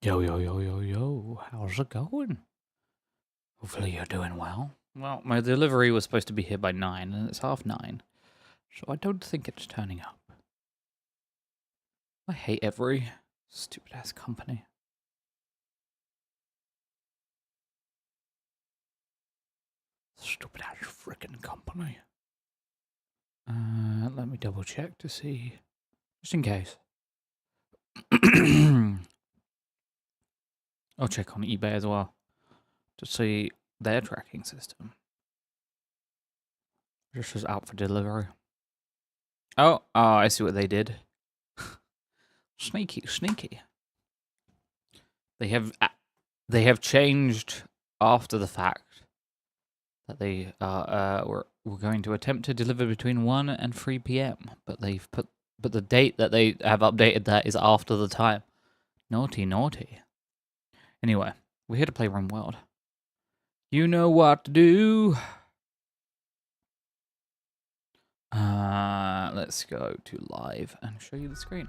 Yo, yo, yo, yo, yo. How's it going? Hopefully you're doing well. Well, my delivery was supposed to be here by 9, and it's 9:30. So I don't think it's turning up. I hate every stupid-ass company. Stupid-ass frickin' company. Let me double-check to see. Just in case. I'll check on eBay as well to see their tracking system. This is out for delivery. Oh, I see what they did. Sneaky, sneaky. They have changed after the fact that they were going to attempt to deliver between 1 and 3 p.m. But the date that they have updated that is after the time. Naughty, naughty. Anyway, we're here to play Rimworld. You know what to do. Let's go to live and show you the screen.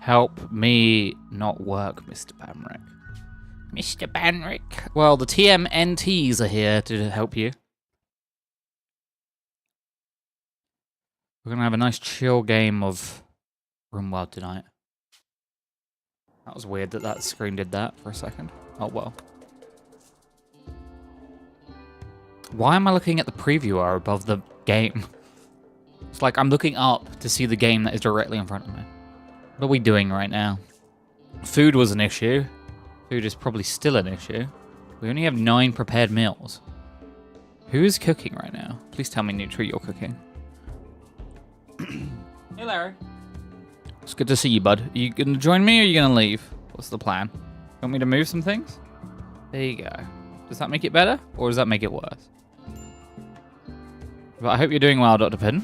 Help me not work, Mr. Banrik. Mr. Banrik. Well, the TMNTs are here to help you. We're gonna have a nice chill game of Rimworld tonight. That was weird that that screen did that for a second. Oh well. Why am I looking at the previewer above the game? It's like I'm looking up to see the game that is directly in front of me. What are we doing right now? Food was an issue. Food is probably still an issue. We only have 9 prepared meals. Who is cooking right now? Please tell me, Nutri, you're cooking. Hey, Larry. It's good to see you, bud. Are you gonna join me or are you gonna leave? What's the plan? You want me to move some things? There you go. Does that make it better or does that make it worse? But I hope you're doing well, Dr. Pin.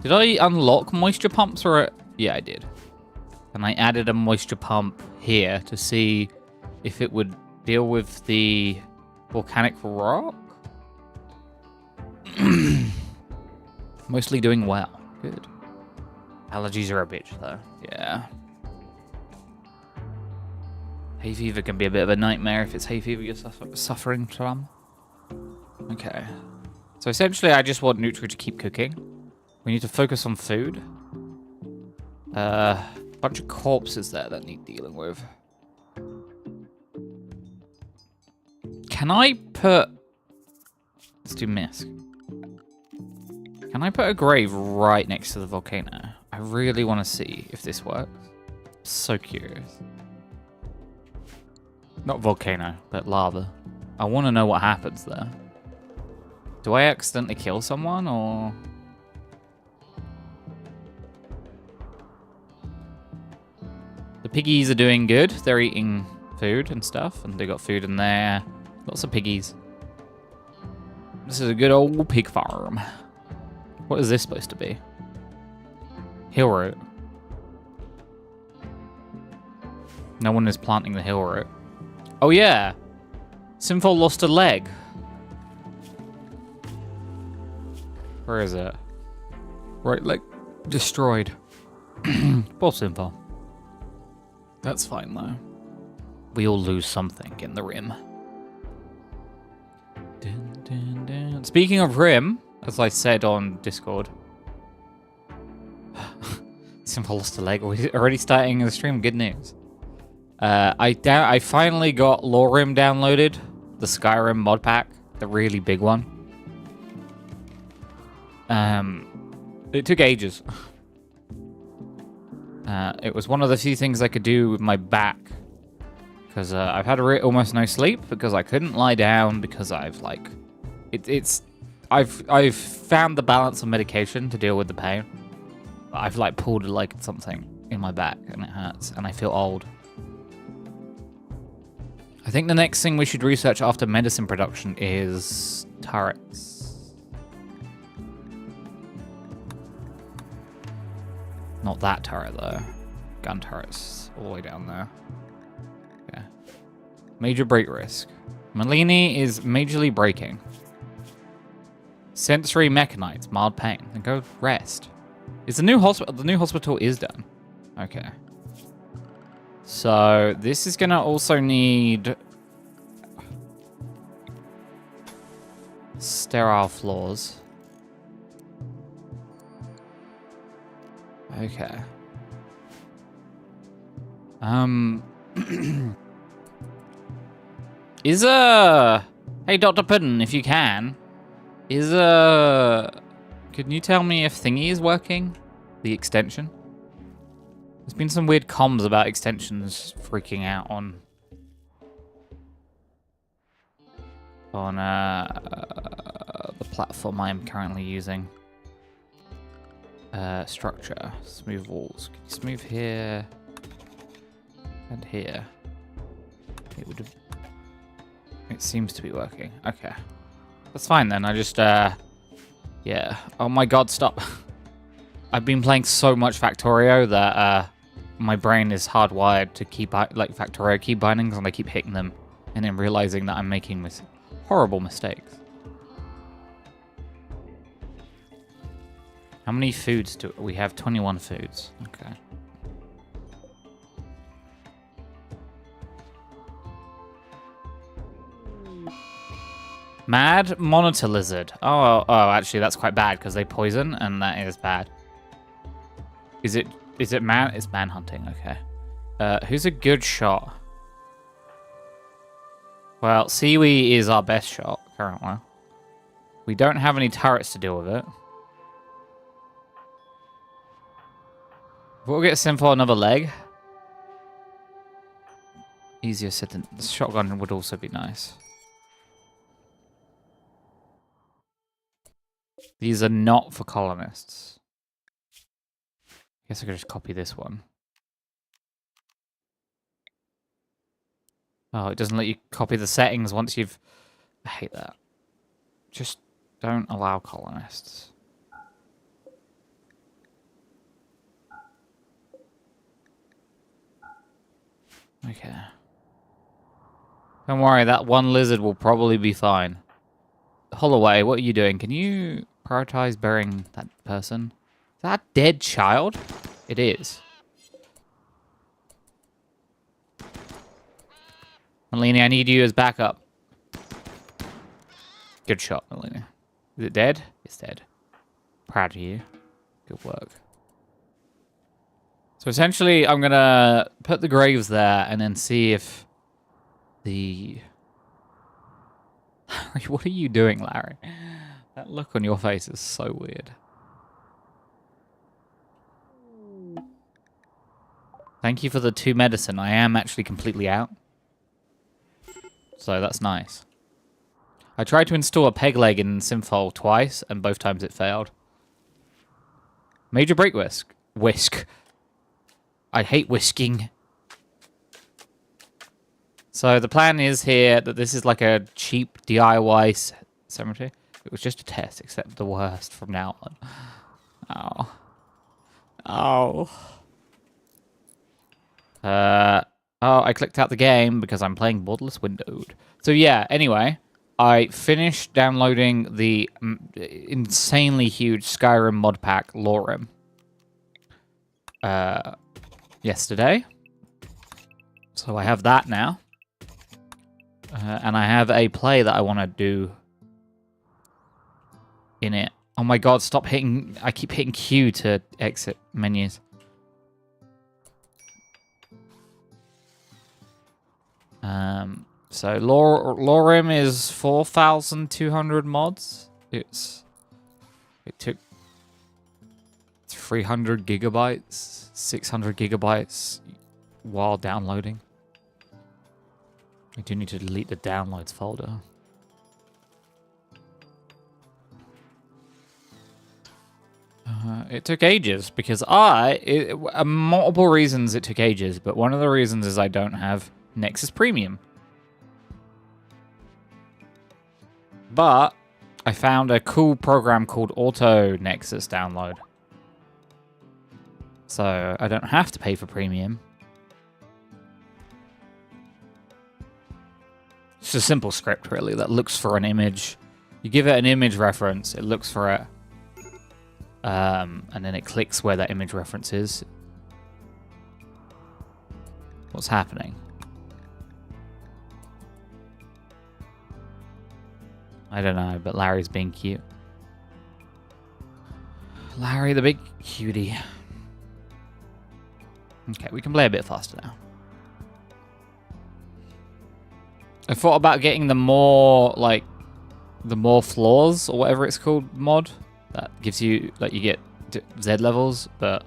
Did I unlock moisture pumps or... Yeah, I did. And I added a moisture pump here to see if it would deal with the volcanic rock. Mostly doing well. Good. Allergies are a bitch, though. Yeah. Hay fever can be a bit of a nightmare if it's hay fever you're suffering from. Okay. So essentially, I just want Nutri to keep cooking. We need to focus on food. Bunch of corpses there that need dealing with. Can I put... Let's do misc. Can I put a grave right next to the volcano? I really want to see if this works. So curious. Not volcano, but lava. I want to know what happens there. Do I accidentally kill someone, or... The piggies are doing good. They're eating food and stuff, and they got food in there. Lots of piggies. This is a good old pig farm. What is this supposed to be? Hill root. No one is planting the hill root. Oh yeah! Sinful lost a leg. Where is it? Right leg destroyed. Poor Sinful. That's fine though. We all lose something in the Rim. Dun, dun, dun. Speaking of Rim, as I said on Discord, Simple lost a leg. We're already starting the stream. Good news. I finally got Lore Rim downloaded, the Skyrim mod pack, the really big one. It took ages. It was one of the few things I could do with my back, because I've had almost no sleep because I couldn't lie down because I've like, I've found the balance of medication to deal with the pain. I've like pulled like something in my back and it hurts and I feel old. I think the next thing we should research after medicine production is turrets. Not that turret though. Gun turrets all the way down there. Okay. Major break risk. Malini is majorly breaking. Sensory mechanites, mild pain. Then go rest. Is the new hospital? The new hospital is done. Okay. So this is gonna also need sterile floors. Okay. Is hey, Dr. Puddin, if you can, can you tell me if thingy is working? The extension? There's been some weird comms about extensions freaking out on the platform I am currently using. Structure, smooth walls. Can you smooth here and here? It seems to be working. Okay, that's fine then. I just yeah. Oh my god, stop! I've been playing so much Factorio that my brain is hardwired to keep like Factorio key bindings, and I keep hitting them, and then realizing that I'm making horrible mistakes. How many foods do we have? 21 foods. Okay. Mad monitor lizard. Oh, actually, that's quite bad because they poison, and that is bad. Is it man? It's man hunting. Okay. Who's a good shot? Well, Siwi is our best shot currently. We don't have any turrets to deal with it. We'll get Sim for another leg. Easier said than the shotgun would also be nice. These are not for colonists. I guess I could just copy this one. Oh, it doesn't let you copy the settings once you've... I hate that. Just don't allow colonists. Okay. Don't worry, that one lizard will probably be fine. Holloway, what are you doing? Can you prioritize burying that person? Is that a dead child? It is. Melanie, I need you as backup. Good shot, Melanie. Is it dead? It's dead. Proud of you. Good work. So essentially, I'm gonna put the graves there and then see if the... Larry, what are you doing, Larry? That look on your face is so weird. Thank you for the 2 medicine. I am actually completely out. So that's nice. I tried to install a peg leg in Simfol twice, and both times it failed. Major brake whisk. Whisk. I hate whisking. So the plan is here that this is like a cheap DIY cemetery. It was just a test, except the worst from now on. Oh. Oh. Oh, I clicked out the game because I'm playing borderless windowed. So yeah, anyway, I finished downloading the insanely huge Skyrim mod pack, Lorem, yesterday. So I have that now. And I have a play that I want to do in it. Oh my god, stop hitting... I keep hitting Q to exit menus. So Lorem is 4,200 mods. It took 300 gigabytes, 600 gigabytes while downloading. I do need to delete the downloads folder. It took ages because multiple reasons it took ages, but one of the reasons is I don't have Nexus Premium. But I found a cool program called Auto Nexus Download. So I don't have to pay for Premium. It's a simple script, really, that looks for an image. You give it an image reference, it looks for it. and then it clicks where that image reference is. What's happening? I don't know, but Larry's being cute. Larry the big cutie. Okay, we can play a bit faster now. I thought about getting the more, like, the more floors, or whatever it's called, mod. That gives you, like, you get Z levels, but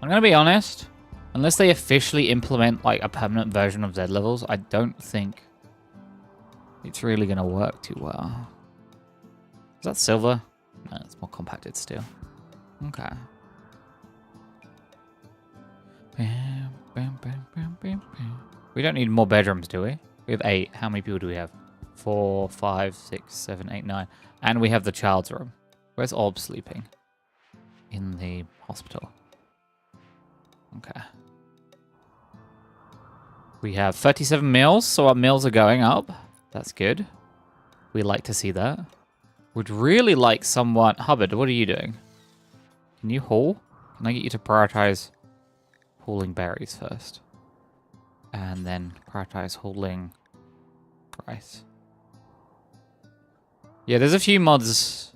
I'm gonna be honest. Unless they officially implement, like, a permanent version of Z levels, I don't think it's really gonna work too well. Is that silver? No, it's more compacted steel. Okay. We don't need more bedrooms, do we? We have 8. How many people do we have? 4, 5, 6, 7, 8, 9. And we have the child's room. Where's Orb sleeping? In the hospital. Okay. We have 37 meals, so our meals are going up. That's good. We like to see that. Would really like someone... Hubbard, what are you doing? Can you haul? Can I get you to prioritize hauling berries first? And then prioritize hauling rice. Yeah, there's a few mods,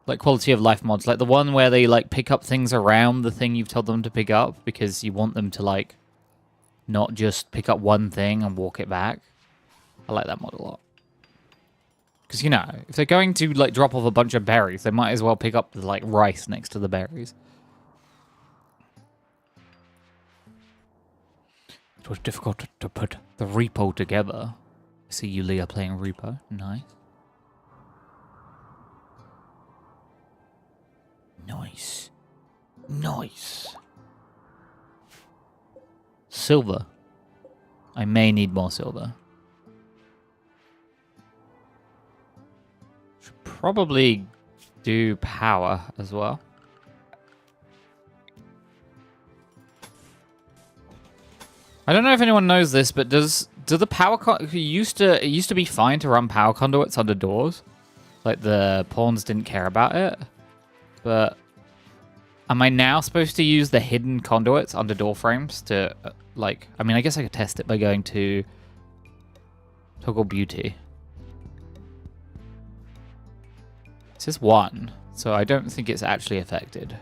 like quality of life mods, like the one where they like pick up things around the thing you've told them to pick up because you want them to like not just pick up one thing and walk it back. I like that mod a lot. Because, you know, if they're going to like drop off a bunch of berries, they might as well pick up the like rice next to the berries. It was difficult to put the repo together. I see you, Leah, playing repo. Nice. Nice. Nice. Silver. I may need more silver. Should probably do power as well. I don't know if anyone knows this, but do the power it used to be fine to run power conduits under doors, like the pawns didn't care about it. But am I now supposed to use the hidden conduits under door frames to like? I mean, I guess I could test it by going to toggle beauty. It says 1, so I don't think it's actually affected.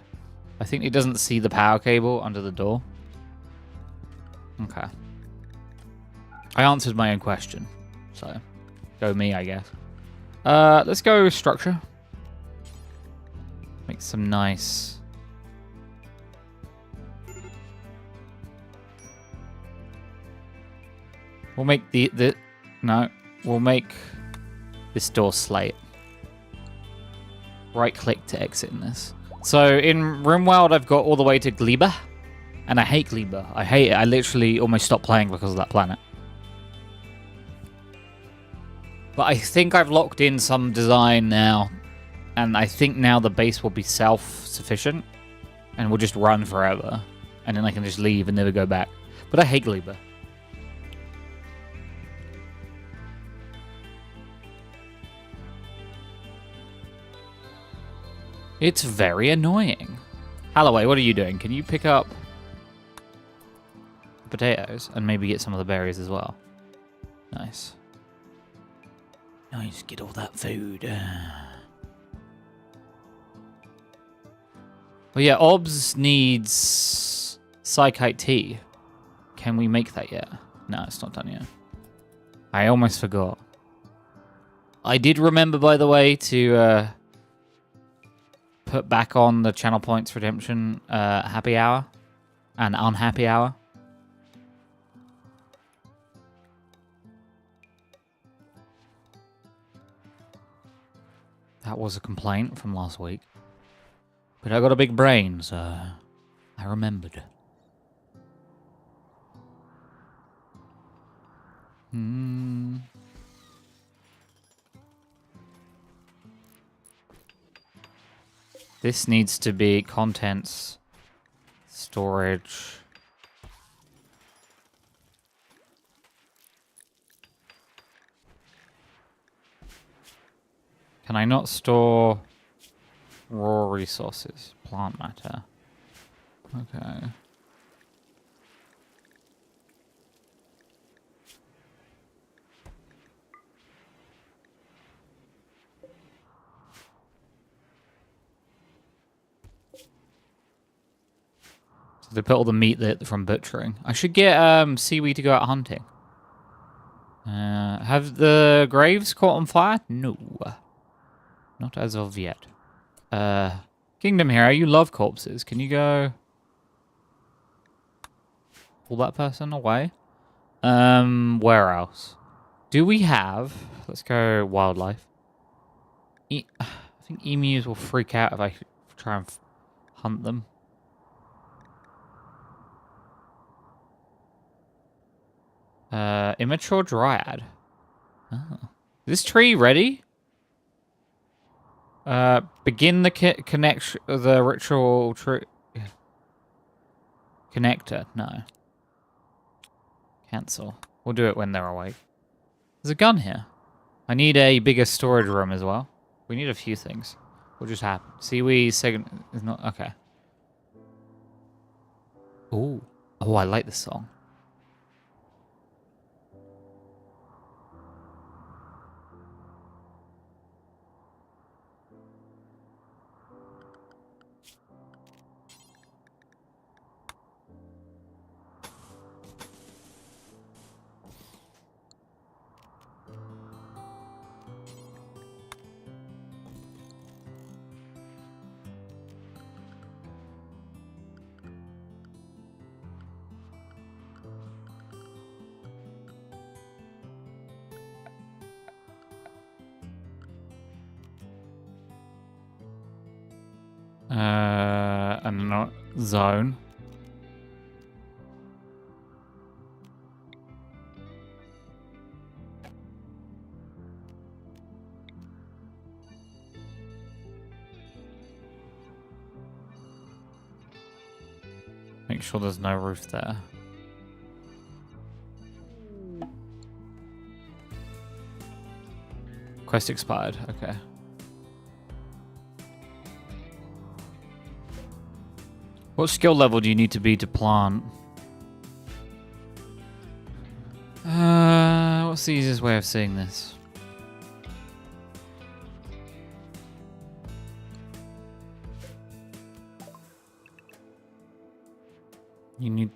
I think it doesn't see the power cable under the door. Okay. I answered my own question. So, go me, I guess. Let's go structure. Make some nice... We'll make no, we'll make this door slate. Right-click to exit in this. So, in Rimworld, I've got all the way to Gleba. And I hate Gleba. I hate it. I literally almost stopped playing because of that planet. But I think I've locked in some design now. And I think now the base will be self-sufficient. And will just run forever. And then I can just leave and never go back. But I hate Gleba. It's very annoying. Holloway, what are you doing? Can you pick up potatoes and maybe get some of the berries as well? Nice. Nice, get all that food. Well, yeah, OBS needs Psychite tea. Can we make that yet? No, it's not done yet. I almost forgot. I did remember, by the way, to put back on the Channel Points Redemption happy hour and unhappy hour. That was a complaint from last week. But I got a big brain, so I remembered. This needs to be contents, storage. Can I not store Raw resources. Plant matter. Okay. So they put all the meat from butchering. I should get seaweed to go out hunting. Have the graves caught on fire? No. Not as of yet. Kingdom Hero, you love corpses. Can you go pull that person away? Where else? Do we have... Let's go wildlife. I think emus will freak out if I try and hunt them. Immature dryad. Oh. Is this tree ready? Begin the connection, the ritual tree. Connector. No. Cancel. We'll do it when they're awake. There's a gun here. I need a bigger storage room as well. We need a few things. What just happened? Seaweed second is not okay. Ooh. Oh, I like this song. And not zone. Make sure there's no roof there. Quest expired. Okay. What skill level do you need to be to plant? What's the easiest way of seeing this? You need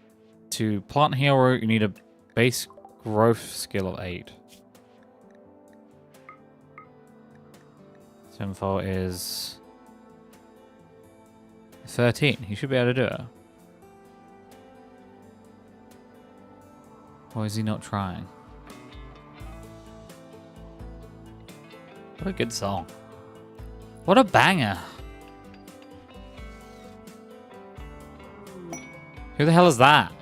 to plant here, you need a base growth skill of 8. Info is 13. He should be able to do it. Or is he not trying? What a good song. What a banger. Who the hell is that?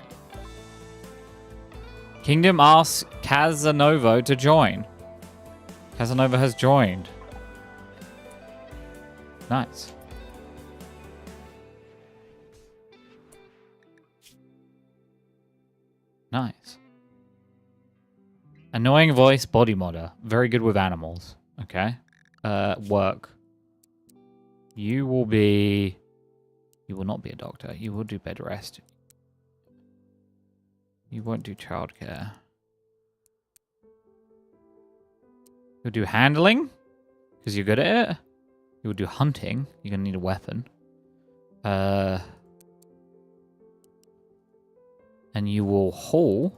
Kingdom asks Casanova to join. Casanova has joined. Nice. Nice. Annoying voice body modder. Very good with animals. Okay. Work. You will be... You will not be a doctor. You will do bed rest. You won't do childcare. You'll do handling, because you're good at it. You will do hunting. You're going to need a weapon. And you will haul.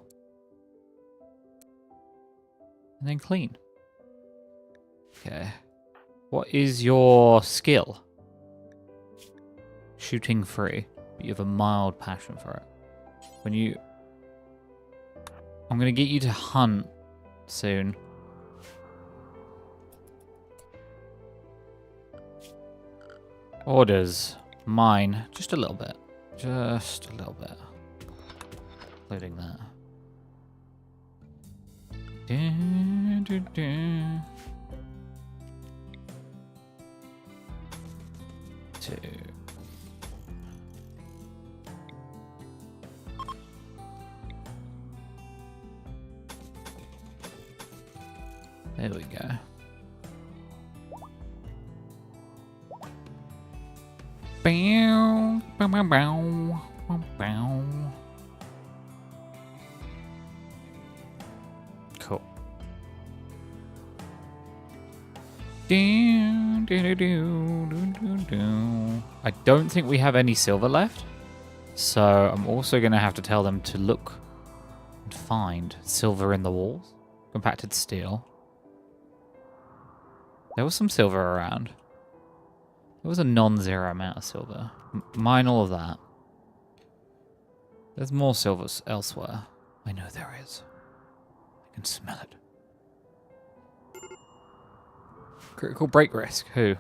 And then clean. Okay. What is your skill? Shooting free. But you have a mild passion for it. When you... I'm going to get you to hunt soon. Orders. Mine. Just a little bit. Just a little bit. Including that. Two. There we go. Bow, bow, bow, bow, bow, bow. Cool. I don't think we have any silver left, so I'm also going to have to tell them to look and find silver in the walls. Compacted steel. There was some silver around. There was a non-zero amount of silver. Mine all of that. There's more silver elsewhere. I know there is. I can smell it. Critical break risk. Who?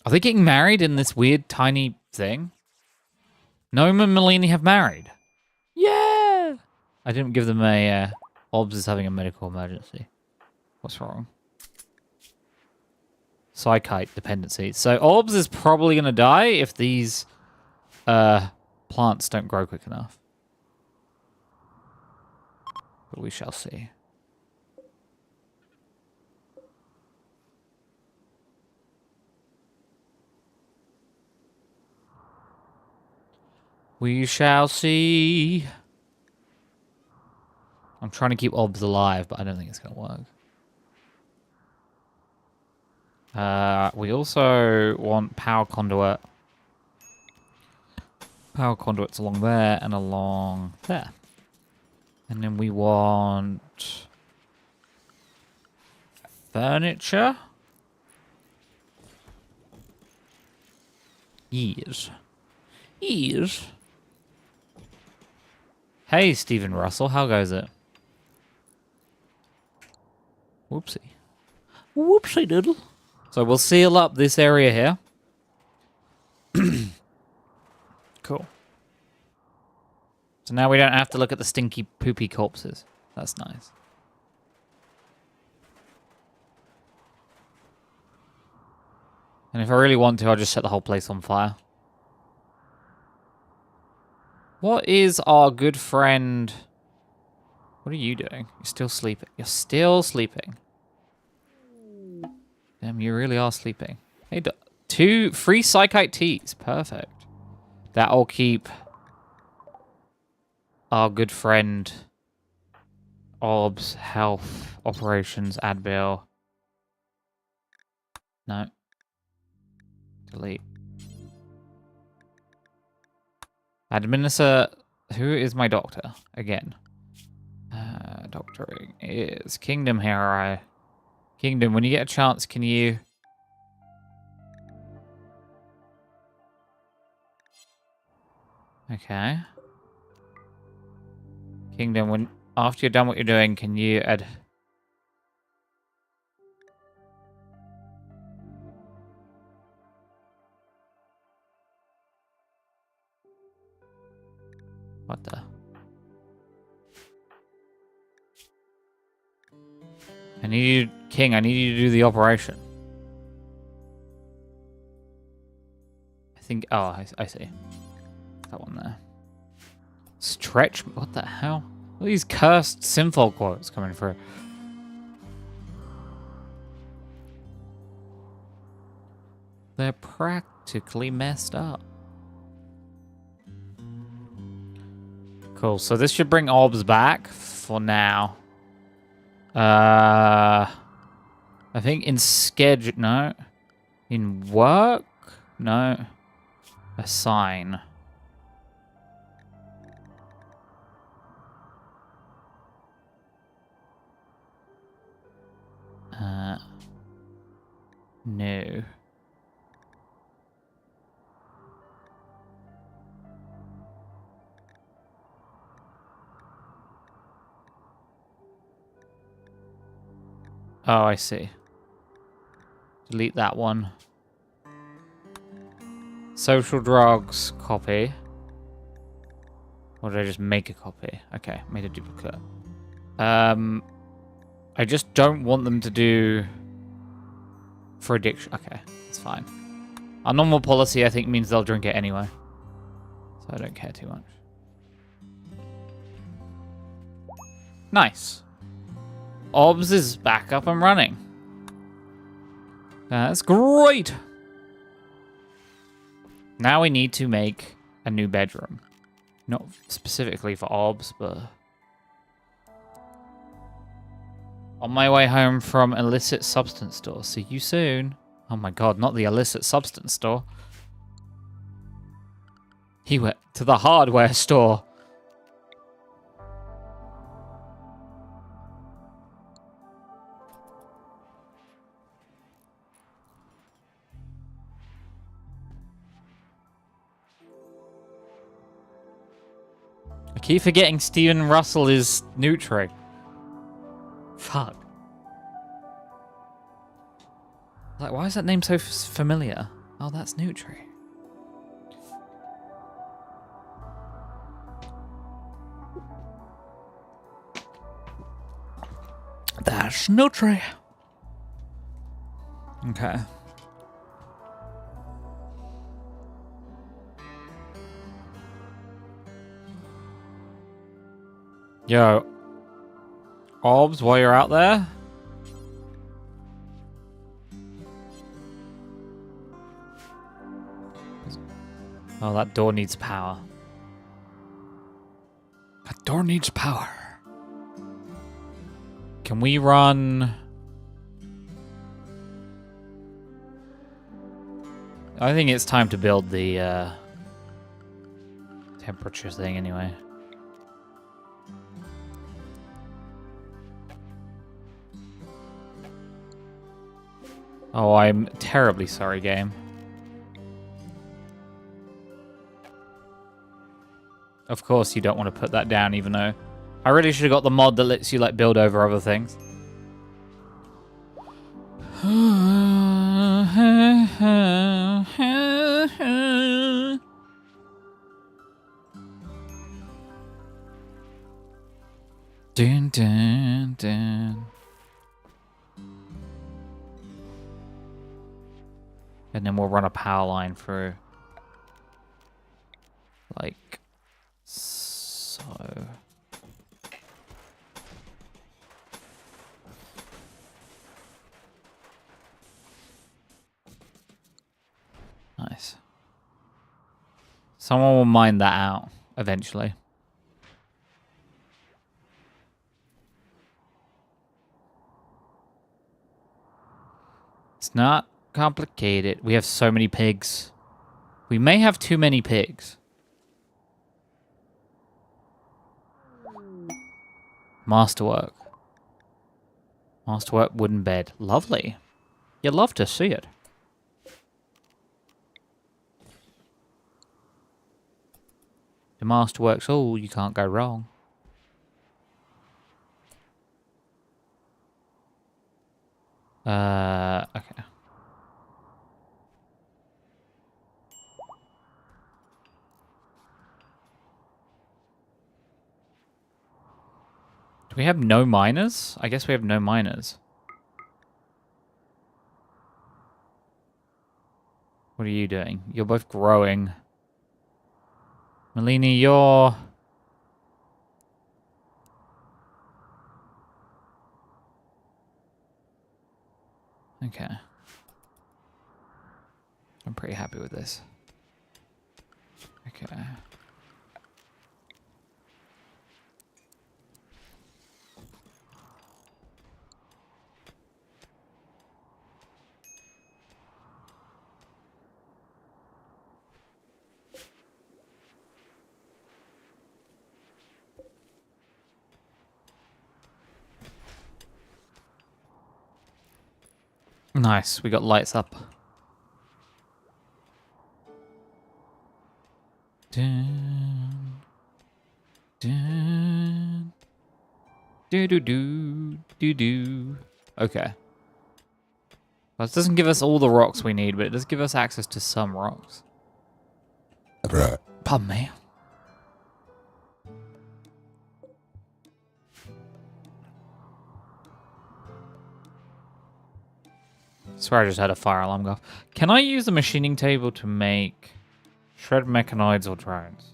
Are they getting married in this weird tiny thing? Noma and Melini have married. Yeah! I didn't give them a... Obs is having a medical emergency. What's wrong? Psychite dependency. So Obs is probably going to die if these plants don't grow quick enough. But we shall see. We shall see. I'm trying to keep Obs alive, but I don't think it's going to work. We also want power conduit. Power conduits along there and along there. And then we want furniture. Yes. Yes. Hey, Stephen Russell, how goes it? Whoopsie. Whoopsie doodle. So we'll seal up this area here. Cool. So now we don't have to look at the stinky, poopy corpses. That's nice. And if I really want to, I'll just set the whole place on fire. What is our good friend... What are you doing? You're still sleeping. You're still sleeping. Damn, you really are sleeping. Hey, 2 free Psychite teas. Perfect. That'll keep our good friend Ob's health, operations, ad bill. No. Delete. Administer. Who is my doctor? Again. Doctoring is Kingdom Hero. Kingdom, when you get a chance, can you... Okay. Kingdom, when after you're done what you're doing, can you add... What the... I need you, King, I need you to do the operation. I think, oh, I see. That one there. Stretch, what the hell? All these cursed Sinful quotes coming through. They're practically messed up. Cool, so this should bring Obs back for now. I think in schedule, no. In work? No. Assign. No. Oh, I see. Delete that one. Social drugs, copy. Or did I just make a copy? Okay, made a duplicate. I just don't want them to do... For addiction. Okay, that's fine. Our normal policy, I think, means they'll drink it anyway. So I don't care too much. Nice. Obs is back up and running. That's great. Now we need to make a new bedroom. Not specifically for obs, but... On my way home from illicit substance store. See you soon. Oh my god, not the illicit substance store. He went to the hardware store. I keep forgetting Steven Russell is Nutri. Fuck. Like, why is that name so familiar? Oh, that's Nutri. That's Nutri. Okay. Yo. Obs, while you're out there. Oh, that door needs power. That door needs power. Can we run... I think it's time to build the temperature thing anyway. Oh, I'm terribly sorry, game. Of course you don't want to put that down, even though... I really should have got the mod that lets you, like, build over other things. Dun, dun, dun. And then we'll run a power line through. Like... so... Nice. Someone will mine that out eventually. It's not complicated. We have so many pigs. We may have too many pigs. Masterwork. Masterwork wooden bed. Lovely. You'd love to see it. The Masterwork's all, you can't go wrong. Okay. Do we have no miners? I guess we have no miners. What are you doing? You're both growing. Melina, you're... Okay. I'm pretty happy with this. Okay. Nice, we got lights up. Dun, dun, do do do do do. Okay. Well, it doesn't give us all the rocks we need, but it does give us access to some rocks. Pardon me. Swear I just had a fire alarm go off. Can I use the machining table to make shred mechanoids or drones?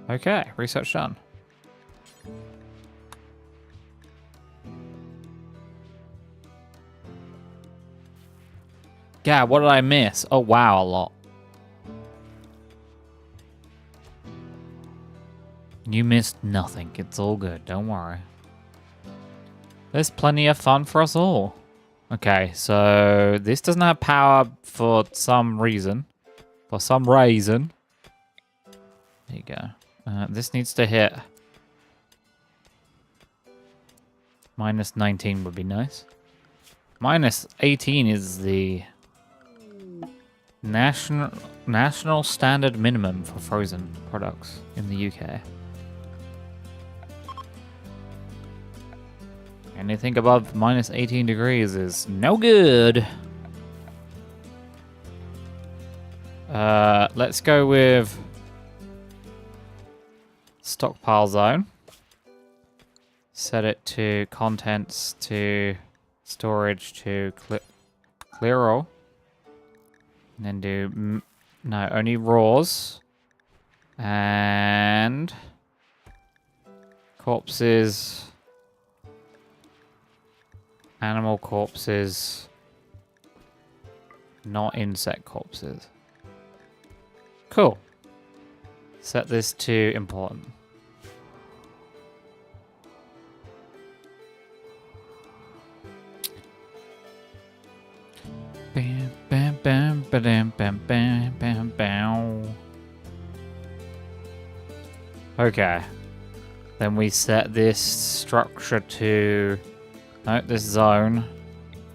Okay, research done. God, what did I miss? Oh, wow, a lot. You missed nothing. It's all good. Don't worry. There's plenty of fun for us all. Okay, so this doesn't have power for some reason. For some reason. There you go. This needs to hit. Minus 19 would be nice. Minus 18 is the national standard minimum for frozen products in the UK. Anything above minus 18 degrees is no good. Let's go with stockpile zone. Set it to contents to storage to clear all. And then do no, only raws and corpses. Animal corpses, not insect corpses. Cool. Set this to important. Bam, bam, bam, bam, bam, bam, bam, bam. Okay. Then we set this structure to... No, this zone.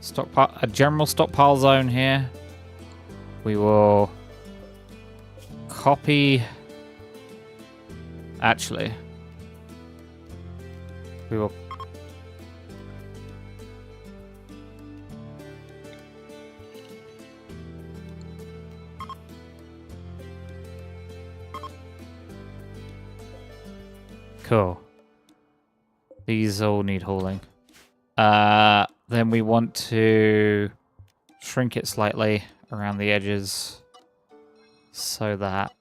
Stockpile, a general stockpile zone here. We will copy. Actually, we will. Cool. These all need hauling. Then we want to shrink it slightly around the edges so that...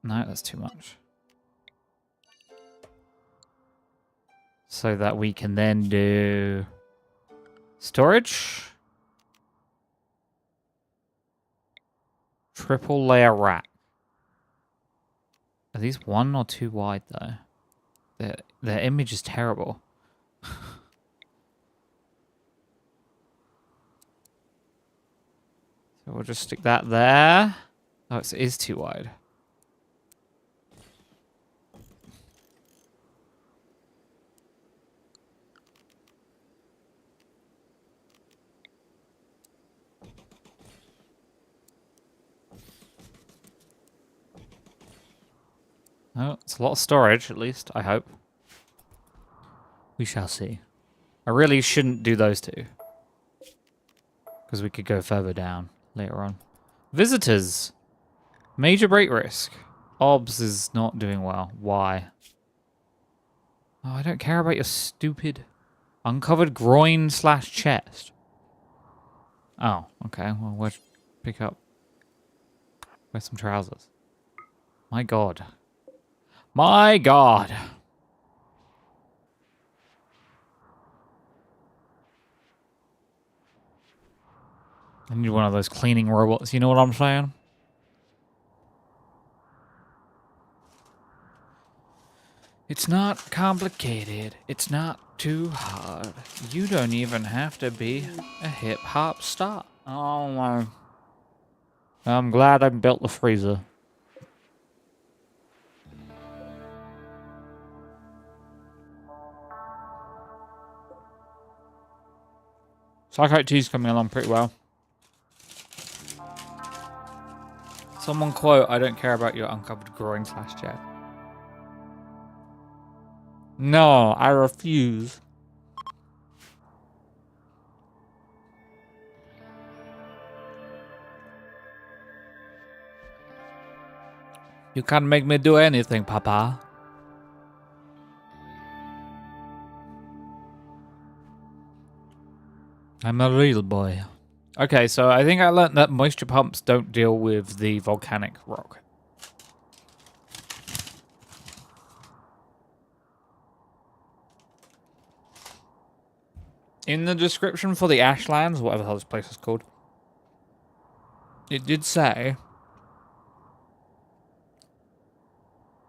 No, that's too much. So that we can then do storage. Triple layer rack. Are these 1 or 2 wide though? Their image is terrible. So we'll just stick that there. Oh, it is too wide. Oh, it's a lot of storage, at least, I hope. We shall see. I really shouldn't do those two. Because we could go further down later on. Visitors. Major break risk. OBS is not doing well. Why? Oh, I don't care about your stupid uncovered groin / chest. Oh, okay. Well, where'd you pick up? Where's some trousers? My God. My God. I need one of those cleaning robots, you know what I'm saying? It's not complicated. It's not too hard. You don't even have to be a hip-hop star. Oh my. I'm glad I built the freezer. Psychote 2's coming along pretty well. Someone quote, I don't care about your uncovered groin / chest. No, I refuse. You can't make me do anything, Papa. I'm a real boy. Okay, so I think I learned that moisture pumps don't deal with the volcanic rock. In the description for the Ashlands, whatever the hell this place is called, it did say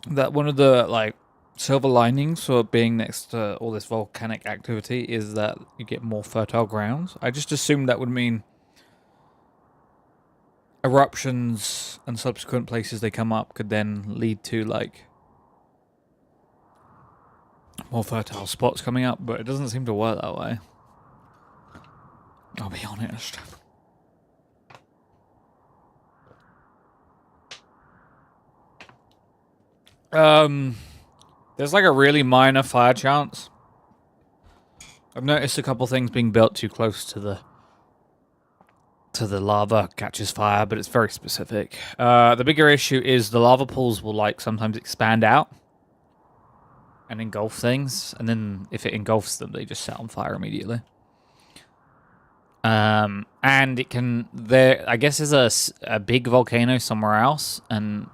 that one of the, like, silver linings for being next to all this volcanic activity is that you get more fertile grounds. I just assumed that would mean eruptions and subsequent places they come up could then lead to, like, more fertile spots coming up, but it doesn't seem to work that way. I'll be honest. There's like a really minor fire chance. I've noticed a couple things being built too close to the lava catches fire, but it's very specific. The bigger issue is the lava pools will, like, sometimes expand out and engulf things, and then if it engulfs them, they just set on fire immediately. And it can, I guess there's a big volcano somewhere else, and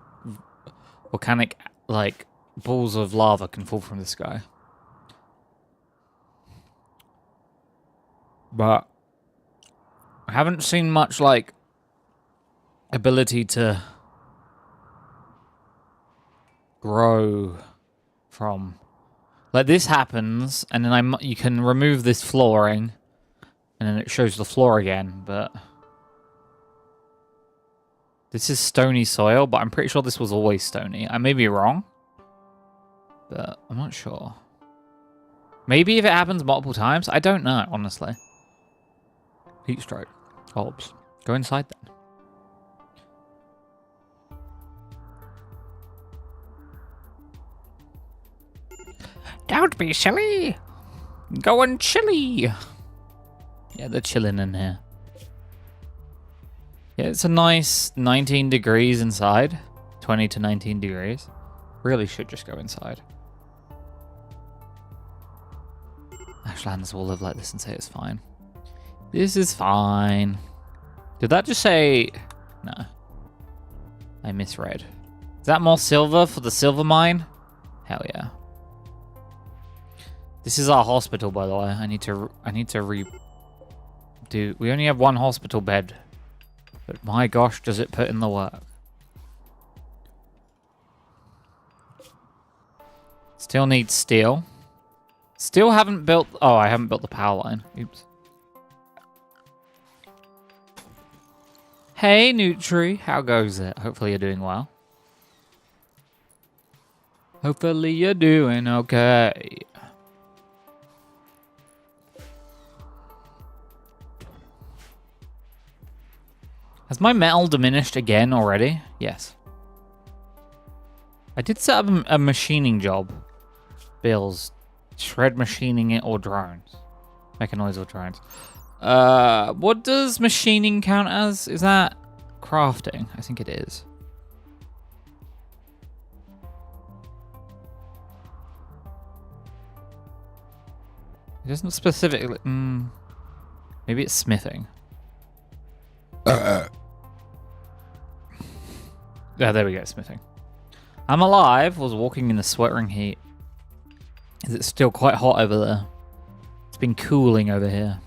volcanic, like, balls of lava can fall from the sky. But I haven't seen much, like, ability to grow from, like, this happens, and then you can remove this flooring, and then it shows the floor again, but this is stony soil, but I'm pretty sure this was always stony. I may be wrong, but I'm not sure. Maybe if it happens multiple times, I don't know, honestly. Heat stroke. Orbs. Go inside then. Don't be silly. Go and chilly. Yeah, they're chilling in here. Yeah, it's a nice 19 degrees inside. 20 to 19 degrees. Really should just go inside. Ashlands will live like this and say it's fine. This is fine. Did that just say... No. I misread. Is that more silver for the silver mine? Hell yeah. This is our hospital, by the way. I need to redo... We only have one hospital bed. But my gosh, does it put in the work. Still needs steel. Still haven't built... Oh, I haven't built the power line. Oops. Hey, Nutri. How goes it? Hopefully you're doing well. Hopefully you're doing okay. Has my metal diminished again already? Yes. I did set up a machining job. Bills. Shred machining it or drones. Mechanoids or drones. What does machining count as? Is that crafting? I think it is. It doesn't specifically... maybe it's smithing. Yeah, there we go, smithing. I'm alive, was walking in the sweltering heat. Is it still quite hot over there? It's been cooling over here.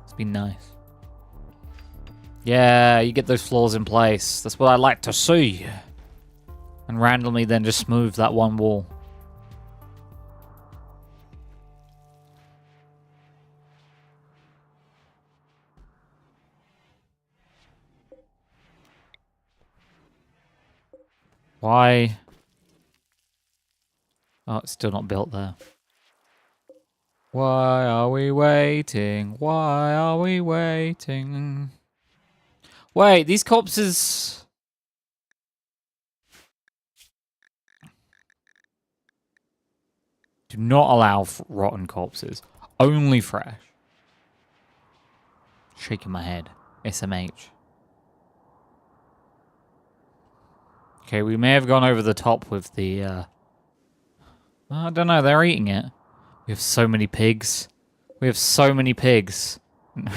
It's been nice. Yeah, you get those floors in place. That's what I like to see. And randomly then just move that one wall. Why? Oh, it's still not built there. Why are we waiting? Why are we waiting? Wait, these corpses... Do not allow rotten corpses. Only fresh. Shaking my head. SMH. Okay, we may have gone over the top with the... I don't know, they're eating it. We have so many pigs. We have so many pigs. I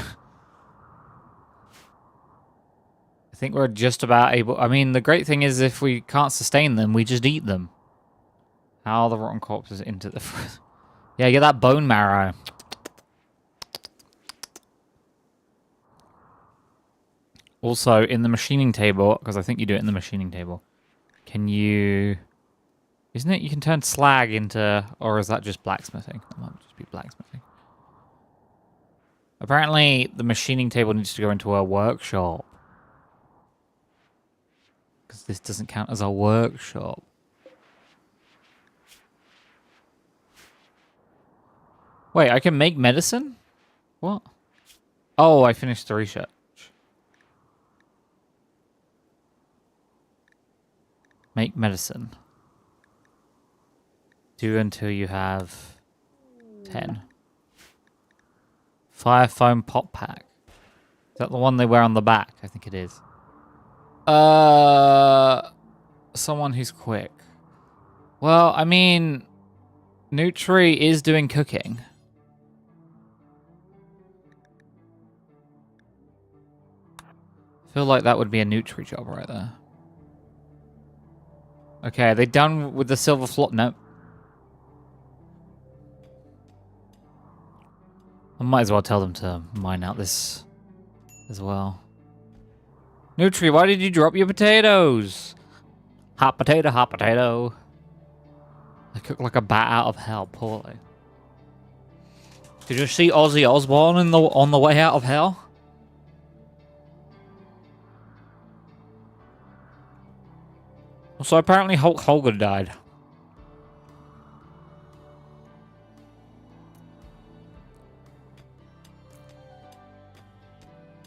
think we're just about able... I mean, the great thing is if we can't sustain them, we just eat them. How are the rotten corpses into the... Yeah, get that bone marrow. Also, in the machining table, because I think you do it in the machining table, can you... Isn't it you can turn slag into... Or is that just blacksmithing? That might just be blacksmithing. Apparently, the machining table needs to go into a workshop. Because this doesn't count as a workshop. Wait, I can make medicine? What? Oh, I finished the research. Make medicine. Do until you have 10. Fire foam pop pack. Is that the one they wear on the back? I think it is. Someone who's quick. Well, I mean, Nutri is doing cooking. I feel like that would be a Nutri job right there. Okay, are they done with the silver floor? No. I might as well tell them to mine out this as well. Nutri, why did you drop your potatoes? Hot potato, hot potato. I cook like a bat out of hell, poorly. Did you see Ozzy Osbourne on the way out of hell? So apparently Hulk Hogan died.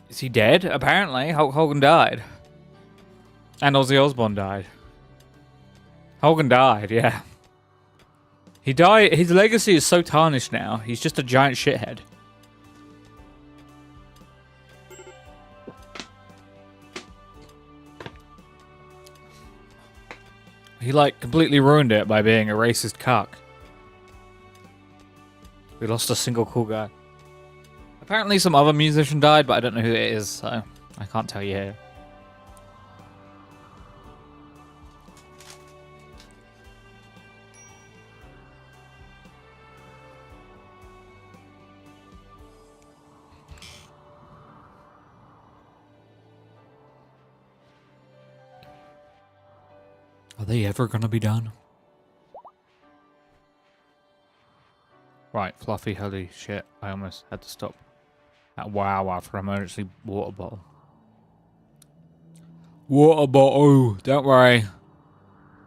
Is he dead? Apparently Hulk Hogan died. And Ozzy Osbourne died. Hogan died, yeah. He died. His legacy is so tarnished now. He's just a giant shithead. He, like, completely ruined it by being a racist cuck. We lost a single cool guy. Apparently some other musician died, but I don't know who it is, so I can't tell you here. Are they ever gonna be done? Right, Fluffy, holy shit. I almost had to stop that wow for emergency water bottle. Water bottle! Don't worry.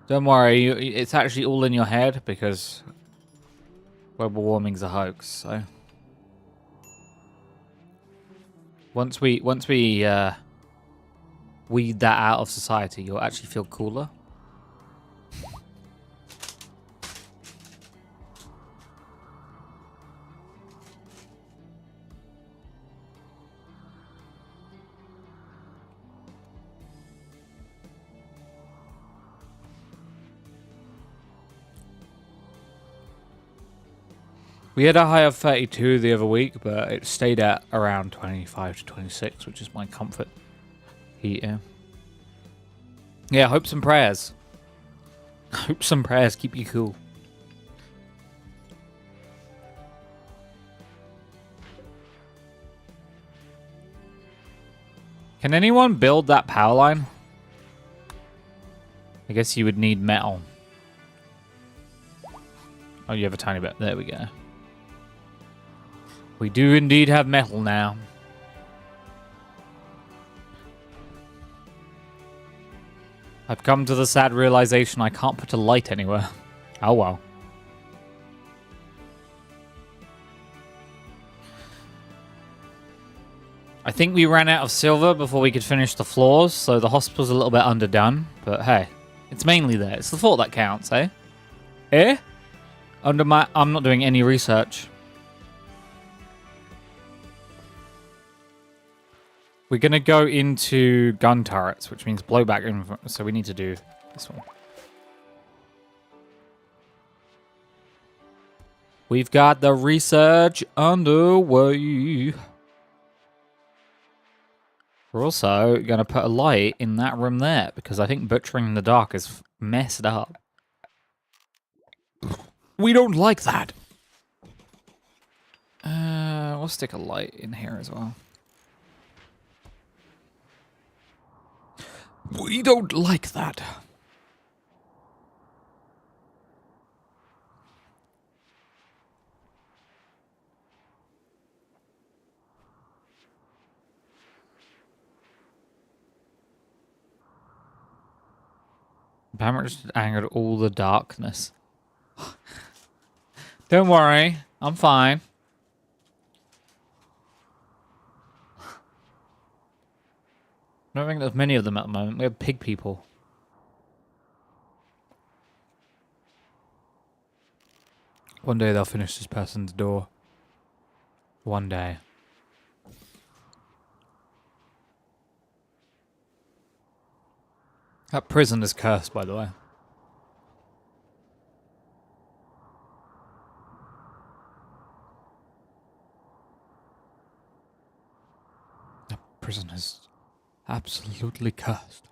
Don't worry, it's actually all in your head because global warming's a hoax, so... Once we weed that out of society, you'll actually feel cooler. We had a high of 32 the other week, but it stayed at around 25 to 26, which is my comfort heater. Yeah, hopes and prayers. Hopes and prayers keep you cool. Can anyone build that power line? I guess you would need metal. Oh, you have a tiny bit. There we go. We do indeed have metal now. I've come to the sad realization I can't put a light anywhere. Oh well. I think we ran out of silver before we could finish the floors, so the hospital's a little bit underdone. But hey, it's mainly there. It's the thought that counts, eh? Eh? I'm not doing any research. We're going to go into gun turrets, which means blowback. So we need to do this one. We've got the research underway. We're also going to put a light in that room there, because I think butchering in the dark is messed up. We don't like that. We'll stick a light in here as well. We don't like that. Banrik just angered all the darkness. Don't worry, I'm fine. I don't think there's many of them at the moment. We have pig people. One day they'll finish this person's door. One day. That prison is cursed, by the way. That prison is absolutely cursed.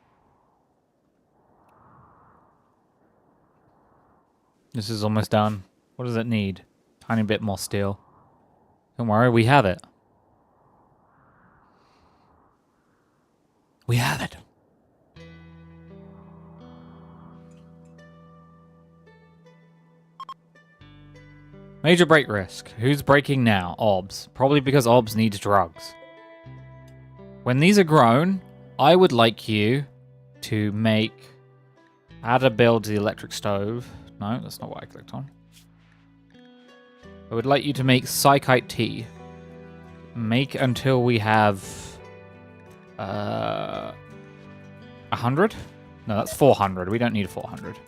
This is almost done. What does it need? Tiny bit more steel. Don't worry, we have it. We have it. Major break risk. Who's breaking now? Obs. Probably because Obs needs drugs. When these are grown, I would like you to make... Add a build to the electric stove. No, that's not what I clicked on. I would like you to make Psychite tea. Make until we have... 100? No, that's 400. We don't need 400.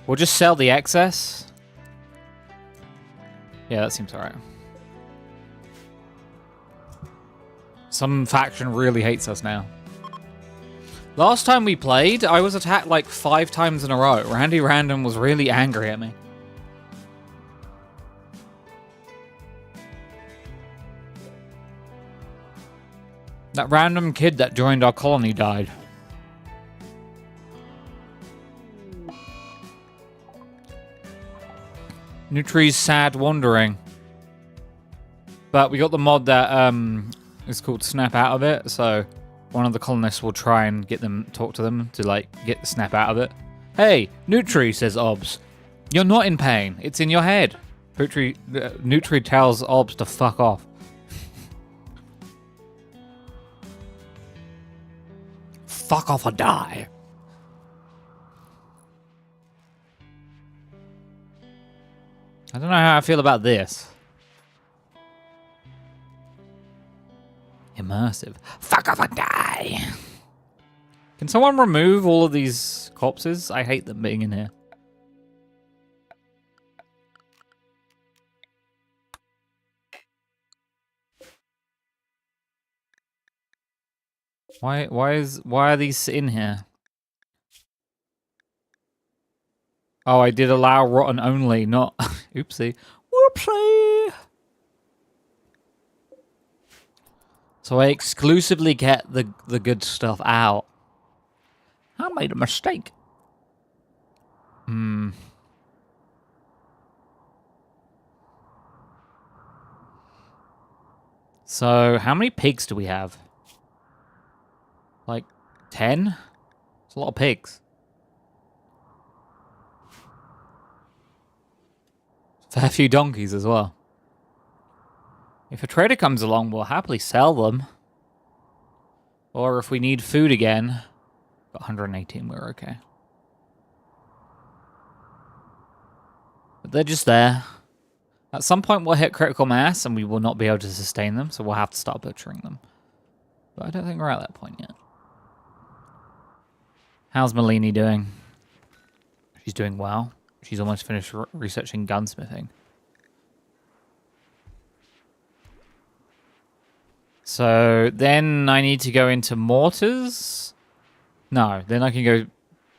We'll just sell the excess. Yeah, that seems alright. Some faction really hates us now. Last time we played, I was attacked like 5 times in a row. Randy Random was really angry at me. That random kid that joined our colony died. Nutri's sad wandering. But we got the mod that is called Snap Out of It, so one of the colonists will try and talk to them to like get the snap out of it. Hey, Nutri, says Obs. You're not in pain. It's in your head. Nutri tells Obs to fuck off. Fuck off or die. I don't know how I feel about this. Immersive. Fuck off and die. Can someone remove all of these corpses? I hate them being in here. Why are these in here? Oh, I did allow rotten only, not... Oopsie. Whoopsie! So I exclusively get the good stuff out. I made a mistake. So, how many pigs do we have? Like, 10? It's a lot of pigs. Fair few donkeys as well. If a trader comes along, we'll happily sell them. Or if we need food again, got 118, we're okay. But they're just there. At some point we'll hit critical mass and we will not be able to sustain them, so we'll have to start butchering them. But I don't think we're at that point yet. How's Malini doing? She's doing well. She's almost finished researching gunsmithing. So then I need to go into mortars? No, then I can go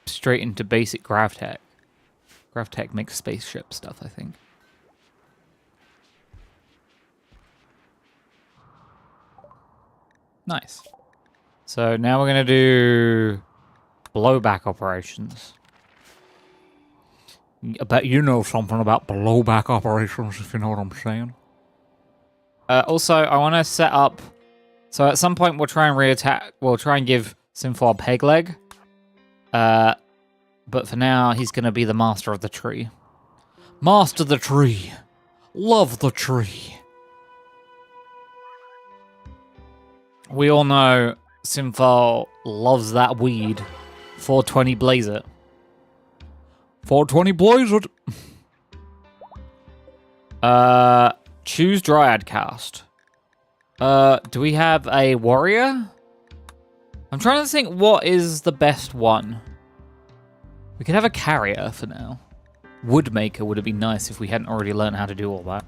straight into basic Gravtech. Gravtech makes spaceship stuff, I think. Nice. So now we're going to do blowback operations. I bet you know something about blowback operations, if you know what I'm saying. Also, I want to set up So at some point we'll try and reattack. We'll try and give Sinfar peg leg. But for now, he's going to be the master of the tree. Master the tree. Love the tree. We all know Sinfar loves that weed. 420 blaze it. 420 blaze it. Choose Dryad cast. Do we have a warrior? I'm trying to think what is the best one. We could have a carrier for now. Woodmaker would have been nice if we hadn't already learned how to do all that.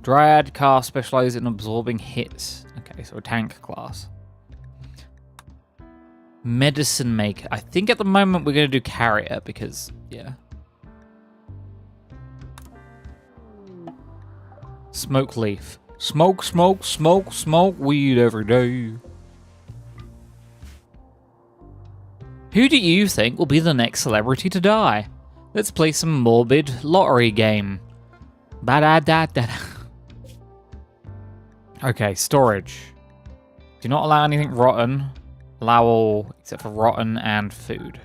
Dryad cast specializes in absorbing hits. Okay, so a tank class. Medicine maker. I think at the moment we're going to do carrier because, yeah. Smoke leaf. Smoke, smoke, smoke, smoke weed every day. Who do you think will be the next celebrity to die? Let's play some morbid lottery game. Ba-da-da-da-da. Okay, storage. Do not allow anything rotten. Allow all except for rotten and food.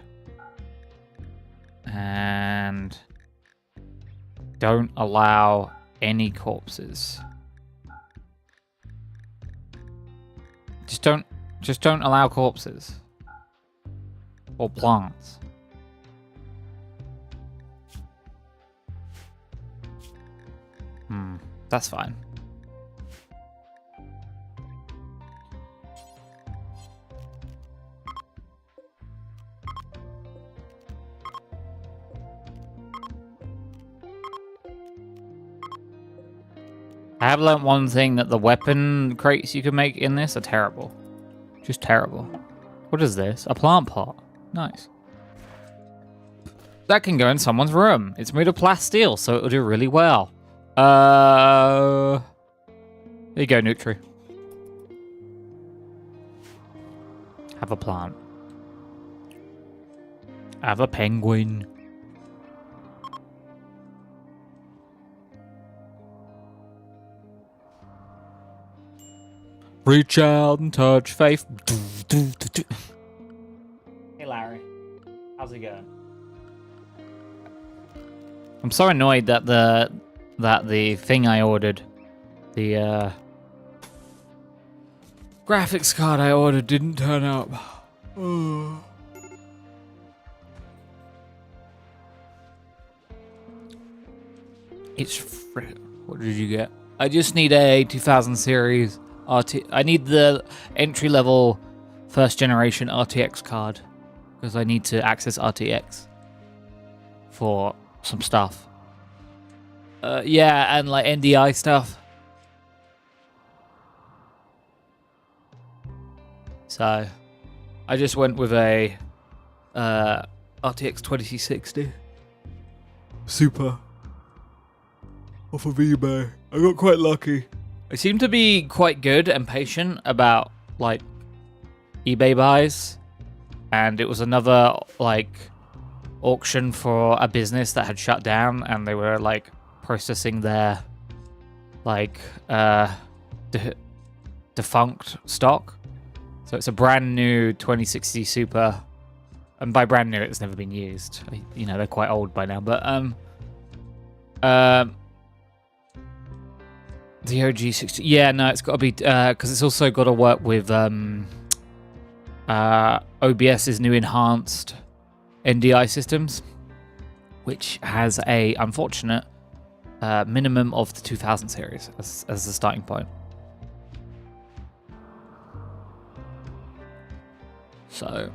And don't allow any corpses. Just don't allow corpses. Or plants. That's fine. I have learnt one thing, that the weapon crates you can make in this are terrible. Just terrible. What is this? A plant pot. Nice. That can go in someone's room. It's made of plasteel, so it'll do really well. There you go, Nutri. Have a plant. Have a penguin. Reach out and touch faith. Hey Larry, how's it going? I'm so annoyed that the thing I ordered, the graphics card I ordered didn't turn up. It's free. What did you get? I just need a 2000 series RT. I need the entry level first generation RTX card because I need to access RTX for some stuff. Yeah, and like NDI stuff. So I just went with a RTX 2060 Super off of eBay. I got quite lucky. I seem to be quite good and patient about like eBay buys, and it was another like auction for a business that had shut down, and they were like processing their like defunct stock. So it's a brand new 2060 Super, and by brand new it's never been used. You know, they're quite old by now, but the OG 60. Yeah, no, it's got to be because it's also got to work with OBS's new enhanced NDI systems, which has a unfortunate minimum of the 2000 series as the starting point. So,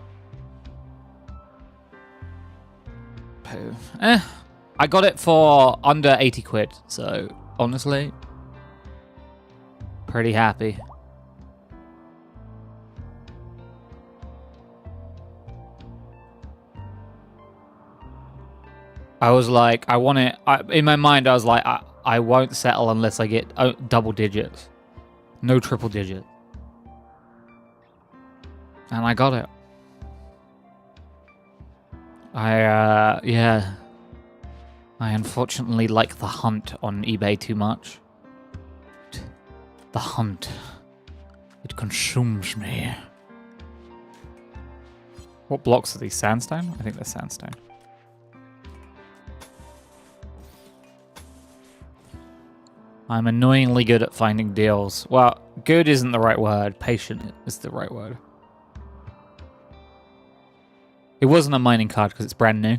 I got it for under 80 quid. So honestly, pretty happy. I was like, I want it. In my mind, I was like, I won't settle unless I get double digits. No triple digit. And I got it. Yeah. I unfortunately like the hunt on eBay too much. The hunt It consumes me. What blocks are these? Sandstone? I think they're sandstone. I'm annoyingly good at finding deals. Well, good isn't the right word. Patient is the right word. It wasn't a mining card because it's brand new.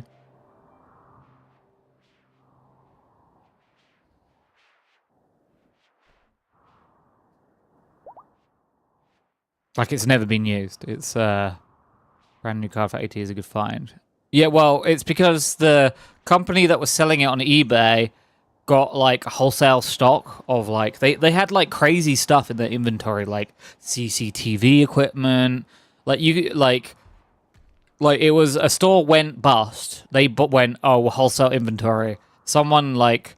Like, it's never been used. It's a brand new card for 80 is a good find. Yeah, well, it's because the company that was selling it on eBay got like wholesale stock of like they had like crazy stuff in their inventory, like CCTV equipment. Like you like it was a store went bust. They went, oh, wholesale inventory. Someone like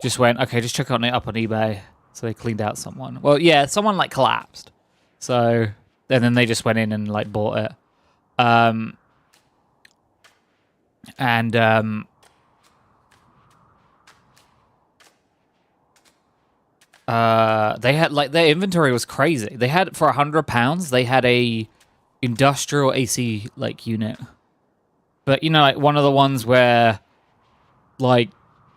just went, okay, just check on it up on eBay. So they cleaned out someone. Well, yeah, someone like collapsed. So and then they just went in and like bought it. They had like their inventory was crazy. They had for £100, they had a industrial AC like unit, but you know, like one of the ones where like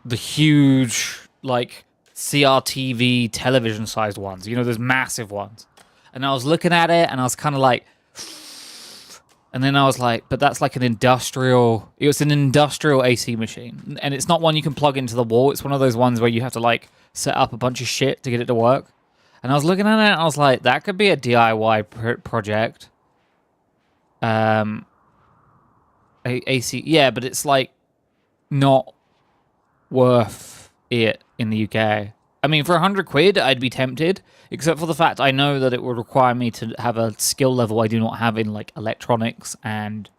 the huge like CRTV television sized ones. You know, those massive ones. And I was looking at it and I was kind of like, and then I was like, but that's like an industrial. It was an industrial AC machine, and it's not one you can plug into the wall. It's one of those ones where you have to like set up a bunch of shit to get it to work. And I was looking at it and I was like, that could be a DIY project. AC, yeah, but it's like not worth it in the UK. I mean, for £100, I'd be tempted, except for the fact I know that it would require me to have a skill level I do not have in like electronics and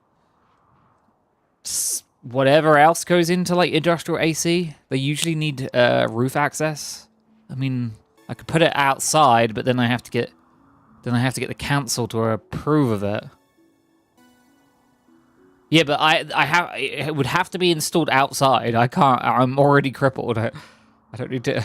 whatever else goes into like industrial AC. They usually need roof access. I mean, I could put it outside, but then I have to get the council to approve of it. Yeah, but it would have to be installed outside. I can't. I'm already crippled. I don't need to.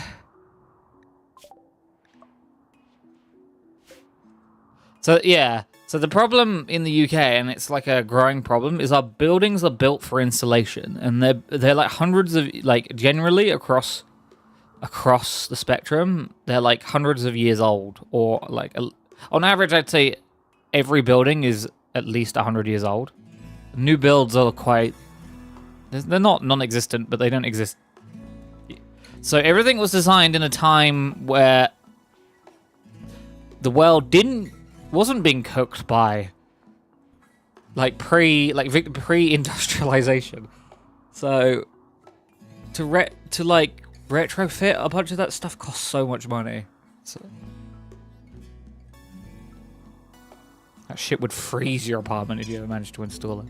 So yeah. So the problem in the UK, and it's like a growing problem, is our buildings are built for insulation, and they're like hundreds of like generally across the spectrum, they're like hundreds of years old, or like on average, I'd say every building is at least 100 years old. New builds are quite, they're not non-existent, but they don't exist. So everything was designed in a time where the world wasn't being cooked by like pre-industrialization. So to retrofit a bunch of that stuff costs so much money. So that shit would freeze your apartment if you ever managed to install it.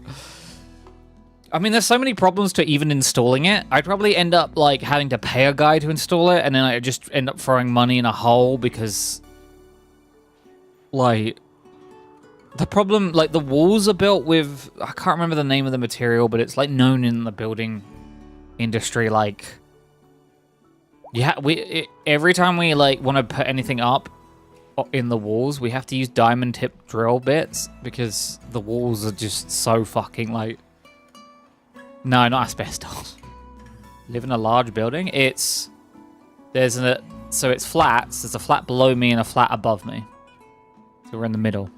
I mean, there's so many problems to even installing it. I'd probably end up like having to pay a guy to install it, and then I just end up throwing money in a hole because like the problem, like the walls are built with, I can't remember the name of the material, but it's like known in the building industry. Like, yeah, every time we like want to put anything up in the walls, we have to use diamond tip drill bits because the walls are just so fucking like, no, not asbestos. Live in a large building. So it's flats. There's a flat below me and a flat above me. So we're in the middle.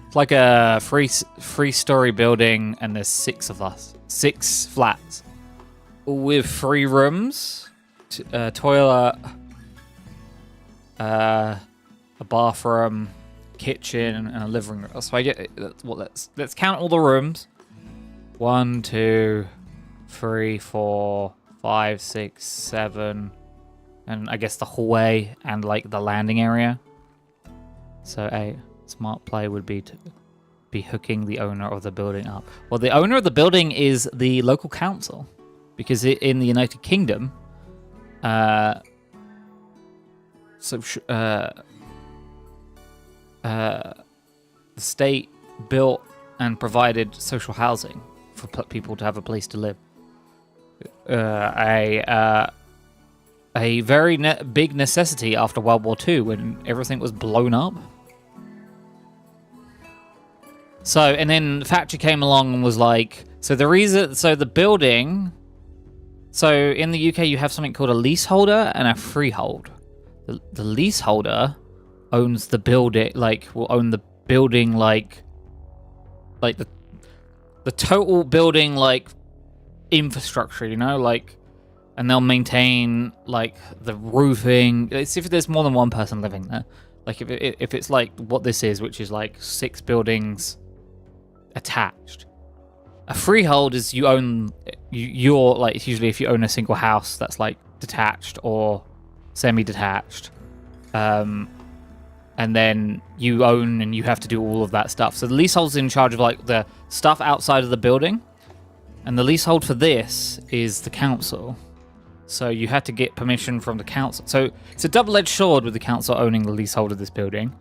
It's like a three-story building, and there's 6 of us. 6 flats. With 3 rooms, a toilet, a bathroom, kitchen, and a living room. So I get let's count all the rooms. 1, 2, 3, 4, 5, 6, 7, and I guess the hallway and like the landing area. So 8. Smart play would be to be hooking the owner of the building up. Well, the owner of the building is the local council, because in the United Kingdom, the state built and provided social housing for people to have a place to live. a very big necessity after World War II when everything was blown up. So, and then Thatcher came along and was like, so the building, so in the UK you have something called a leaseholder and a freehold. The leaseholder owns the building, will own the building, like the total building, infrastructure, and they'll maintain, the roofing. It's if there's more than one person living there. If it's like what this is, which is 6 buildings attached. A freehold is you own, you're it's usually if you own a single house that's detached or semi-detached, and then you own and you have to do all of that stuff. So the leasehold's in charge of the stuff outside of the building, and the leasehold for this is the council. So you had to get permission from the council. So it's a double-edged sword with the council owning the leasehold of this building,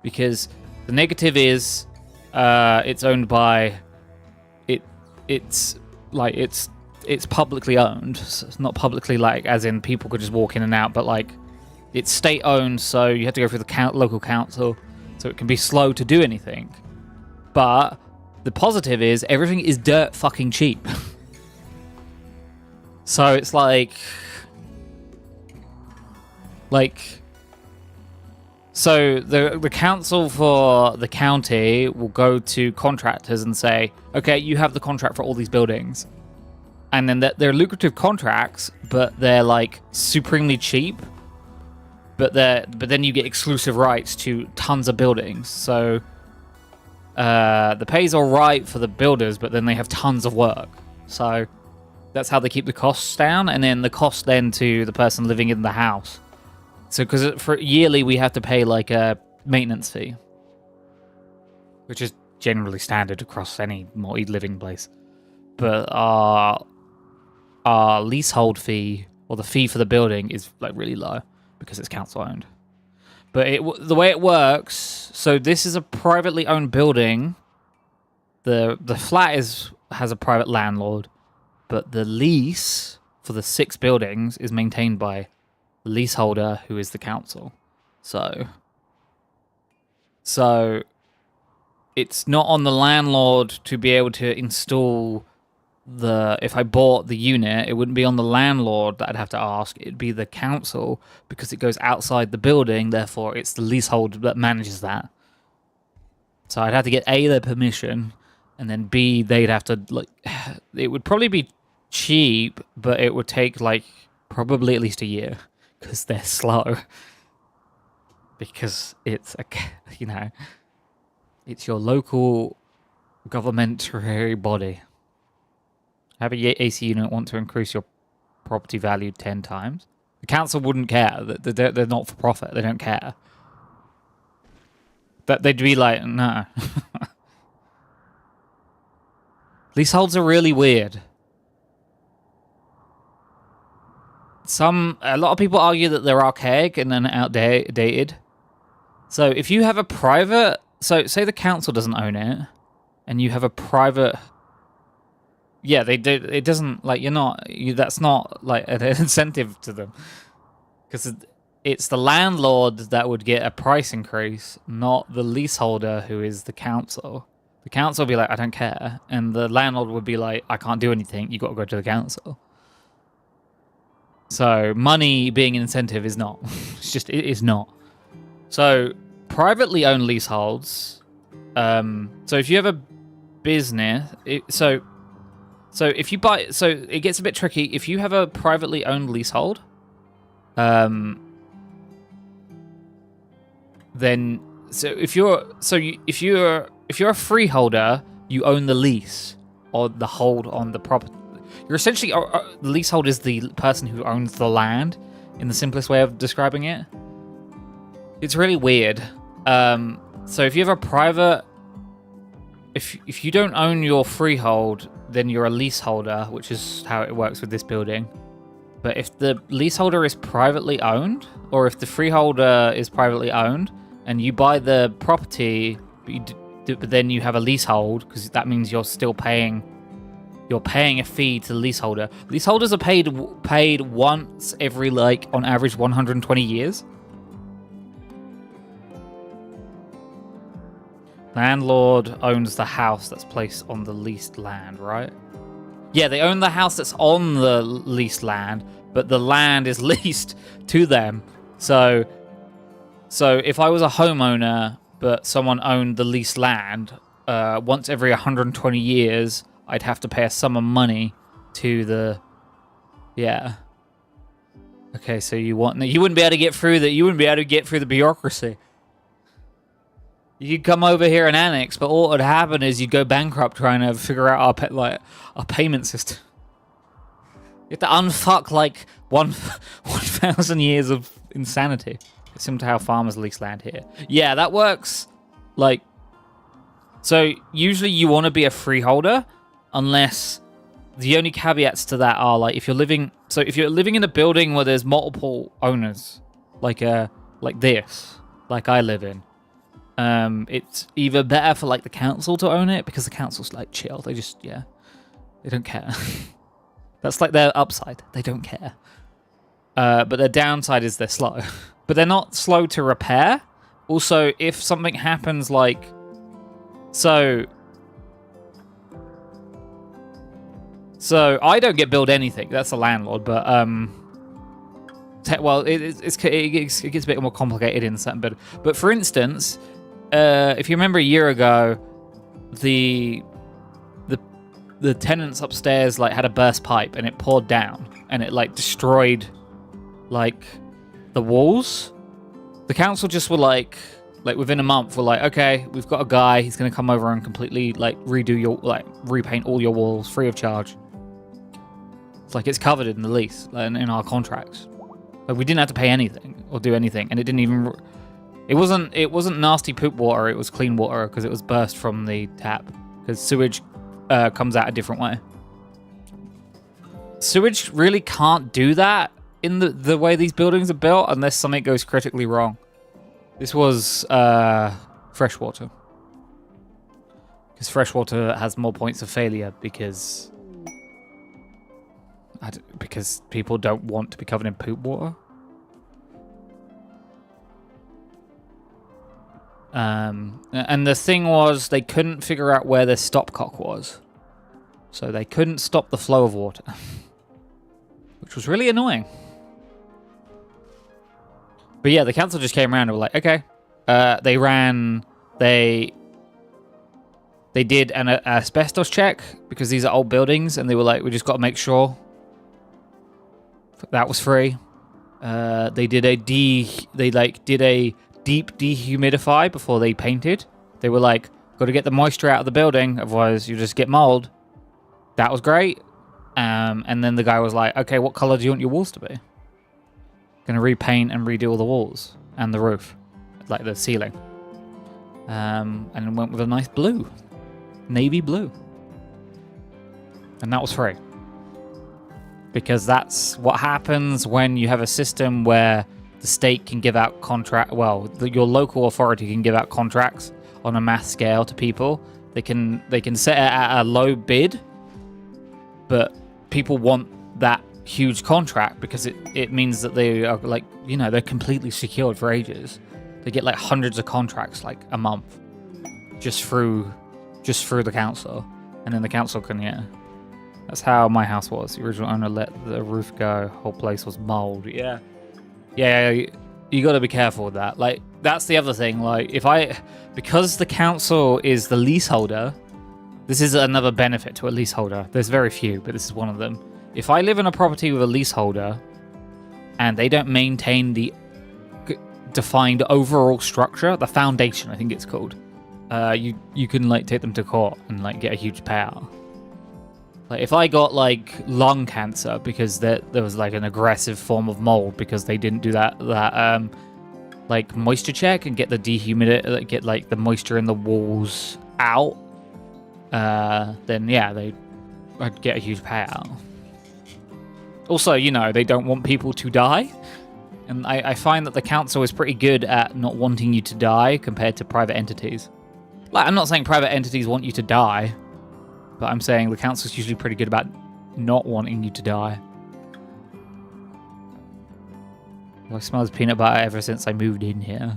because the negative is it's owned by it's publicly owned. So it's not publicly as in people could just walk in and out, but it's state owned, so you have to go through the local council, so it can be slow to do anything. But the positive is everything is dirt fucking cheap. So it's so the council for the county will go to contractors and say, okay, you have the contract for all these buildings. And then they're lucrative contracts, but they're supremely cheap. But then you get exclusive rights to tons of buildings. So the pay's all right for the builders, but then they have tons of work. So that's how they keep the costs down, and then the cost then to the person living in the house. So because for yearly we have to pay a maintenance fee, which is generally standard across any multi-living place. But our leasehold fee, or the fee for the building, is really low because it's council owned. But the way it works, so this is a privately owned building. The flat has a private landlord, but the lease for the 6 buildings is maintained by the leaseholder, who is the council. So it's not on the landlord to be able to install if I bought the unit, it wouldn't be on the landlord that I'd have to ask. It'd be the council, because it goes outside the building, therefore it's the leasehold that manages that. So I'd have to get A, their permission, and then B, they'd have to, it would probably be cheap, but it would take probably at least a year, because they're slow. Because it's it's your local governmentary body. Have a AC unit want to increase your property value 10 times. The council wouldn't care. They're not for profit. They don't care. That they'd be no. Leaseholds are really weird. A lot of people argue that they're archaic and then outdated. So if you have a private, so say the council doesn't own it, and you have a private, yeah, they do. It doesn't that's not an incentive to them, because it's the landlord that would get a price increase, not the leaseholder, who is the council. The council would be I don't care, and the landlord would be I can't do anything. You got to go to the council. So money being an incentive is not. It is not. So privately owned leaseholds. So if you have a business, so if you buy, so it gets a bit tricky. If you have a privately owned leasehold, then if you're a freeholder, you own the lease or the hold on the property. You're essentially the leasehold is the person who owns the land, in the simplest way of describing it. It's really weird. So if you have a private, if you don't own your freehold, then you're a leaseholder, which is how it works with this building. But if the leaseholder is privately owned, or if the freeholder is privately owned, and you buy the property, but then you have a leasehold, because that means you're still paying you're paying a fee to the leaseholder. Leaseholders are paid once every, like, on average 120 years. Landlord owns the house that's placed on the leased land, right? Yeah, they own the house that's on the leased land, but the land is leased to them. So if I was a homeowner, but someone owned the leased land, once every 120 years, I'd have to pay a sum of money to the... Yeah. Okay, so you wouldn't be able to get through that. You wouldn't be able to get through the bureaucracy. You could come over here and annex, but all that would happen is you'd go bankrupt trying to figure out our payment system. You have to unfuck like 1,000 years of insanity. It's similar to how farmers lease land here. Yeah, that works. Like, so usually you want to be a freeholder, unless the only caveats to that are like if you're living in a building where there's multiple owners, like this, like I live in. It's either better for like the council to own it because the council's like chill. They just, they don't care. That's like their upside. They don't care. But their downside is they're slow. But they're not slow to repair. Also, if something happens like, so I don't get billed anything. That's the landlord. But well, it gets a bit more complicated in certain. But for instance. If you remember a year ago, the tenants upstairs like had a burst pipe and it poured down and it like destroyed like the walls. The council just were like within a month were like, okay, we've got a guy, he's gonna come over and completely like repaint all your walls free of charge. It's like it's covered in the lease and in our contracts. Like we didn't have to pay anything or do anything, and it didn't even. It wasn't nasty poop water, it was clean water because it was burst from the tap. Because sewage comes out a different way. Sewage really can't do that in the way these buildings are built unless something goes critically wrong. This was freshwater. Because freshwater has more points of failure because people don't want to be covered in poop water. And the thing was, they couldn't figure out where their stopcock was. So they couldn't stop the flow of water. Which was really annoying. But yeah, the council just came around and were like, okay. They did an asbestos check, because these are old buildings, and they were like, we just got to make sure. That was free. They did a deep dehumidify before they painted. They were like, got to get the moisture out of the building, otherwise you just get mold. That was great. And then the guy was like, okay, what color do you want your walls to be? Gonna repaint and redo all the walls and the roof, like the ceiling. And went with a nice blue, navy blue. And that was free. Because that's what happens when you have a system where the state can give out your local authority can give out contracts on a mass scale to people. They can set it at a low bid, but people want that huge contract because it means that they are like, they're completely secured for ages. They get like hundreds of contracts like a month just through the council, and then the council can That's how my house was. The original owner let the roof go. Whole place was mold. Yeah, you got to be careful with that. Like, that's the other thing. Like, because the council is the leaseholder, this is another benefit to a leaseholder. There's very few, but this is one of them. If I live in a property with a leaseholder and they don't maintain the defined overall structure, the foundation, I think it's called, you can like take them to court and like get a huge payout. Like, if I got like lung cancer because there was like an aggressive form of mold because they didn't do that like moisture check and get the dehumidifier, get like the moisture in the walls out, then I'd get a huge payout. Also, they don't want people to die, and I find that the council is pretty good at not wanting you to die compared to private entities. Like, I'm not saying private entities want you to die, But I'm saying the council's usually pretty good about not wanting you to die. I smelled peanut butter ever since I moved in here.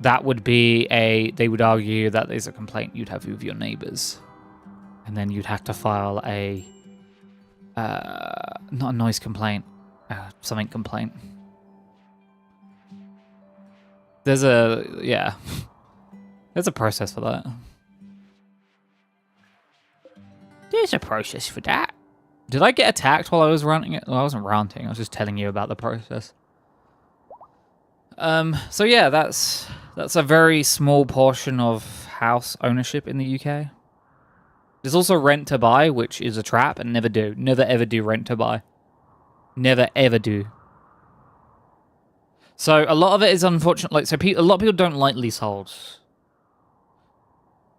That would be they would argue that there's a complaint you'd have with your neighbors. And then you'd have to file a, not a noise complaint, something complaint. There's a process for that. There's a process for that. Did I get attacked while I was ranting it? Well, I wasn't ranting, I was just telling you about the process. So yeah, that's a very small portion of house ownership in the UK. There's also rent to buy, which is a trap, and never ever do rent to buy. Never ever do. So a lot of it is unfortunate. Like, so a lot of people don't like leaseholds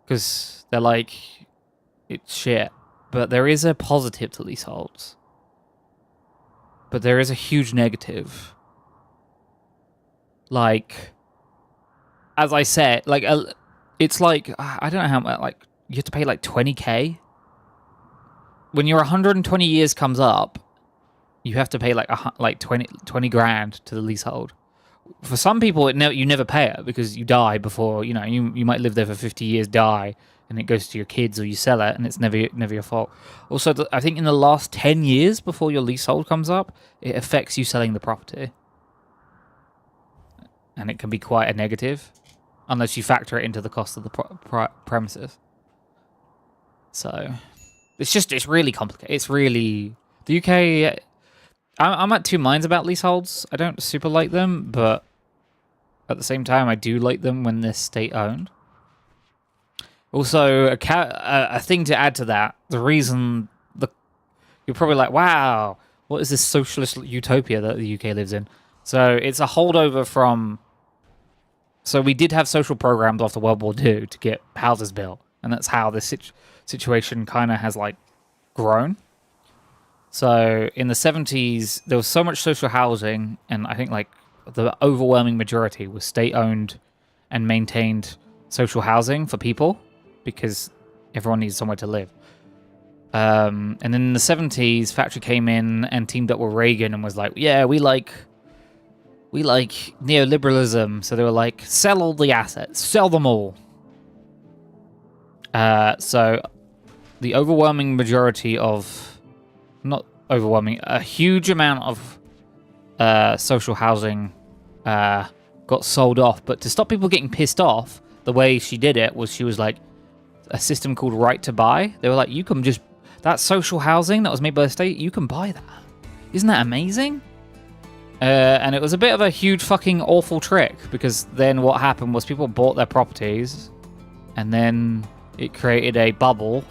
because they're like, it's shit. But there is a positive to leaseholds. But there is a huge negative. Like, as I said, like, it's like, I don't know how much, like, you have to pay like 20k. When your 120 years comes up, you have to pay like 20 grand to the leasehold. For some people, you never pay it because you die before, you know, you might live there for 50 years, die, and it goes to your kids, or you sell it, and it's never your fault. Also, I think in the last 10 years before your leasehold comes up, it affects you selling the property. And it can be quite a negative, unless you factor it into the cost of the premises. So, it's really complicated. It's really... The UK... I'm at two minds about leaseholds. I don't super like them, but at the same time, I do like them when they're state-owned. Also, a thing to add to that, the reason... You're probably like, wow, what is this socialist utopia that the UK lives in? So, it's a holdover from... So, we did have social programs after World War II to get houses built. And that's how this situation kind of has, like, grown. So, in the 70s, there was so much social housing, and I think, like, the overwhelming majority was state-owned and maintained social housing for people, because everyone needs somewhere to live. And then in the 70s, Thatcher came in and teamed up with Reagan and was like, yeah, we like neoliberalism. So they were like, sell all the assets, sell them all. So the overwhelming majority of... Not overwhelming, a huge amount of social housing got sold off. But to stop people getting pissed off, the way she did it was she was like, a system called right to buy. They were like, you can just... That social housing that was made by the state, you can buy that. Isn't that amazing? And it was a bit of a huge fucking awful trick, because then what happened was people bought their properties, and then it created a bubble.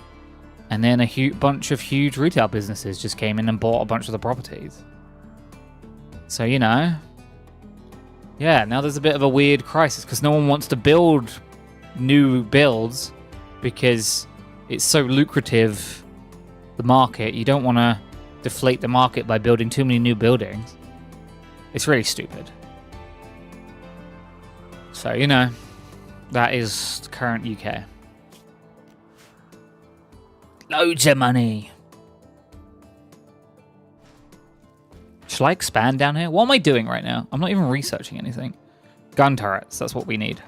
And then a bunch of huge retail businesses just came in and bought a bunch of the properties. So, you know, yeah, now there's a bit of a weird crisis because no one wants to build new builds because it's so lucrative, the market. You don't want to deflate the market by building too many new buildings. It's really stupid. So, you know, that is the current UK. Loads of money. Shall I expand down here? What am I doing right now? I'm not even researching anything. Gun turrets, that's what we need.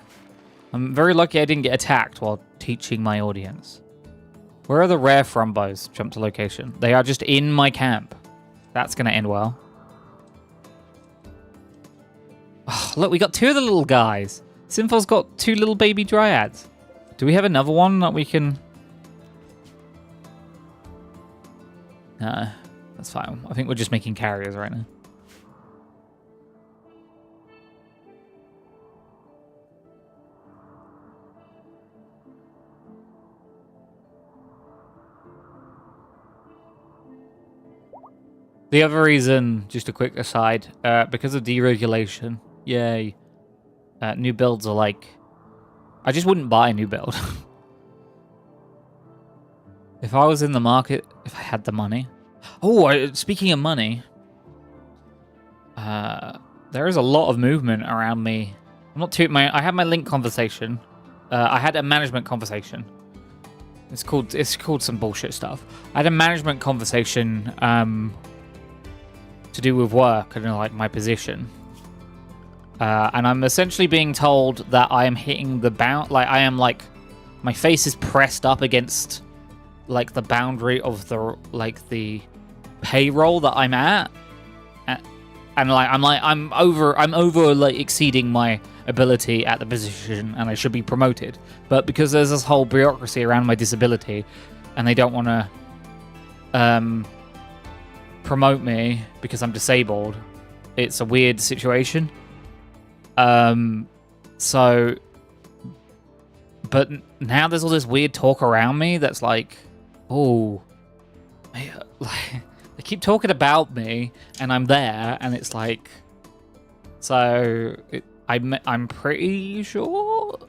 I'm very lucky I didn't get attacked while teaching my audience. Where are the rare frumbos? Jump to location. They are just in my camp. That's going to end well. Oh, look, we got two of the little guys. Sinful's got two little baby dryads. Do we have another one that we can... No, that's fine. I think we're just making carriers right now. The other reason, just a quick aside, because of deregulation, yay, new builds are like... I just wouldn't buy a new build. If I was in the market, if I had the money... Oh, speaking of money, there is a lot of movement around me. I'm not too... I had my link conversation. I had a management conversation It's called some bullshit stuff. I had a management conversation to do with work and like my position. And I'm essentially being told that I am hitting the bound, like I am like, my face is pressed up against like the boundary of the payroll that I'm at, and like I'm over like exceeding my ability at the position, and I should be promoted. But because there's this whole bureaucracy around my disability, and they don't want to promote me because I'm disabled, it's a weird situation. So, but now there's all this weird talk around me that's like, oh, they keep talking about me, and I'm there, and it's like, so I'm pretty sure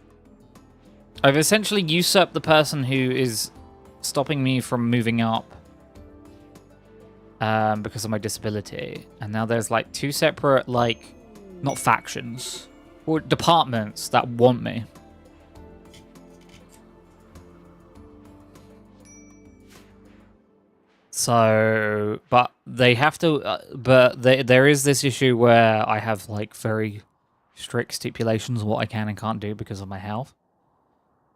I've essentially usurped the person who is stopping me from moving up because of my disability, and now there's like two separate, like, not factions, or departments that want me. So, but they have to, there is this issue where I have like very strict stipulations on what I can and can't do because of my health.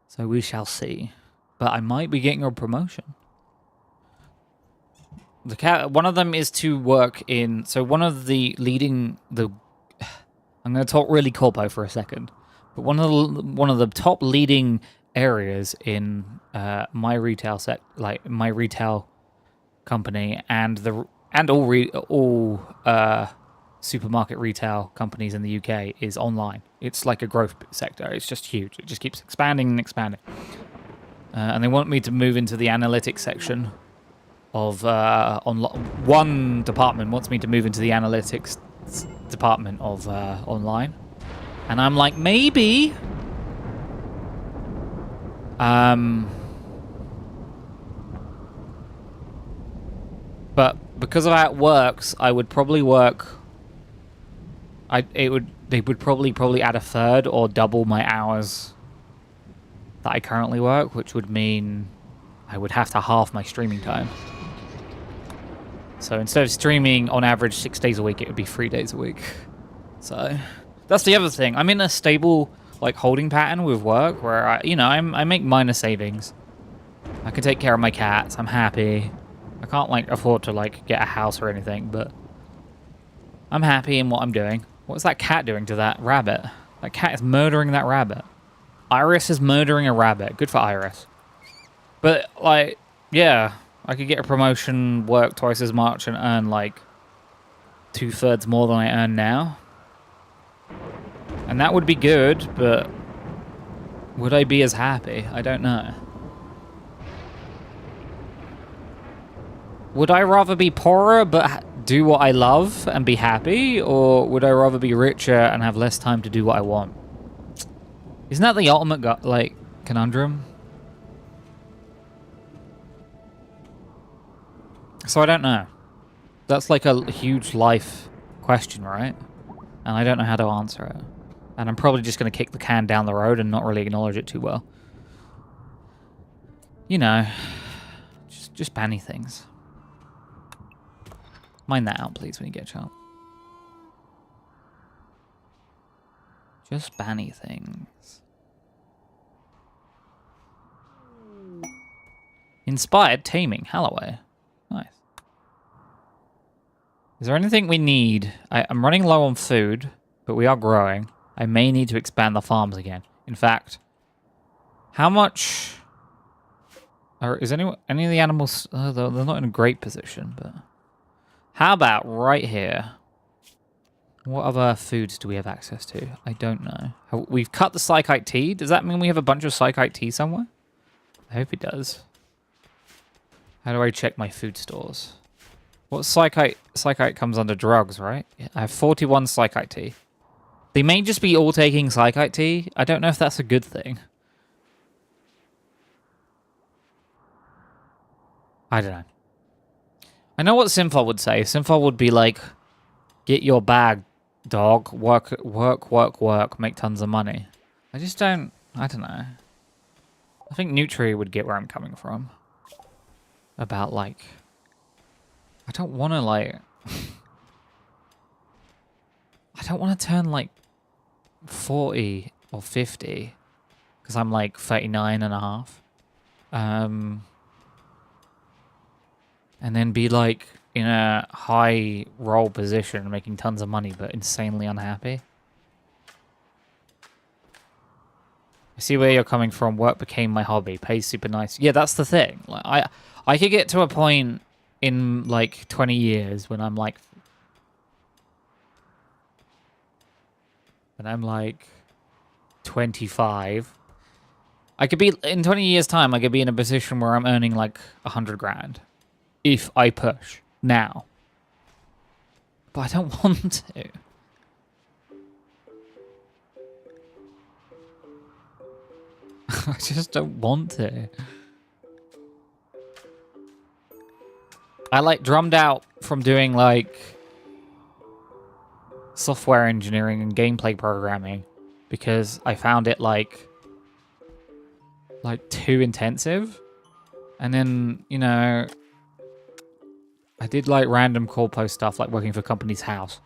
So we shall see. But I might be getting a promotion. One of them is to work in, so one of the leading, I'm going to talk really corpo for a second, but one of the top leading areas in my retail my retail company and all supermarket retail companies in the UK is online. It's like a growth sector. It's just huge. It just keeps expanding and expanding. And they want me to move into the analytics section of one department wants me to move into the analytics department of online, and I'm like, maybe. But because of how it works, I would probably work. They would probably add a third or double my hours that I currently work, which would mean I would have to half my streaming time. So instead of streaming on average 6 days a week, it would be 3 days a week. So that's the other thing. I'm in a stable like holding pattern with work where I make minor savings. I can take care of my cats. I'm happy. I can't like afford to like get a house or anything, but I'm happy in what I'm doing. What's that cat doing to that rabbit? That cat is murdering that rabbit. Iris is murdering a rabbit. Good for Iris. But like, yeah, I could get a promotion, work twice as much, and earn like 2/3 more than I earn now. And that would be good, but would I be as happy? I don't know. Would I rather be poorer but do what I love and be happy, or would I rather be richer and have less time to do what I want? Isn't that the ultimate conundrum? So I don't know. That's like a huge life question, right? And I don't know how to answer it. And I'm probably just going to kick the can down the road and not really acknowledge it too well. You know, just banny things. Mind that out, please, when you get a chance. Just banny things. Inspired taming, Halloway. Nice. Is there anything we need? I'm running low on food, but we are growing. I may need to expand the farms again. In fact, how much... Is any of the animals... they're not in a great position, but... How about right here? What other foods do we have access to? I don't know. We've cut the psychite tea. Does that mean we have a bunch of psychite tea somewhere? I hope it does. How do I check my food stores? What psychite? Psychite comes under drugs, right? Yeah, I have 41 psychite tea. They may just be all taking psychite tea. I don't know if that's a good thing. I don't know. I know what Simfal would say. Simfal would be like, get your bag, dog. Work, make tons of money. I don't know. I think Nutri would get where I'm coming from. About, like... I don't want to, like... I don't want to turn, like, 40 or 50. Because I'm, like, 39 and a half. And then be, like, in a high role position, making tons of money, but insanely unhappy. I see where you're coming from. Work became my hobby. Pays super nice. Yeah, that's the thing. Like, I could get to a point in, like, 20 years when I'm, like... When I'm, like, 25. I could be... In 20 years' time, I could be in a position where I'm earning, like, 100 grand. If I push. Now. But I don't want to. I just don't want to. I, like, drummed out from doing, like, software engineering and gameplay programming because I found it, like too intensive. And then, you know, I did, like, random call post stuff, like working for Company's House.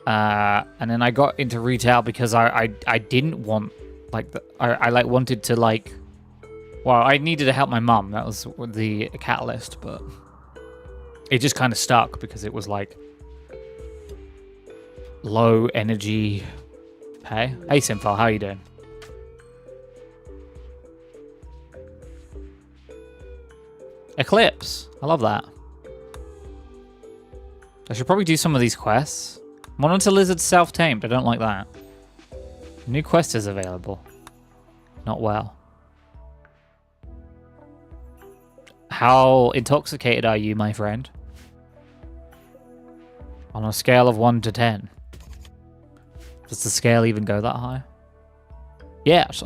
And then I got into retail because I didn't want... Like, I like wanted to, like... Well, I needed to help my mum. That was the catalyst, but... It just kind of stuck because it was, like... Low energy pay. Hey, Simfo, how you doing? Eclipse. I love that. I should probably do some of these quests. Monitor Lizard self-tamed. I don't like that. New quest is available. Not well. How intoxicated are you, my friend? On a scale of 1 to 10. Does the scale even go that high? Yes.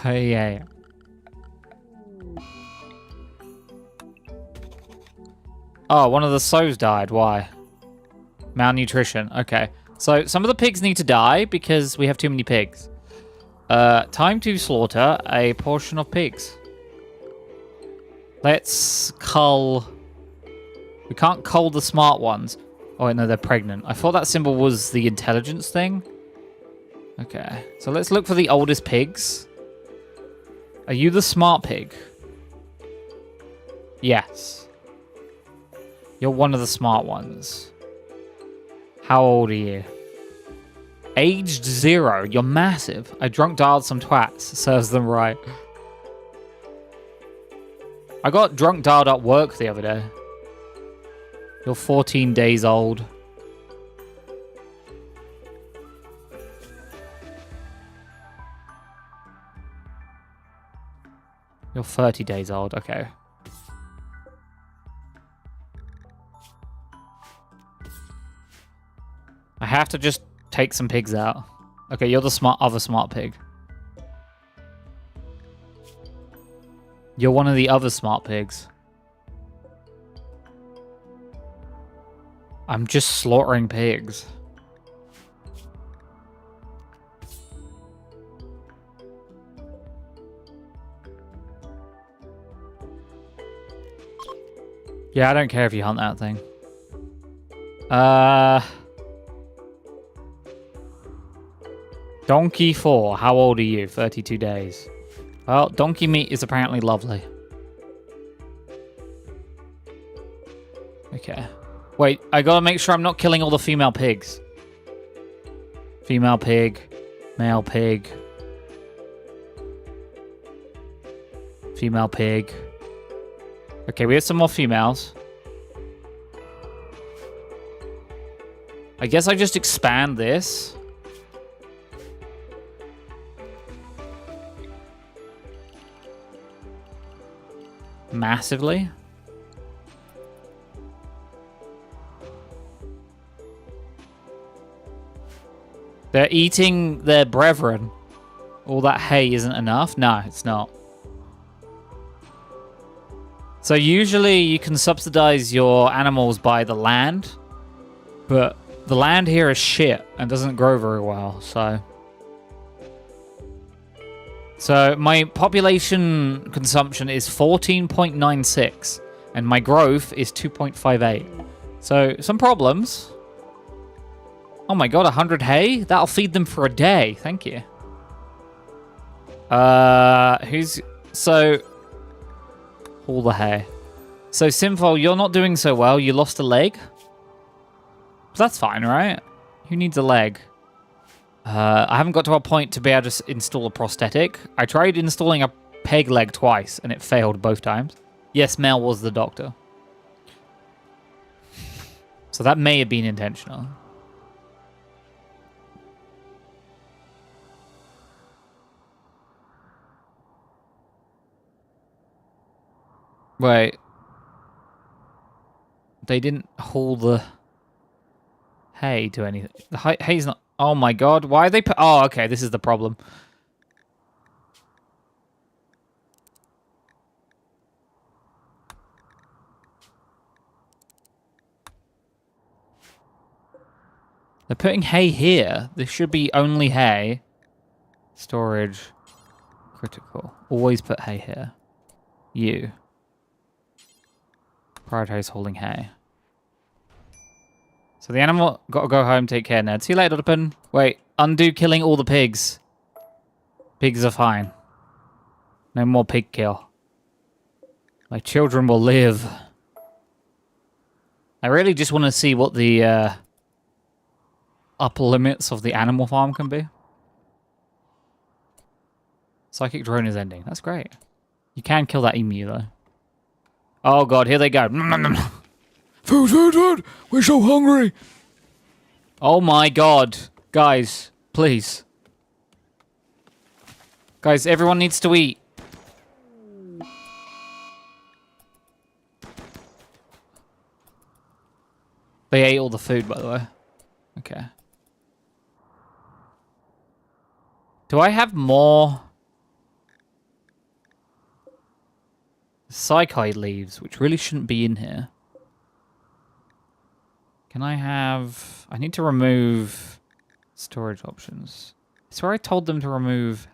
Yeah. Oh, one of the sows died. Why? Malnutrition. Okay. So, some of the pigs need to die because we have too many pigs. Time to slaughter a portion of pigs. Let's cull... We can't cull the smart ones. Oh, wait, no, they're pregnant. I thought that symbol was the intelligence thing. Okay. So, let's look for the oldest pigs. Are you the smart pig? Yes. You're one of the smart ones. How old are you? Aged 0. You're massive. I drunk dialed some twats. Serves them right. I got drunk dialed at work the other day. You're 14 days old. You're 30 days old. Okay. I have to just take some pigs out. Okay, you're the other smart pig. You're one of the other smart pigs. I'm just slaughtering pigs. Yeah, I don't care if you hunt that thing. Donkey 4, how old are you? 32 days. Well, donkey meat is apparently lovely. Okay. Wait, I gotta make sure I'm not killing all the female pigs. Female pig. Male pig. Female pig. Okay, we have some more females. I guess I just expand this. Massively. They're eating their brethren. All that hay isn't enough? No, it's not. So usually you can subsidize your animals by the land, but the land here is shit and doesn't grow very well, so... So my population consumption is 14.96, and my growth is 2.58. So some problems. Oh my god, 100 hay? That'll feed them for a day. Thank you. So all the hay. So Simfol, you're not doing so well. You lost a leg. That's fine, right? Who needs a leg? I haven't got to a point to be able to install a prosthetic. I tried installing a peg leg twice, and it failed both times. Yes, Mel was the doctor. So that may have been intentional. Wait. They didn't haul the hay to anything. The hay's not... Oh my god, why are they put... Oh, okay, this is the problem. They're putting hay here. This should be only hay. Storage. Critical. Always put hay here. You. Prioritize holding hay. So the animal got to go home, take care, Ned. See you later, Dotterpin. Wait, undo killing all the pigs. Pigs are fine. No more pig kill. My children will live. I really just want to see what the upper limits of the animal farm can be. Psychic drone is ending. That's great. You can kill that emu, though. Oh god, here they go. Food, food, food! We're so hungry! Oh my god. Guys, please. Guys, everyone needs to eat. They ate all the food, by the way. Okay. Do I have more psychoid leaves, which really shouldn't be in here? Can I have... I need to remove storage options. I swear I told them to remove...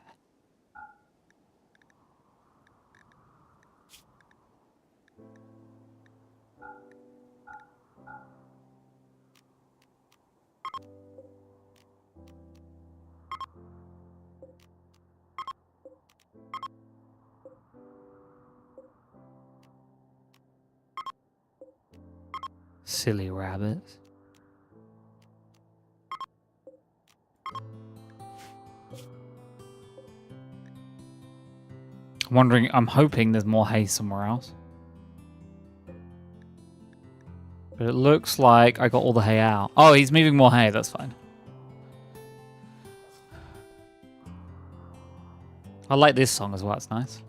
Silly rabbits. I'm hoping there's more hay somewhere else. But it looks like I got all the hay out. Oh, he's moving more hay, that's fine. I like this song as well, it's nice.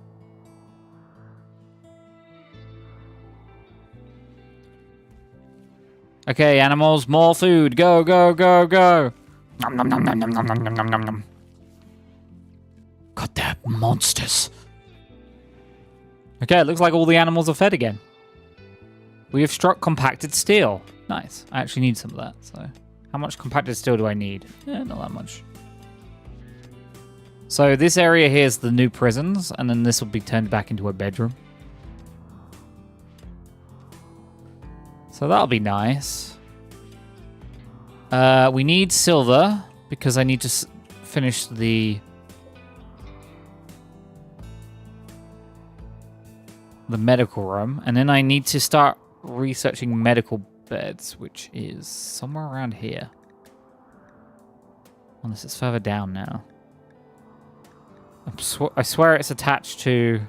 Okay, animals, more food. Go, go, go, go. Nom, nom, nom, nom, nom, nom, nom, nom, nom, nom. God, they're monsters. Okay, it looks like all the animals are fed again. We have struck compacted steel. Nice. I actually need some of that, so... How much compacted steel do I need? Not that much. So this area here is the new prisons, and then this will be turned back into a bedroom. So that'll be nice. We need silver, because I need to finish the medical room. And then I need to start researching medical beds, which is somewhere around here. Unless it's further down now. I swear it's attached to...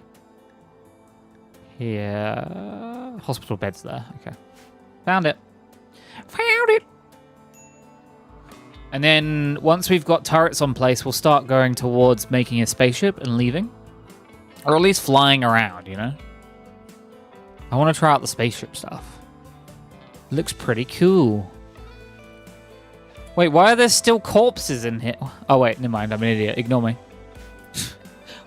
here. Hospital beds there. Okay. Found it. Found it! And then once we've got turrets on place, we'll start going towards making a spaceship and leaving. Or at least flying around, you know? I want to try out the spaceship stuff. Looks pretty cool. Wait, why are there still corpses in here? Oh wait, never mind, I'm an idiot. Ignore me.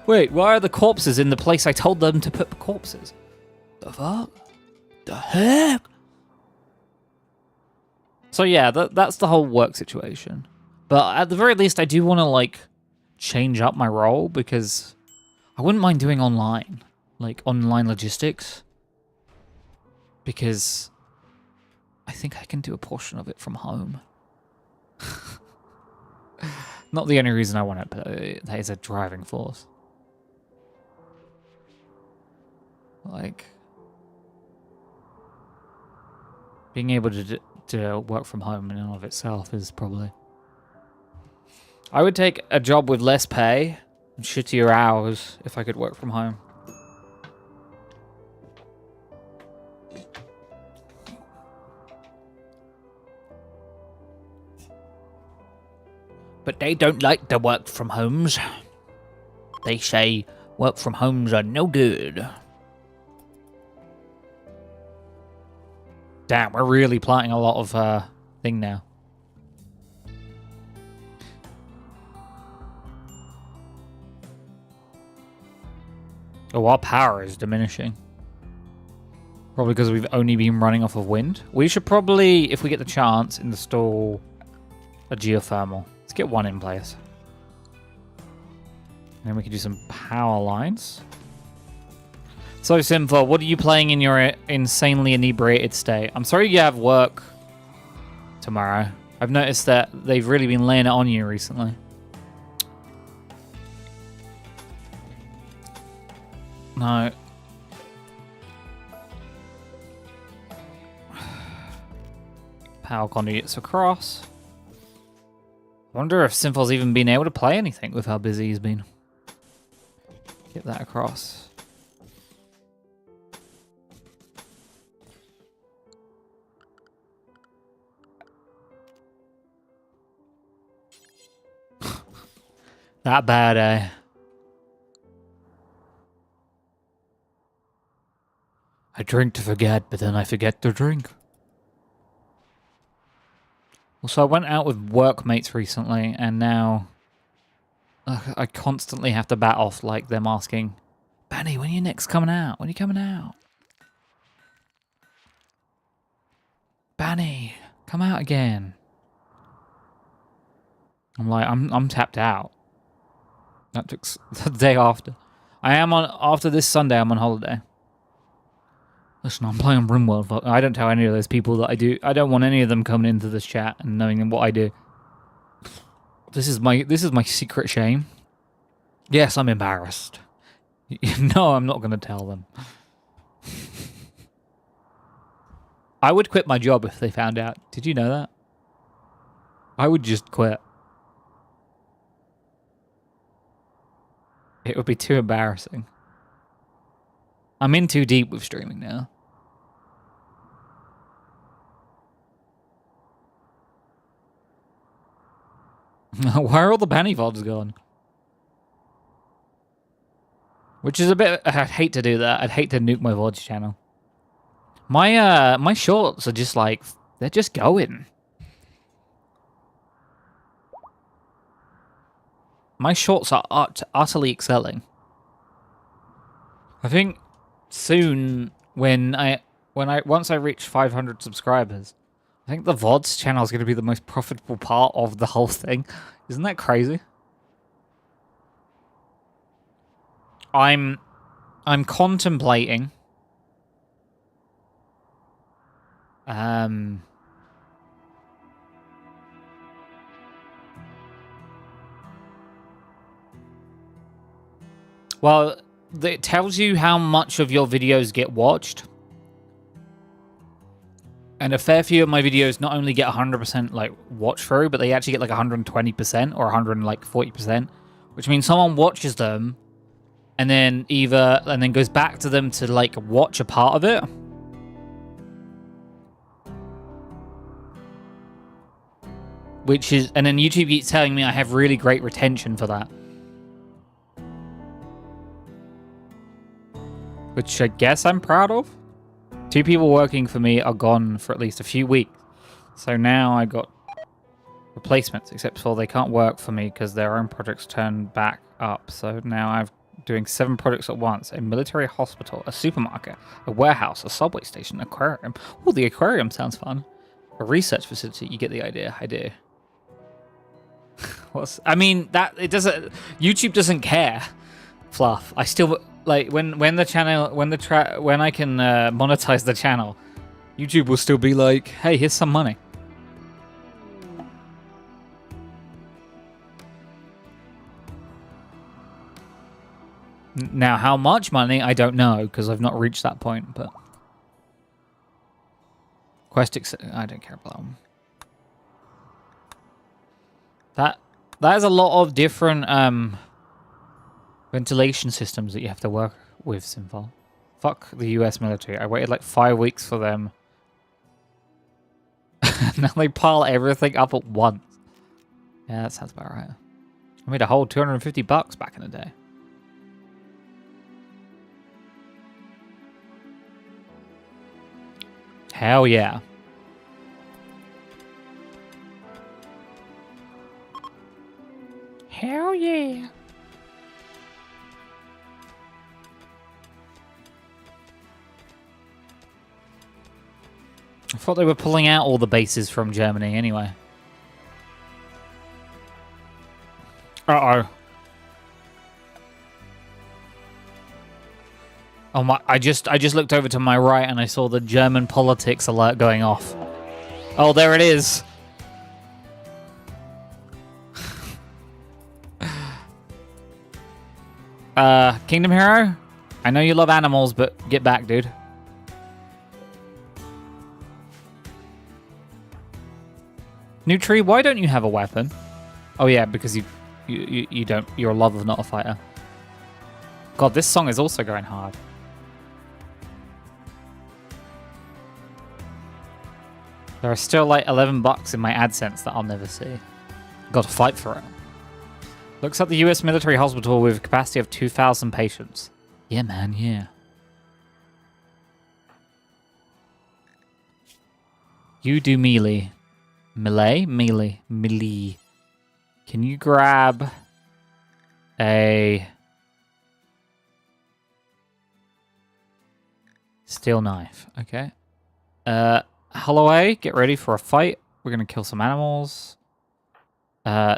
Wait, why are the corpses in the place I told them to put the corpses? The fuck? The heck? So yeah, that's the whole work situation. But at the very least, I do want to, like, change up my role, because I wouldn't mind doing online, like online logistics, because I think I can do a portion of it from home. Not the only reason I want it, but that is a driving force. Like, being able to work from home in and of itself is probably... I would take a job with less pay and shittier hours if I could work from home. But they don't like the work from homes. They say work from homes are no good. Damn, we're really planting a lot of thing now. Oh, our power is diminishing. Probably because we've only been running off of wind. We should probably, if we get the chance, install a geothermal. Let's get one in place. And then we can do some power lines. So, Simfa, what are you playing in your insanely inebriated state? I'm sorry you have work tomorrow. I've noticed that they've really been laying it on you recently. No. Power conduits across. I wonder if Simfal's even been able to play anything with how busy he's been. Get that across. That bad, eh? I drink to forget, but then I forget to drink. Well, so I went out with workmates recently, and now I constantly have to bat off like them asking, Banny, when are you next coming out? When are you coming out? Banny, come out again. I'm like, I'm tapped out. That took the day after. After this Sunday, I'm on holiday. Listen, I'm playing Rimworld. I don't tell any of those people that I do. I don't want any of them coming into this chat and knowing what I do. This is my secret shame. Yes, I'm embarrassed. No, I'm not going to tell them. I would quit my job if they found out. Did you know that? I would just quit. It would be too embarrassing. I'm in too deep with streaming now. Why are all the Banny VODs gone? Which is a bit... I'd hate to do that. I'd hate to nuke my VODs channel. My shorts are just like... They're just going. My shorts are utterly excelling. I think soon, once I reach 500 subscribers, I think the VODs channel is going to be the most profitable part of the whole thing. Isn't that crazy? I'm contemplating well, it tells you how much of your videos get watched. And a fair few of my videos not only get 100% like watch through, but they actually get like 120% or 140%, which means someone watches them and then goes back to them to like watch a part of it. And then YouTube keeps telling me I have really great retention for that. Which I guess I'm proud of. 2 people working for me are gone for at least a few weeks. So now I got replacements, except for they can't work for me because their own projects turn back up. So now I'm doing 7 projects at once. A military hospital, a supermarket, a warehouse, a subway station, an aquarium. Oh, the aquarium sounds fun. A research facility, you get the idea. I do. I mean, that it doesn't. YouTube doesn't care. Fluff. I still like when the channel when I can monetize the channel. YouTube will still be like, hey, here's some money. Now, how much money, I don't know, because I've not reached that point, but... I don't care about that. That is a lot of different ventilation systems that you have to work with, Sinful. Fuck the US military. I waited like 5 weeks for them. Now they pile everything up at once. Yeah, that sounds about right. I made a whole $250 back in the day. Hell yeah. Hell yeah. I thought they were pulling out all the bases from Germany anyway. Uh-oh. Oh my, I just looked over to my right and I saw the German politics alert going off. Oh, there it is. Kingdom Hero? I know you love animals, but get back, dude. Nutri, why don't you have a weapon? Oh yeah, because you don't. You're a lover, not a fighter. God, this song is also going hard. There are still like $11 in my AdSense that I'll never see. Got to fight for it. Looks like the US military hospital with a capacity of 2,000 patients. Yeah, man, yeah. You do melee. Melee? Melee. Melee. Can you grab a steel knife? Okay. Holloway, get ready for a fight. We're gonna kill some animals.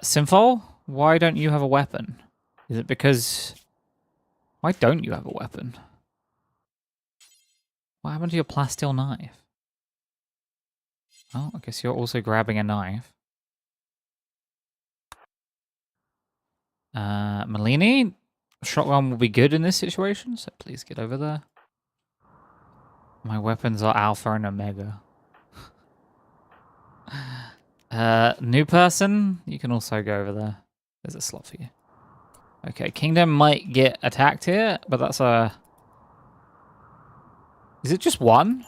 Sinful, why don't you have a weapon? Is it because... Why don't you have a weapon? What happened to your plasteel knife? Oh, I guess you're also grabbing a knife. Malini, shotgun will be good in this situation, so please get over there. My weapons are Alpha and Omega. New person, you can also go over there. There's a slot for you. Okay, Kingdom might get attacked here, but that's a... Is it just one?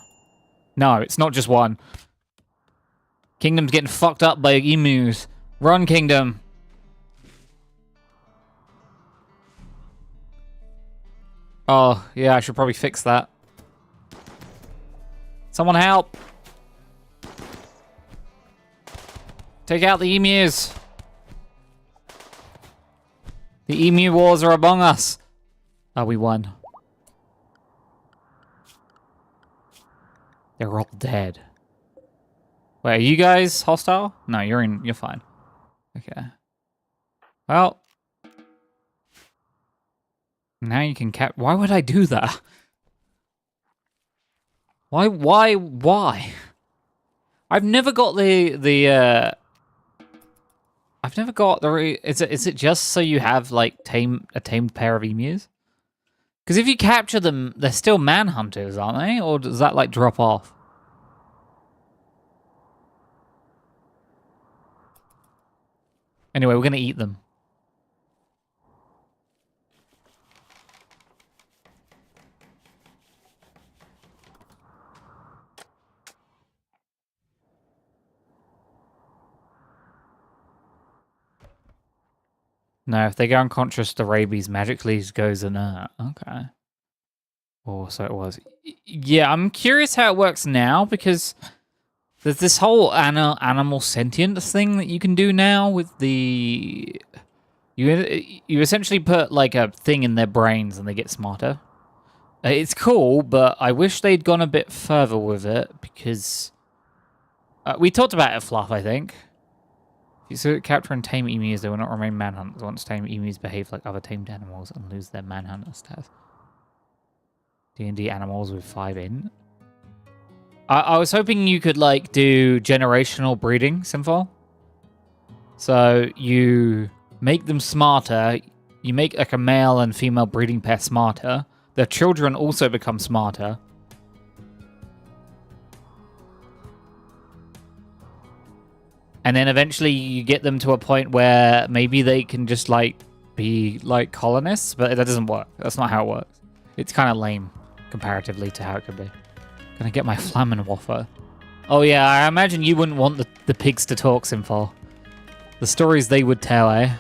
No, it's not just one. Kingdom's getting fucked up by emus. Run, Kingdom. Oh, yeah, I should probably fix that. Someone help. Take out the emus. The emu wars are among us. Oh, we won. They're all dead. Wait, are you guys hostile? No, you're fine. Okay. Well. Now you can why would I do that? Why? I've never got I've never got the... Is it just so you have, like, a tamed pair of emus? Because if you capture them, they're still manhunters, aren't they? Or does that, like, drop off? Anyway, we're going to eat them. No, if they go unconscious, the rabies magically goes inert. Okay. Oh, so it was. Yeah, I'm curious how it works now, because there's this whole animal sentient thing that you can do now with the... You essentially put, like, a thing in their brains and they get smarter. It's cool, but I wish they'd gone a bit further with it, because... we talked about it, Fluff, I think. If you capture and tame emus, they will not remain manhunters. Once tamed, emus behave like other tamed animals and lose their manhunter status. D&D animals with 5 in. I was hoping you could, like, do generational breeding, Simfol. So you make them smarter. You make, like, a male and female breeding pair smarter. Their children also become smarter. And then eventually you get them to a point where maybe they can just, like, be, like, colonists. But that doesn't work. That's not how it works. It's kind of lame comparatively to how it could be. Gonna get my Flammenwaffe. Oh yeah, I imagine you wouldn't want the pigs to talk, Simfol. The stories they would tell, eh?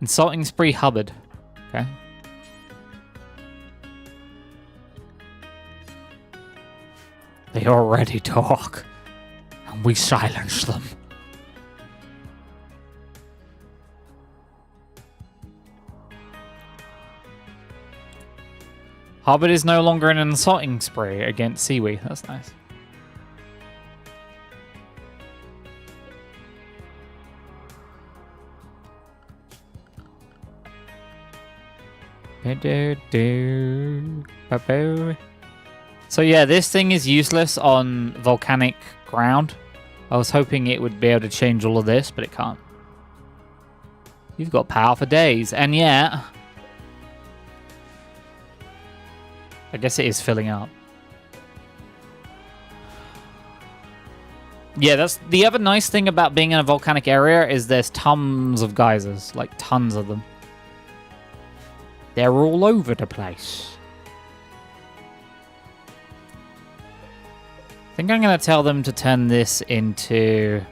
Insulting spree Hubbard. Okay. They already talk, and we silence them. Hubbard is no longer an insulting spree against Seaweed. That's nice. So yeah, this thing is useless on volcanic ground. I was hoping it would be able to change all of this, but it can't. You've got power for days, and yet... I guess it is filling up. Yeah, that's the other nice thing about being in a volcanic area is there's tons of geysers, like tons of them. They're all over the place. I think I'm going to tell them to turn this into...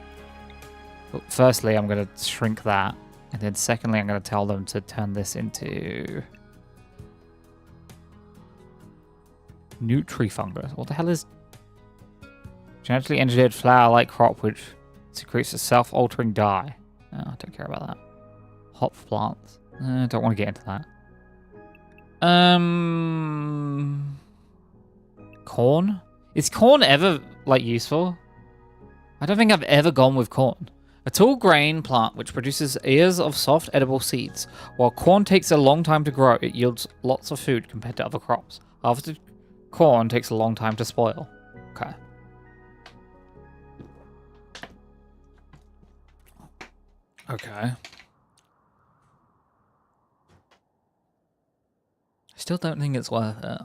Well, firstly, I'm going to shrink that. And then secondly, I'm going to tell them to turn this into... Nutrifungus. What the hell is... Genetically engineered flower-like crop which secretes a self-altering dye. Oh, I don't care about that. Hop plants. I don't want to get into that. Corn? Is corn ever, like, useful? I don't think I've ever gone with corn. A tall grain plant which produces ears of soft, edible seeds. While corn takes a long time to grow, it yields lots of food compared to other crops. After corn takes a long time to spoil. Okay. Okay. I still don't think it's worth it.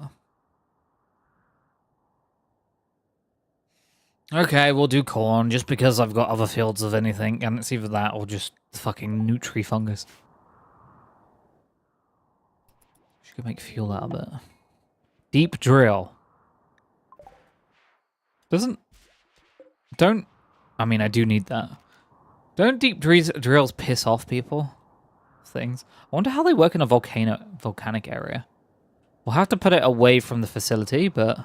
Okay, we'll do corn just because I've got other fields of anything, and it's either that or just fucking Nutrifungus. She could make fuel out of it. Deep drill. Don't... I mean, I do need that. Don't deep drills piss off people? Things. I wonder how they work in a volcanic area. We'll have to put it away from the facility, but...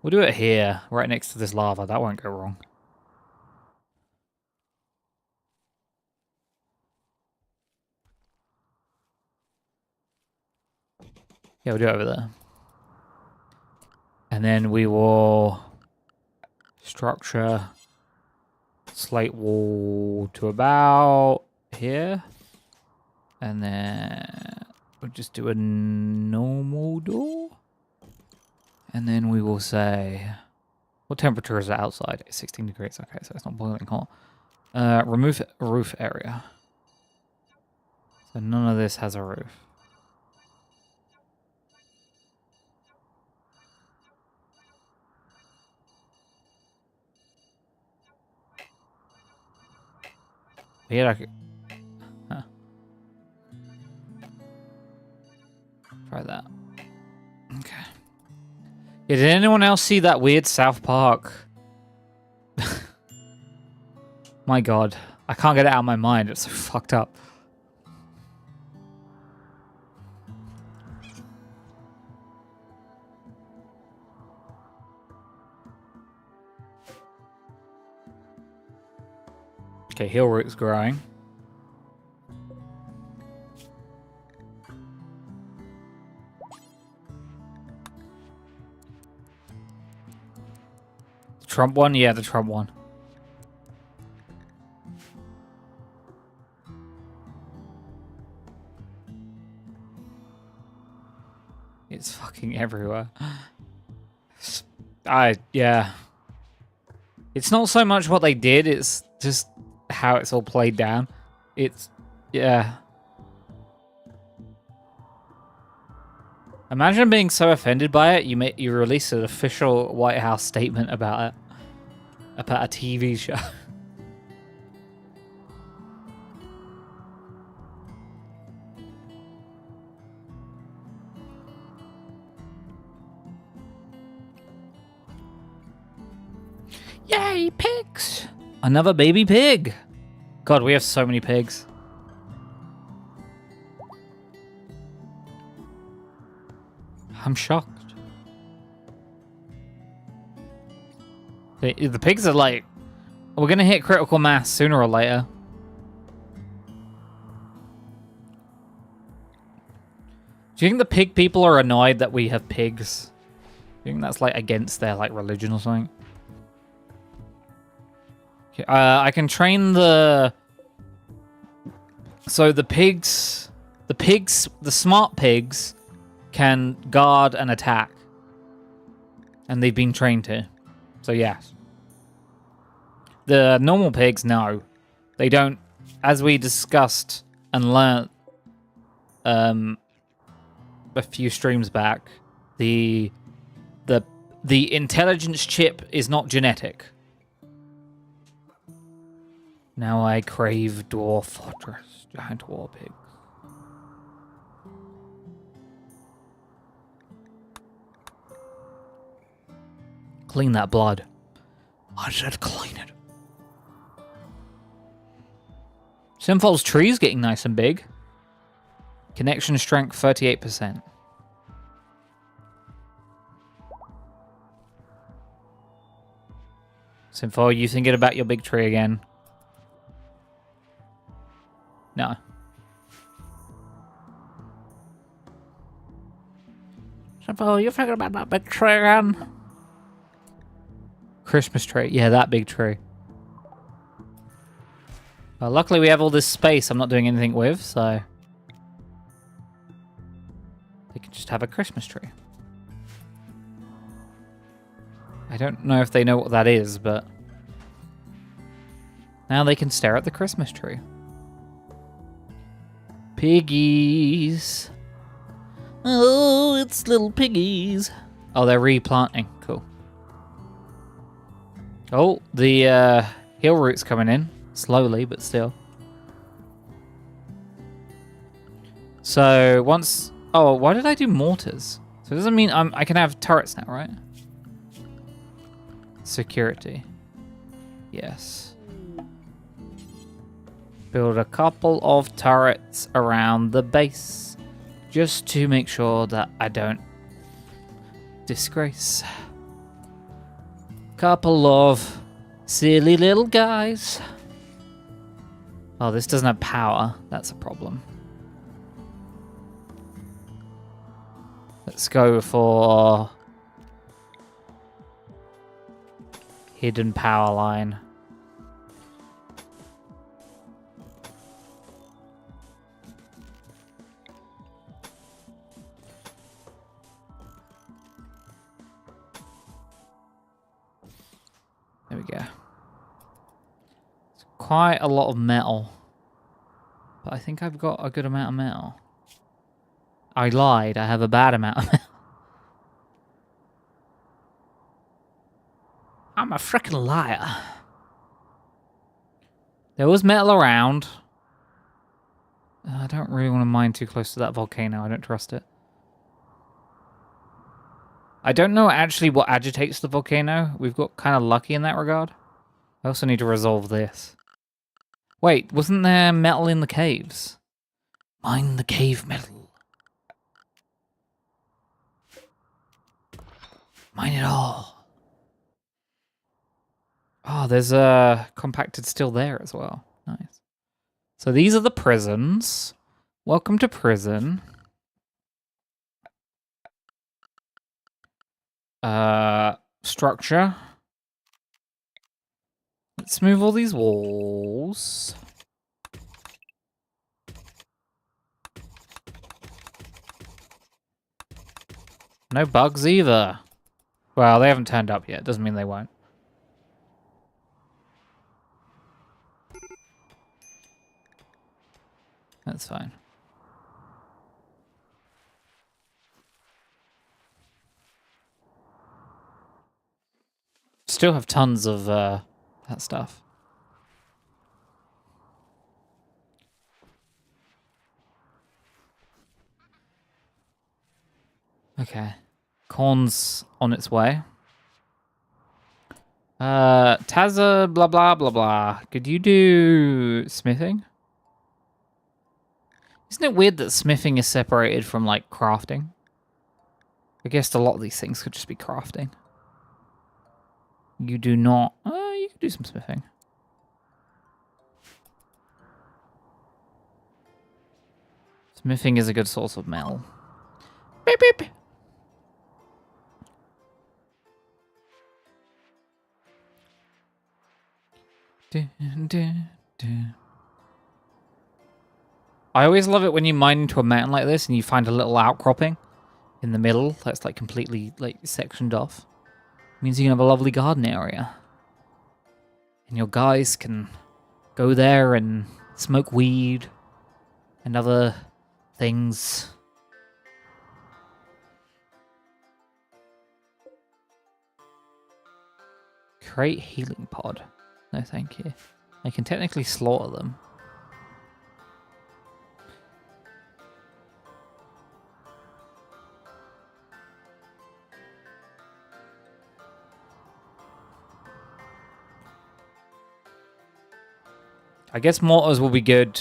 We'll do it here, right next to this lava. That won't go wrong. Yeah, we'll do it over there. And then we will structure slate wall to about here. And then we'll just do a normal door. And then we will say, what temperature is it outside? It's 16 degrees. Okay, so it's not boiling hot. Remove roof area. So none of this has a roof. Weird, I could... Huh. Try that. Okay. Yeah, did anyone else see that weird South Park? My god. I can't get it out of my mind. It's so fucked up. Okay, heel root's growing. Trump one? Yeah, the Trump one. It's fucking everywhere. Yeah. It's not so much what they did, it's just how it's all played down. Yeah. Imagine being so offended by it, you release an official White House statement about it. About a TV show. Yay, pigs! Another baby pig! God, we have so many pigs. I'm shocked. The pigs are like... We're gonna hit critical mass sooner or later. Do you think the pig people are annoyed that we have pigs? Do you think that's like against their like religion or something? Okay, I can train the... So the pigs... The smart pigs can guard and attack. And they've been trained to. So yes. The normal pigs, no. They don't... As we discussed and learnt a few streams back, the intelligence chip is not genetic. Now I crave Dwarf Fortress, giant war pigs. Clean that blood. I said clean it. Sinful's tree's getting nice and big. Connection strength 38%. Sinful, you thinking about your big tree again? No. Sinful, you thinking about that big tree again? Christmas tree. Yeah, that big tree. Well, luckily we have all this space I'm not doing anything with, so... They can just have a Christmas tree. I don't know if they know what that is, but... Now they can stare at the Christmas tree. Piggies! Oh, it's little piggies! Oh, they're replanting. Cool. Oh, the hill root's coming in. Slowly, but still. So, once... Oh, why did I do mortars? So it doesn't mean I can have turrets now, right? Security. Yes. Build a couple of turrets around the base. Just to make sure that I don't disgrace. Couple of silly little guys. Oh, this doesn't have power. That's a problem. Let's go for hidden power line. There we go. It's quite a lot of metal. But I think I've got a good amount of metal. I lied, I have a bad amount of metal. I'm a frickin' liar. There was metal around. I don't really want to mine too close to that volcano. I don't trust it. I don't know actually what agitates the volcano. We've got kind of lucky in that regard. I also need to resolve this. Wait, wasn't there metal in the caves? Mine the cave metal. Mine it all. Oh, there's a compacted steel there as well. Nice. So these are the prisons. Welcome to prison. Structure. Let's move all these walls. No bugs either. Well, they haven't turned up yet. Doesn't mean they won't. That's fine. Still have tons of that stuff. Okay. Corn's on its way. Tazza, blah, blah, blah, blah. Could you do smithing? Isn't it weird that smithing is separated from, like, crafting? I guess a lot of these things could just be crafting. You do not... you could do some smithing. Smithing is a good source of metal. Beep, beep. I always love it when you mine into a mountain like this and you find a little outcropping in the middle that's like completely like sectioned off. It means you can have a lovely garden area. And your guys can go there and smoke weed and other things. Create healing pod. No, thank you. I can technically slaughter them. I guess mortars will be good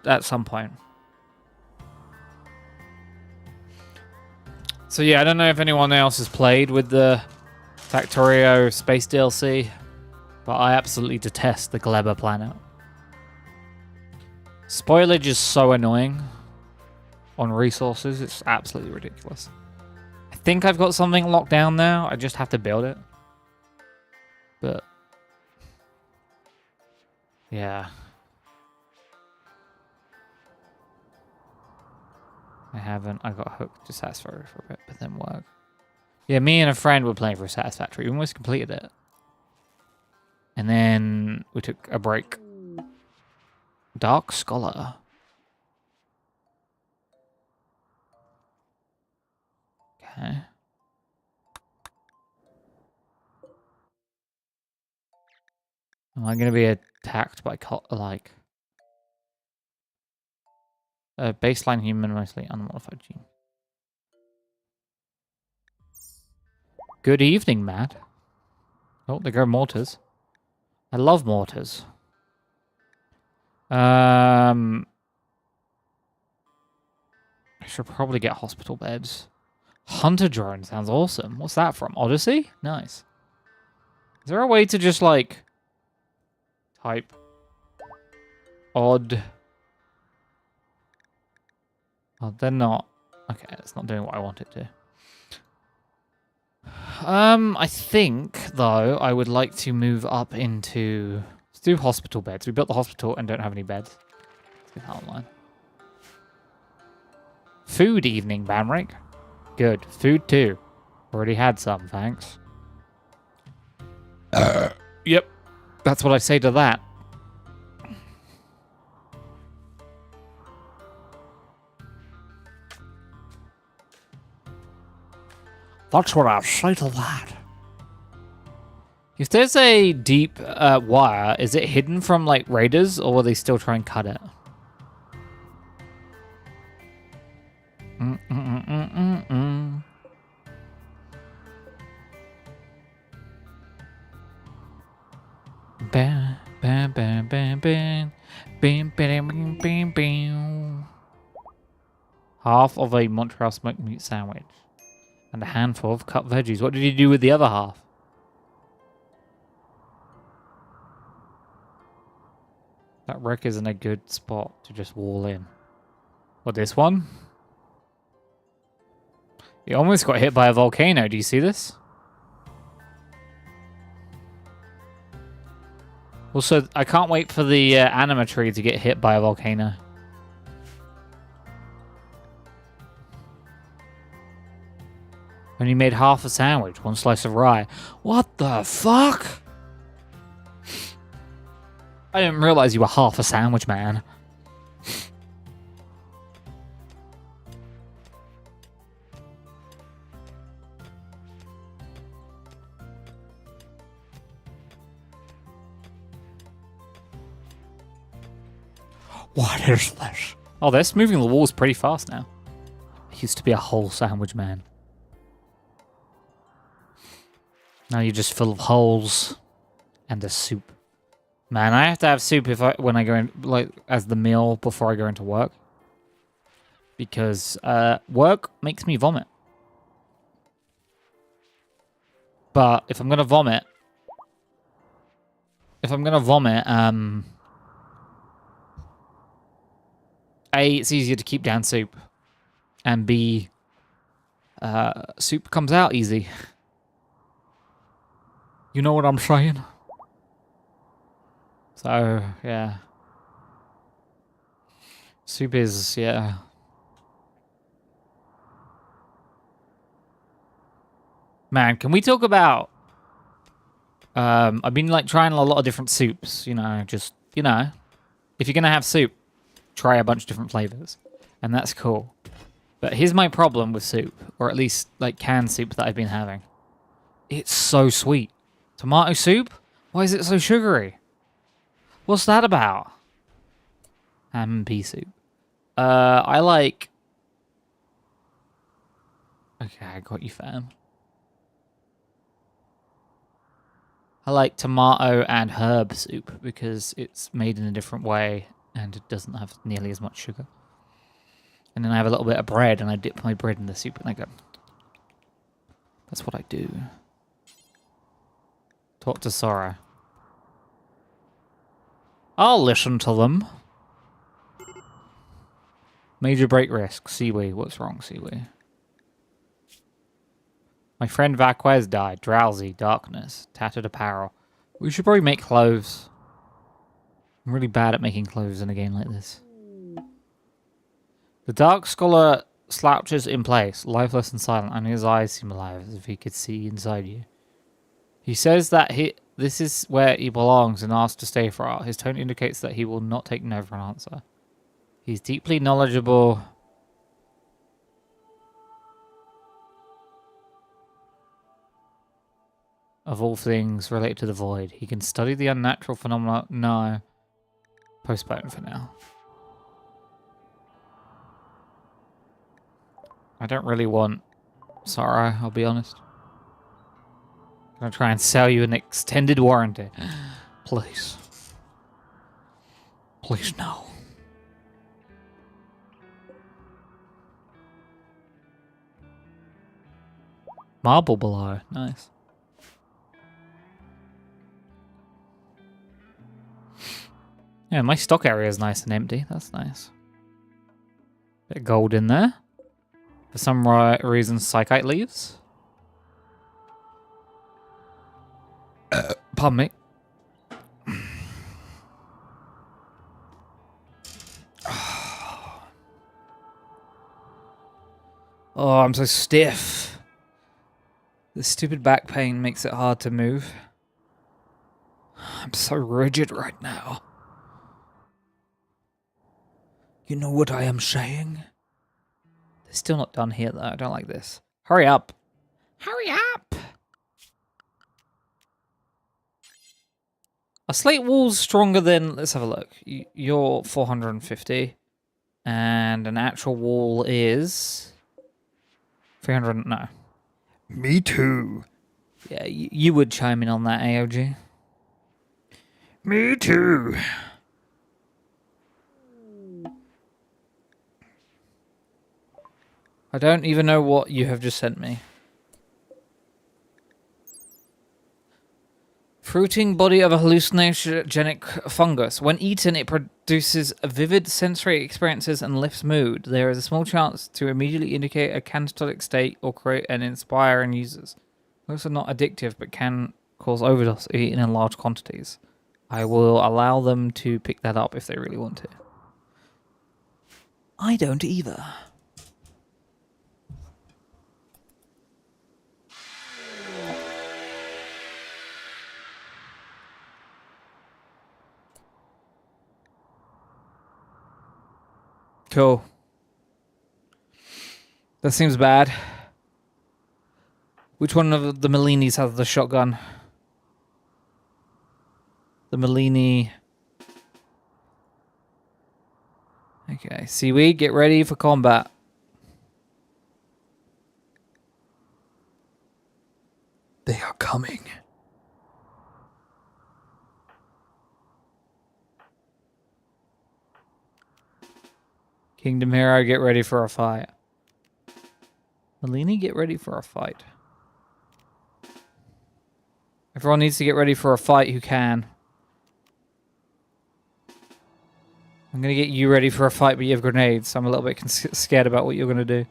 at some point. So yeah, I don't know if anyone else has played with the Factorio Space DLC, but I absolutely detest the Gleba planet. Spoilage is so annoying on resources, it's absolutely ridiculous. I think I've got something locked down now, I just have to build it. But yeah. I haven't. I got hooked to Satisfactory for a bit, but then work. Yeah, me and a friend were playing for Satisfactory. We almost completed it. And then we took a break. Dark Scholar. Okay. Am I going to be attacked by, like... a baseline human, mostly unmodified gene. Good evening, Matt. Oh, there go mortars. I love mortars. I should probably get hospital beds. Hunter drone sounds awesome. What's that from? Odyssey? Nice. Is there a way to just, like, type odd? Oh, they're not. Okay, it's not doing what I want it to. I think, though, I would like to move up into... Let's do hospital beds. We built the hospital and don't have any beds. Let's get that online. Food evening, Banrik. Good. Food too. Already had some, thanks. Yep. That's what I say to that. That's what I say to that. If there's a deep wire, is it hidden from, like, raiders, or will they still try and cut it? Bam, bam, bam, bam, bam. Bam, bam, bam, bam, bam. Half of a Montreal smoked meat sandwich. And a handful of cut veggies. What did you do with the other half? That wreck isn't a good spot to just wall in. What, this one? You almost got hit by a volcano. Do you see this? Also, I can't wait for the anima tree to get hit by a volcano. Only made half a sandwich, 1 slice of rye. What the fuck? I didn't realize you were half a sandwich, man. What is this? Oh, they're moving the walls pretty fast now. I used to be a whole sandwich man. Now you're just full of holes and a soup. Man, I have to have soup when I go in, like, as the meal before I go into work. Because work makes me vomit. But if I'm gonna vomit, A, it's easier to keep down soup. And B, soup comes out easy. You know what I'm saying? So, yeah. Soup is, yeah. Man, can we talk about... I've been, like, trying a lot of different soups, you know, just, you know. If you're gonna have soup, try a bunch of different flavors. And that's cool. But here's my problem with soup, or at least, like, canned soup that I've been having. It's so sweet. Tomato soup? Why is it so sugary? What's that about? Ham and pea soup. I like... Okay, I got you, fam. I like tomato and herb soup because it's made in a different way and it doesn't have nearly as much sugar. And then I have a little bit of bread and I dip my bread in the soup and I go... That's what I do. Talk to Sora. I'll listen to them. Major break risk. Seaweed. What's wrong, Seaweed? My friend Vaquez died. Drowsy. Darkness. Tattered apparel. We should probably make clothes. I'm really bad at making clothes in a game like this. The Dark Scholar slouches in place, lifeless and silent, and his eyes seem alive as if he could see inside you. He says that this is where he belongs and asks to stay for a while. His tone indicates that he will not take no for an answer. He's deeply knowledgeable. Of all things related to the void. He can study the unnatural phenomena. No. Postpone for now. I don't really want Sora, I'll be honest. I'm gonna try and sell you an extended warranty. Please. Please, no. Marble below. Nice. Yeah, my stock area is nice and empty. That's nice. Bit of gold in there. For some reason, Psychite leaves. Pardon me. Oh, I'm so stiff. This stupid back pain makes it hard to move. I'm so rigid right now. You know what I am saying? They're still not done here, though. I don't like this. Hurry up. Hurry up! A slate wall's stronger than... Let's have a look. You're 450. And an actual wall is... 300... No. Me too. Yeah, you would chime in on that, AOG. Me too. I don't even know what you have just sent me. Fruiting body of a hallucinogenic fungus. When eaten, it produces vivid sensory experiences and lifts mood. There is a small chance to immediately indicate a catatonic state or create and inspire in users. Those are not addictive, but can cause overdose eaten in large quantities. I will allow them to pick that up if they really want to. I don't either. Cool. That seems bad. Which one of the Mellinis has the shotgun? The Mellini. Okay, Seaweed, get ready for combat. They are coming. Kingdom Hero, get ready for a fight. Mellini, get ready for a fight. Everyone needs to get ready for a fight who can. I'm going to get you ready for a fight, but you have grenades, so I'm a little bit scared about what you're going to do.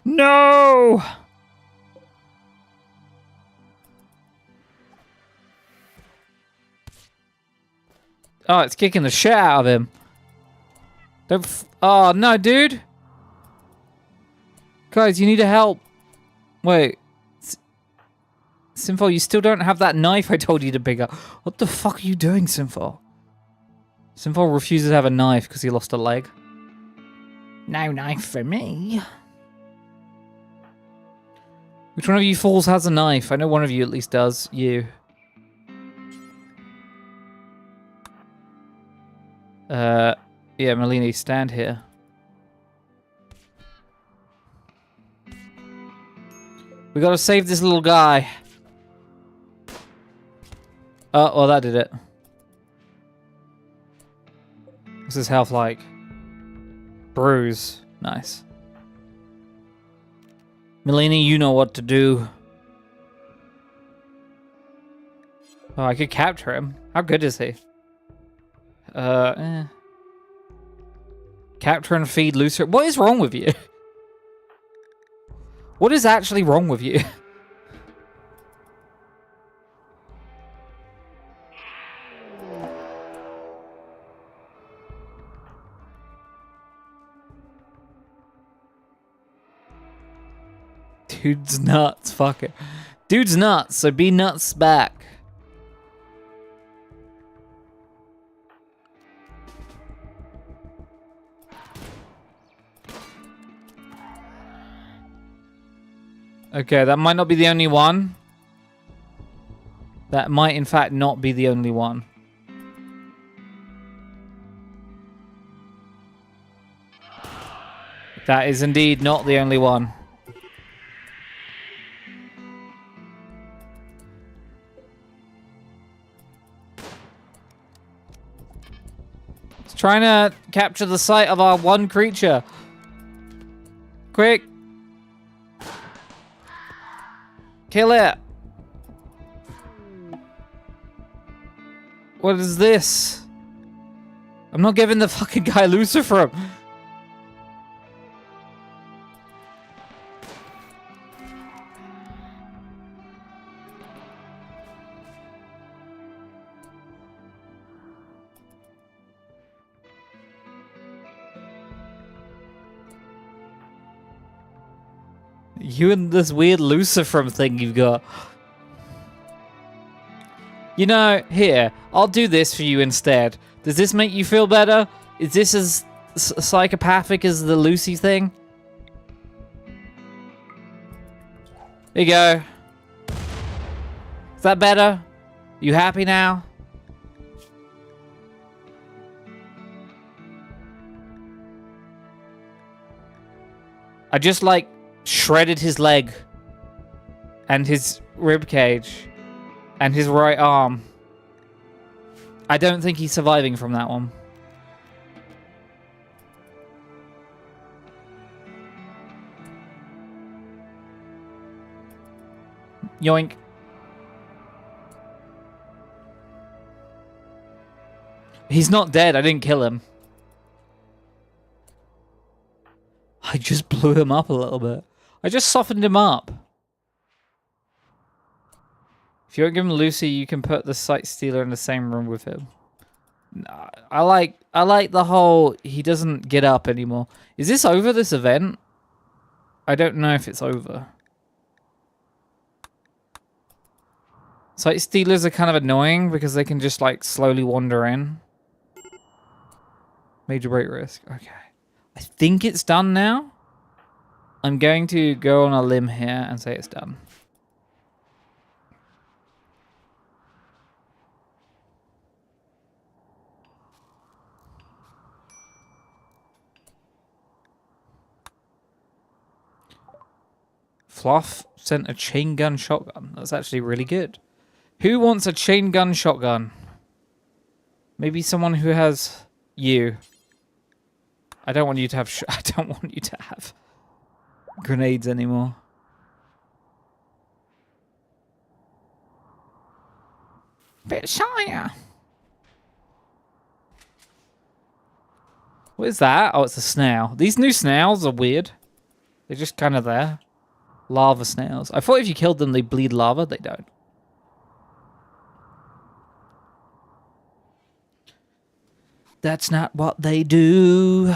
No! Oh, it's kicking the shit out of him. Don't oh, no, dude. Guys, you need to help. Wait. Sinful, you still don't have that knife I told you to pick up. What the fuck are you doing, Sinful? Sinful refuses to have a knife because he lost a leg. No knife for me. Which one of you fools has a knife? I know one of you at least does. You. Yeah, Mellini, stand here. We gotta save this little guy. Oh, well, that did it. What's his health like? Bruise. Nice. Mellini, you know what to do. Oh, I could capture him. How good is he? Capture and feed Lucifer. What is wrong with you? What is actually wrong with you? Dude's nuts. Fuck it. Dude's nuts, so be nuts back. Okay, that might not be the only one. That might, in fact, not be the only one. That is indeed not the only one. It's trying to capture the sight of our one creature. Quick. Kill it! What is this? I'm not giving the fucking guy Lucifer. You and this weird Lucifer thing you've got. You know, here, I'll do this for you instead. Does this make you feel better? Is this as psychopathic as the Lucy thing? There you go. Is that better? You happy now? I just, like, shredded his leg and his rib cage and his right arm. I don't think he's surviving from that one. Yoink. He's not dead. I didn't kill him. I just blew him up a little bit. I just softened him up. If you don't give him Lucy, you can put the Sight Stealer in the same room with him. Nah, I like the whole he doesn't get up anymore. Is this over, this event? I don't know if it's over. Sight Stealers are kind of annoying because they can just like slowly wander in. Major break risk. Okay. I think it's done now. I'm going to go on a limb here and say it's done. Fluff sent a chain gun shotgun. That's actually really good. Who wants a chain gun shotgun? Maybe someone who has you. I don't want you to have. I don't want you to have grenades anymore. Bit shyer. What is that? Oh, it's a snail. These new snails are weird. They're just kind of there. Lava snails. I thought if you killed them, they bleed lava. They don't. That's not what they do.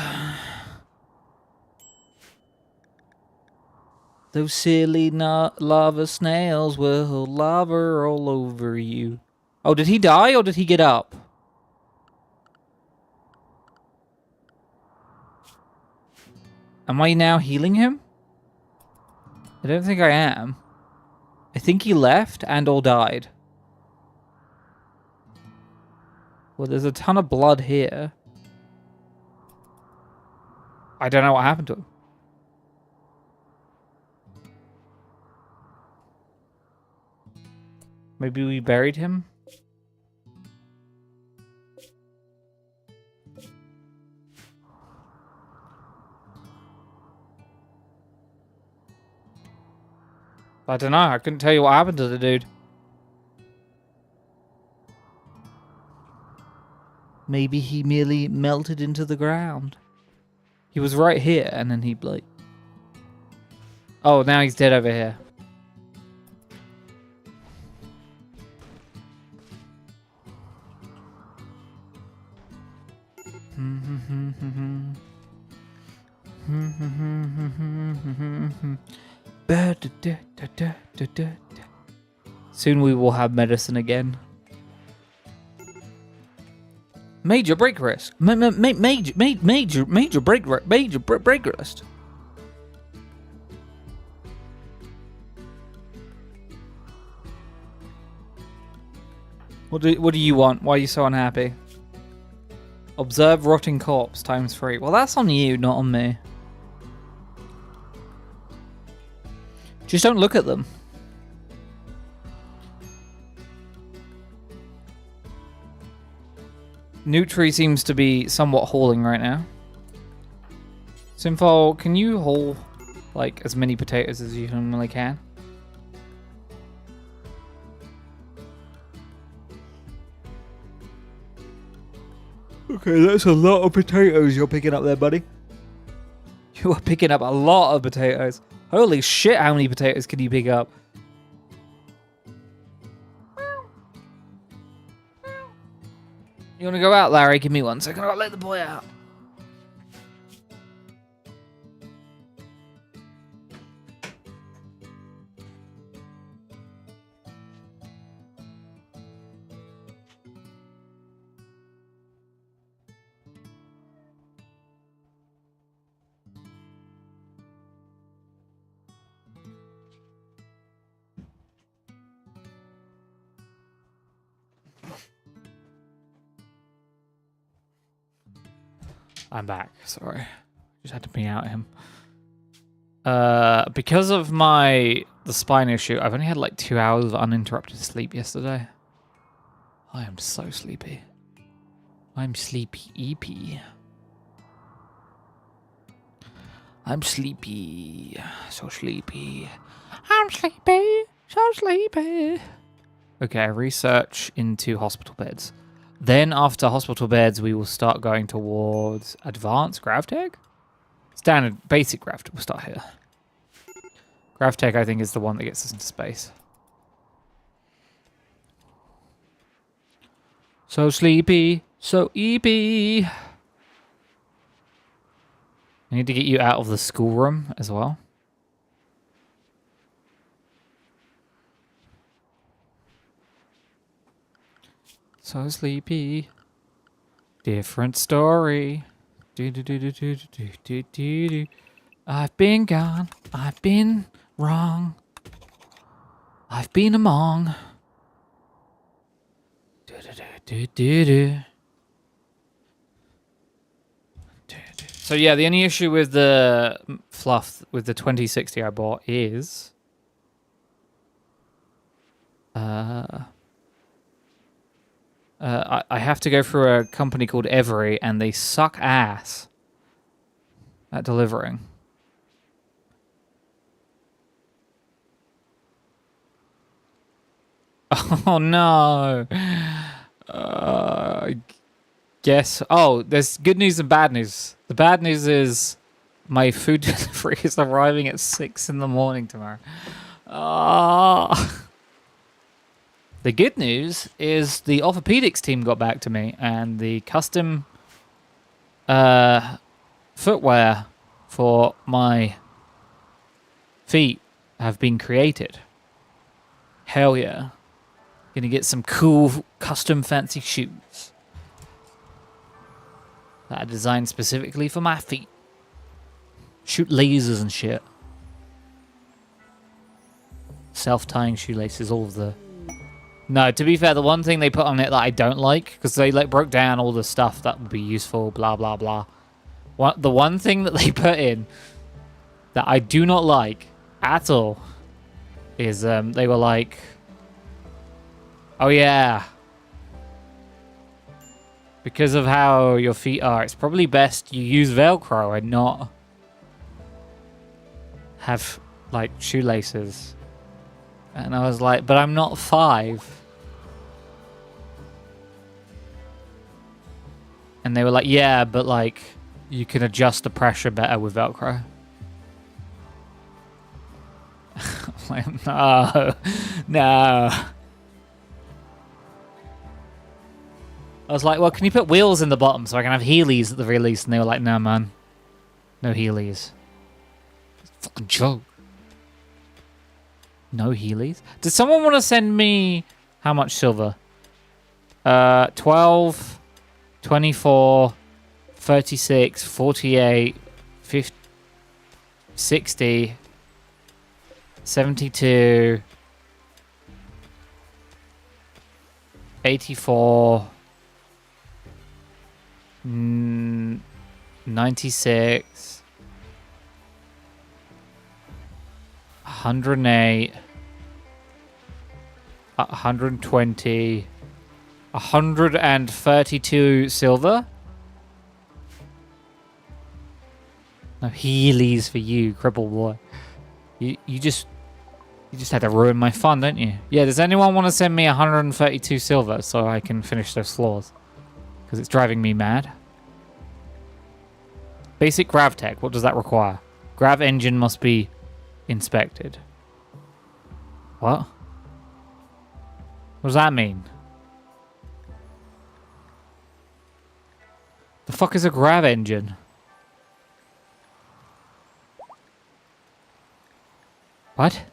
Those silly lava snails will lava all over you. Oh, did he die or did he get up? Am I now healing him? I don't think I am. I think he left and or died. Well, there's a ton of blood here. I don't know what happened to him. Maybe we buried him? I don't know. I couldn't tell you what happened to the dude. Maybe he merely melted into the ground. He was right here, and then he like... Oh, now he's dead over here. Soon we will have medicine again. Major break risk. Major break risk. What do you want? Why are you so unhappy? Observe rotting corpse ×3. Well, that's on you, not on me. Just don't look at them. Nutri seems to be somewhat hauling right now. Simfol, can you haul like as many potatoes as you normally can? Okay, that's a lot of potatoes you're picking up there, buddy. You are picking up a lot of potatoes. Holy shit, how many potatoes can you pick up? You want to go out, Larry? Give me 1 second. I'll let the boy out. I'm back. Sorry. Just had to ping out him. Because of the spine issue, I've only had like 2 hours of uninterrupted sleep yesterday. I am so sleepy. I'm sleepy. I'm sleepy. So sleepy. I'm sleepy. So sleepy. Okay, research into hospital beds. Then after hospital beds, we will start going towards advanced GravTech? Standard, basic GravTech. We'll start here. GravTech, I think, is the one that gets us into space. So sleepy, so eepy. I need to get you out of the schoolroom as well. So sleepy. Different story. Do do do do do do do do do. I've been gone. I've been wrong. I've been among. Do do do do do. So yeah, the only issue with the fluff with the 2060 I bought is I have to go through a company called Every, and they suck ass at delivering. Oh no. Guess. Oh, there's good news and bad news. The bad news is my food delivery is arriving at 6 in the morning tomorrow. The good news is the orthopedics team got back to me, and the custom footwear for my feet have been created. Hell yeah. Gonna get some cool custom fancy shoes that are designed specifically for my feet. Shoot lasers and shit. Self-tying shoelaces, all of the... No, to be fair, the one thing they put on it that I don't like, because they like broke down all the stuff that would be useful, blah, blah, blah. The one thing that they put in that I do not like at all is they were like, oh yeah, because of how your feet are, it's probably best you use Velcro and not have like shoelaces. And I was like, but I'm not 5. And they were like, yeah, but like you can adjust the pressure better with Velcro. I'm like, no. I was like, well, can you put wheels in the bottom so I can have Heelys at the very least? And they were like, no, man. No Heelys. Fucking joke. No Heelys? Did someone want to send me... How much silver? 12, 24, 36, 48, 50, 60, 72, 84... 96, 108, 120, 132 silver. No Heelys for you, cripple boy. You just had to ruin my fun, don't you? Yeah, does anyone want to send me 132 silver so I can finish those floors? Because it's driving me mad. Basic grav tech, what does that require? Grav engine must be inspected. What? What does that mean? The fuck is a grav engine? What?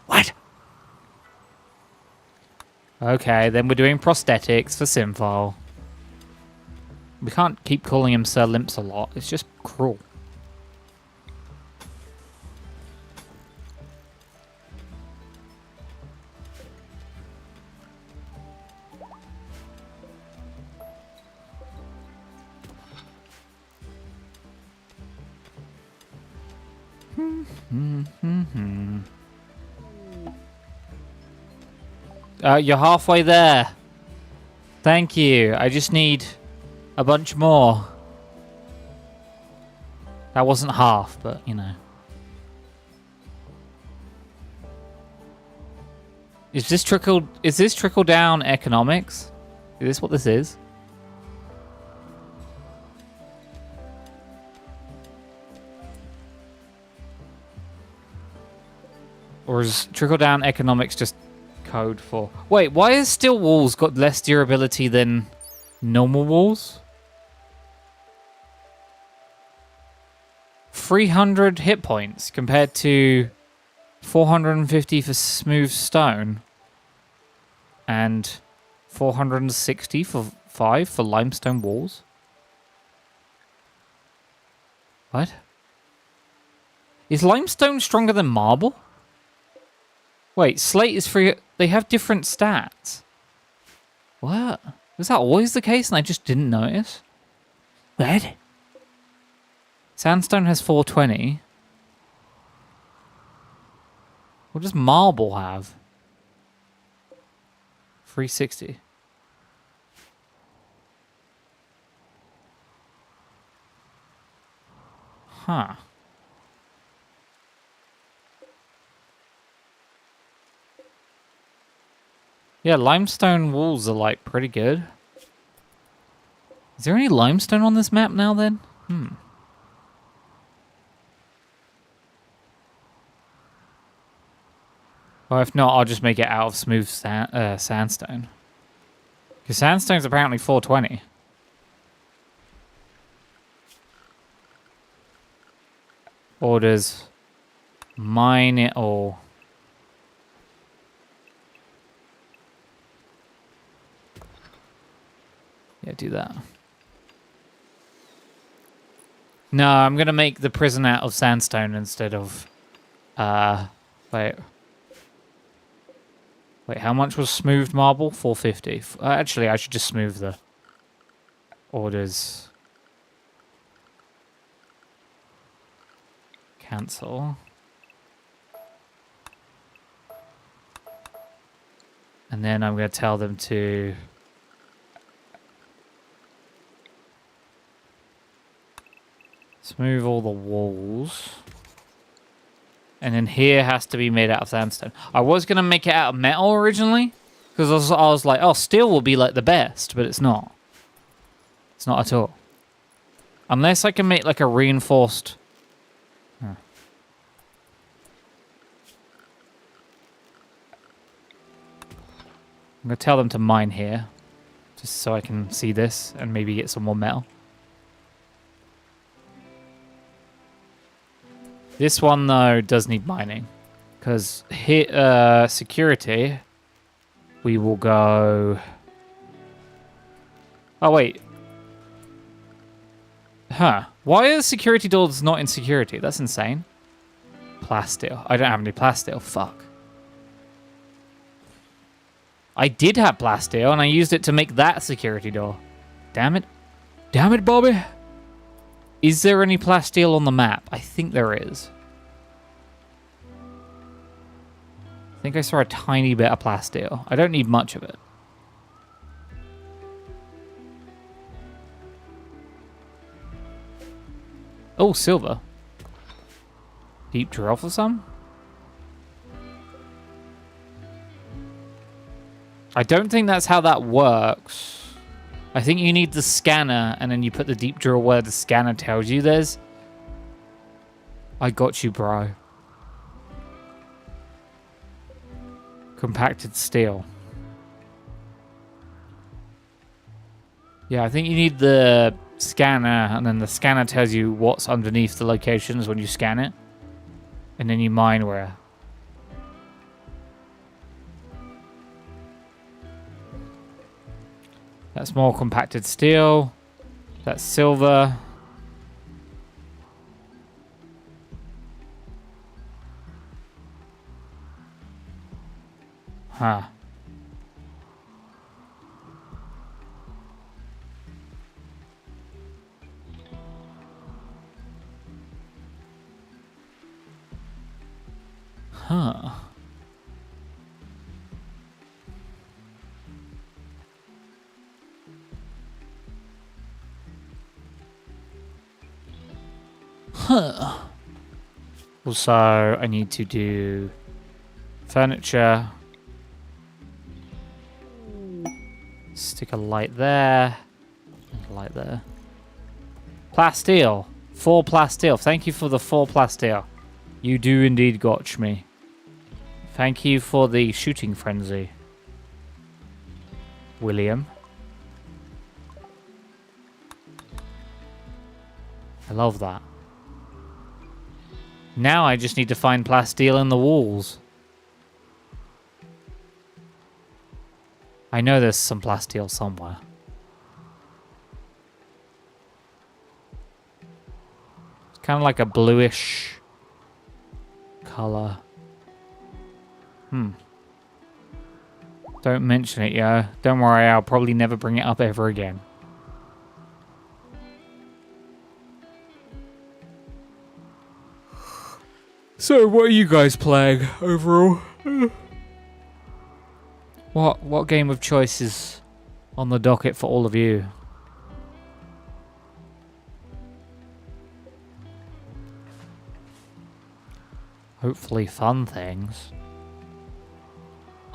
What? Okay, then we're doing prosthetics for Simfal. We can't keep calling him Sir Limps a lot. It's just cruel. You're halfway there. Thank you. I just need a bunch more. That wasn't half, but you know. Is this trickle down economics? Is this what this is? Or is trickle down economics just code for... Wait, why has steel walls got less durability than normal walls? 300 hit points compared to 450 for smooth stone and 460 for 5 for limestone walls. What? Is limestone stronger than marble? Wait, slate is free. They have different stats. What? Was that always the case and I just didn't notice? What? Sandstone has 420. What does marble have? 360. Huh. Yeah, limestone walls are like pretty good. Is there any limestone on this map now then? Well, if not, I'll just make it out of smooth sandstone. Because sandstone's apparently 420. Orders. Mine it all. Yeah, do that. No, I'm going to make the prison out of sandstone instead of... Wait. Wait, how much was smoothed marble? 450. Actually, I should just smooth the orders. Cancel. And then I'm going to tell them to... smooth all the walls. And then here has to be made out of sandstone. I was going to make it out of metal originally. Because I was like, oh, steel will be like the best. But it's not. It's not at all. Unless I can make like a reinforced... I'm going to tell them to mine here. Just so I can see this and maybe get some more metal. This one, though, does need mining. Because here, security, we will go... Oh, wait. Huh. Why are security doors not in security? That's insane. Plasteel. I don't have any plasteel. Fuck. I did have plasteel, and I used it to make that security door. Damn it. Damn it, Bobby. Is there any plasteel on the map? I think there is. I think I saw a tiny bit of plasteel. I don't need much of it. Oh, silver. Deep drill for some? I don't think that's how that works. I think you need the scanner, and then you put the deep drill where the scanner tells you there's. I got you, bro. Compacted steel. Yeah, I think you need the scanner, and then the scanner tells you what's underneath the locations when you scan it. And then you mine where. That's more compacted steel. That's silver. Huh. Huh. Huh. Also, I need to do furniture. Stick a light there. And a light there. Plasteel. 4 plasteel. Thank you for the 4 plasteel. You do indeed gotch me. Thank you for the shooting frenzy, William. I love that. Now I just need to find plasteel in the walls. I know there's some plasteel somewhere. It's kind of like a bluish color. Don't mention it, yo. Don't worry, I'll probably never bring it up ever again. So, what are you guys playing overall? What game of choice is on the docket for all of you? Hopefully fun things.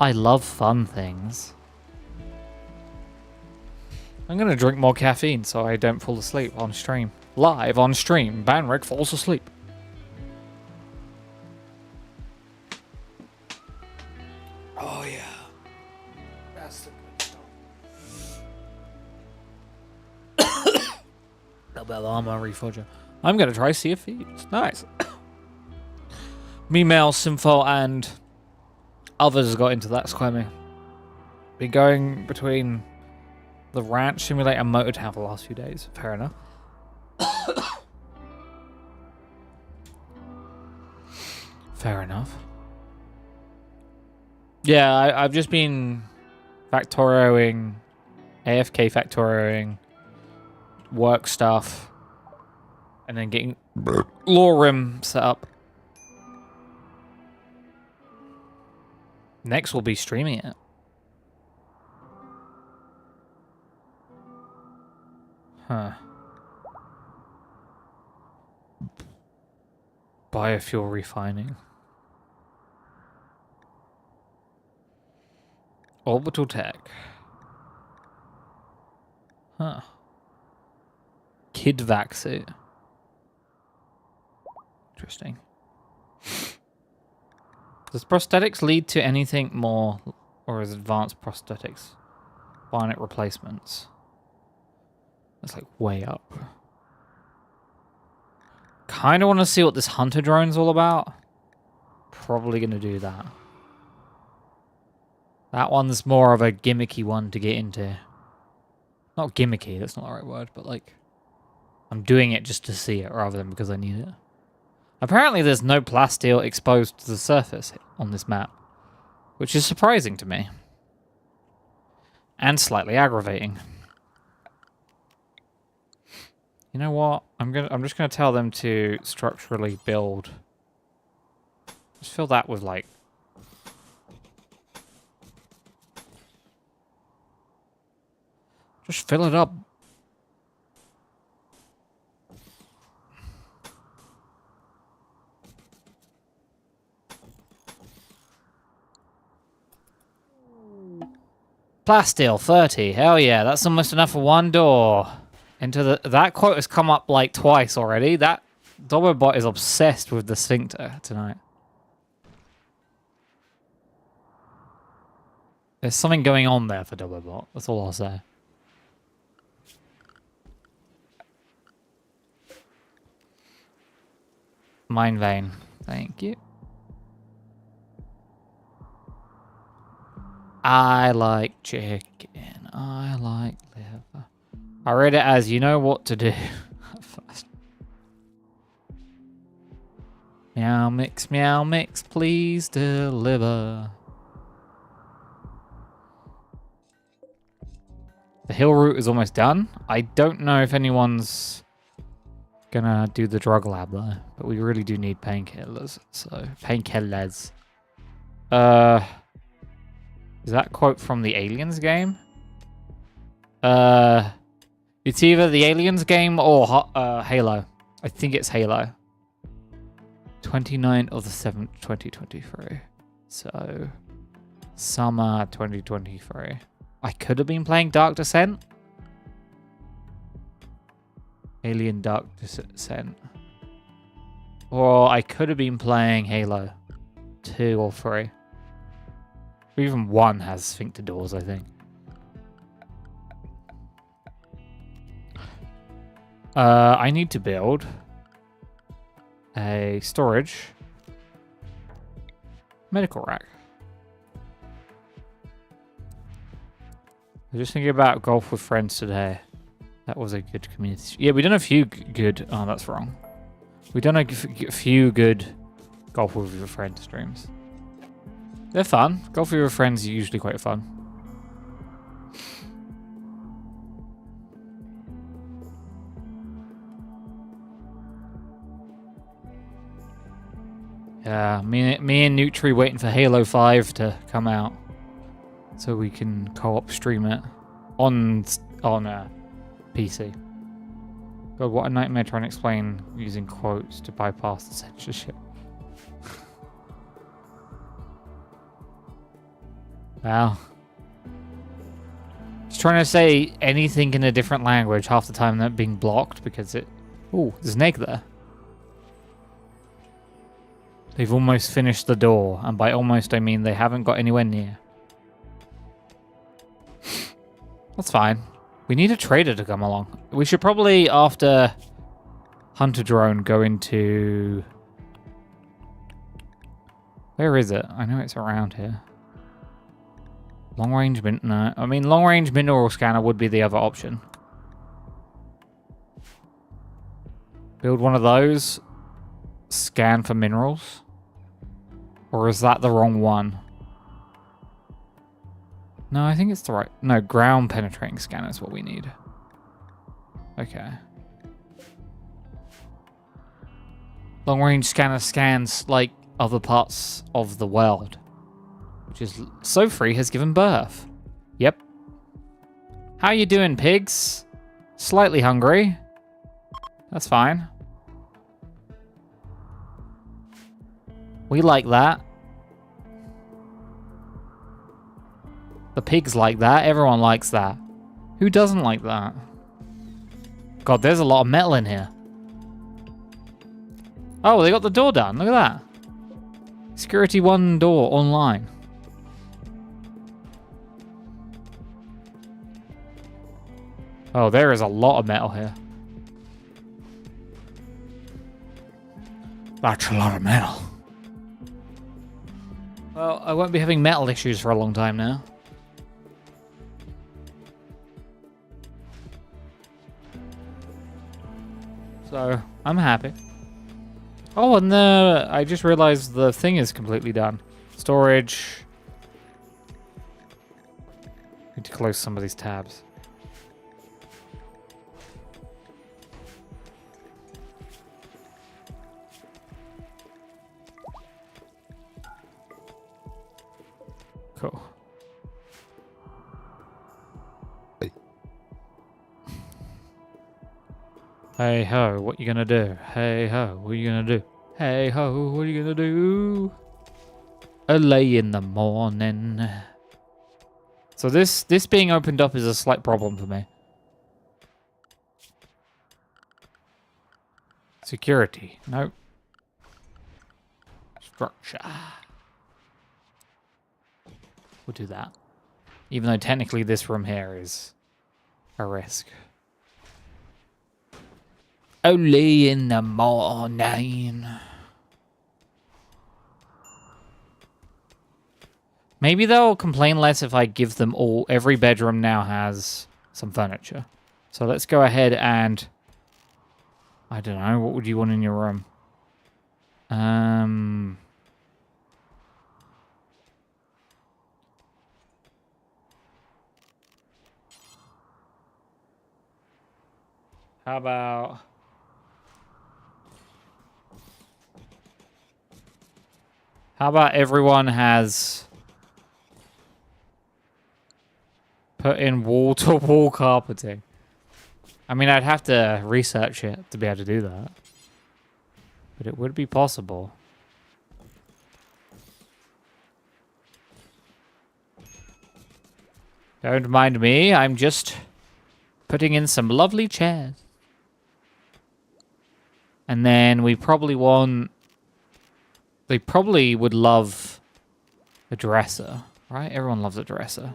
I love fun things. I'm gonna drink more caffeine so I don't fall asleep on stream. Live on stream, Banrik falls asleep. Oh yeah. That's the good stuff. Double armor reforger. I'm gonna try Sea of Thieves. Nice. Me, Mel, Simfo, and others got into that squirming. Been going between the Ranch Simulator and Motor Town for the last few days. Fair enough. Fair enough. Yeah, I've just been factorioing, AFK factorioing, work stuff, and then getting lore rim set up. Next we'll be streaming it. Huh. Biofuel refining. Orbital tech. Huh. Kid vac suit. Interesting. Does prosthetics lead to anything more, or is advanced prosthetics bionic replacements? That's like way up. Kind of want to see what this hunter drone's all about. Probably going to do that. That one's more of a gimmicky one to get into. Not gimmicky, that's not the right word, but like, I'm doing it just to see it rather than because I need it. Apparently there's no plasteel exposed to the surface on this map, which is surprising to me. And slightly aggravating. You know what? I'm just gonna tell them to structurally build. Just fill that with like just fill it up. Plasteel 30. Hell yeah, that's almost enough for one door. That quote has come up like twice already. That Dobbobot is obsessed with the sphincter tonight. There's something going on there for Dobbobot. That's all I'll say. Mind vein. Thank you. I like chicken. I like liver. I read it as, you know what to do. Meow mix, please deliver. The hill route is almost done. I don't know if anyone's gonna do the drug lab though, but we really do need painkillers. So, painkillers. Is that quote from the Aliens game? It's either the Aliens game or Halo. I think it's Halo. 29th of the 7th, 2023. So, summer 2023. I could have been playing Dark Descent. Alien Dark Descent. Or I could have been playing Halo 2 or 3. Even one has sphincter doors, I think. I need to build a storage medical rack. I was just thinking about golf with friends today. That was a good community. Yeah, we done a few good. Oh, that's wrong. We done a few good golf with your friends streams. They're fun. Golf with your friends are usually quite fun. Yeah, me and Nutri waiting for Halo 5 to come out so we can co-op stream it on PC. God, what a nightmare trying to explain using quotes to bypass the censorship. Wow. Just trying to say anything in a different language half the time that being blocked because it... Ooh, there's an egg there. They've almost finished the door, and by almost I mean they haven't got anywhere near. That's fine. We need a trader to come along. We should probably, after Hunter Drone, go into... Where is it? I know it's around here. Long range no. I mean, long range mineral scanner would be the other option. Build one of those. Scan for minerals. Or is that the wrong one? No, I think it's the right... No, ground penetrating scanner is what we need. Okay. Long range scanner scans like other parts of the world. Which is... Sofree has given birth. Yep. How you doing, pigs? Slightly hungry. That's fine. We like that. The pigs like that. Everyone likes that. Who doesn't like that? God, there's a lot of metal in here. Oh, they got the door done. Look at that. Security 1 door online. Oh, there is a lot of metal here. That's a lot of metal. Well, I won't be having metal issues for a long time now. So, I'm happy. Oh, and I just realized the thing is completely done. Storage. Need to close some of these tabs. Cool. Hey ho, what you gonna do? Hey ho, what you gonna do? Hey ho, what you gonna do? Early in the morning. So this being opened up is a slight problem for me. Security, no. Structure. We'll do that. Even though technically this room here is a risk. Early in the morning. Maybe they'll complain less if I give them all. Every bedroom now has some furniture. So let's go ahead and... I don't know, what would you want in your room? How about... How about everyone has put in wall-to-wall carpeting? I mean, I'd have to research it to be able to do that. But it would be possible. Don't mind me, I'm just putting in some lovely chairs. And then we probably want... They probably would love a dresser, Right? Everyone loves a dresser.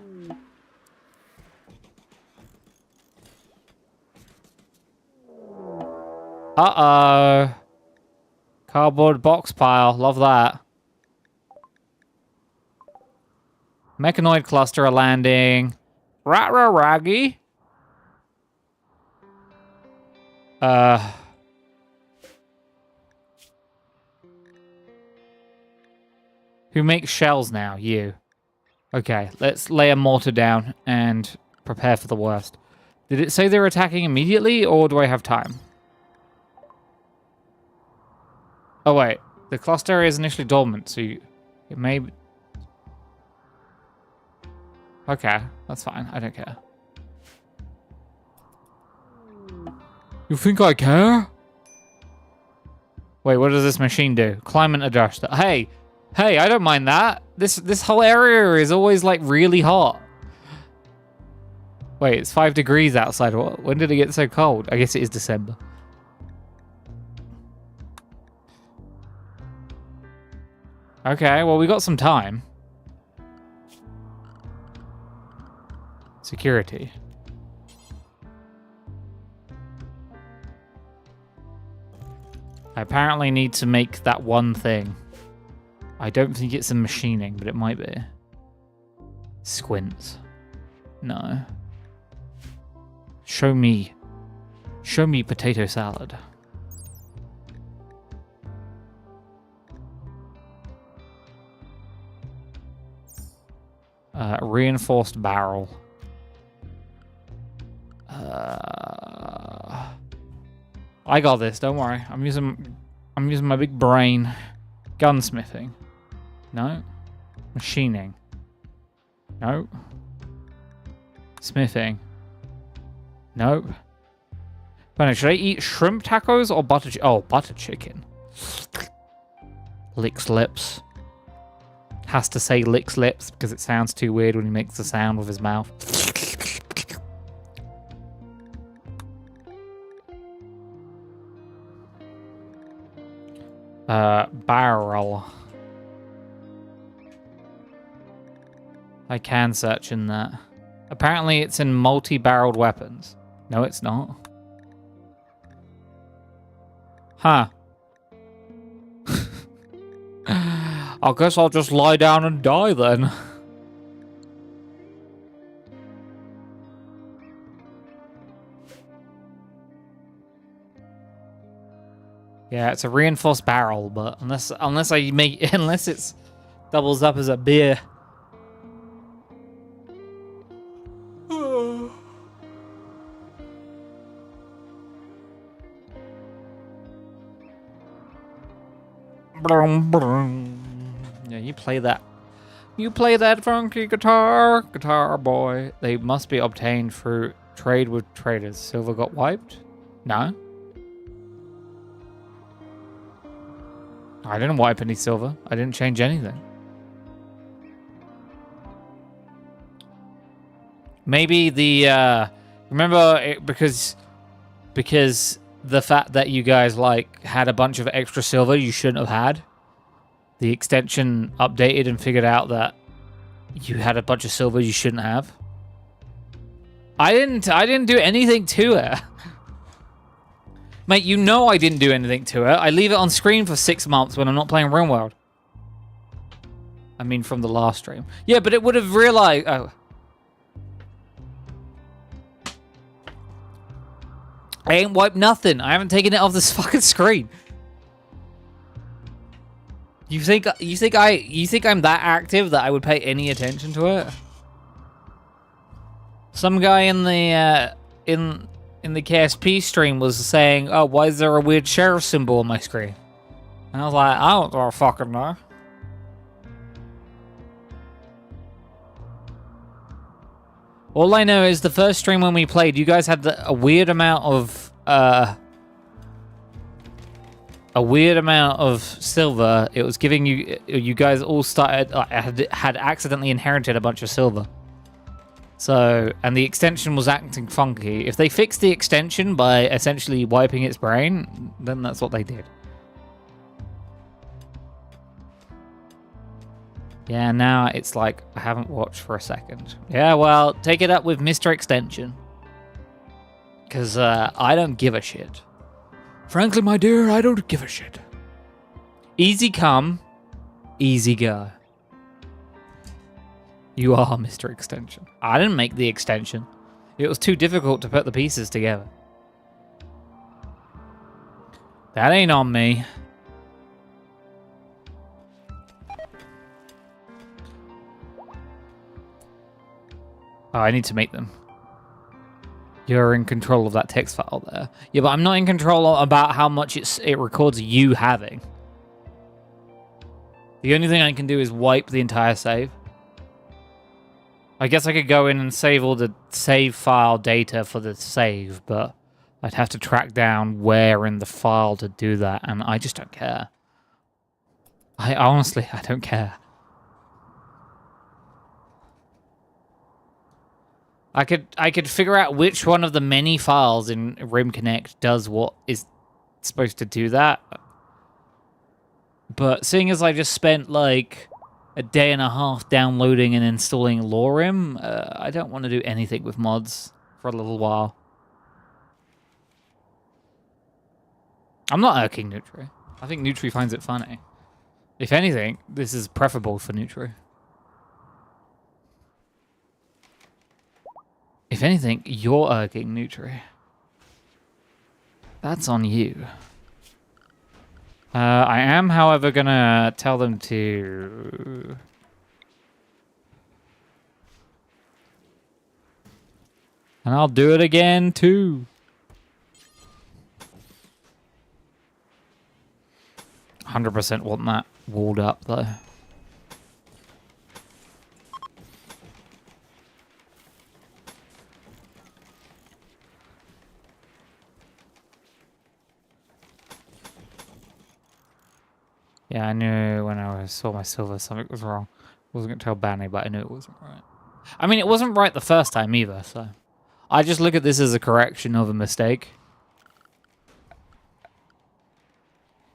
Uh-oh. Cardboard box pile. Love that. Mechanoid cluster are landing. Raggy. Who makes shells now? You. Okay, let's lay a mortar down and prepare for the worst. Did it say they're attacking immediately, or do I have time? Oh, wait. The cluster area is initially dormant, so it may... Okay, that's fine. I don't care. You think I care? Wait, what does this machine do? Climate adjuster. Hey, I don't mind that. This whole area is always like really hot. Wait, it's 5 degrees outside. When did it get so cold? I guess it is December. Okay, well, we got some time. Security. I apparently need to make that one thing. I don't think it's a machining, but it might be. Squints. No. Show me potato salad. Reinforced barrel. I got this, don't worry. I'm using my big brain. Gunsmithing. No. Machining. No. Smithing. No. But should I eat shrimp tacos or butter butter chicken? Licks lips. Has to say licks lips because it sounds too weird when he makes the sound with his mouth. Barrel. I can search in that. Apparently it's in multi-barreled weapons. No, it's not. Huh. I guess I'll just lie down and die then. Yeah, it's a reinforced barrel, but unless it's doubles up as a beer. Yeah, you play that. You play that funky guitar boy. They must be obtained through trade with traders. Silver got wiped? No. I didn't wipe any silver. I didn't change anything. Maybe the remember it, because the fact that you guys like had a bunch of extra silver you shouldn't have had. The extension updated and figured out that you had a bunch of silver you shouldn't have. I didn't do anything to it. Mate, you know I didn't do anything to it. I leave it on screen for 6 months when I'm not playing Rimworld. I mean, from the last stream. Yeah, but it would have realized... Oh. I ain't wiped nothing. I haven't taken it off this fucking screen. You think I'm that active that I would pay any attention to it? Some guy in the KSP stream was saying, "Oh, why is there a weird sheriff symbol on my screen?" And I was like, "I don't fucking know." All I know is the first stream when we played, you guys had a weird amount of silver. It was giving you guys all started had accidentally inherited a bunch of silver. So, and the extension was acting funky. If they fixed the extension by essentially wiping its brain, then that's what they did. Yeah, now it's like I haven't watched for a second. Yeah, well, take it up with Mr. Extension. Because I don't give a shit. Frankly, my dear, I don't give a shit. Easy come, easy go. You are Mr. Extension. I didn't make the extension. It was too difficult to put the pieces together. That ain't on me. Oh, I need to make them. You're in control of that text file there. Yeah, but I'm not in control about how much it records you having. The only thing I can do is wipe the entire save. I guess I could go in and save all the save file data for the save, but I'd have to track down where in the file to do that, and I just don't care. I honestly don't care. I could figure out which one of the many files in Rim Connect does what is supposed to do that. But seeing as I just spent like a day and a half downloading and installing Lorim, I don't want to do anything with mods for a little while. I'm not irking Nutri. I think Nutri finds it funny. If anything, this is preferable for Nutri. If anything, you're irking Nutri. That's on you. I am, however, gonna tell them to... And I'll do it again, too. 100% want that walled up, though. Yeah, I knew when I saw my silver something was wrong. Wasn't gonna tell Banrik, but I knew it wasn't right. I mean, it wasn't right the first time either, so... I just look at this as a correction of a mistake.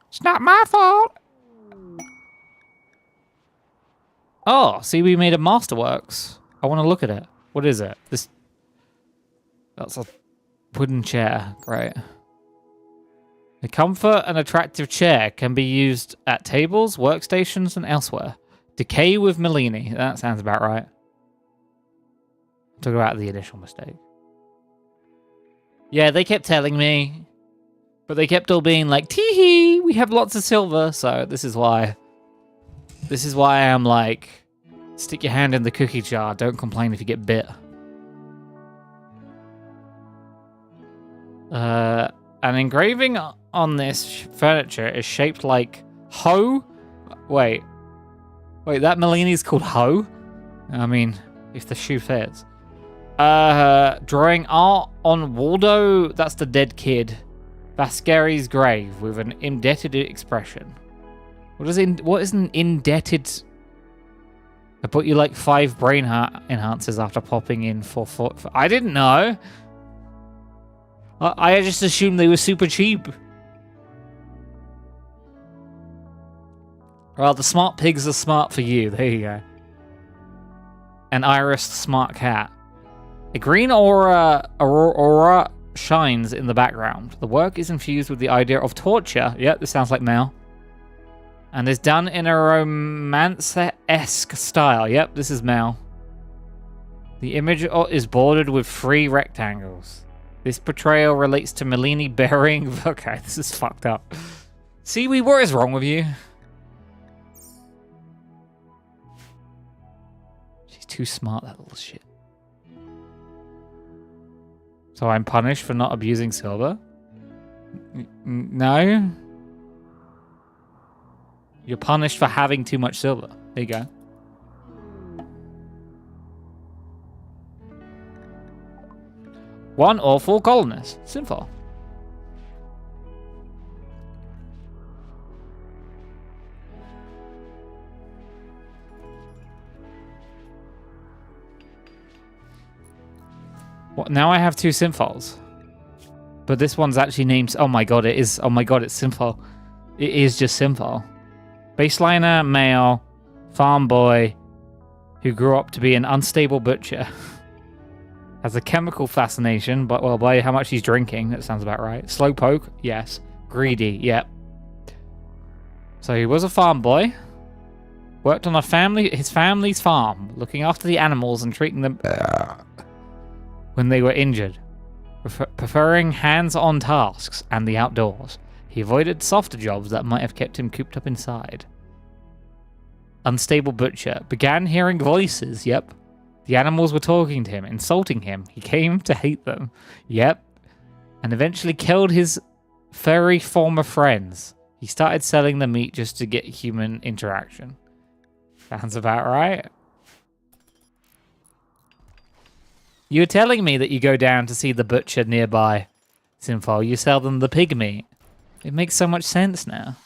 It's not my fault! Oh, see, we made a Masterworks. I want to look at it. What is it? This... That's a wooden chair. Great. A comfort and attractive chair can be used at tables, workstations, and elsewhere. Decay with Mellini. That sounds about right. Talk about the initial mistake. Yeah, they kept telling me, but they kept all being like, tee-hee, we have lots of silver, so this is why. This is why I'm like, stick your hand in the cookie jar, don't complain if you get bit. An engraving on this furniture is shaped like hoe. Wait, that Mellini's called hoe? I mean, if the shoe fits. Drawing art on Waldo, that's the dead kid. Vascari's grave with an indebted expression. What is an indebted? I bought you like 5 brain enhancers after popping in for I didn't know. I just assumed they were super cheap. Well, the smart pigs are smart for you. There you go. An iris smart cat. A green aura shines in the background. The work is infused with the idea of torture. Yep, this sounds like Mel. And is done in a romance-esque style. Yep, this is Mel. The image is bordered with 3 rectangles. This portrayal relates to Mellini burying... Okay, this is fucked up. See, what is wrong with you? She's too smart, that little shit. So I'm punished for not abusing silver? No? You're punished for having too much silver. There you go. One awful colonist. Simple. What? Now I have 2 symphols. But this one's actually named... Oh my god, it is... Oh my god, it's Symphol. It is just Symphol. Baseliner, male. farm boy who grew up to be an unstable butcher. Has a chemical fascination, but well, by how much he's drinking, that sounds about right. Slowpoke, yes. Greedy, yep. So he was a farm boy. Worked on his family's farm, looking after the animals and treating them when they were injured. Preferring hands-on tasks and the outdoors. He avoided softer jobs that might have kept him cooped up inside. Unstable butcher. Began hearing voices, yep. The animals were talking to him, insulting him. He came to hate them, yep. And eventually killed his furry former friends. He started selling the meat just to get human interaction. Sounds about right. You were telling me that you go down to see the butcher nearby, Sinful. You sell them the pig meat. It makes so much sense now.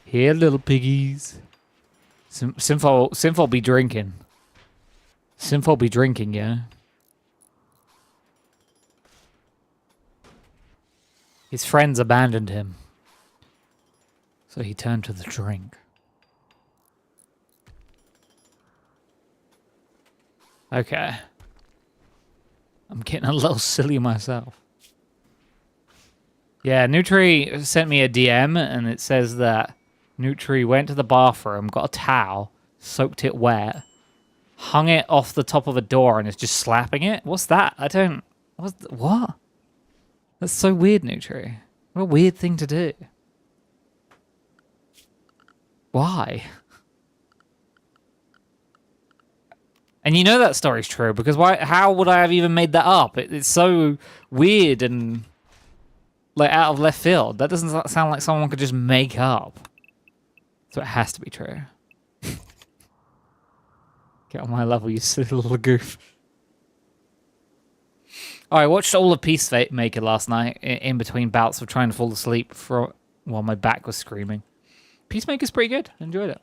Here, little piggies. Sinful be drinking. Sinful be drinking, yeah. His friends abandoned him. So he turned to the drink. Okay. I'm getting a little silly myself. Yeah, Nutri sent me a DM and it says that Nutri went to the bathroom, got a towel, soaked it wet, hung it off the top of a door and is just slapping it? What's that? What? That's so weird, Nutri. What a weird thing to do. Why? And you know that story's true, because how would I have even made that up? It's so weird and like out of left field. That doesn't sound like someone could just make up. So it has to be true. Get on my level, you silly little goof. Oh, I watched all of Peacemaker last night in between bouts of trying to fall asleep while my back was screaming. Peacemaker's pretty good. Enjoyed it.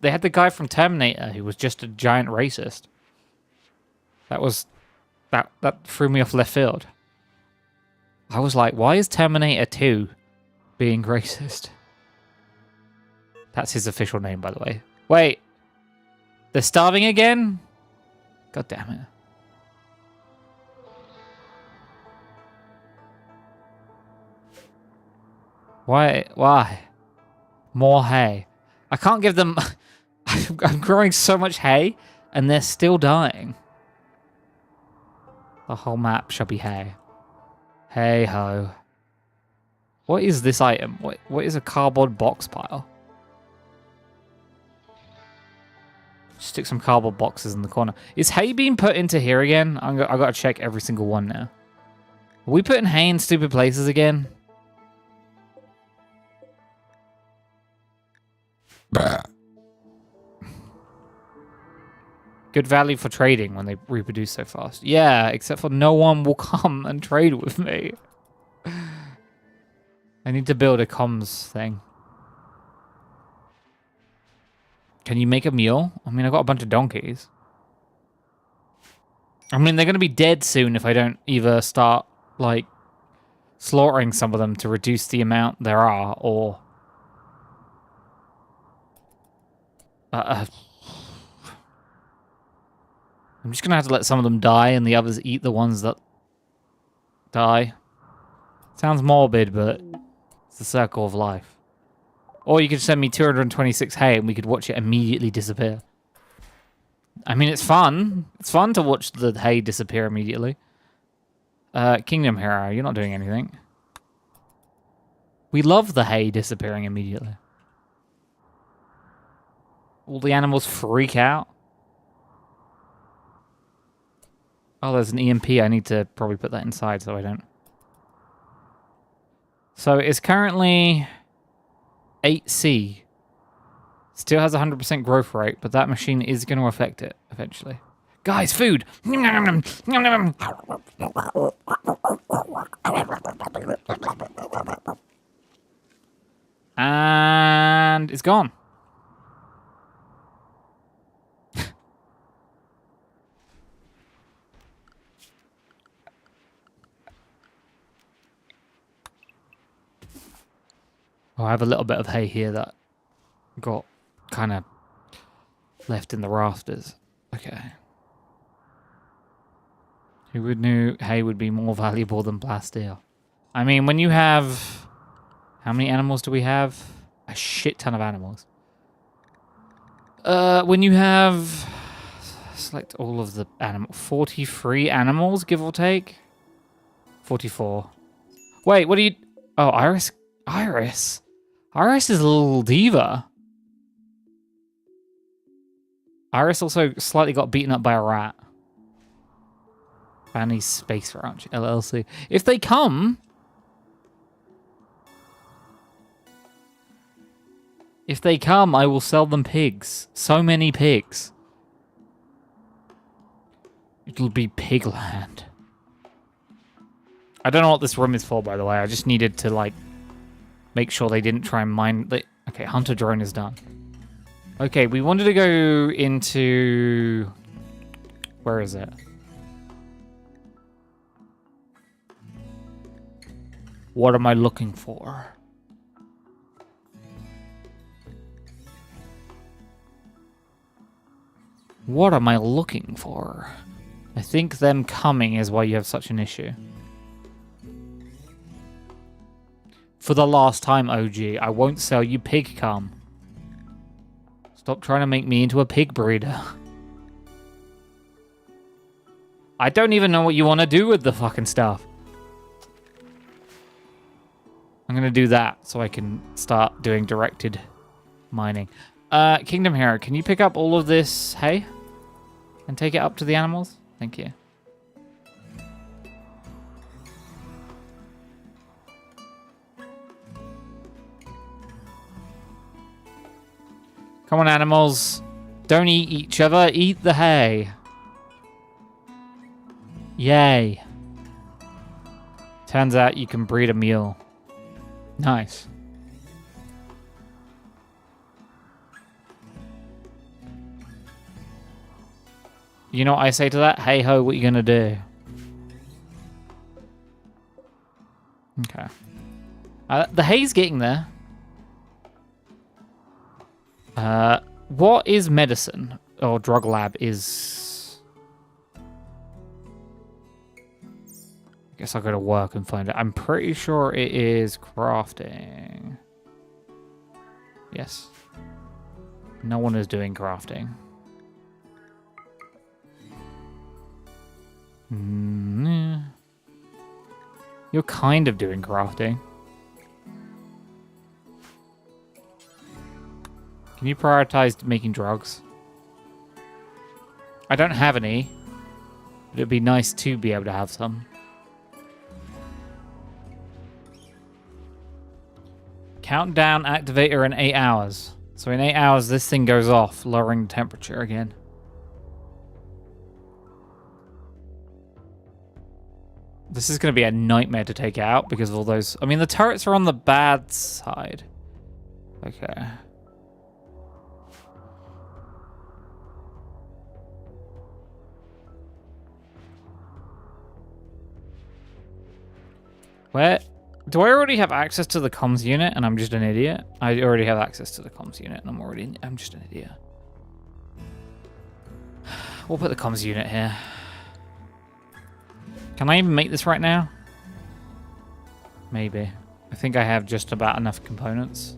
They had the guy from Terminator who was just a giant racist. That threw me off left field. I was like, why is Terminator 2 being racist? That's his official name, by the way. Wait. They're starving again? God damn it. Why? More hay. I can't give them... I'm growing so much hay, and they're still dying. The whole map shall be hay. Hey ho. What is this item? What is a cardboard box pile? Stick some cardboard boxes in the corner. Is hay being put into here again? I gotta check every single one now. Are we putting hay in stupid places again? Good value for trading when they reproduce so fast. Yeah, except for no one will come and trade with me. I need to build a comms thing. Can you make a mule? I mean, I've got a bunch of donkeys. I mean, they're going to be dead soon if I don't either start, like, slaughtering some of them to reduce the amount there are, or... I'm just going to have to let some of them die and the others eat the ones that die. Sounds morbid, but it's the circle of life. Or you could send me 226 hay and we could watch it immediately disappear. I mean, it's fun. It's fun to watch the hay disappear immediately. Kingdom Hero, you're not doing anything. We love the hay disappearing immediately. All the animals freak out. Oh, there's an EMP. I need to probably put that inside so I don't. So it's currently 8C. Still has 100% growth rate, but that machine is going to affect it eventually. Guys, food! And it's gone. Oh, I have a little bit of hay here that got kind of left in the rafters. Okay. Who would knew hay would be more valuable than plasteel? I mean, when you have... How many animals do we have? A shit ton of animals. When you have... Select all of the animals. 43 animals, give or take? 44. Wait, what do you... Oh, Iris? Iris? Iris is a little diva. Iris also slightly got beaten up by a rat. Fanny Space Ranch, LLC. If they come... If they come, I will sell them pigs. So many pigs. It'll be pigland. I don't know what this room is for, by the way. I just needed to, like, make sure they didn't try and mine... Okay, Hunter Drone is done. Okay, we wanted to go into... Where is it? What am I looking for? What am I looking for? I think them coming is why you have such an issue. For the last time, OG, I won't sell you pig cum. Stop trying to make me into a pig breeder. I don't even know what you want to do with the fucking stuff. I'm going to do that so I can start doing directed mining. Kingdom Hero, can you pick up all of this hay and take it up to the animals? Thank you. Come on, animals. Don't eat each other. Eat the hay. Yay. Turns out you can breed a mule. Nice. You know what I say to that? Hey ho, what you gonna do? Okay. The hay's getting there. What is medicine? Or drug lab is... I guess I'll go to work and find it. I'm pretty sure it is crafting. Yes. No one is doing crafting. You're kind of doing crafting. Can you prioritize making drugs? I don't have any, but it'd be nice to be able to have some. Countdown activator in 8 hours. So in 8 hours, this thing goes off, lowering the temperature again. This is going to be a nightmare to take out because of all those... I mean, the turrets are on the bad side. Okay. Where... Do I already have access to the comms unit and I'm just an idiot? I already have access to the comms unit and I'm just an idiot. We'll put the comms unit here. Can I even make this right now? Maybe. I think I have just about enough components.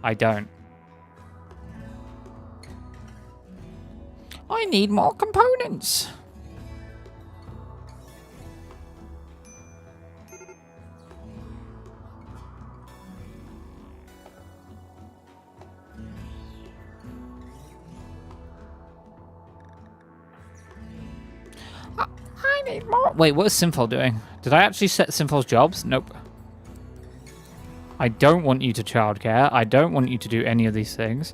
I don't. I need more components. I need more. Wait, what is Simfol doing? Did I actually set Simfol's jobs? Nope. I don't want you to childcare. I don't want you to do any of these things.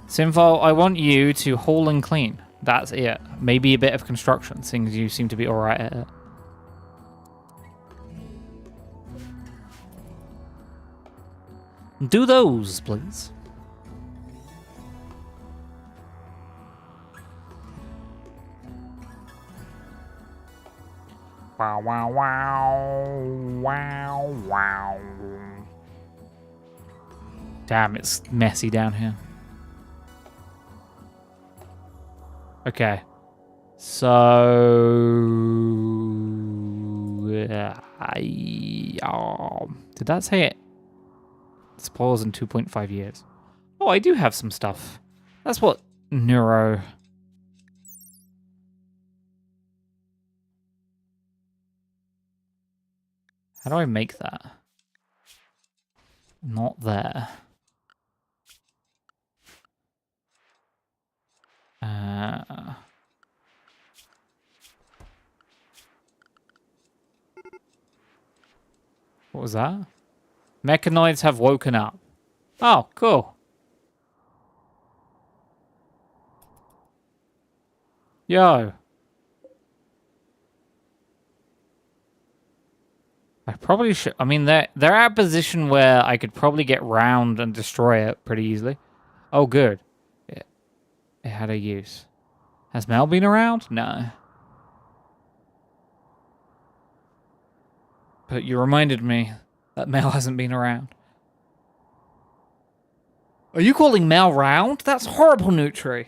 Simfol, I want you to haul and clean. That's it. Maybe a bit of construction, seeing as you seem to be alright at it. Do those, please. Wow, wow, wow, wow, wow. Damn, it's messy down here. Okay. So... did that say it? Spoils in 2.5 years. Oh, I do have some stuff. That's what neuro... How do I make that? Not there. What was that? Mechanoids have woken up. Oh, cool. Yo. I probably should... I mean, they're at a position where I could probably get round and destroy it pretty easily. Oh, good. It had a use. Has Mel been around? No. But you reminded me that Mel hasn't been around. Are you calling Mel round? That's horrible, Nutri.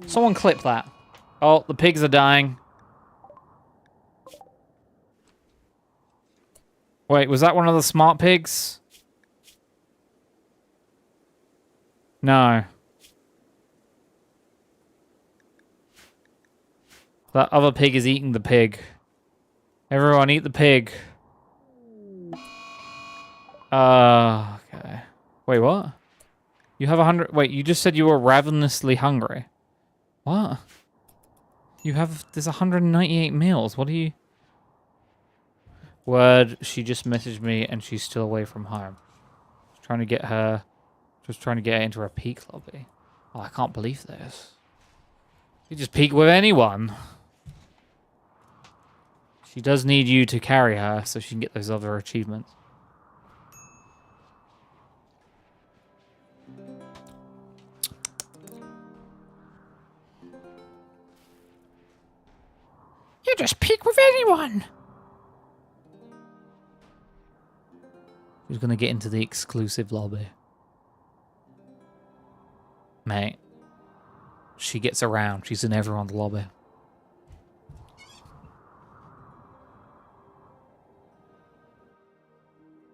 Someone clip that. Oh, the pigs are dying. Wait, was that one of the smart pigs? No. That other pig is eating the pig. Everyone eat the pig. Okay. Wait, what? You have 100... Wait, you just said you were ravenously hungry. What? You have... There's 198 meals. What are you... Word, she just messaged me and she's still away from home. Just trying to get her into her peak lobby. Oh, I can't believe this. You just peak with anyone. She does need you to carry her so she can get those other achievements. You just peak with anyone. Who's gonna get into the exclusive lobby? Mate. She gets around. She's in everyone's lobby.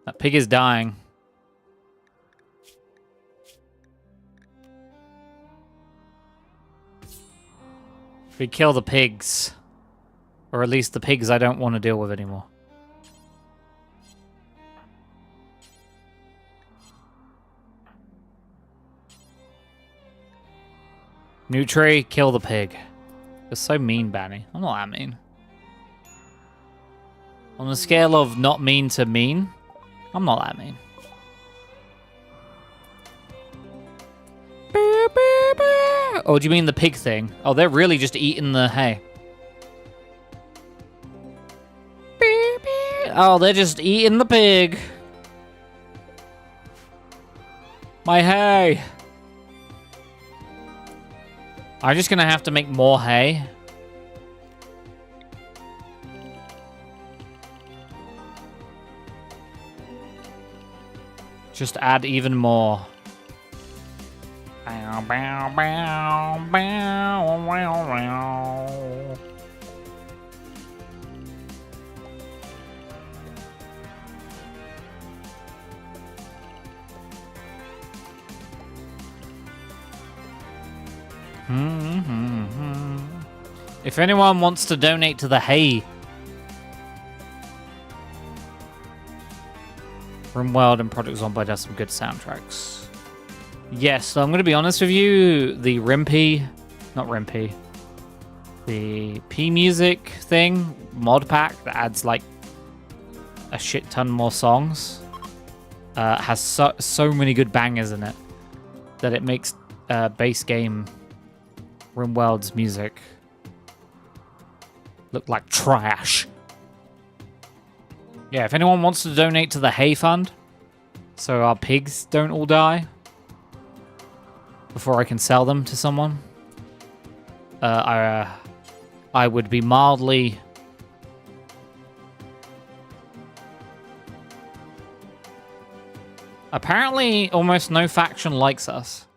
That pig is dying. We kill the pigs. Or at least the pigs I don't want to deal with anymore. Nutri, kill the pig. You're so mean, Banny. I'm not that mean. On a scale of not mean to mean, I'm not that mean. Oh, do you mean the pig thing? Oh, they're really just eating the hay. Oh, they're just eating the pig. My hay. I'm just gonna have to make more hay. Just add even more. Bow, bow, bow, bow, bow, bow. If anyone wants to donate to the hay, Rimworld and Project Zombie does some good soundtracks. Yes, so I'm going to be honest with you, the the P Music thing, mod pack that adds like a shit ton more songs, has so many good bangers in it that it makes base game Rimworld's music look like trash. Yeah, if anyone wants to donate to the hay fund so our pigs don't all die before I can sell them to someone, I would be mildly Apparently, almost no faction likes us.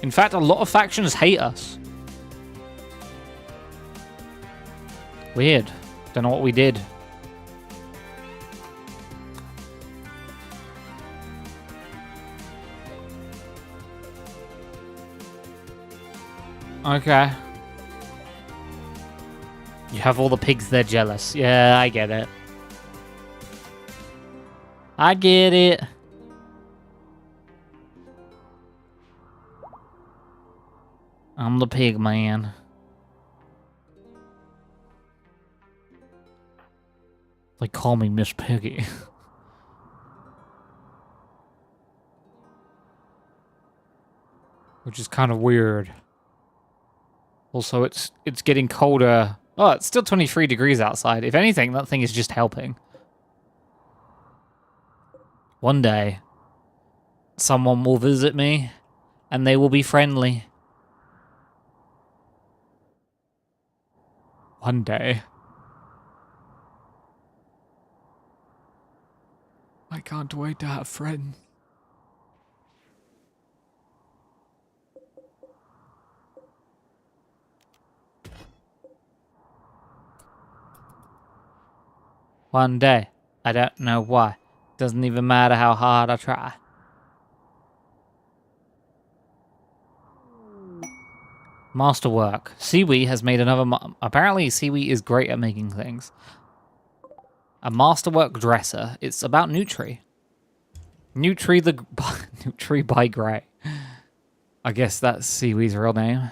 In fact, a lot of factions hate us. Weird. Don't know what we did. Okay. You have all the pigs, they're jealous. Yeah, I get it. I get it. I'm the pig man. They call me Miss Piggy. Which is kind of weird. Also, it's getting colder. Oh, it's still 23 degrees outside. If anything, that thing is just helping. One day, someone will visit me, and they will be friendly. One day. I can't wait to have friends. One day. I don't know why. Doesn't even matter how hard I try. Masterwork. Siwi has made another... Apparently, Siwi is great at making things. A masterwork dresser. It's about Nutri. Nutri the... Nutri by Grey. I guess that's Siwi's real name.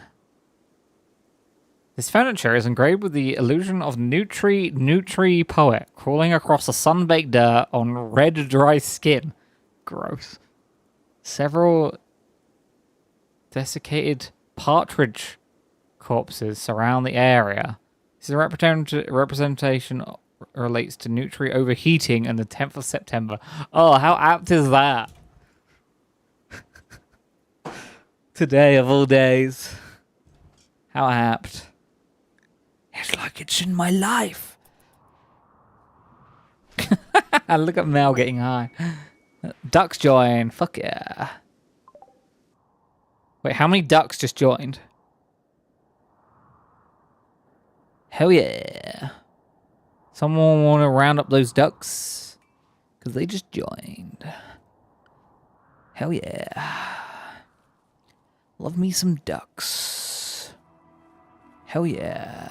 This furniture is engraved with the illusion of Nutri poet crawling across a sun-baked dirt on red dry skin. Gross. Several desiccated partridge corpses surround the area. This is a representation relates to Nutri overheating on the 10th of September. Oh, how apt is that? Today of all days. How apt. It's like it's in my life. Look at Mel getting high. Ducks join. Fuck yeah. Wait, how many ducks just joined? Hell yeah. Someone want to round up those ducks? Because they just joined. Hell yeah. Love me some ducks. Hell yeah.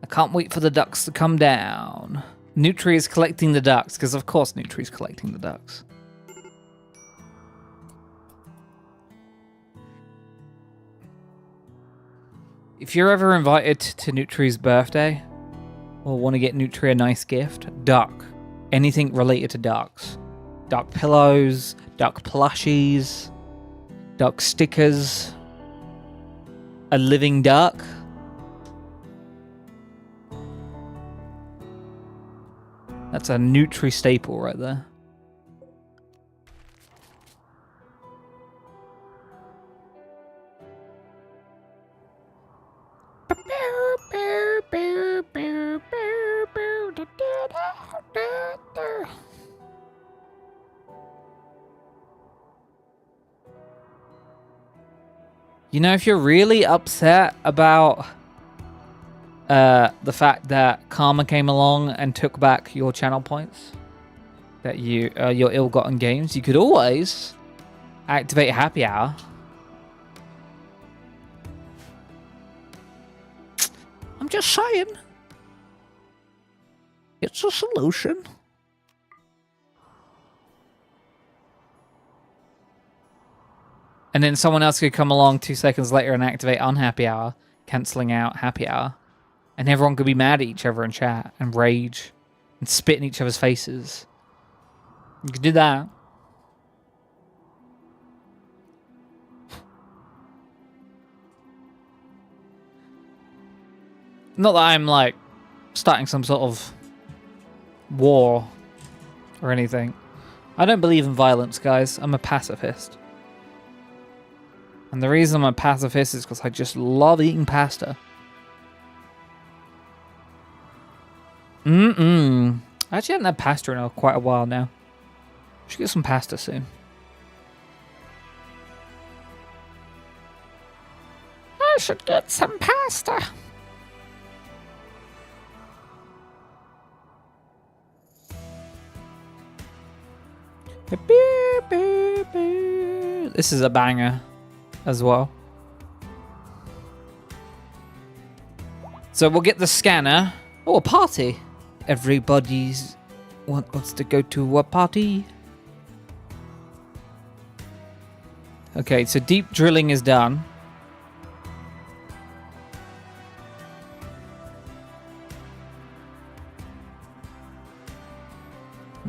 I can't wait for the ducks to come down. Nutri is collecting the ducks, because of course Nutri is collecting the ducks. If you're ever invited to Nutri's birthday, or want to get Nutri a nice gift, duck. Anything related to ducks. Duck pillows, duck plushies, duck stickers, a living duck. That's a Nutri staple right there. You know, if you're really upset about the fact that Karma came along and took back your channel points, that your ill-gotten gains, you could always activate Happy Hour. I'm just saying. It's a solution. And then someone else could come along 2 seconds later and activate Unhappy Hour, cancelling out Happy Hour. And everyone could be mad at each other in chat and rage and spit in each other's faces. You could do that. Not that I'm, like, starting some sort of war or anything. I don't believe in violence, guys. I'm a pacifist. And the reason I'm a pacifist is because I just love eating pasta. I actually haven't had pasta in quite a while now. Should get some pasta soon. I should get some pasta. This is a banger as well. So we'll get the scanner. Oh, a party. Everybody's wants to go to a party. Okay, so deep drilling is done.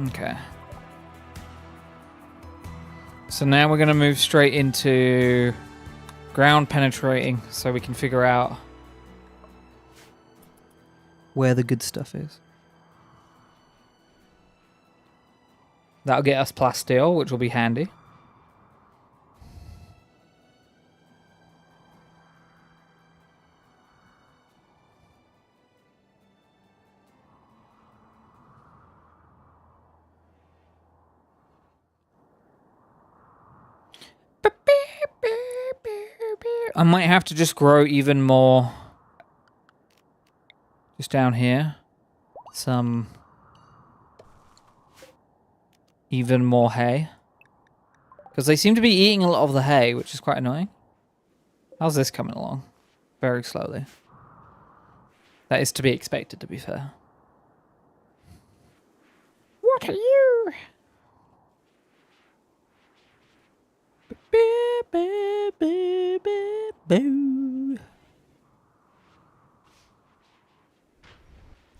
Okay. So now we're going to move straight into ground penetrating so we can figure out where the good stuff is. That'll get us plasteel, which will be handy. I might have to just grow even more. Just down here. Some even more hay. Because they seem to be eating a lot of the hay, which is quite annoying. How's this coming along? Very slowly. That is to be expected, to be fair. What are you?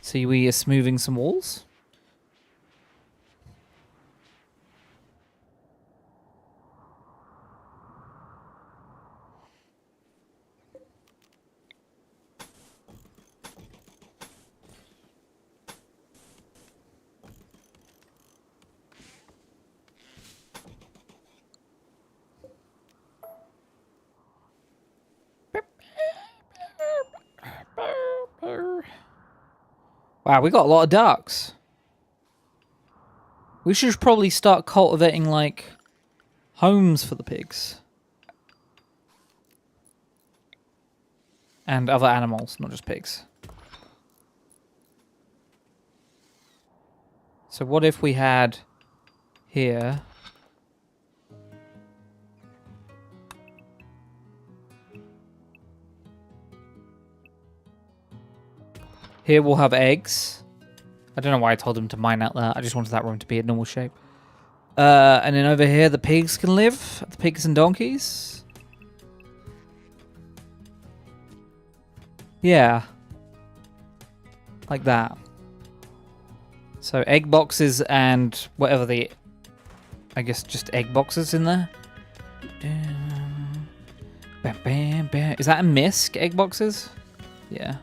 See, we are smoothing some walls. Wow, we got a lot of ducks. We should probably start cultivating, like, homes for the pigs. And other animals, not just pigs. So what if we had here... Here we'll have eggs. I don't know why I told him to mine out that. I just wanted that room to be a normal shape. And then over here the pigs can live. The pigs and donkeys. Yeah. Like that. So egg boxes and whatever the... I guess just egg boxes in there. Bam, bam, bam. Is that a misc, egg boxes? Yeah.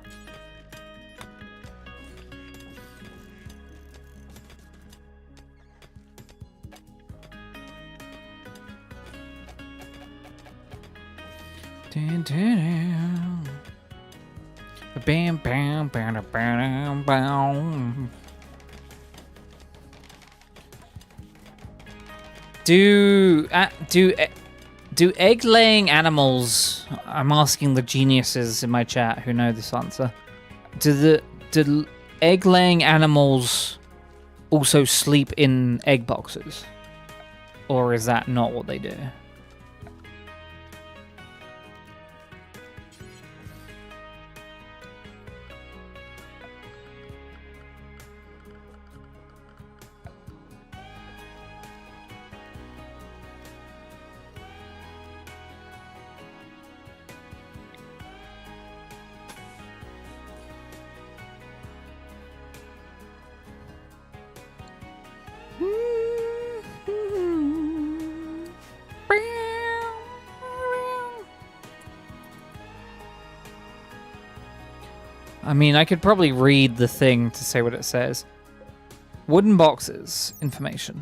Bam, bam, bam, bam, bam. Do egg-laying animals? I'm asking the geniuses in my chat who know this answer. Do egg-laying animals also sleep in egg boxes, or is that not what they do? I mean, I could probably read the thing to say what it says. Wooden boxes, information.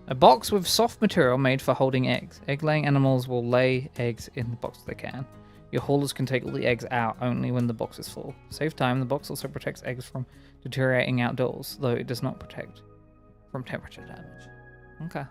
A box with soft material made for holding eggs. Egg-laying animals will lay eggs in the box if they can. Your haulers can take all the eggs out only when the box is full. Save time, the box also protects eggs from deteriorating outdoors, though it does not protect from temperature damage. Okay.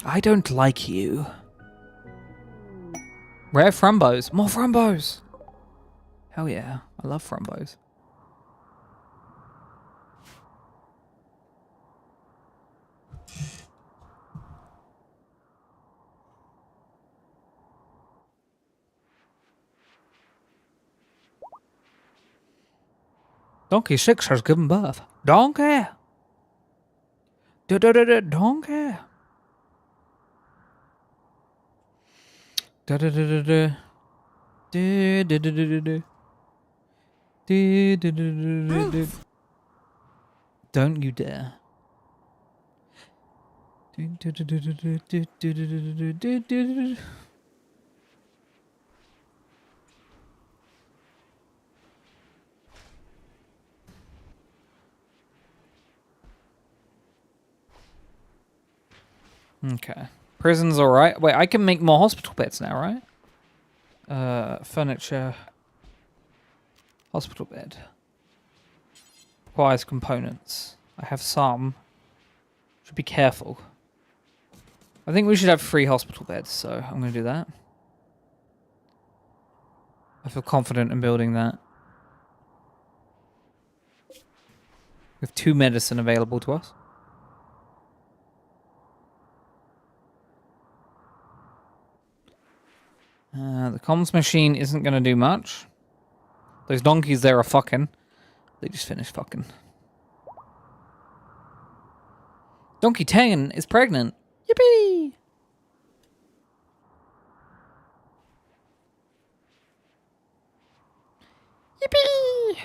I don't like you. Rare frumbos. More frumbos. Hell yeah. I love frumbos. Donkey 6 has given birth. Donkey. Donkey. Don't you dare. Okay. Prison's alright. Wait, I can make more hospital beds now, right? Furniture. Hospital bed. Requires components. I have some. Should be careful. I think we should have 3 hospital beds, so I'm going to do that. I feel confident in building that. With 2 medicine available to us. The comms machine isn't going to do much. Those donkeys there are fucking. They just finished fucking. Donkey 10 is pregnant. Yippee! Yippee!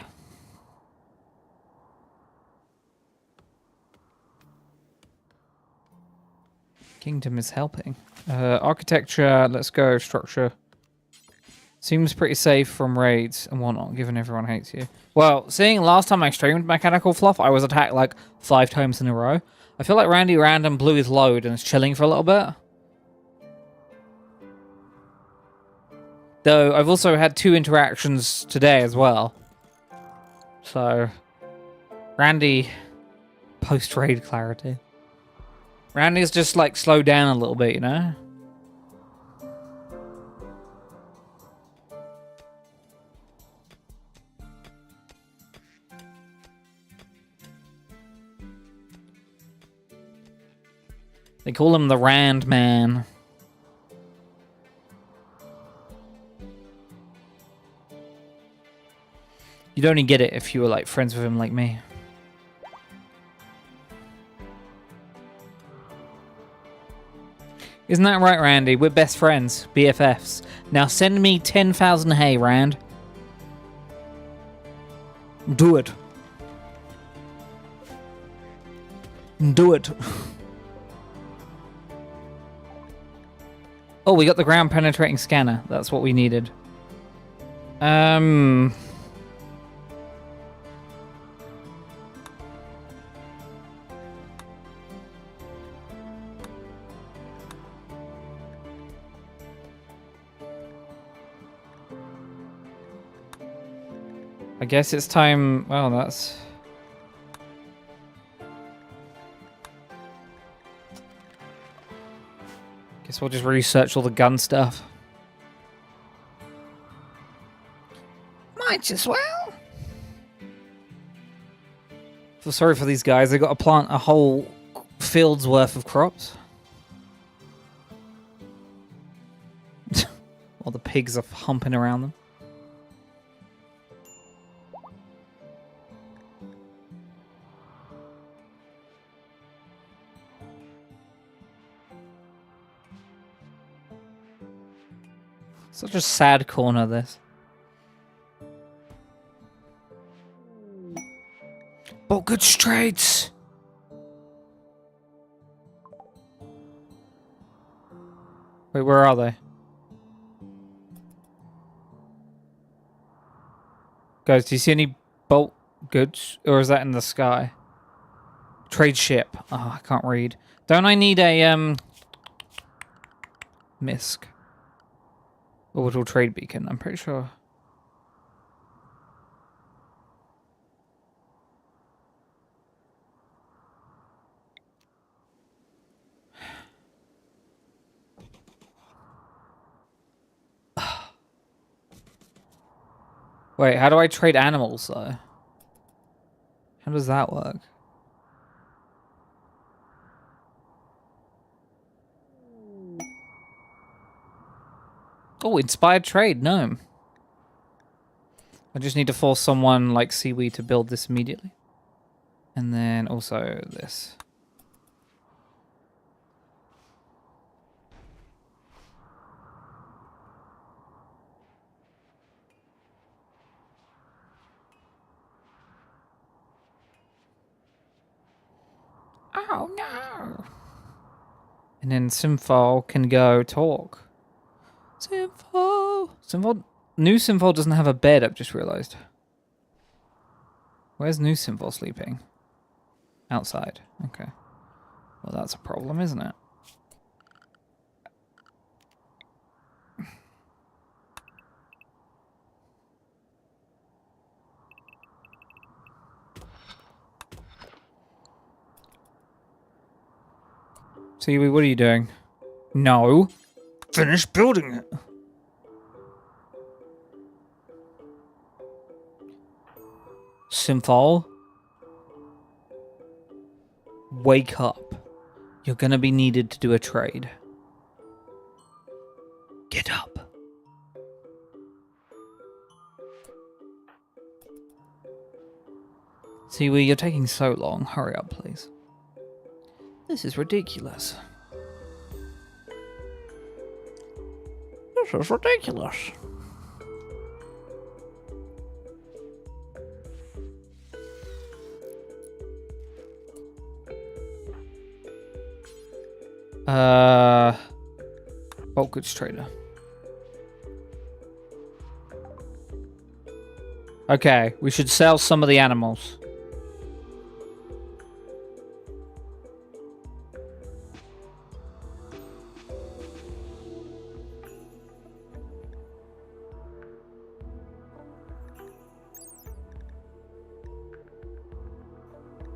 Kingdom is helping. Architecture, let's go. Structure. Seems pretty safe from raids and whatnot, given everyone hates you. Well, seeing last time I streamed Mechanical Fluff, I was attacked like 5 times in a row. I feel like Randy random blew his load and is chilling for a little bit. Though, I've also had 2 interactions today as well. So, Randy, post-raid clarity. Randy's just like slowed down a little bit, you know? They call him the Rand Man. You'd only get it if you were like friends with him like me. Isn't that right, Randy? We're best friends, BFFs. Now send me 10,000 hay, Rand. Do it. Do it. Oh, we got the ground penetrating scanner. That's what we needed. I guess it's time. Well, that's. Guess we'll just research all the gun stuff. Might as well. Feel sorry for these guys. They got to plant a whole field's worth of crops. While the pigs are humping around them. Such a sad corner, this. Oh, good straights! Wait, where are they? Guys, do you see any bulk goods? Or is that in the sky? Trade ship. Oh, I can't read. Don't I need a, MISC? Orbital trade beacon, I'm pretty sure. Wait, how do I trade animals, though? How does that work? Oh, inspired trade, no. I just need to force someone like Seaweed to build this immediately. And then also this. Oh no! And then Simfal can go talk. Simfal. New Simfal doesn't have a bed, I've just realized. Where's New Simfal sleeping? Outside. Okay. Well, that's a problem, isn't it? Seaweed, what are you doing? No. Finish building it. Simfal. Wake up. You're gonna be needed to do a trade. Get up. Seaweed, you're taking so long. Hurry up, please. This is ridiculous. This is ridiculous. Bulk goods trader. Okay, we should sell some of the animals.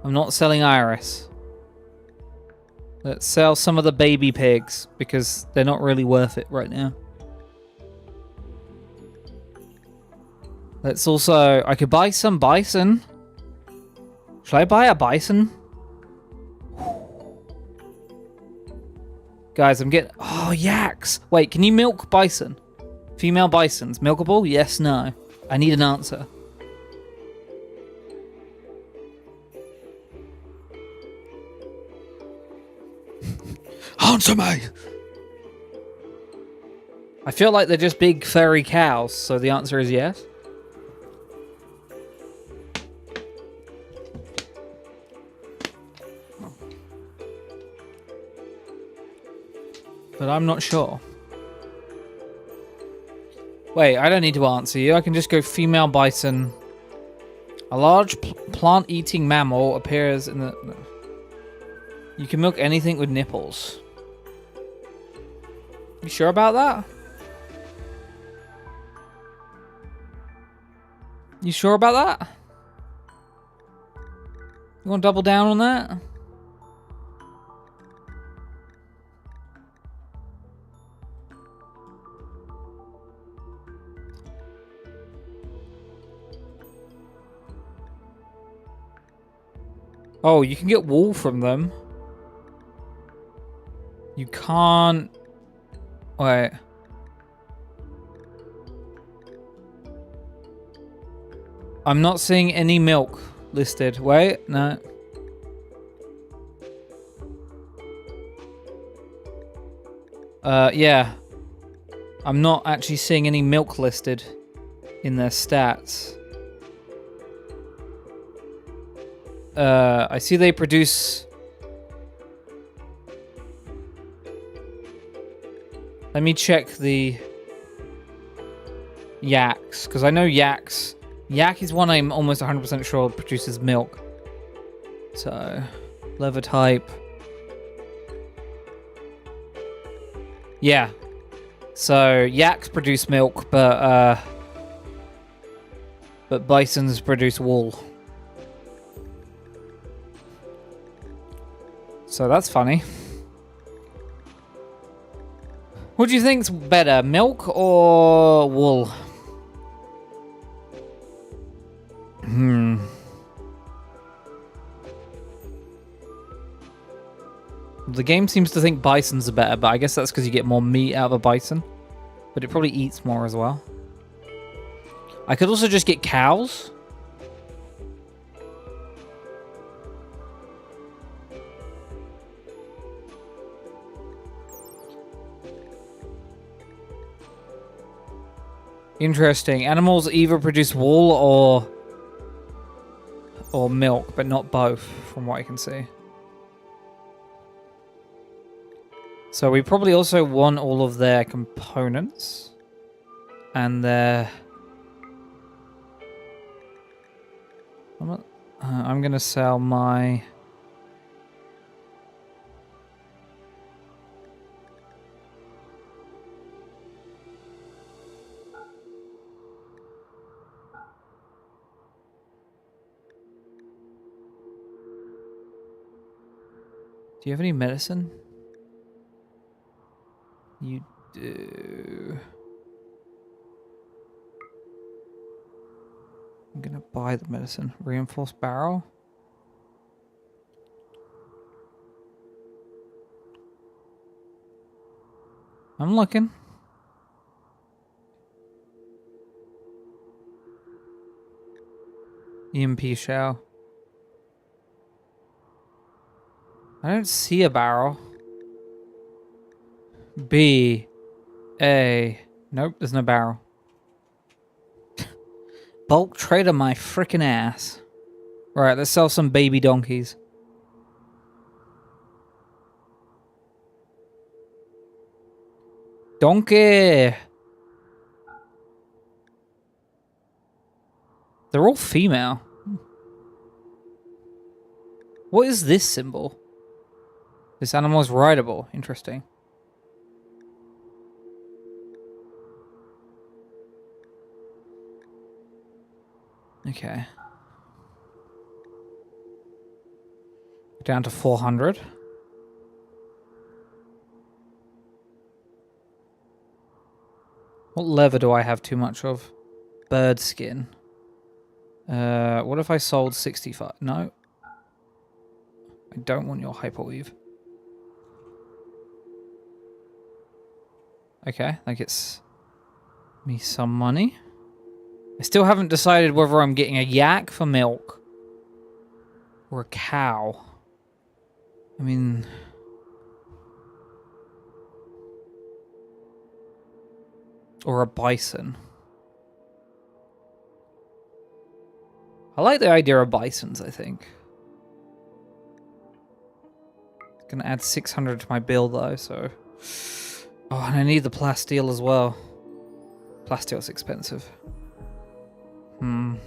I'm not selling Iris. Let's sell some of the baby pigs, because they're not really worth it right now. Let's also... I could buy some bison. Should I buy a bison? Guys, I'm getting... Oh, yaks! Wait, can you milk bison? Female bisons. Milkable? Yes, no. I need an answer. Answer me! I feel like they're just big furry cows, so the answer is yes. But I'm not sure. Wait, I don't need to answer you. I can just go female bison. A large plant-eating mammal appears in the... You can milk anything with nipples. You sure about that? You sure about that? You want to double down on that? Oh, you can get wool from them. You can't... Wait. I'm not seeing any milk listed. Wait, no. Yeah. I'm not actually seeing any milk listed in their stats. I see they produce... Let me check the yaks, because I know yaks. Yak is one I'm almost 100% sure produces milk. So, leather type. Yeah. So, yaks produce milk, but bisons produce wool. So that's funny. What do you think's better, milk or wool? The game seems to think bisons are better, but I guess that's because you get more meat out of a bison. But it probably eats more as well. I could also just get cows. Interesting. Animals either produce wool or milk, but not both, from what I can see. So we probably also want all of their components and their... I'm going to sell my... Do you have any medicine? You do. I'm gonna buy the medicine. Reinforced barrel. I'm looking. EMP shell. I don't see a barrel. B. A. Nope, there's no barrel. Bulk trader my frickin' ass. Right, let's sell some baby donkeys. Donkey! They're all female. What is this symbol? This animal is rideable. Interesting. Okay. Down to 400. What leather do I have too much of? Bird skin. What if I sold 65? No. I don't want your hyperweave. Okay, that gets me some money. I still haven't decided whether I'm getting a yak for milk or a cow. I mean... Or a bison. I like the idea of bisons, I think. Gonna add 600 to my bill though, so... Oh, and I need the plasteel as well. Plasteel's expensive. I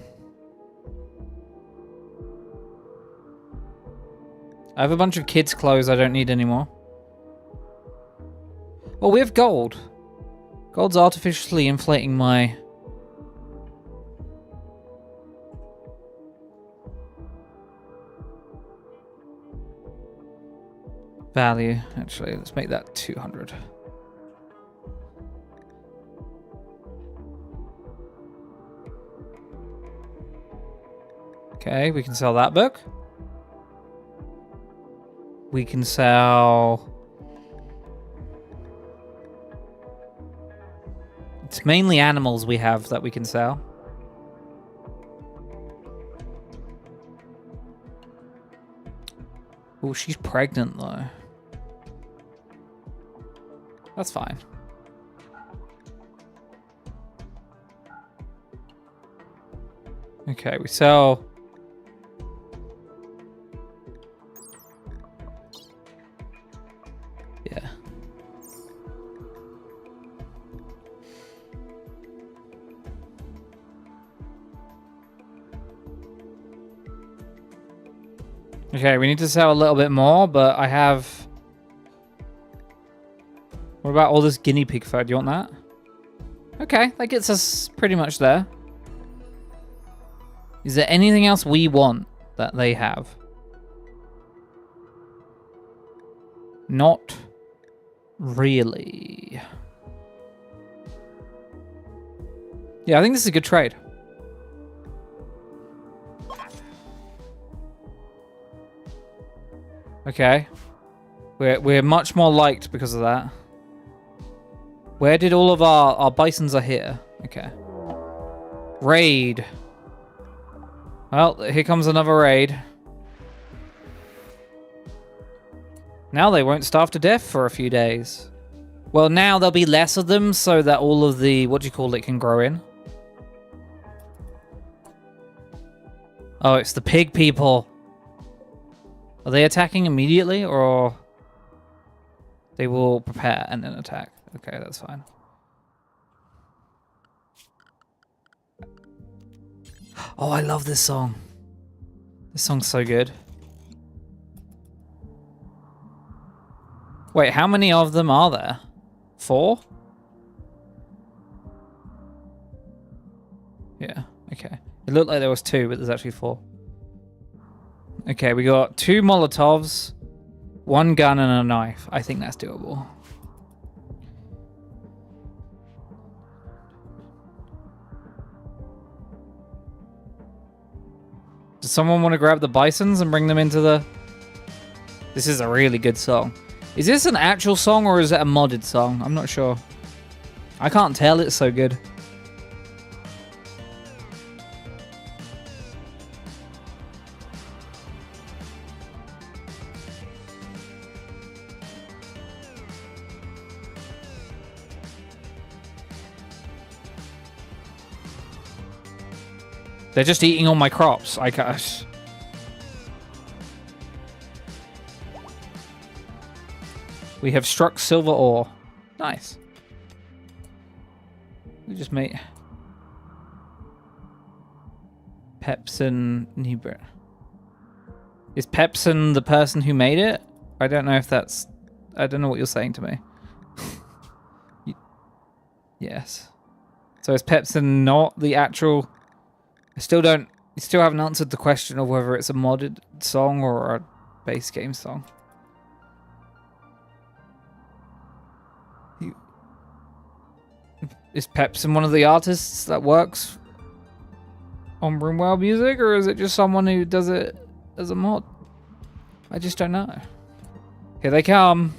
have a bunch of kids' clothes I don't need anymore. Oh, we have gold. Gold's artificially inflating my... value. Actually, let's make that 200. Okay, we can sell that book. We can sell... It's mainly animals we have that we can sell. Oh, she's pregnant though. That's fine. Okay, we sell... Yeah. Okay, we need to sell a little bit more, but I have... What about all this guinea pig fur? Do you want that? Okay, that gets us pretty much there. Is there anything else we want that they have? Not really. Yeah, I think this is a good trade. Okay. We're much more liked because of that. Where did all of our bisons are here? Okay. Raid. Well, here comes another raid. Now they won't starve to death for a few days. Well, now there'll be less of them so that all of the, what do you call it, can grow in. Oh, it's the pig people. Are they attacking immediately or they will prepare and then attack? Okay, that's fine. Oh, I love this song. This song's so good. Wait, how many of them are there? 4? Yeah, okay. It looked like there was 2, but there's actually 4. Okay, we got 2 Molotovs, 1 gun and a knife. I think that's doable. Does someone want to grab the bisons and bring them into the... This is a really good song. Is this an actual song or is it a modded song? I'm not sure. I can't tell, it's so good. They're just eating all my crops. I can't... We have struck silver ore. Nice. We just made... Pepsin Nibra. Is Pepsin the person who made it? I don't know if that's... I don't know what you're saying to me. Yes. So is Pepsin not the actual... I still haven't answered the question of whether it's a modded song or a base game song. Is Pepsin one of the artists that works on Rimworld music, or is it just someone who does it as a mod? I just don't know. Here they come.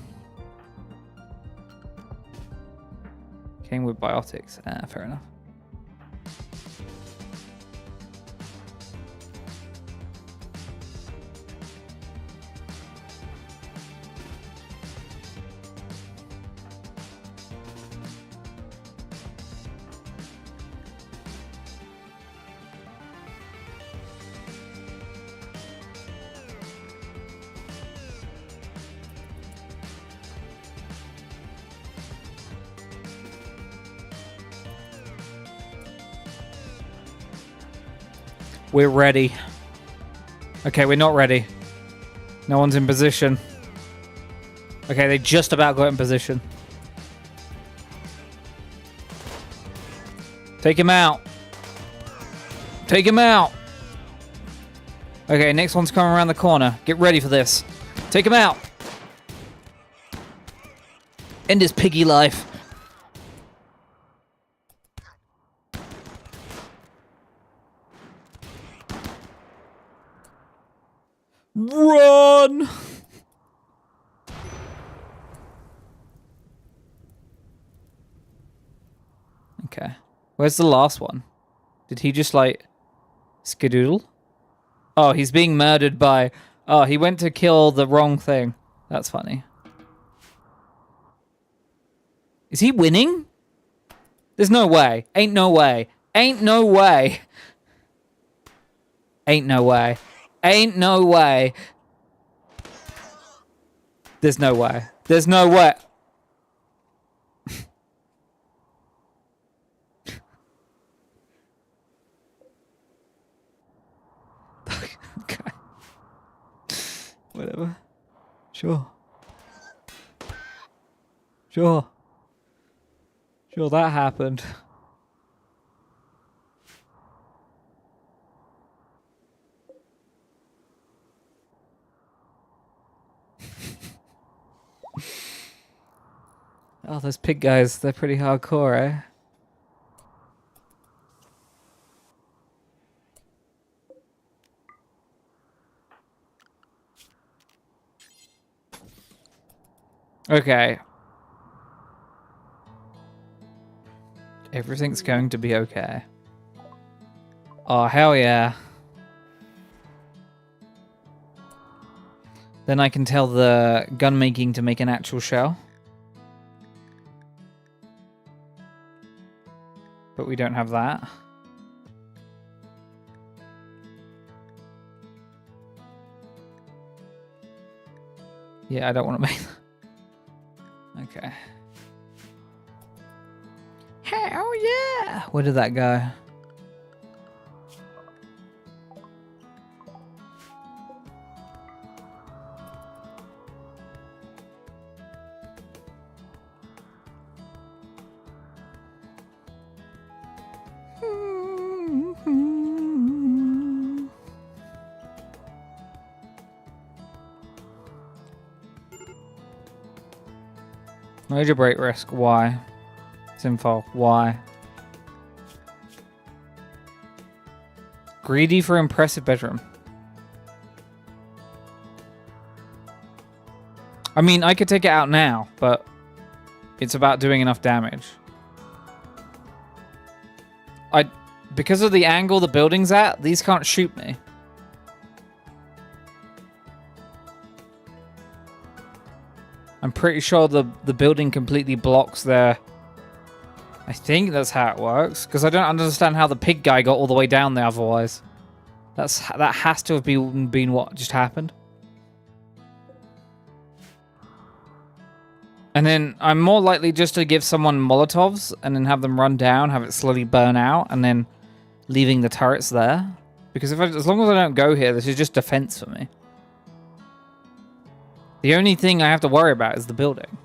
Came with biotics. Ah, fair enough. We're ready. Okay, we're not ready. No one's in position. Okay, they just about got in position. Take him out. Take him out. Okay, next one's coming around the corner. Get ready for this. Take him out. End his piggy life. Run! Okay. Where's the last one? Did he just, like, skedoodle? Oh, he's being murdered by... Oh, he went to kill the wrong thing. That's funny. Is he winning? There's no way. Ain't no way. Ain't no way. Ain't no way. Ain't no way. There's no way. There's no way. Okay. Whatever. Sure. Sure. Sure, that happened. Oh, those pig guys, they're pretty hardcore, eh? Okay. Everything's going to be okay. Oh, hell yeah. Then I can tell the gun making to make an actual shell. But we don't have that. Yeah, I don't want to make that. Okay. Hell yeah! Where did that go? Major break risk. Why? Sinful. Why? Greedy for impressive bedroom. I mean, I could take it out now, but it's about doing enough damage. Because of the angle the building's at, these can't shoot me. I'm pretty sure the building completely blocks their... I think that's how it works, because I don't understand how the pig guy got all the way down there otherwise. That has to have been what just happened. And then I'm more likely just to give someone Molotovs and then have them run down, have it slowly burn out, and then leaving the turrets there. Because as long as I don't go here, this is just defense for me. The only thing I have to worry about is the building.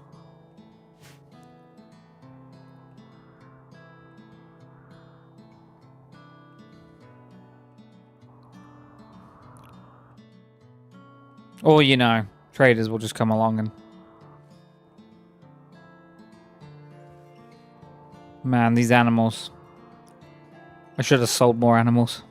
Or, you know, traders will just come along and... Man, these animals. I should have sold more animals.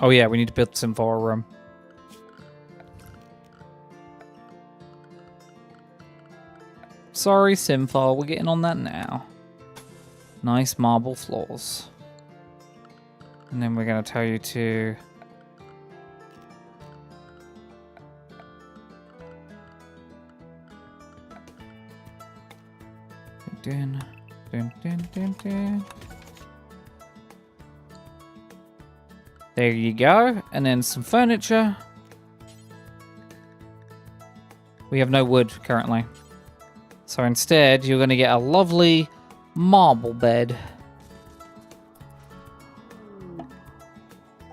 Oh yeah, we need to build some for a room. Sorry, Simfall, we're getting on that now. Nice marble floors. And then we're going to tell you to... Dun, dun, dun, dun, dun. There you go. And then some furniture. We have no wood currently. So instead, you're going to get a lovely marble bed.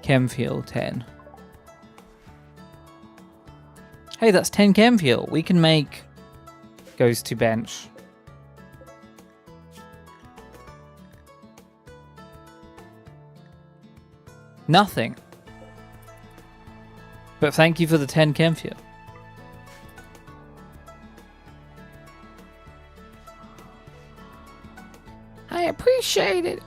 Chem fuel 10. Hey, that's 10 chem fuel. We can make... Goes to bench. Nothing. But thank you for the 10 chem fuel. I appreciate it.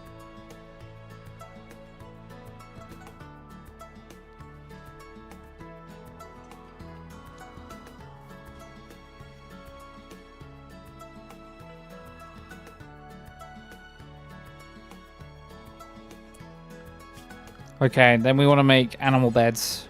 Okay, then we want to make animal beds.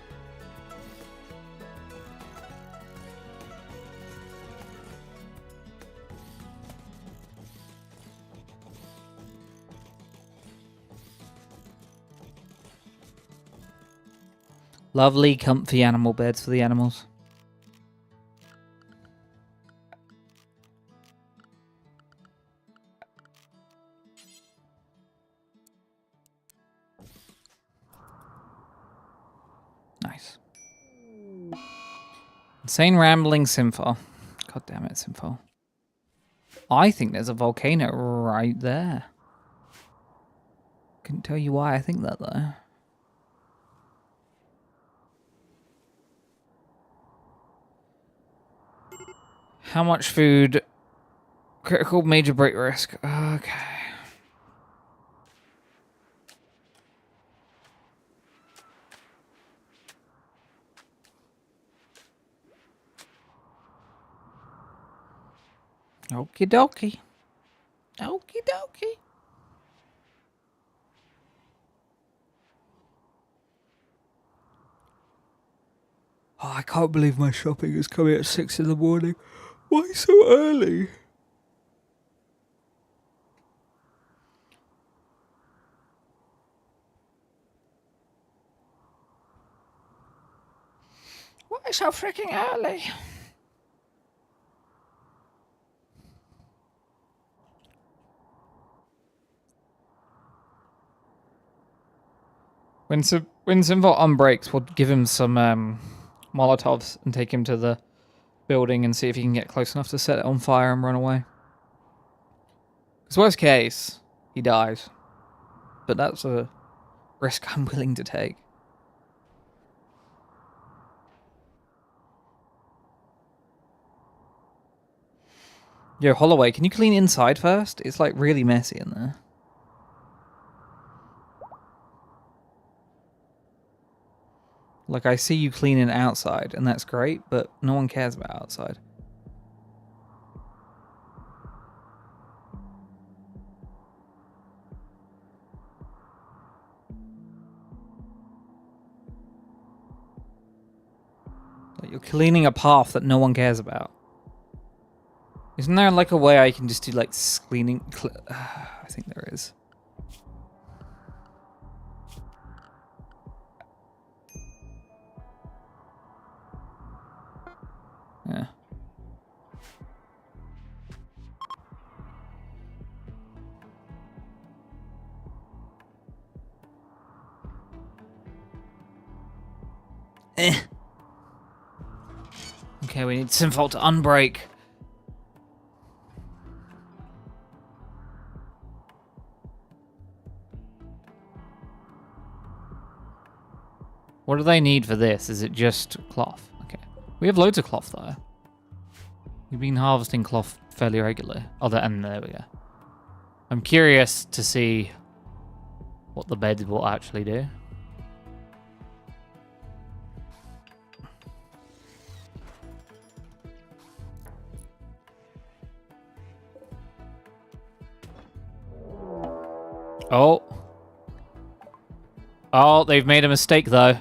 Lovely, comfy animal beds for the animals. Insane rambling Simfo. God damn it, Simfo. I think there's a volcano right there. Couldn't tell you why I think that though. How much food? Critical major break risk. Okay. Okie dokie. Okie dokie. Oh, I can't believe my shopping is coming at 6 in the morning. Why so early? Why so freaking early? When Simval unbreaks, we'll give him some Molotovs and take him to the building and see if he can get close enough to set it on fire and run away. Because worst case, he dies. But that's a risk I'm willing to take. Yo, Holloway, can you clean inside first? It's like really messy in there. Like, I see you cleaning outside, and that's great, but no one cares about outside. Like, you're cleaning a path that no one cares about. Isn't there, like, a way I can just do, like, cleaning? I think there is. Yeah. Okay, we need Simfalt to unbreak. What do they need for this? Is it just cloth? Okay. We have loads of cloth, though. We've been harvesting cloth fairly regularly. Oh, and there we go. I'm curious to see what the bed will actually do. Oh. Oh, they've made a mistake, though.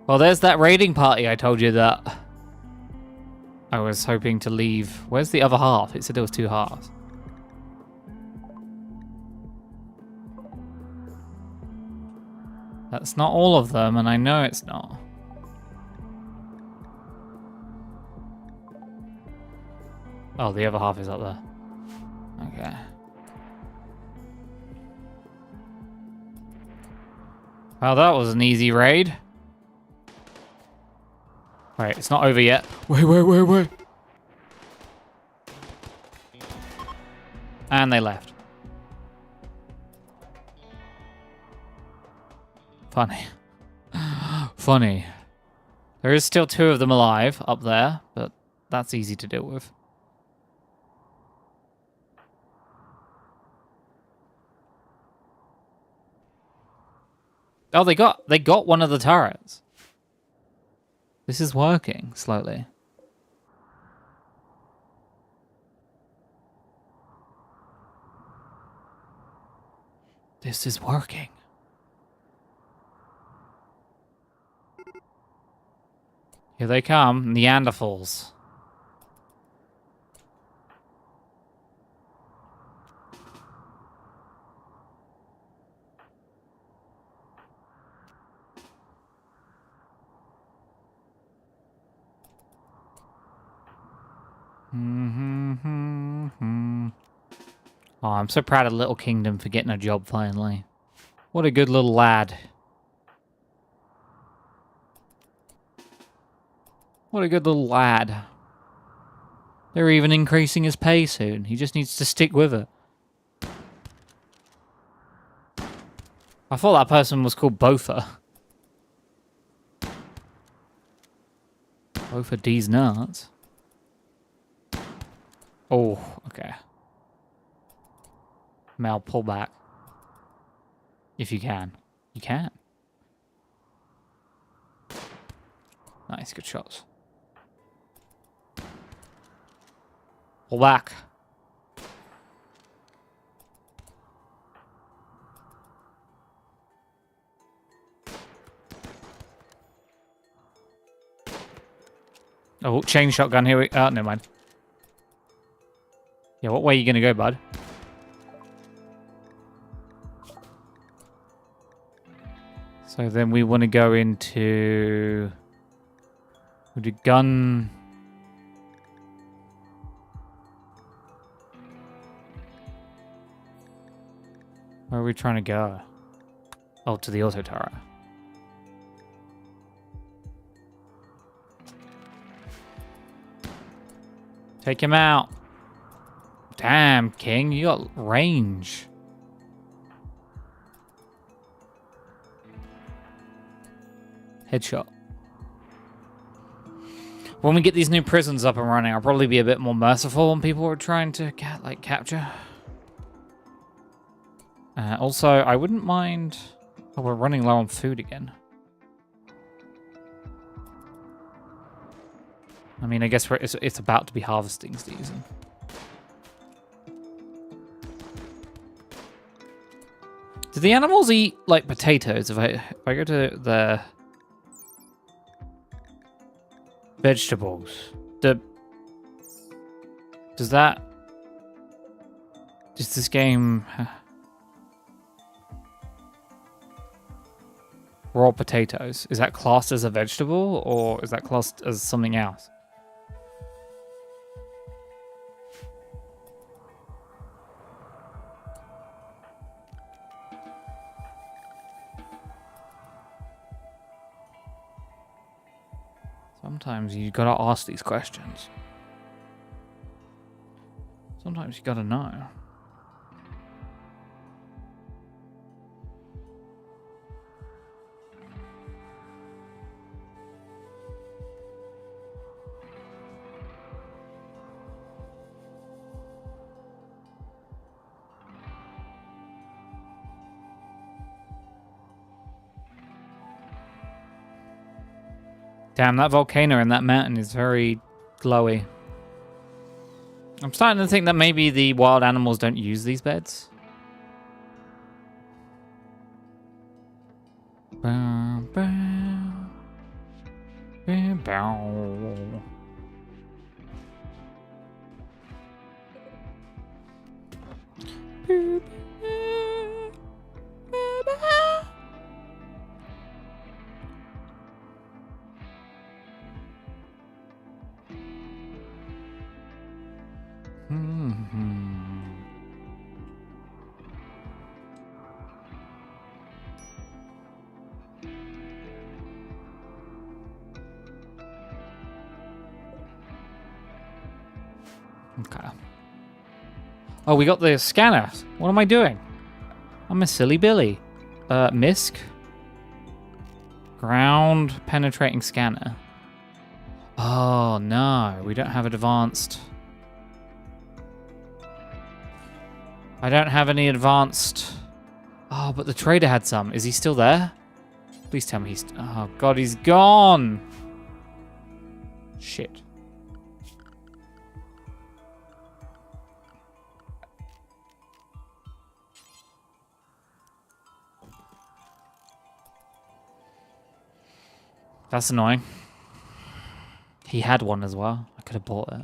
Well, there's that raiding party I told you that I was hoping to leave. Where's the other half? It said there was 2 halves. That's not all of them, and I know it's not. Oh, the other half is up there. Okay. Well, that was an easy raid. Right, it's not over yet. Wait. And they left. Funny. Funny. There is still 2 of them alive up there, but that's easy to deal with. Oh, they got one of the turrets. This is working slowly. This is working. Here they come, Neanderthals. Oh, I'm so proud of Little Kingdom for getting a job finally. What a good little lad. What a good little lad. They're even increasing his pay soon. He just needs to stick with it. I thought that person was called Bofa. Bofa D's nuts. Oh, okay. Mal, pull back. If you can. You can. Nice, good shots. Pull back. Oh, chain shotgun here. Oh, never mind. Yeah, what way are you going to go, bud? So then we want to go into... We'll do gun... Where are we trying to go? Oh, to the auto turret. Take him out. Damn, King, you got range. Headshot. When we get these new prisons up and running, I'll probably be a bit more merciful when people are trying to capture. Also, I wouldn't mind... Oh, we're running low on food again. I mean, I guess it's about to be harvesting season. Do the animals eat, like, potatoes? If I go to the... vegetables. Does this game... Raw potatoes. Is that classed as a vegetable, or is that classed as something else? Sometimes you gotta ask these questions. Sometimes you gotta know. Damn, that volcano in that mountain is very glowy. I'm starting to think that maybe the wild animals don't use these beds. Bow, bow, bow, bow. Okay. Oh, we got the scanner. What am I doing? I'm a silly Billy. MISC? Ground penetrating scanner. Oh, no. We don't have advanced... I don't have any advanced... Oh, but the trader had some. Is he still there? Please tell me he's... Oh, God, he's gone! Shit. That's annoying. He had one as well. I could have bought it.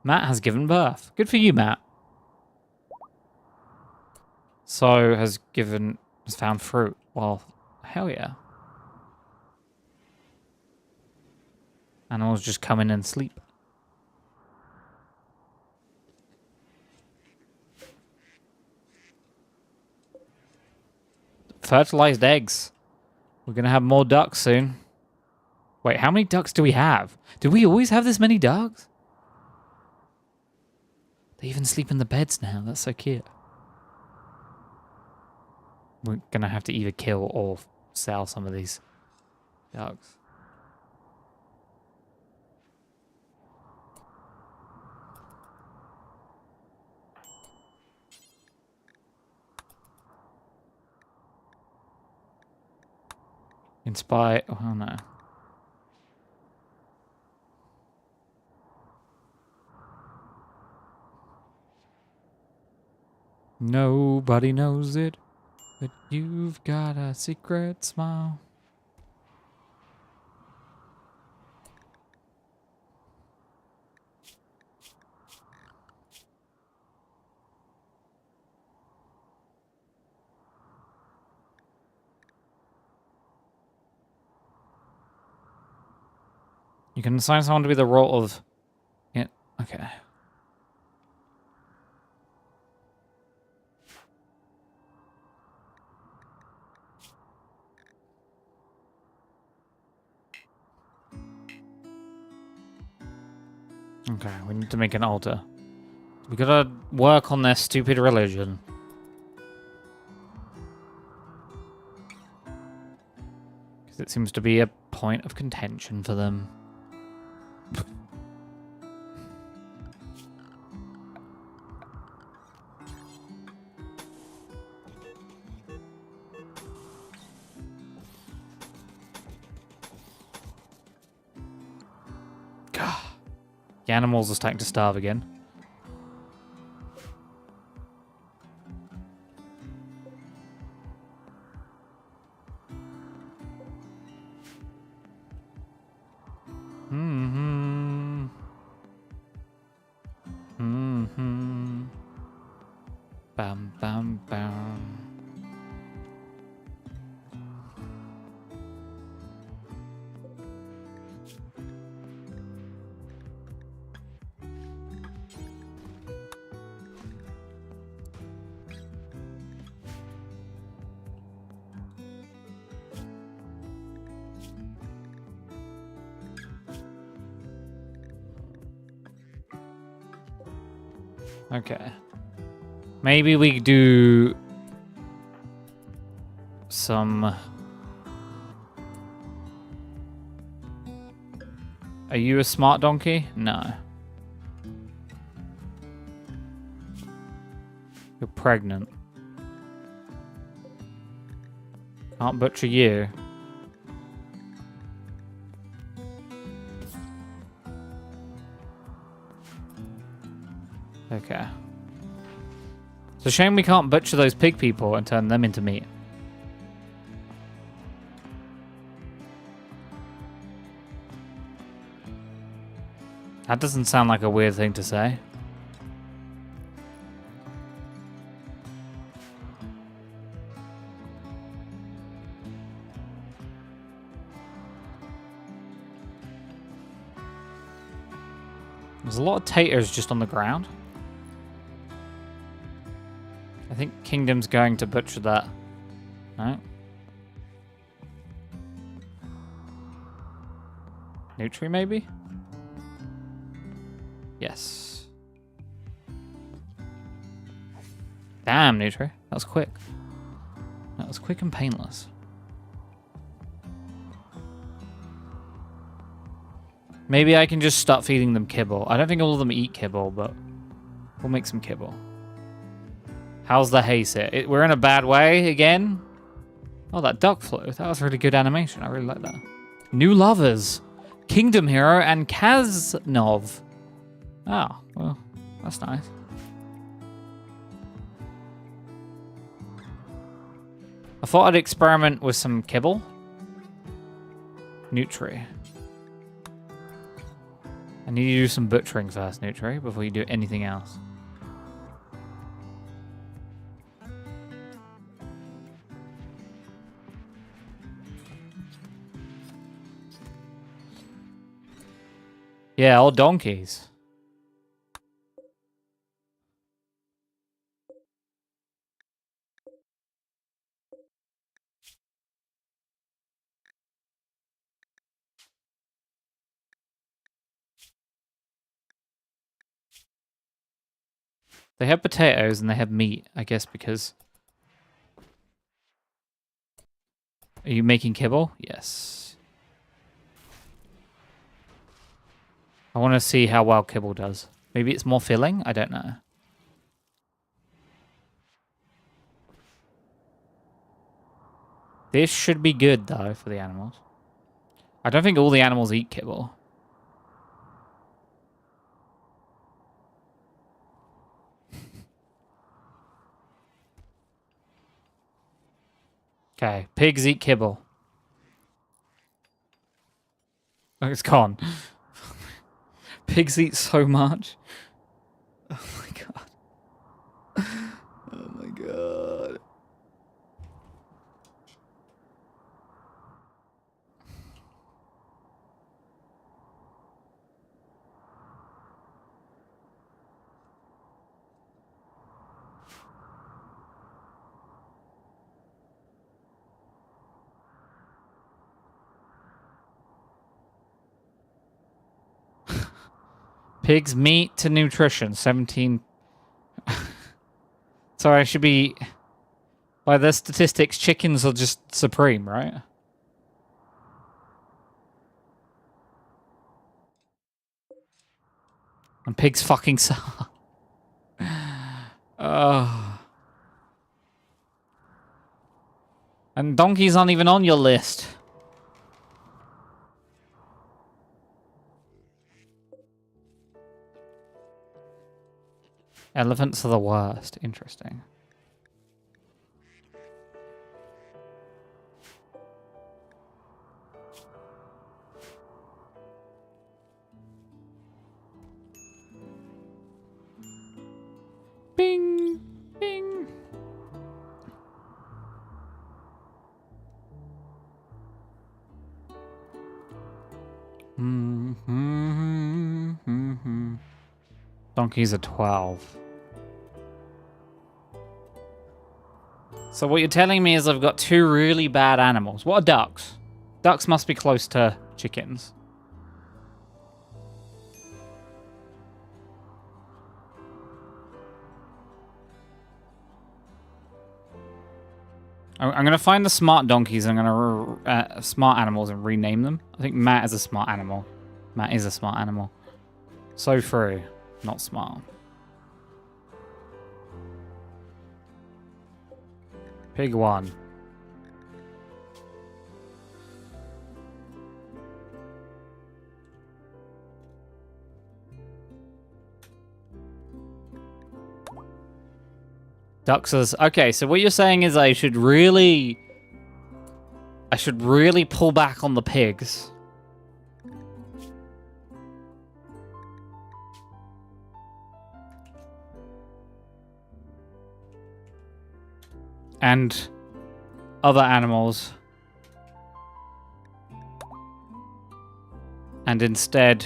Matt has given birth. Good for you, Matt. So has found fruit. Well, hell yeah. Animals just come in and sleep. Fertilized eggs. We're gonna have more ducks soon. Wait, how many ducks do we have? Do we always have this many ducks? They even sleep in the beds now. That's so cute. We're gonna have to either kill or sell some of these ducks. Inspire. Oh no. Nobody knows it, but you've got a secret smile. You can assign someone to be the role of... Yeah, okay. Okay, we need to make an altar. We gotta work on their stupid religion. Because it seems to be a point of contention for them. God. The animals are starting to starve again. Bam, bam, bam. Okay. Maybe we do some... Are you a smart donkey? No. You're pregnant. Can't butcher you. Okay. It's a shame we can't butcher those pig people and turn them into meat. That doesn't sound like a weird thing to say. There's a lot of taters just on the ground. I think Kingdom's going to butcher that. No? Nutri, maybe? Yes. Damn, Nutri. That was quick. That was quick and painless. Maybe I can just start feeding them kibble. I don't think all of them eat kibble, but we'll make some kibble. How's the hay sit? We're in a bad way again? Oh, that duck flew. That was really good animation. I really like that. New lovers. Kingdom Hero and Kaznov. Oh, well, that's nice. I thought I'd experiment with some kibble. Nutri. I need to do some butchering first, Nutri, before you do anything else. Yeah, all donkeys. They have potatoes and they have meat, I guess, because... Are you making kibble? Yes. I want to see how well kibble does. Maybe it's more filling? I don't know. This should be good, though, for the animals. I don't think all the animals eat kibble. Okay, pigs eat kibble. Oh, it's gone. Pigs eat so much. Oh my god. Oh my god. Pigs meat to nutrition, 17. So I should be... By the statistics, chickens are just supreme, right? And pigs fucking suck. And donkeys aren't even on your list. Elephants are the worst. Interesting. Bing! Bing! Donkeys are 12. So what you're telling me is I've got two really bad animals. What are ducks? Ducks must be close to chickens. I'm going to find the smart donkeys. I'm going to smart animals and rename them. I think Matt is a smart animal. Matt is a smart animal. So free, not smart. Pig 1. Ducks is... Okay, so what you're saying is I should really pull back on the pigs. And other animals. And instead,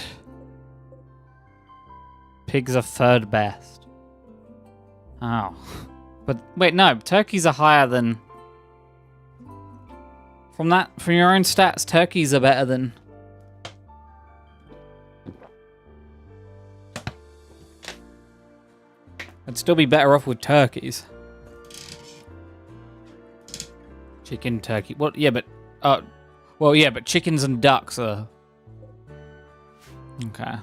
pigs are third best. Oh. But wait, no, turkeys are higher than... From your own stats, turkeys are better than... I'd still be better off with turkeys. Chicken, turkey. What? Yeah, but well, yeah, but chickens and ducks are okay.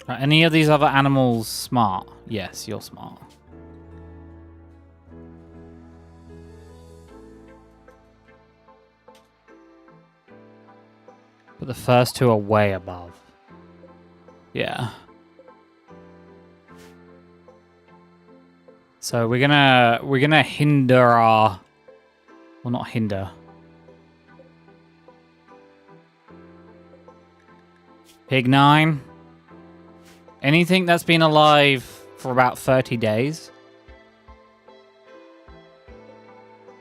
Are any of these other animals smart? Yes, you're smart. But the first two are way above. Yeah. So we're gonna hinder our... Well, not hinder. Pig 9. Anything that's been alive for about 30 days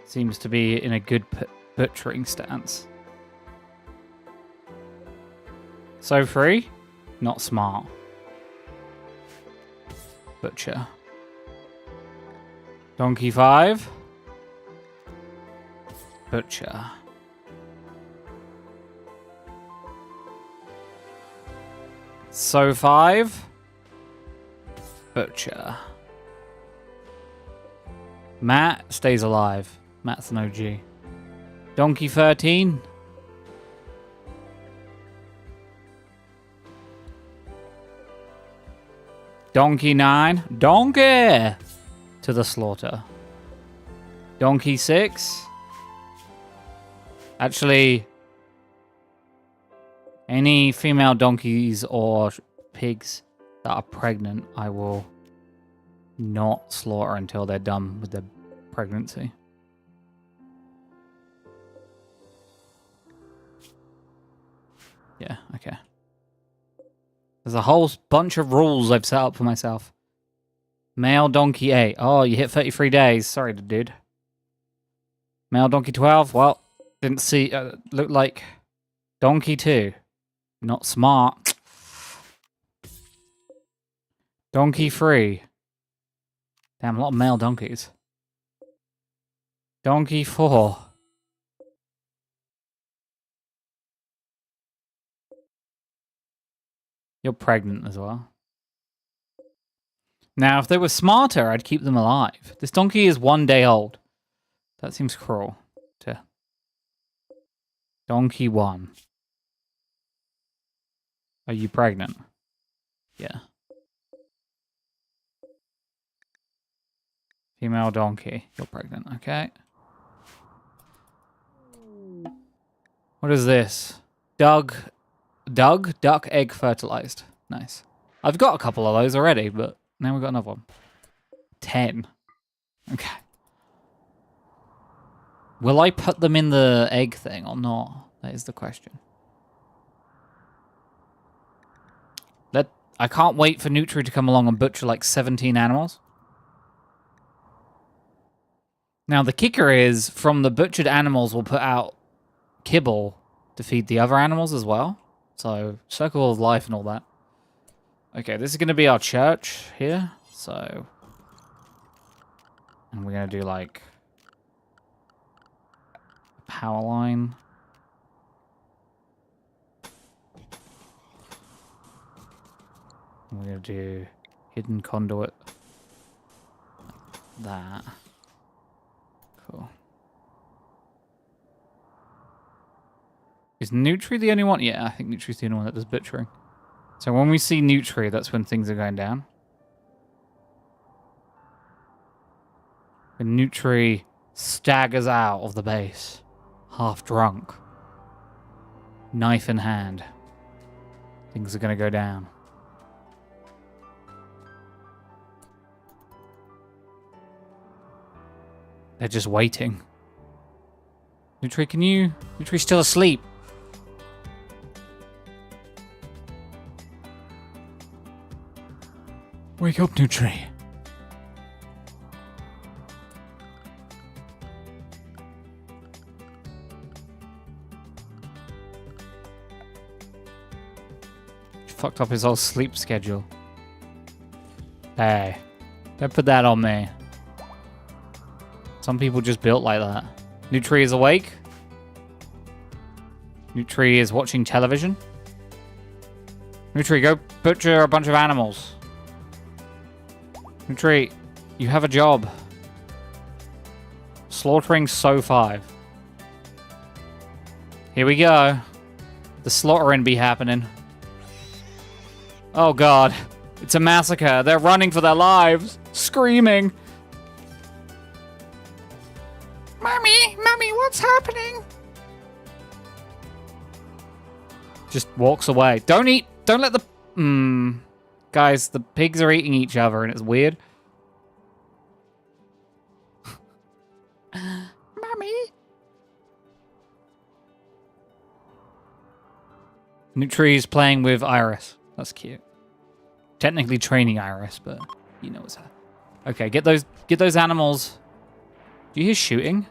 seems to be in a good butchering stance. So free? Not smart. Butcher. Donkey 5. Butcher. So 5. Butcher. Matt stays alive. Matt's an OG. Donkey 13. Donkey 9. Donkey! To the slaughter. Donkey 6. Actually, any female donkeys or pigs that are pregnant, I will not slaughter until they're done with their pregnancy. Yeah, okay. There's a whole bunch of rules I've set up for myself. Male donkey 8. Oh, you hit 33 days. Sorry, dude. Male donkey 12. Well, didn't see. Looked like donkey 2. Not smart. Donkey 3. Damn, a lot of male donkeys. Donkey 4. You're pregnant as well. Now, if they were smarter, I'd keep them alive. This donkey is 1 day old. That seems cruel. Donkey 1. Are you pregnant? Yeah. Female donkey. You're pregnant, okay. What is this? Duck egg fertilized. Nice. I've got a couple of those already, but now we've got another one. 10. Okay. Will I put them in the egg thing or not? That is the question. I can't wait for Nutri to come along and butcher like 17 animals. Now the kicker is, from the butchered animals, we'll put out kibble to feed the other animals as well. So, circle of life and all that. Okay, this is going to be our church here. So, and we're going to do like a power line. And we're going to do hidden conduit. Like that. Cool. Is Nutri the only one? Yeah, I think Nutri's the only one that does butchering. So when we see Nutri, that's when things are going down. When Nutri staggers out of the base, half drunk, knife in hand, things are going to go down. They're just waiting. Nutri, can you... Nutri's still asleep. Wake up, Nutri. Fucked up his whole sleep schedule. Hey, don't put that on me. Some people just built like that. Nutri is awake. Nutri is watching television. Nutri, go butcher a bunch of animals. Nutri, you have a job. Slaughtering So 5. Here we go. The slaughtering be happening. Oh god. It's a massacre. They're running for their lives. Screaming. Mommy, what's happening? Just walks away. Don't eat. Don't let the... Guys, the pigs are eating each other and it's weird. Mommy. Nutri's playing with Iris. That's cute. Technically training Iris, but you know what's happening. Okay, get those animals. Do you hear shooting?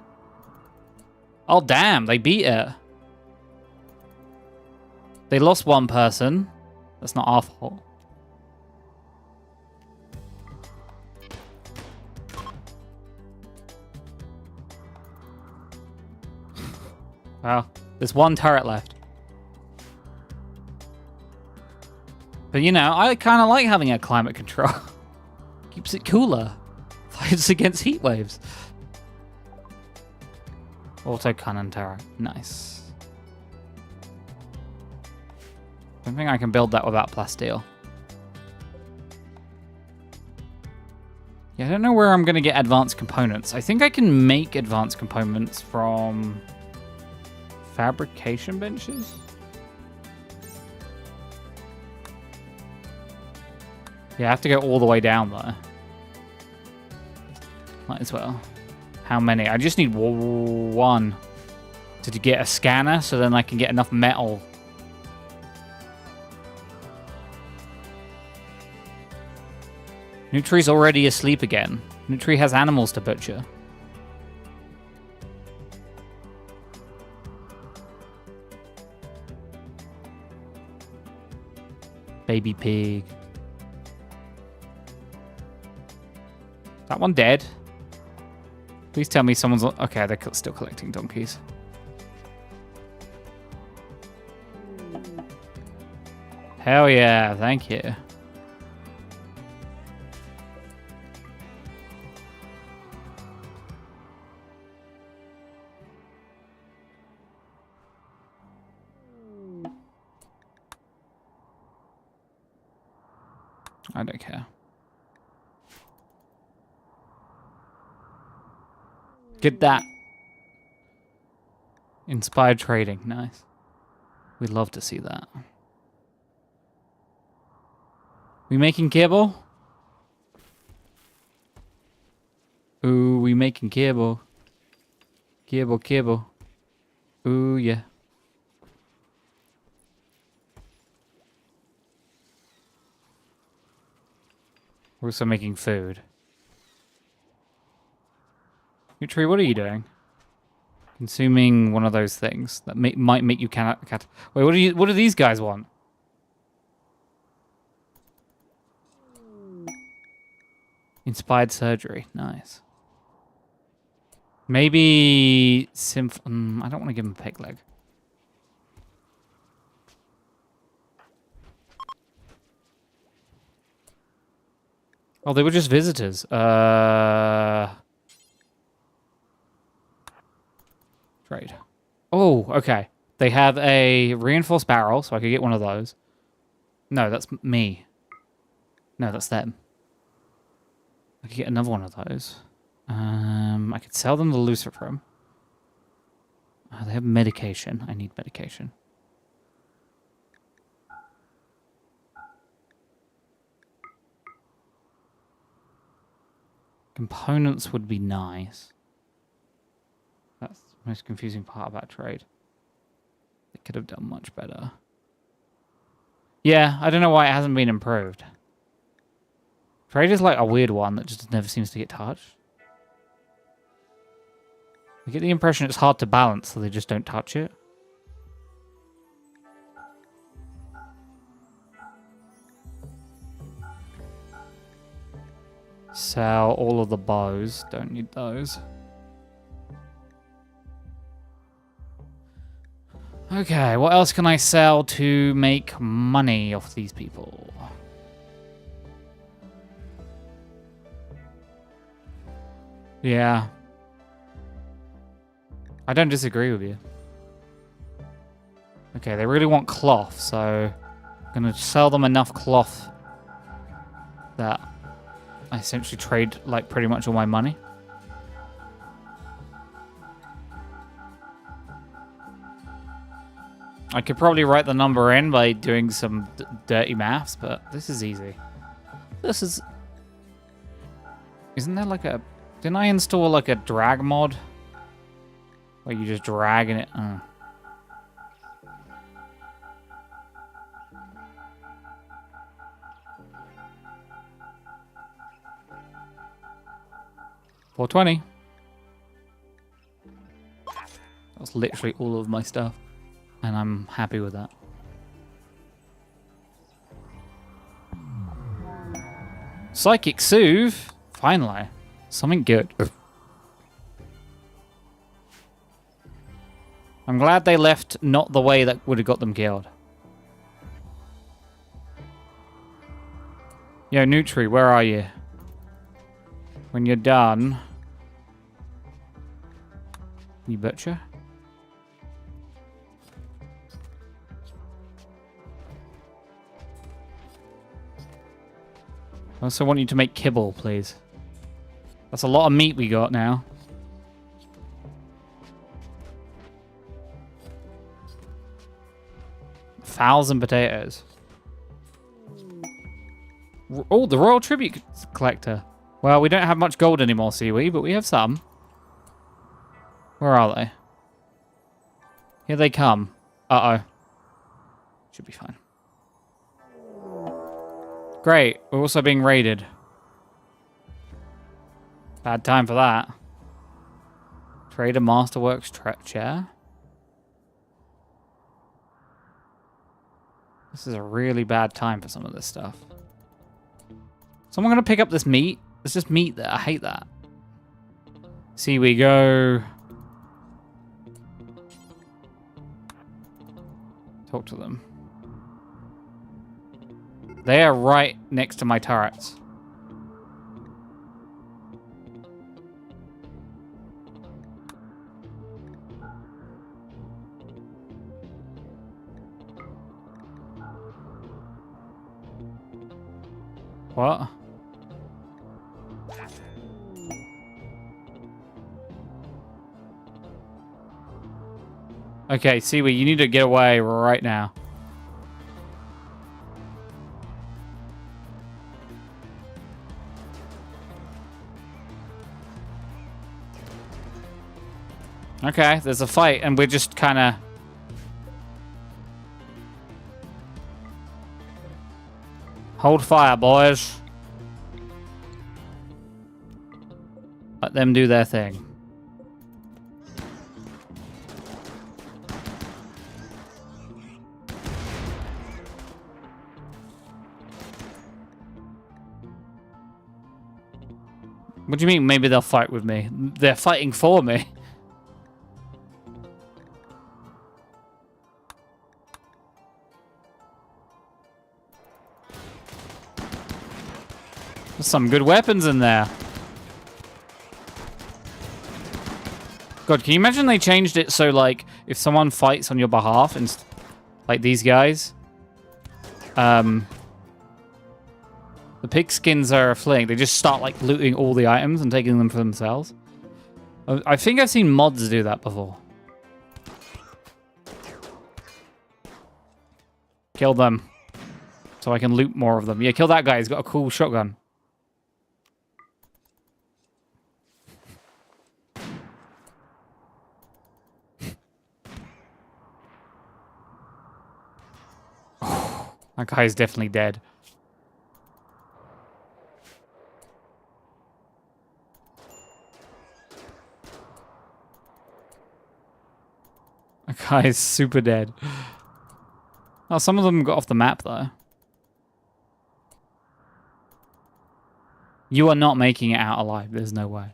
Oh damn, they beat it. They lost one person. That's not our fault. Well, there's one turret left. But you know, I kind of like having a climate control. Keeps it cooler. Fights against heat waves. Auto cannon turret. Nice. Don't think I can build that without plasteel. Yeah, I don't know where I'm going to get advanced components. I think I can make advanced components from fabrication benches. Yeah, I have to go all the way down though. Might as well. How many? I just need one to get a scanner so then I can get enough metal. Nutri's already asleep again. Nutri has animals to butcher. Baby pig. That one dead? Please tell me someone's... Okay, they're still collecting donkeys. Hell yeah, thank you. I don't care. Get that. Inspired trading. Nice. We'd love to see that. We making cable? Ooh, we making cable. Cable. Ooh, yeah. We're also making food. Nutri, what are you doing? Consuming one of those things that might make you cat. Wait, what do these guys want? Inspired surgery, nice. Maybe I don't want to give him a peg leg. Oh, they were just visitors. Trade. Oh, okay. They have a reinforced barrel, so I could get one of those. No, that's me. No, that's them. I could get another one of those. I could sell them the Luciferum. Oh, they have medication. I need medication. Components would be nice. That's the most confusing part about trade. They could have done much better. Yeah, I don't know why it hasn't been improved. Trade is like a weird one that just never seems to get touched. I get the impression it's hard to balance, so they just don't touch it. Sell all of the bows. Don't need those. Okay, what else can I sell to make money off these people? Yeah. I don't disagree with you. Okay, they really want cloth, so I'm gonna sell them enough cloth that I essentially trade like pretty much all my money. I could probably write the number in by doing some dirty maths, but this is easy. This is... Isn't there like a... Didn't I install like a drag mod? Where you just drag and it... $420. That's literally all of my stuff. And I'm happy with that. Psychic Soothe? Finally. Something good. I'm glad they left not the way that would have got them killed. Yo, Nutri, where are you? When you're done... You butcher? I also want you to make kibble, please. That's a lot of meat we got now. Thousand potatoes. Oh, the Royal Tribute Collector. Well, we don't have much gold anymore, see we? But we have some. Where are they? Here they come. Uh-oh. Should be fine. Great. We're also being raided. Bad time for that. Trader Masterworks chair. This is a really bad time for some of this stuff. Someone gonna pick up this meat? There's just meat there. I hate that. See, we go... Talk to them. They are right next to my turrets. What? Okay, Seaweed, you need to get away right now. Okay, there's a fight, and we're just kind of... Hold fire, boys. Let them do their thing. What do you mean, maybe they'll fight with me? They're fighting for me. There's some good weapons in there. God, can you imagine they changed it so, like, if someone fights on your behalf, and like these guys, the pigskins are a fling. They just start, like, looting all the items and taking them for themselves. I think I've seen mods do that before. Kill them. So I can loot more of them. Yeah, kill that guy. He's got a cool shotgun. That guy's definitely dead. That guy is super dead. Oh, some of them got off the map, though. You are not making it out alive. There's no way.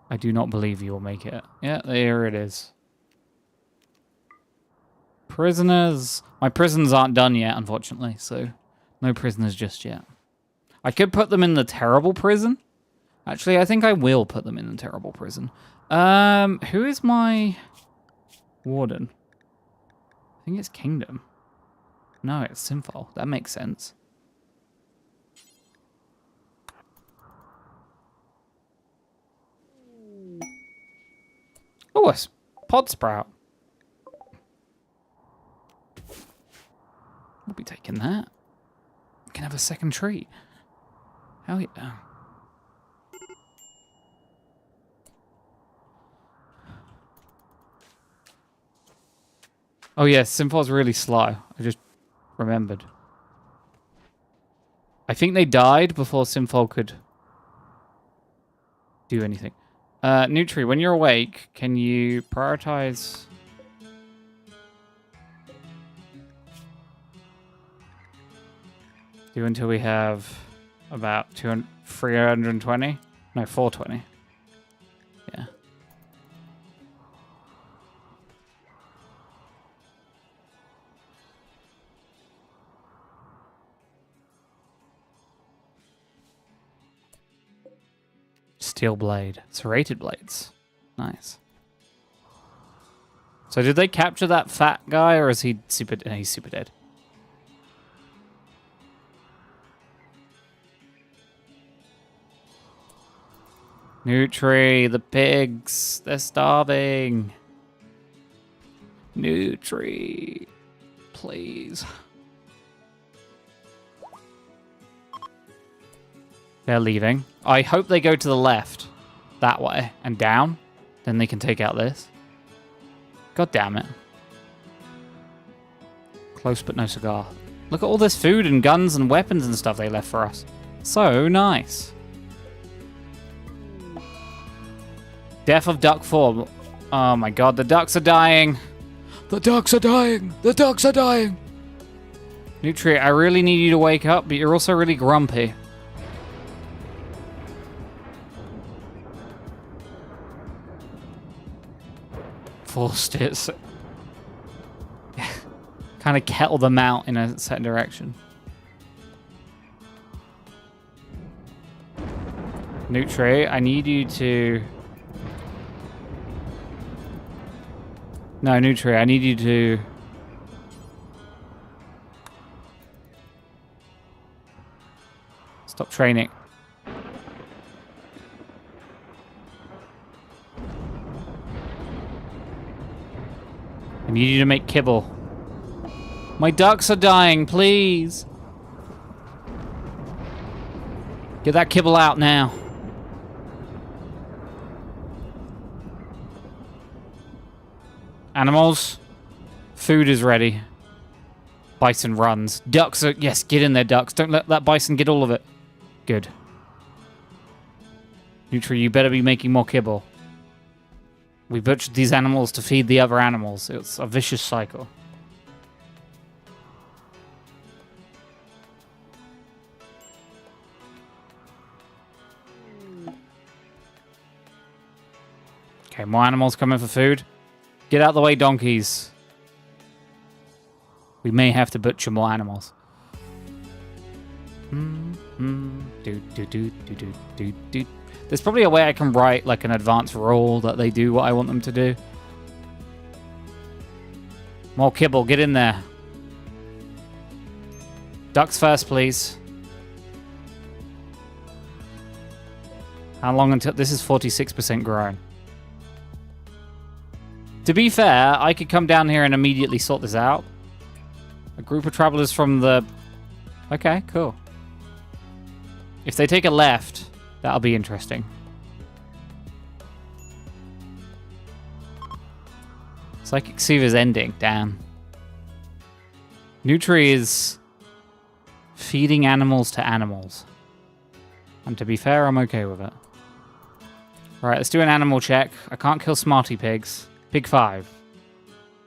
I do not believe you will make it. Yeah, there it is. Prisoners. My prisons aren't done yet, unfortunately, so no prisoners just yet. I could put them in the terrible prison. Actually, I think I will put them in the terrible prison. Who is my warden? I think it's Kingdom. No, it's Sinful. That makes sense. Oh, a pod sprout. We'll be taking that. We can have a second tree. Hell yeah. Oh yeah, Sinful's really slow. I just remembered. I think they died before Sinful could do anything. Nutri, when you're awake, can you prioritize... Do until we have about 320? No, 420. Yeah. Steel blade. Serrated blades. Nice. So did they capture that fat guy, or is he super... No, he's super dead. Nutri, the pigs. They're starving. Nutri. Please. They're leaving. I hope they go to the left. That way. And down. Then they can take out this. God damn it. Close but no cigar. Look at all this food and guns and weapons and stuff they left for us. So nice. Death of duck form. Oh my god, the ducks are dying. The ducks are dying. The ducks are dying. Nutri, I really need you to wake up, but you're also really grumpy. Forced it. Kind of kettle them out in a certain direction. Nutri, I need you to... No, Nutri, I need you to... Stop training. I need you to make kibble. My ducks are dying, please. Get that kibble out now. Animals, food is ready. Bison runs. Ducks are... Yes, get in there, ducks. Don't let that bison get all of it. Good. Nutri, you better be making more kibble. We butchered these animals to feed the other animals. It's a vicious cycle. Okay, more animals coming for food. Get out of the way, donkeys. We may have to butcher more animals. There's probably a way I can write like an advanced rule that they do what I want them to do. More kibble, get in there. Ducks first, please. How long until... This is 46% grown. To be fair, I could come down here and immediately sort this out. A group of travelers from the... Okay, cool. If they take a left, that'll be interesting. Psychic Seaver's ending, damn. Nutri is feeding animals to animals. And to be fair, I'm okay with it. Right, let's do an animal check. I can't kill smarty pigs. Pig 5.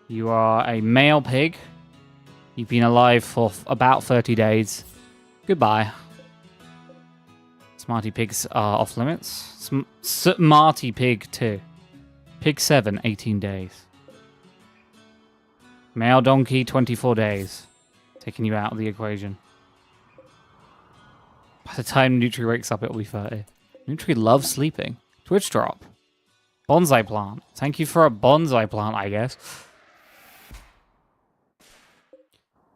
You are a male pig. You've been alive for about 30 days. Goodbye. Smarty pigs are off limits. Smarty pig 2. Pig 7, 18 days. Male donkey, 24 days. Taking you out of the equation. By the time Nutri wakes up, it'll be 30. Nutri loves sleeping. Twitch drop. Bonsai plant. Thank you for a bonsai plant, I guess.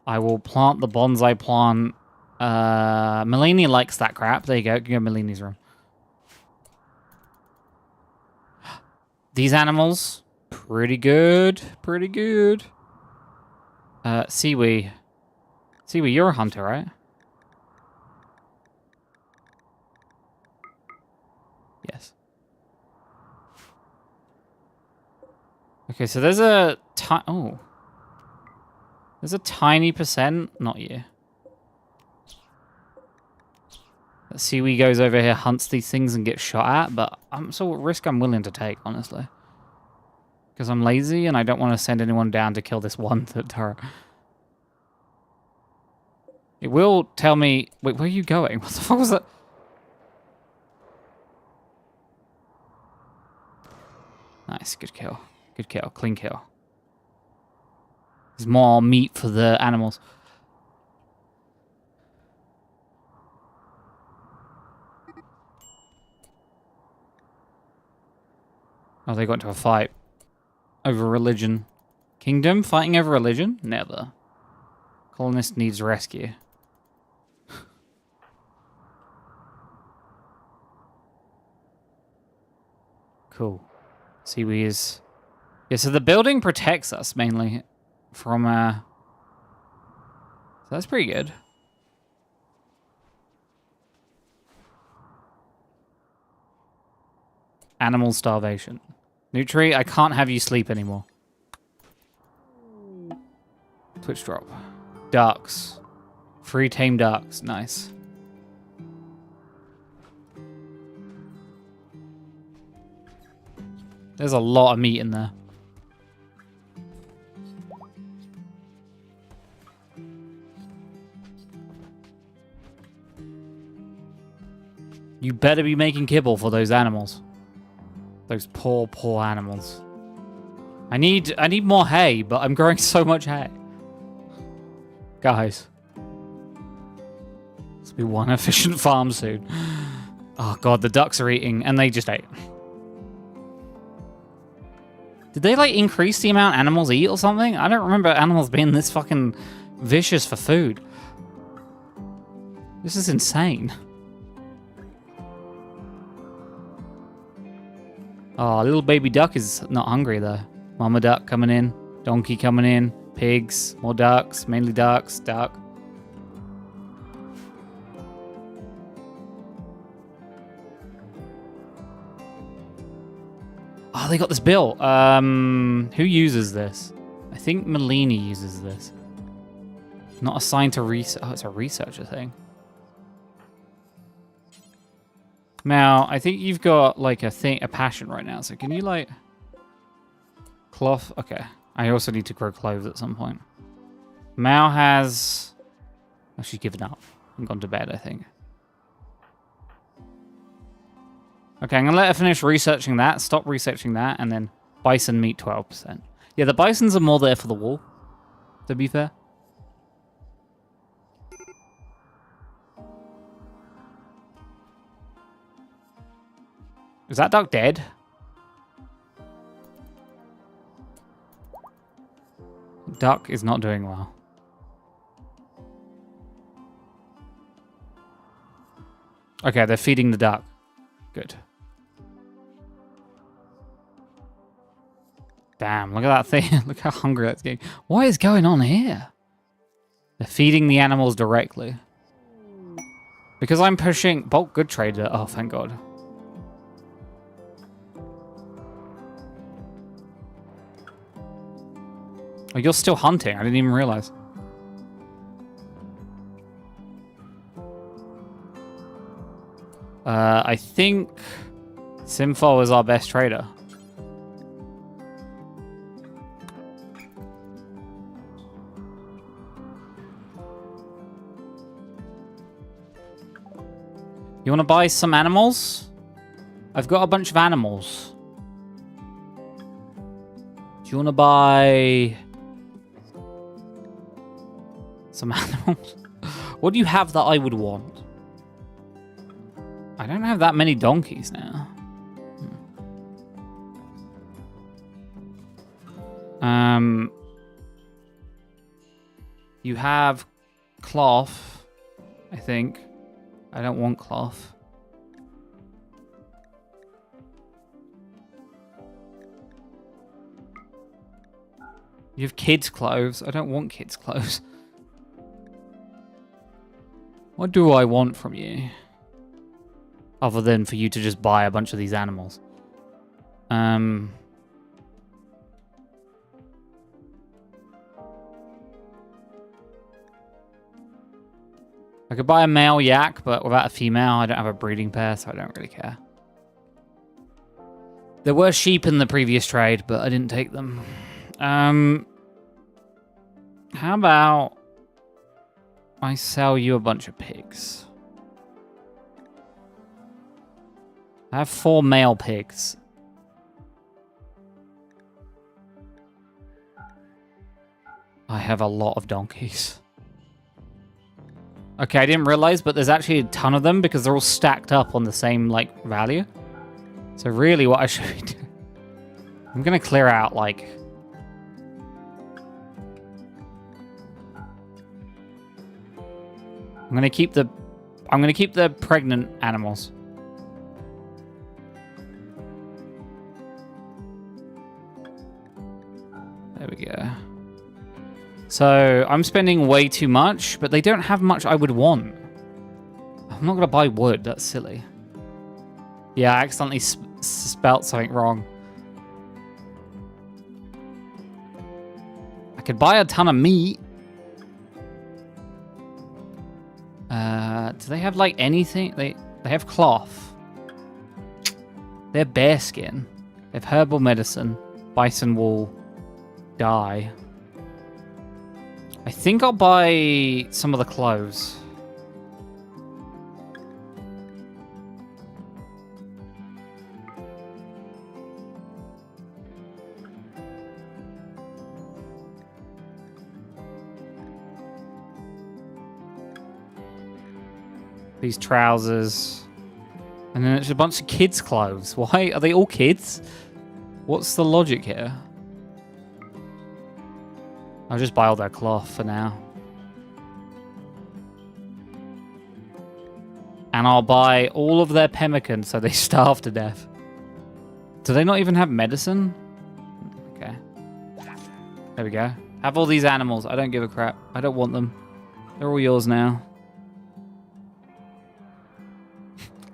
I will plant the bonsai plant. Melanie likes that crap. There you go. Go Melanie's room. These animals, pretty good. Pretty good. Siwi. Siwi, you're a hunter, right? Yes. Okay, so there's a there's a tiny percent, not you. Siwi goes over here, hunts these things and gets shot at, but it's a risk I'm willing to take, honestly. Because I'm lazy and I don't want to send anyone down to kill this one turret. It will tell me... Wait, where are you going? What the fuck was that? Nice, good kill. Good kill, clean kill. There's more meat for the animals. Oh, they got into a fight over religion. Kingdom fighting over religion? Never. Colonist needs rescue. Cool. Seaweed is... Yeah, so the building protects us mainly from... So that's pretty good. Animal starvation. Nutri, I can't have you sleep anymore. Twitch drop. Ducks. Free tame ducks. Nice. There's a lot of meat in there. You better be making kibble for those animals. Those poor, poor animals. I need more hay, but I'm growing so much hay. Guys. This will be one efficient farm soon. Oh god, the ducks are eating, and they just ate. Did they, like, increase the amount animals eat or something? I don't remember animals being this fucking vicious for food. This is insane. Oh, little baby duck is not hungry, though. Mama duck coming in. Donkey coming in. Pigs. More ducks. Mainly ducks. Duck. Oh, they got this bill. Who uses this? I think Melini uses this. Not assigned to research. Oh, it's a researcher thing. Now, I think you've got, like, a passion right now. So can you, like... Cloth? Okay. I also need to grow clothes at some point. Mao has... Oh, she's given up and gone to bed, I think. Okay, I'm going to let her finish researching that. Stop researching that. And then bison meat 12%. Yeah, the bisons are more there for the wool, to be fair. Is that duck dead? Duck is not doing well. Okay, they're feeding the duck. Good. Damn, look at that thing. Look how hungry that's getting. What is going on here? They're feeding the animals directly. Because I'm pushing... Bulk good trader. Oh, thank God. Oh, you're still hunting. I didn't even realize. I think Simfo is our best trader. You want to buy some animals? I've got a bunch of animals. Do you want to buy some animals? What do you have that I would want? I don't have that many donkeys now. You have cloth, I think. I don't want cloth. You have kids' clothes. I don't want kids' clothes. What do I want from you? Other than for you to just buy a bunch of these animals. I could buy a male yak, but without a female, I don't have a breeding pair, so I don't really care. There were sheep in the previous trade, but I didn't take them. How about I sell you a bunch of pigs? I have 4 male pigs. I have a lot of donkeys. Okay, I didn't realize, but there's actually a ton of them because they're all stacked up on the same, like, value. So really what I should be doing... I'm gonna clear out, like... I'm gonna keep the pregnant animals. There we go. So, I'm spending way too much, but they don't have much I would want. I'm not gonna buy wood, that's silly. Yeah, I accidentally spelt something wrong. I could buy a ton of meat. Do they have, like, anything? They have cloth. They have bear skin. They have herbal medicine. Bison wool. Dye. I think I'll buy some of the clothes. These trousers. And then it's a bunch of kids' clothes. Why? Are they all kids? What's the logic here? I'll just buy all their cloth for now. And I'll buy all of their pemmican so they starve to death. Do they not even have medicine? Okay. There we go. Have all these animals. I don't give a crap. I don't want them. They're all yours now.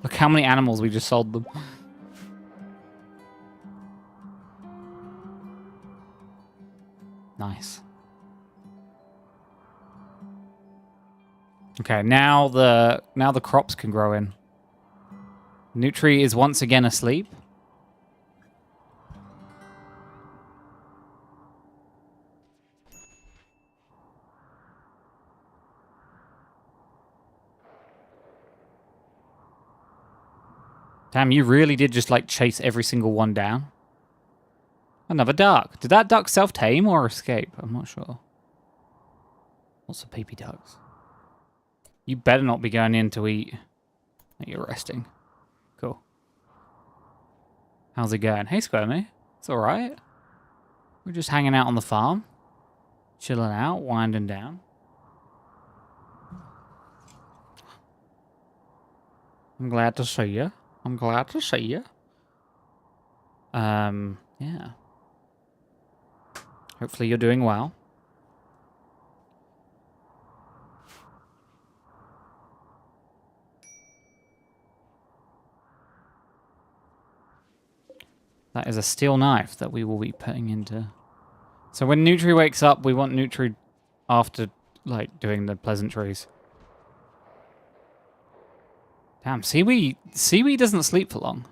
Look how many animals we just sold them. Nice. Okay, now the crops can grow in. Nutri is once again asleep. Damn, you really did just, like, chase every single one down. Another duck. Did that duck self-tame or escape? I'm not sure. Lots of peepee ducks. You better not be going in to eat. You're resting. Cool. How's it going? Hey, Squirmy. It's alright. We're just hanging out on the farm. Chilling out, winding down. I'm glad to see you. I'm glad to see you. Yeah. Hopefully you're doing well. That is a steel knife that we will be putting into... So when Nutri wakes up, we want Nutri after, like, doing the pleasantries. Damn, seaweed doesn't sleep for long.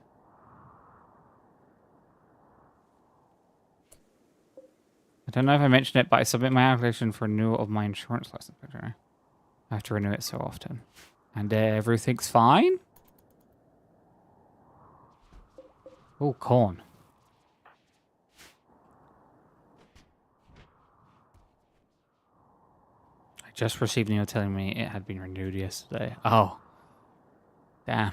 I don't know if I mentioned it, but I submit my application for renewal of my insurance license. I have to renew it so often. And everything's fine? Oh, corn. I just received an email telling me it had been renewed yesterday. Oh. Damn.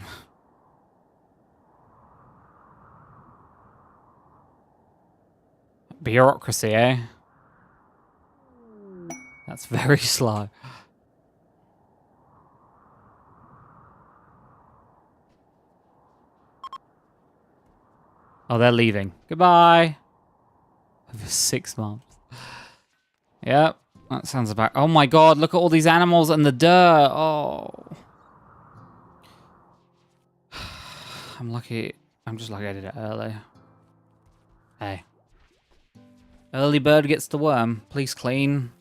Bureaucracy, eh? That's very slow. Oh, they're leaving. Goodbye. Over 6 months. Yep, that sounds about... Oh my god, look at all these animals and the dirt. Oh. I'm lucky. I'm just lucky I did it early. Hey. Early bird gets the worm. Please clean.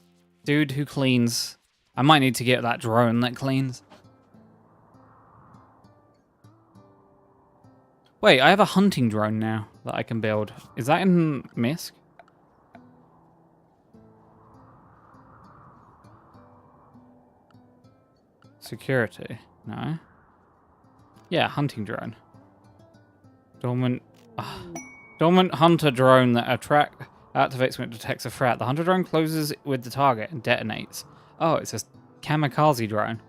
Dude who cleans. I might need to get that drone that cleans. Wait, I have a hunting drone now that I can build. Is that in MISC? Security. No. Yeah, hunting drone. Dormant hunter drone that activates when it detects a threat. The hunter drone closes with the target and detonates. Oh, it's a kamikaze drone.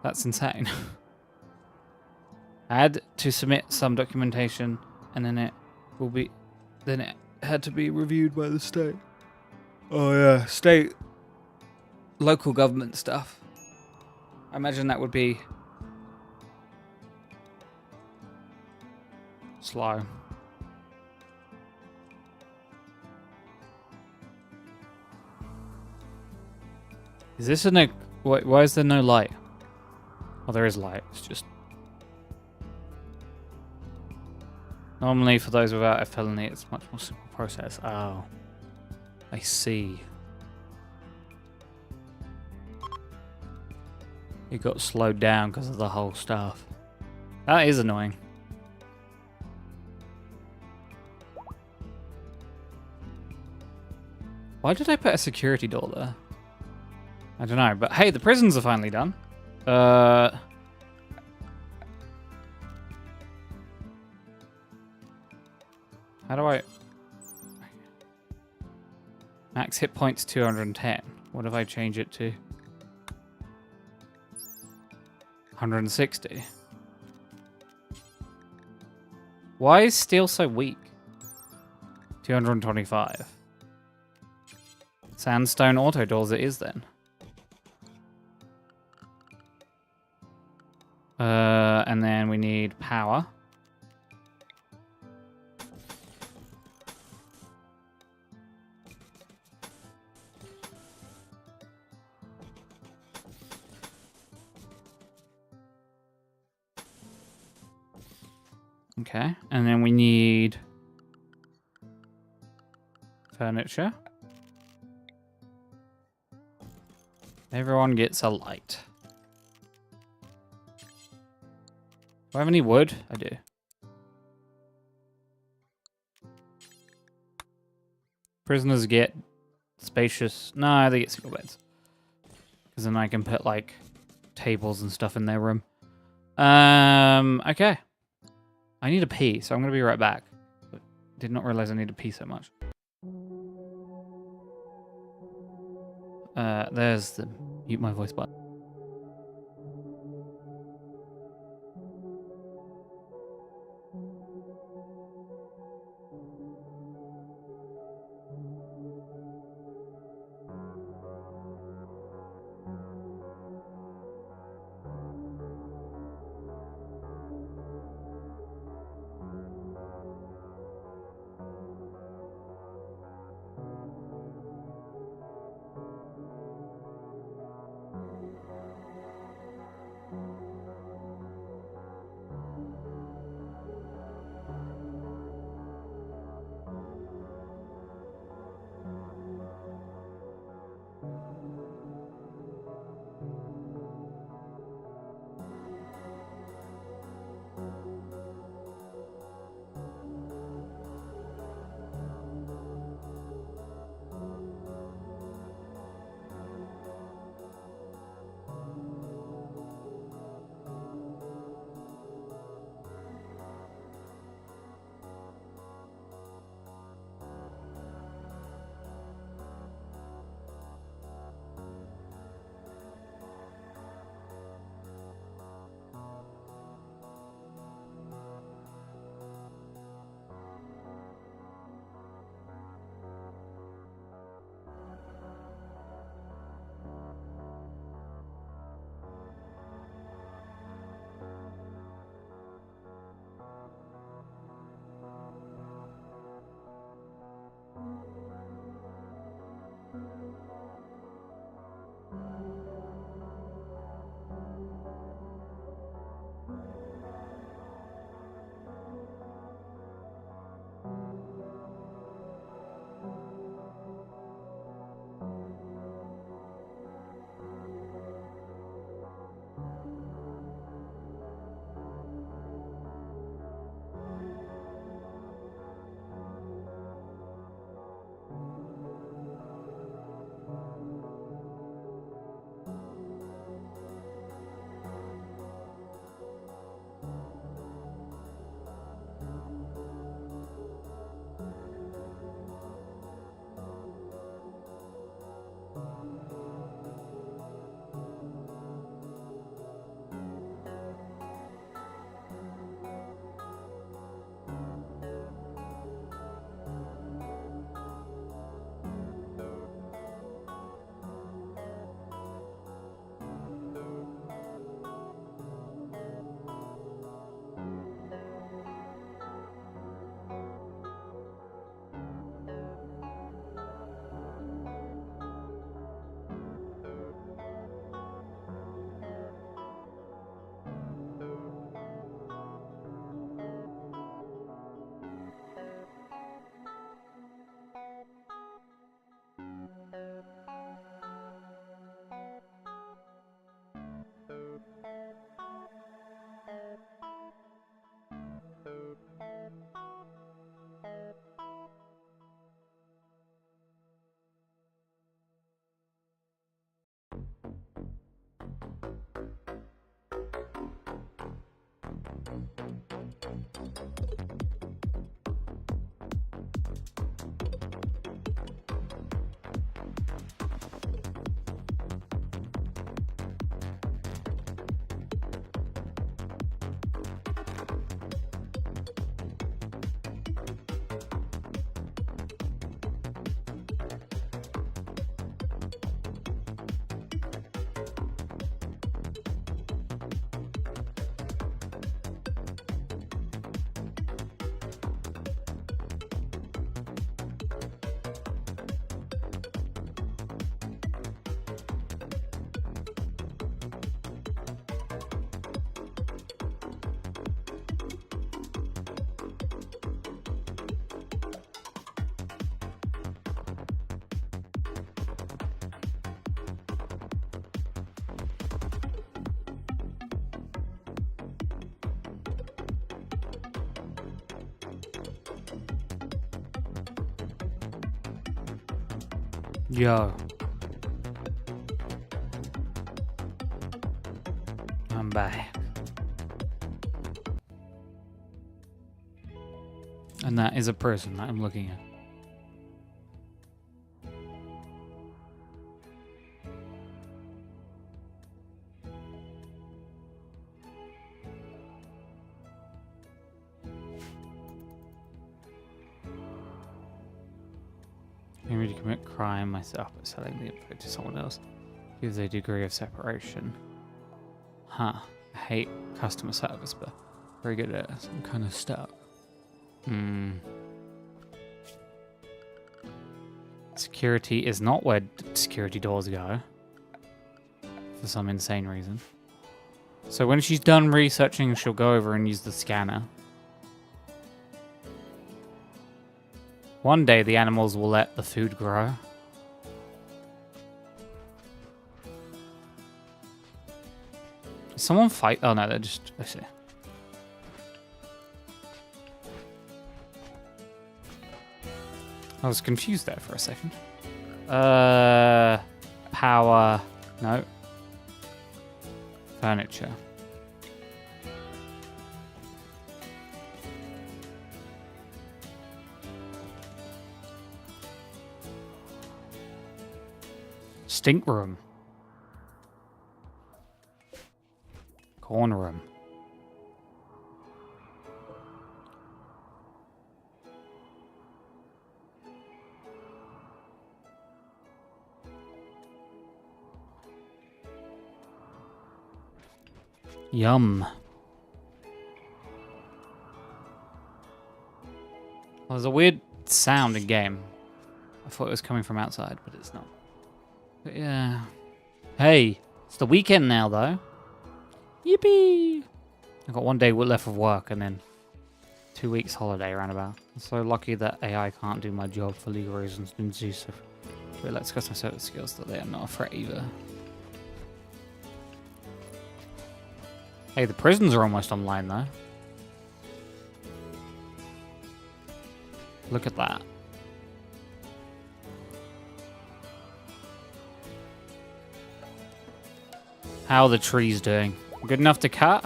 That's insane. I had to submit some documentation, and then it had to be reviewed by the state. Oh yeah, state, local government stuff. I imagine that would be slow. Is this a why is there no light? Oh, there is light. It's just normally for those without a felony, it's much more simple process. Oh, I see. It got slowed down because of the whole stuff. That is annoying. Why did I put a security door there? I don't know, but hey, the prisons are finally done. How do I... Max hit points 210. What if I change it to 160? Why is steel so weak? 225. Sandstone auto doors it is then. And then we need power. Okay, and then we need furniture. Everyone gets a light. Do I have any wood? I do. Prisoners get spacious... No, they get single beds. Because then I can put, like, tables and stuff in their room. Okay. I need a pee, so I'm going to be right back. But did not realize I need to pee so much. There's the mute my voice button. Yo. I'm back. And that is a person that I'm looking at. I'm ready to commit crime myself by selling the info to someone else. Gives a degree of separation. Huh. I hate customer service, but very good at it. So I'm kind of stuck. Security is not where security doors go. For some insane reason. So when she's done researching, she'll go over and use the scanner. One day the animals will let the food grow. Does someone fight? Oh no, they're just... I see. I was confused there for a second. Power... No. Furniture. Stink room. Corner room. Yum. Well, there's a weird sound in game. I thought it was coming from outside, but it's not. But yeah. Hey, it's the weekend now, though. Yippee! I've got 1 day left of work and then 2 weeks holiday roundabout. I'm so lucky that AI can't do my job for legal reasons. Didn't do so. But let's customer service skills that they are not a threat either. Hey, the prisons are almost online, though. Look at that. How are the trees doing? Good enough to cut?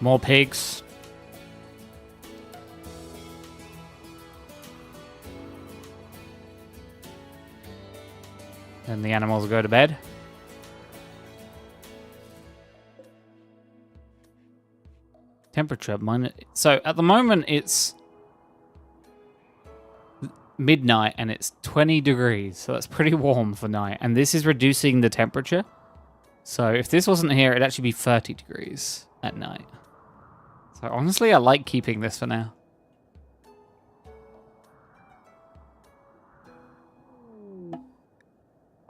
More pigs. Then the animals go to bed. Temperature, so at the moment it's midnight and it's 20 degrees, so that's pretty warm for night. And this is reducing the temperature. So if this wasn't here, it'd actually be 30 degrees at night. So honestly, I like keeping this for now.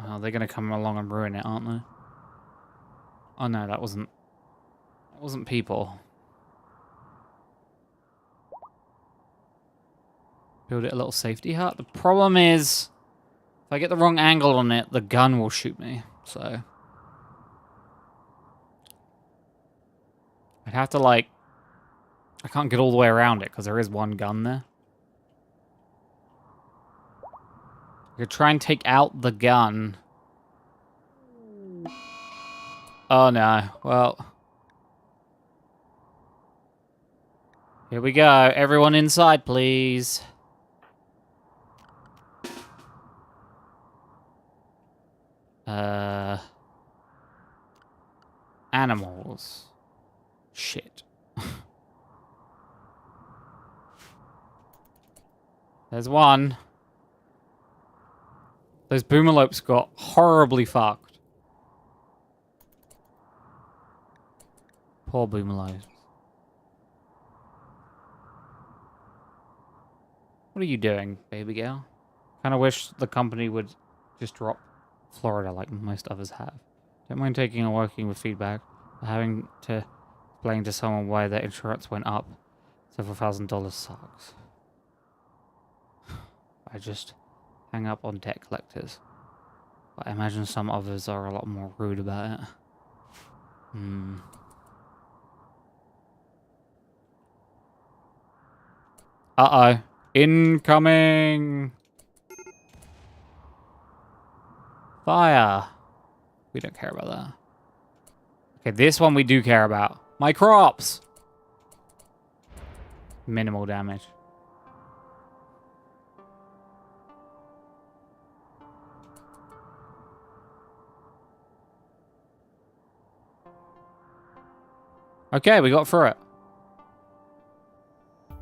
Oh, they're gonna come along and ruin it, aren't they? Oh no, that wasn't people. Build it a little safety hut. The problem is, if I get the wrong angle on it, the gun will shoot me. So I'd have to, like... I can't get all the way around it, because there is one gun there. I could try and take out the gun. Oh, no. Well... Here we go. Everyone inside, please. Animals. Shit. There's one. Those boomalopes got horribly fucked. Poor boomalopes. What are you doing, baby girl? Kind of wish the company would just drop Florida like most others have. Don't mind taking and working with feedback, but having to explain to someone why their insurance went up several $1,000s sucks. I just hang up on debt collectors. But I imagine some others are a lot more rude about it. Uh-oh. Incoming! Fire. We don't care about that. Okay, this one we do care about. My crops! Minimal damage. Okay, we got through it.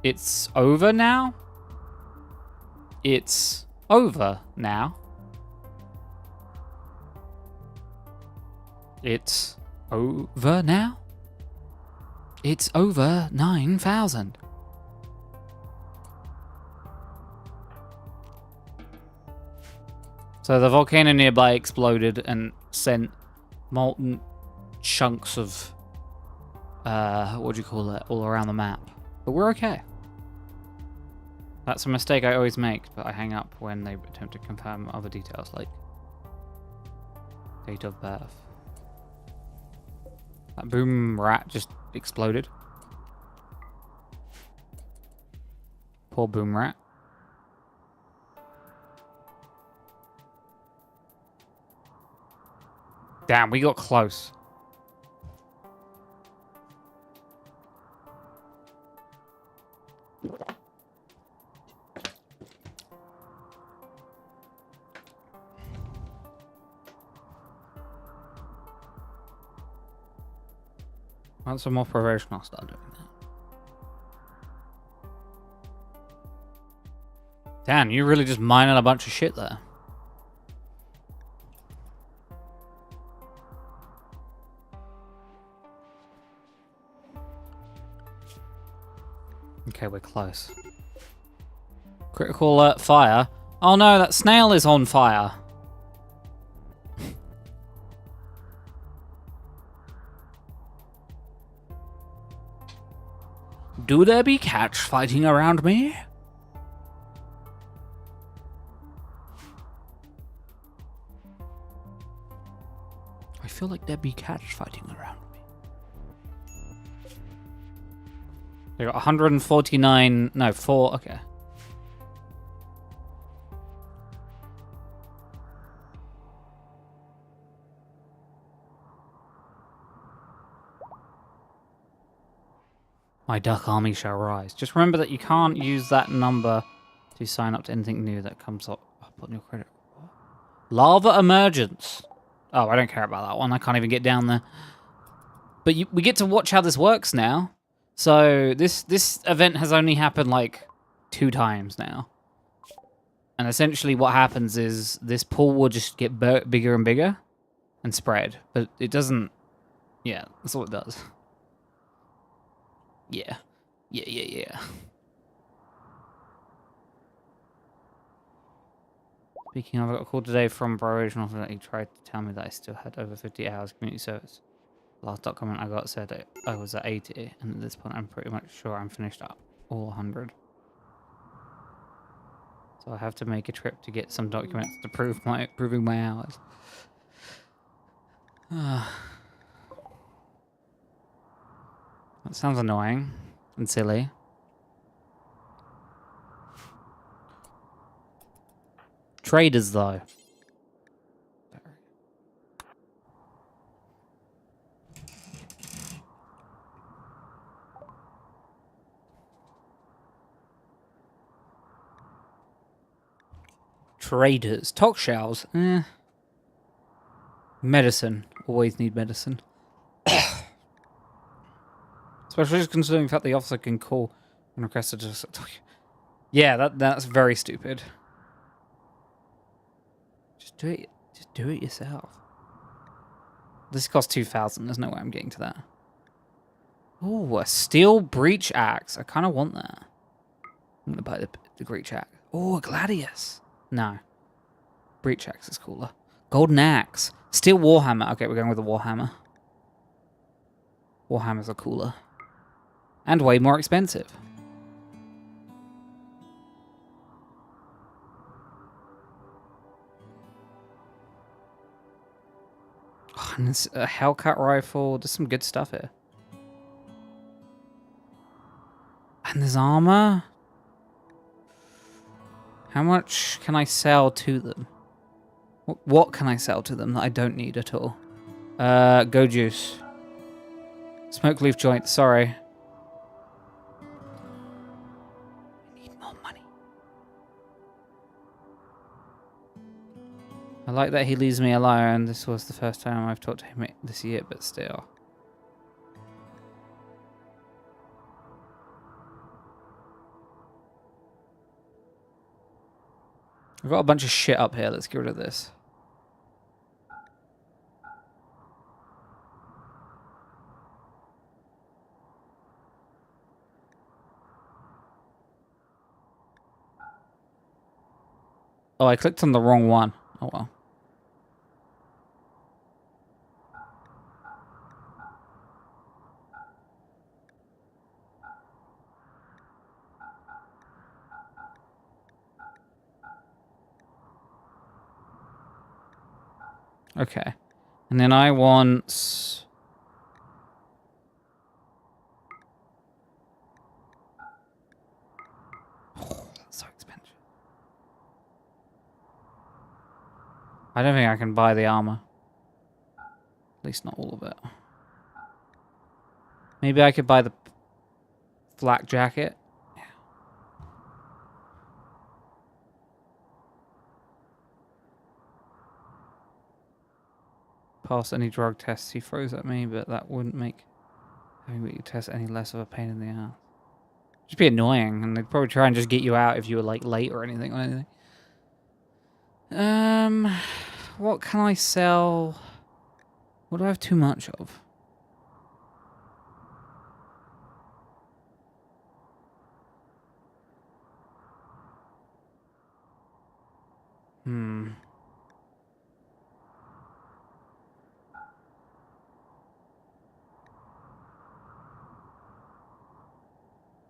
It's over now? It's over now. It's over now? It's over 9,000. So the volcano nearby exploded and sent molten chunks of, what do you call it, all around the map. But we're okay. That's a mistake I always make, but I hang up when they attempt to confirm other details, like date of birth. That boom rat just exploded. Poor boom rat. Damn, we got close. Once I'm more professional, I'll start doing that. Dan, you really just mining a bunch of shit there. Okay, we're close. Critical alert fire. Oh no, that snail is on fire. Do there be cats fighting around me? I feel like there be cats fighting around me. They got 149, no, 4, okay. My duck army shall rise. Just remember that you can't use that number to sign up to anything new that comes up on your credit. Lava emergence. Oh, I don't care about that one. I can't even get down there. But we get to watch how this works now. So this event has only happened like 2 times now. And essentially what happens is this pool will just get bigger and bigger and spread. But it doesn't... Yeah, that's all it does. Yeah. Yeah. Speaking of, I got a call today from Bro Original that he tried to tell me that I still had over 50 hours community service. Last document I got said I was at 80, and at this point I'm pretty much sure I'm finished up all 100. So I have to make a trip to get some documents to proving my hours. That sounds annoying and silly. Traders, though. Traders. Talk shells. Medicine. Always need medicine. Especially considering the fact the officer can call and request to just... Yeah, that's very stupid. Just do it. Just do it yourself. This costs 2,000. There's no way I'm getting to that. Oh, a steel breach axe. I kind of want that. I'm gonna buy the breach axe. Oh, a gladius. No. Breach axe is cooler. Golden axe. Steel warhammer. Okay, we're going with the warhammer. Warhammers are cooler. And way more expensive. Oh, and there's a Hellcat rifle. There's some good stuff here. And there's armor. How much can I sell to them? What can I sell to them that I don't need at all? Go juice. Smoke leaf joint, sorry. I need more money. I like that he leaves me alone. This was the first time I've talked to him this year, but still. We've got a bunch of shit up here. Let's get rid of this. Oh, I clicked on the wrong one. Oh well. Okay. And then I want... Oh, that's so expensive. I don't think I can buy the armor. At least not all of it. Maybe I could buy the flak jacket. Yeah. Pass any drug tests he throws at me, but that wouldn't make having me test any less of a pain in the ass. Just be annoying, and they'd probably try and just get you out if you were like late or anything or anything. What can I sell? What do I have too much of?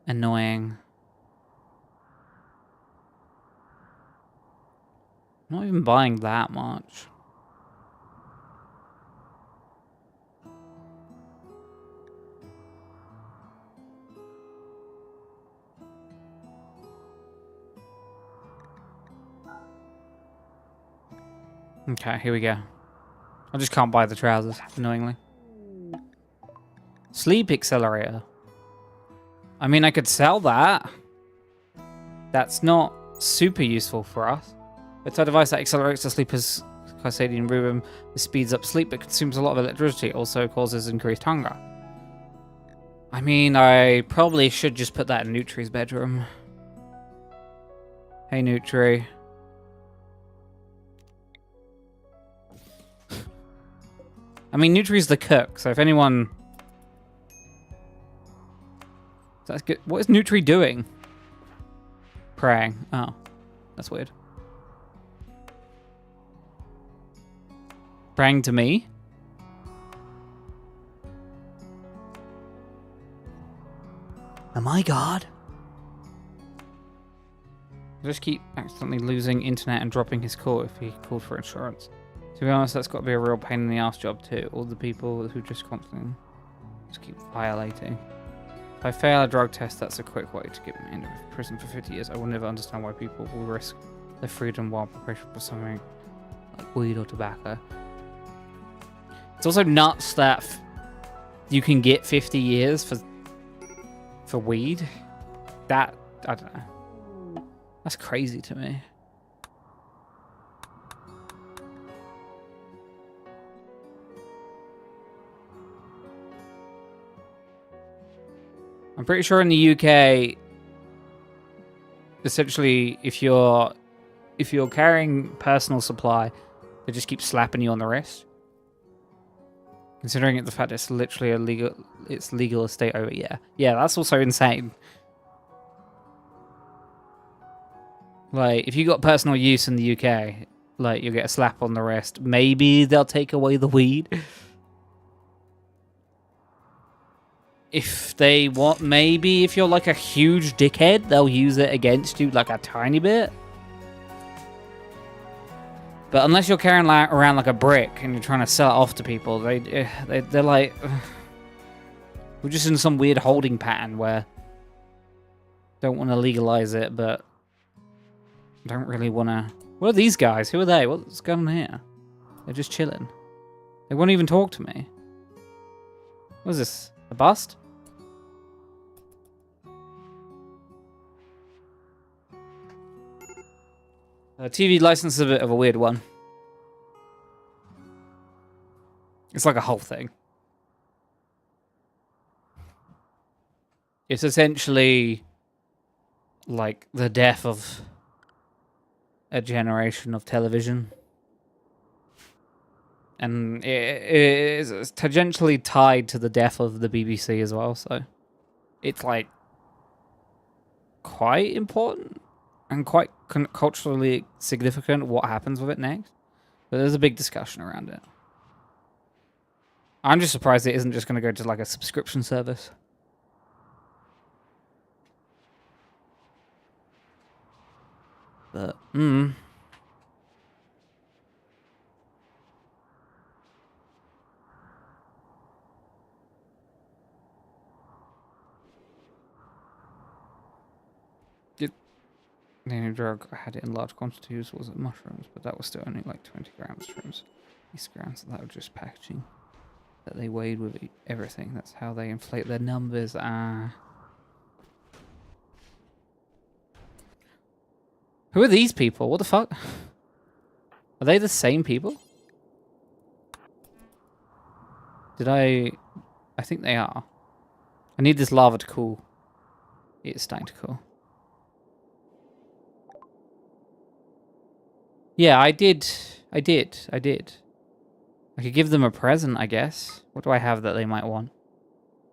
Annoying. I'm not even buying that much. Okay, here we go. I just can't buy the trousers, annoyingly. Sleep accelerator. I mean, I could sell that. That's not super useful for us. It's a device that accelerates the sleeper's circadian rhythm. This speeds up sleep, but consumes a lot of electricity. It also causes increased hunger. I mean, I probably should just put that in Nutri's bedroom. Hey, Nutri. I mean, Nutri's the cook, so if anyone... That's good. What is Nutri doing? Praying. Oh, that's weird. Praying to me? Am I God? I just keep accidentally losing internet and dropping his call if he called for insurance. To be honest, that's got to be a real pain in the ass job too. All the people who just constantly just keep violating. If I fail a drug test, that's a quick way to get me into prison for 50 years. I will never understand why people will risk their freedom while preparing for something like weed or tobacco. It's also nuts that you can get 50 years for weed. That, I don't know. That's crazy to me. I'm pretty sure in the UK, essentially, if you're carrying personal supply, they just keep slapping you on the wrist. Considering the fact it's literally it's legal estate over here. Yeah, that's also insane. Like, if you got personal use in the UK, like, you'll get a slap on the wrist. Maybe they'll take away the weed. If they want, maybe if you're like a huge dickhead, they'll use it against you like a tiny bit. But unless you're carrying around like a brick and you're trying to sell it off to people, they're like, we're just in some weird holding pattern where don't want to legalize it, but don't really want to... What are these guys? Who are they? What's going on here? They're just chilling. They won't even talk to me. What is this? A bust? TV license is a bit of a weird one. It's like a whole thing. It's essentially like the death of a generation of television. And it is tangentially tied to the death of the BBC as well, so it's like quite important and quite culturally significant what happens with it next. But there's a big discussion around it. I'm just surprised it isn't just going to go to like a subscription service. But, The only drug I had it in large quantities was mushrooms, but that was still only like 20 grams shrooms. These grams, that was just packaging that they weighed with everything. That's how they inflate their numbers. Who are these people? What the fuck? Are they the same people? I think they are. I need this lava to cool. It's starting to cool. Yeah, I did. I could give them a present, I guess. What do I have that they might want?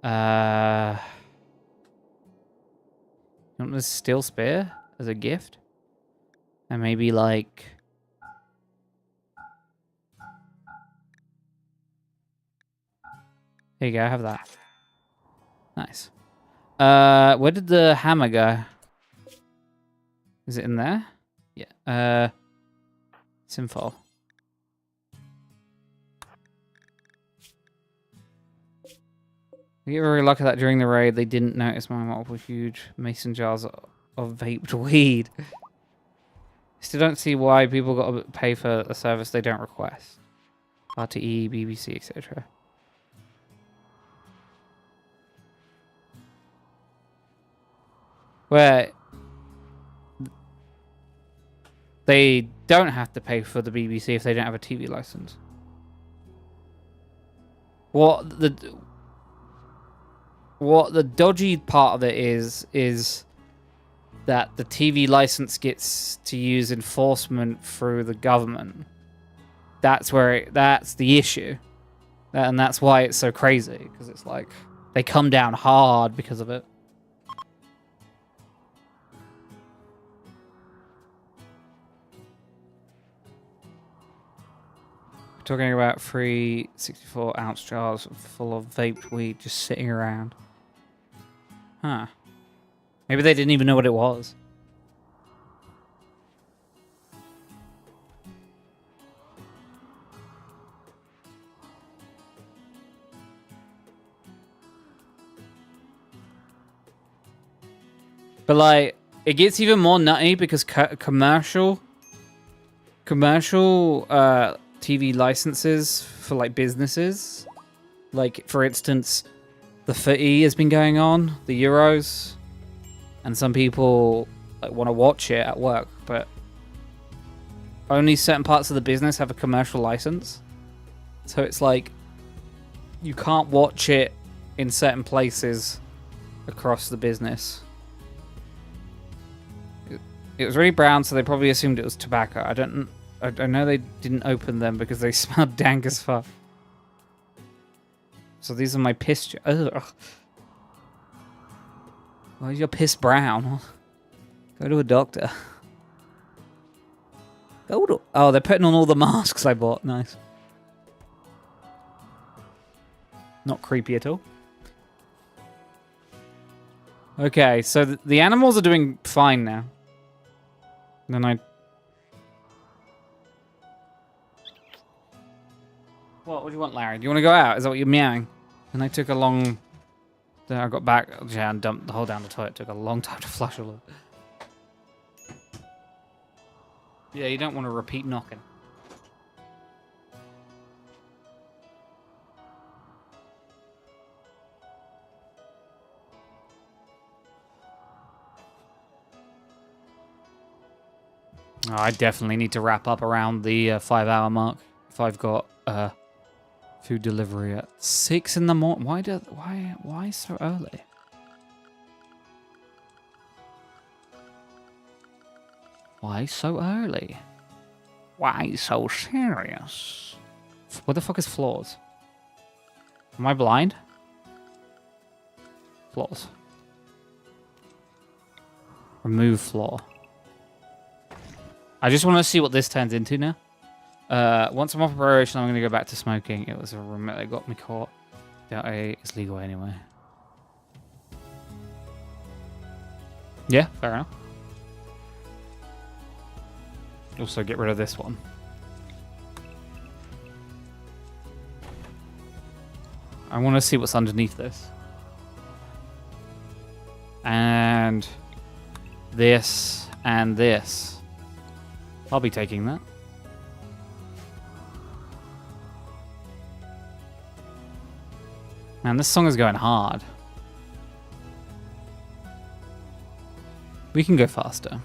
You want this steel spear as a gift? And maybe like... Here you go, I have that. Nice. Where did the hammer go? Is it in there? Yeah. Sinful. We get very lucky that during the raid they didn't notice my multiple huge mason jars of vaped weed. Still don't see why people got to pay for a service they don't request. RTE, BBC, etc. Where they don't have to pay for the BBC if they don't have a TV license. What the dodgy part of it is that the TV license gets to use enforcement through the government. That's the issue. And that's why it's so crazy, because it's like they come down hard because of it. We're talking about 3 64-ounce jars full of vaped weed just sitting around. Huh. Maybe they didn't even know what it was. But like, it gets even more nutty because commercial TV licenses for like businesses, like for instance, the footy has been going on, the Euros, and some people like want to watch it at work, but only certain parts of the business have a commercial license. So it's like you can't watch it in certain places across the business. It was really brown, so they probably assumed it was tobacco. I know they didn't open them because they smelled dank as fuck. So these are my piss. Ugh. Why is your piss brown? Go to a doctor. Oh, they're putting on all the masks I bought. Nice. Not creepy at all. Okay, so the animals are doing fine now. And then What do you want, Larry? Do you want to go out? Is that what you're meowing? And I took a long... Then I got back and dumped the whole down the toilet. It took a long time to flush all of it. Yeah, you don't want to repeat knocking. Oh, I definitely need to wrap up around the 5-hour mark if I've got food delivery at 6 in the morning. Why so early? Why so early? Why so serious? What the fuck is floors? Am I blind? Floors. Remove floor. I just want to see what this turns into now. Once I'm off probation, I'm going to go back to smoking. It was a remote that got me caught. Doubt it's legal anyway. Yeah, fair enough. Also, get rid of this one. I want to see what's underneath this. And this and this. I'll be taking that. Man, this song is going hard. We can go faster.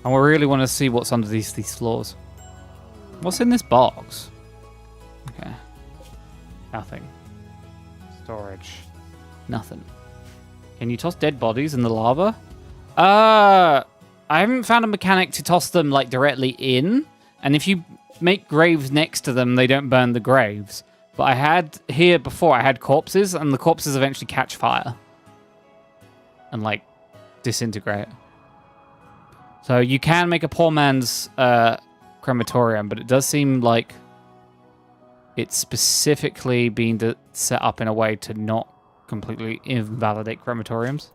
I really want to see what's under these floors. What's in this box? Okay. Nothing. Storage. Nothing. Can you toss dead bodies in the lava? I haven't found a mechanic to toss them like directly in. And if you make graves next to them, they don't burn the graves. But I had here before, I had corpses, and the corpses eventually catch fire. And like disintegrate. So you can make a poor man's crematorium, but it does seem like it's specifically being set up in a way to not completely invalidate crematoriums.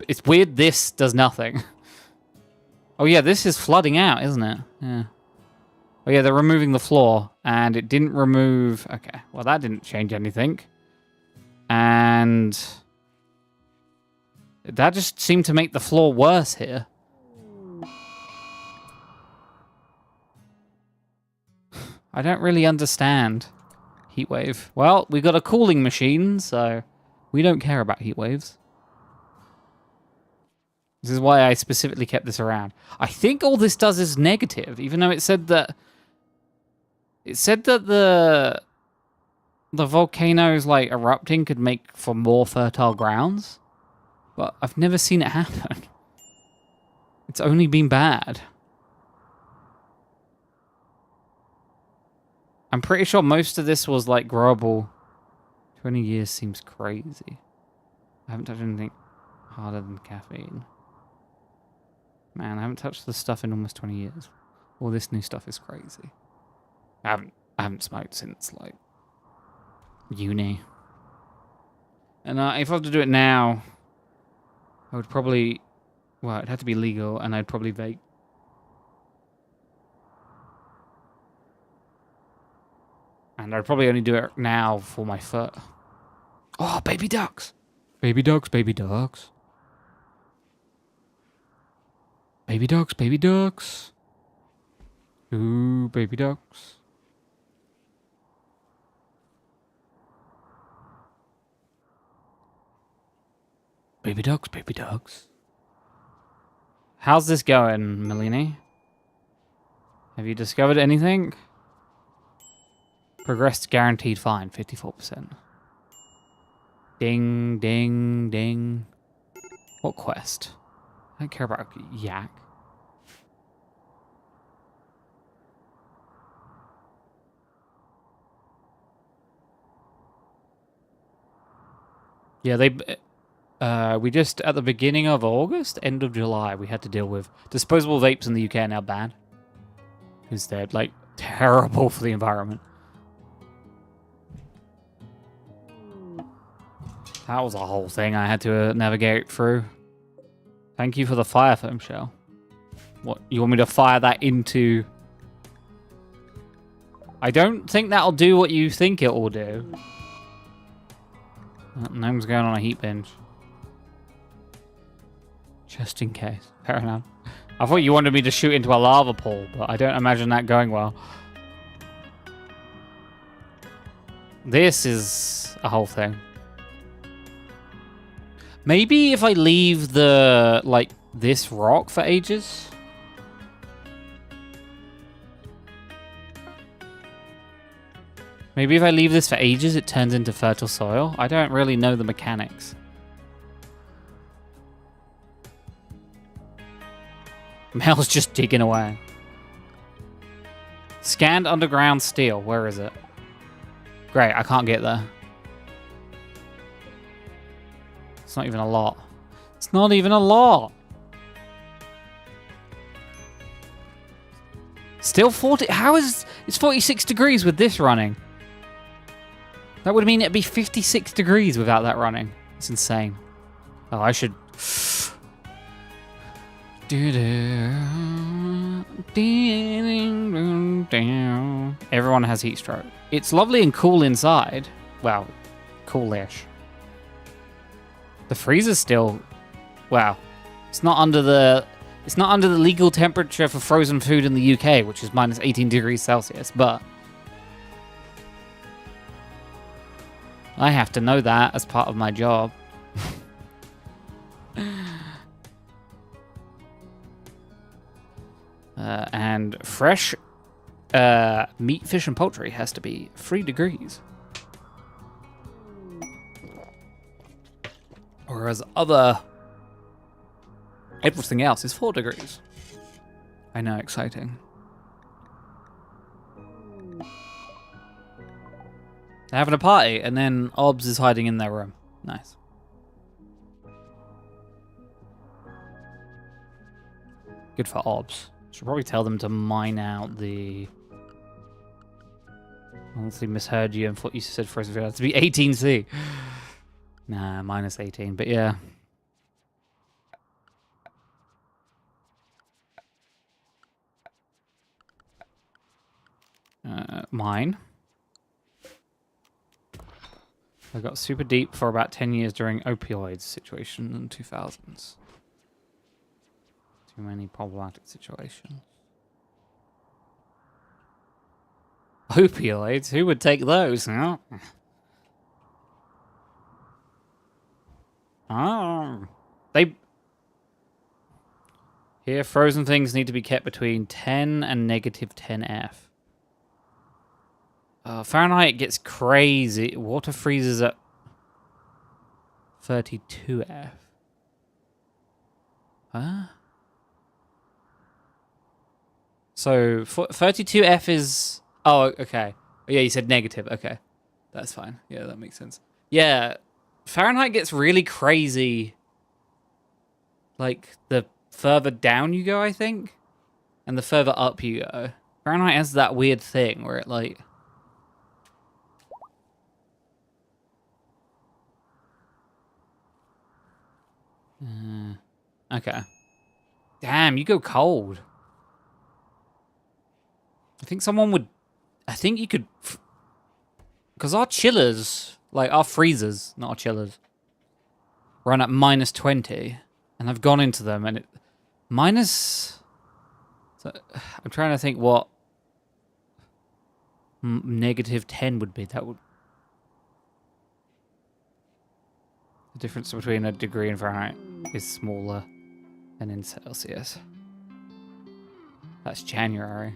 It's weird this does nothing. Oh yeah, this is flooding out, isn't it? Yeah. Oh yeah, they're removing the floor, and it didn't remove... Okay, well that didn't change anything. And... that just seemed to make the floor worse here. I don't really understand heatwave. Well, we got a cooling machine, so we don't care about heat waves. This is why I specifically kept this around. I think all this does is negative, even though it said that... It said that the volcanoes, like, erupting could make for more fertile grounds. But I've never seen it happen. It's only been bad. I'm pretty sure most of this was, like, growable. 20 years seems crazy. I haven't touched anything harder than caffeine. Man, I haven't touched this stuff in almost 20 years. All this new stuff is crazy. I haven't smoked since, like, uni. And if I had to do it now, I would probably... Well, it'd have to be legal, and I'd probably vape. And I'd probably only do it now for my foot. Oh, baby ducks! Baby ducks, baby ducks. Baby ducks, baby ducks. Ooh, baby ducks. Baby ducks, baby ducks. How's this going, Melini? Have you discovered anything? Progressed guaranteed fine, 54%. Ding, ding, ding. What quest? I don't care about yak. Yeah, we just, at the beginning of August, end of July, we had to deal with disposable vapes in the UK are now banned. Because they're, like, terrible for the environment. That was a whole thing I had to navigate through. Thank you for the fire foam shell. What, you want me to fire that into... I don't think that'll do what you think it will do. Gnome's going on a heat binge. Just in case. Fair enough. I thought you wanted me to shoot into a lava pool, but I don't imagine that going well. This is a whole thing. Maybe if I leave the, like, this rock for ages? Maybe if I leave this for ages, it turns into fertile soil? I don't really know the mechanics. Mel's just digging away. Scanned underground steel. Where is it? Great, I can't get there. It's not even a lot. It's not even a lot. Still 40. How is it's 46 degrees with this running? That would mean it'd be 56 degrees without that running. It's insane. Oh, I should. Everyone has heat stroke. It's lovely and cool inside. Well, coolish. The freezer's still. Wow. It's not under the legal temperature for frozen food in the UK, which is minus 18 degrees Celsius, but I have to know that as part of my job. And fresh meat, fish, and poultry has to be 3 degrees. Whereas everything else is 4 degrees. I know, exciting. They're having a party, and then Obs is hiding in their room. Nice. Good for Obs. Should probably tell them to mine out the... I honestly misheard you and thought you said for us to be 18C. Nah, minus 18, but yeah. Mine. I got super deep for about 10 years during opioids situation in the 2000s. Too many problematic situations. Opioids? Who would take those? Huh? Oh. Here, frozen things need to be kept between 10 and negative 10F. Fahrenheit gets crazy. Water freezes at 32F. Huh? So 32F is... Oh, okay. Yeah, you said negative. Okay. That's fine. Yeah, that makes sense. Yeah, Fahrenheit gets really crazy, like, the further down you go, I think, and the further up you go. Fahrenheit has that weird thing where it, like... Okay. Damn, you go cold. I think someone would... I think you could... Because our chillers, like our freezers, not our chillers, run at minus 20. And I've gone into them and it... Minus... So, I'm trying to think what negative 10 would be. That would... The difference between a degree in Fahrenheit is smaller than in Celsius. That's January.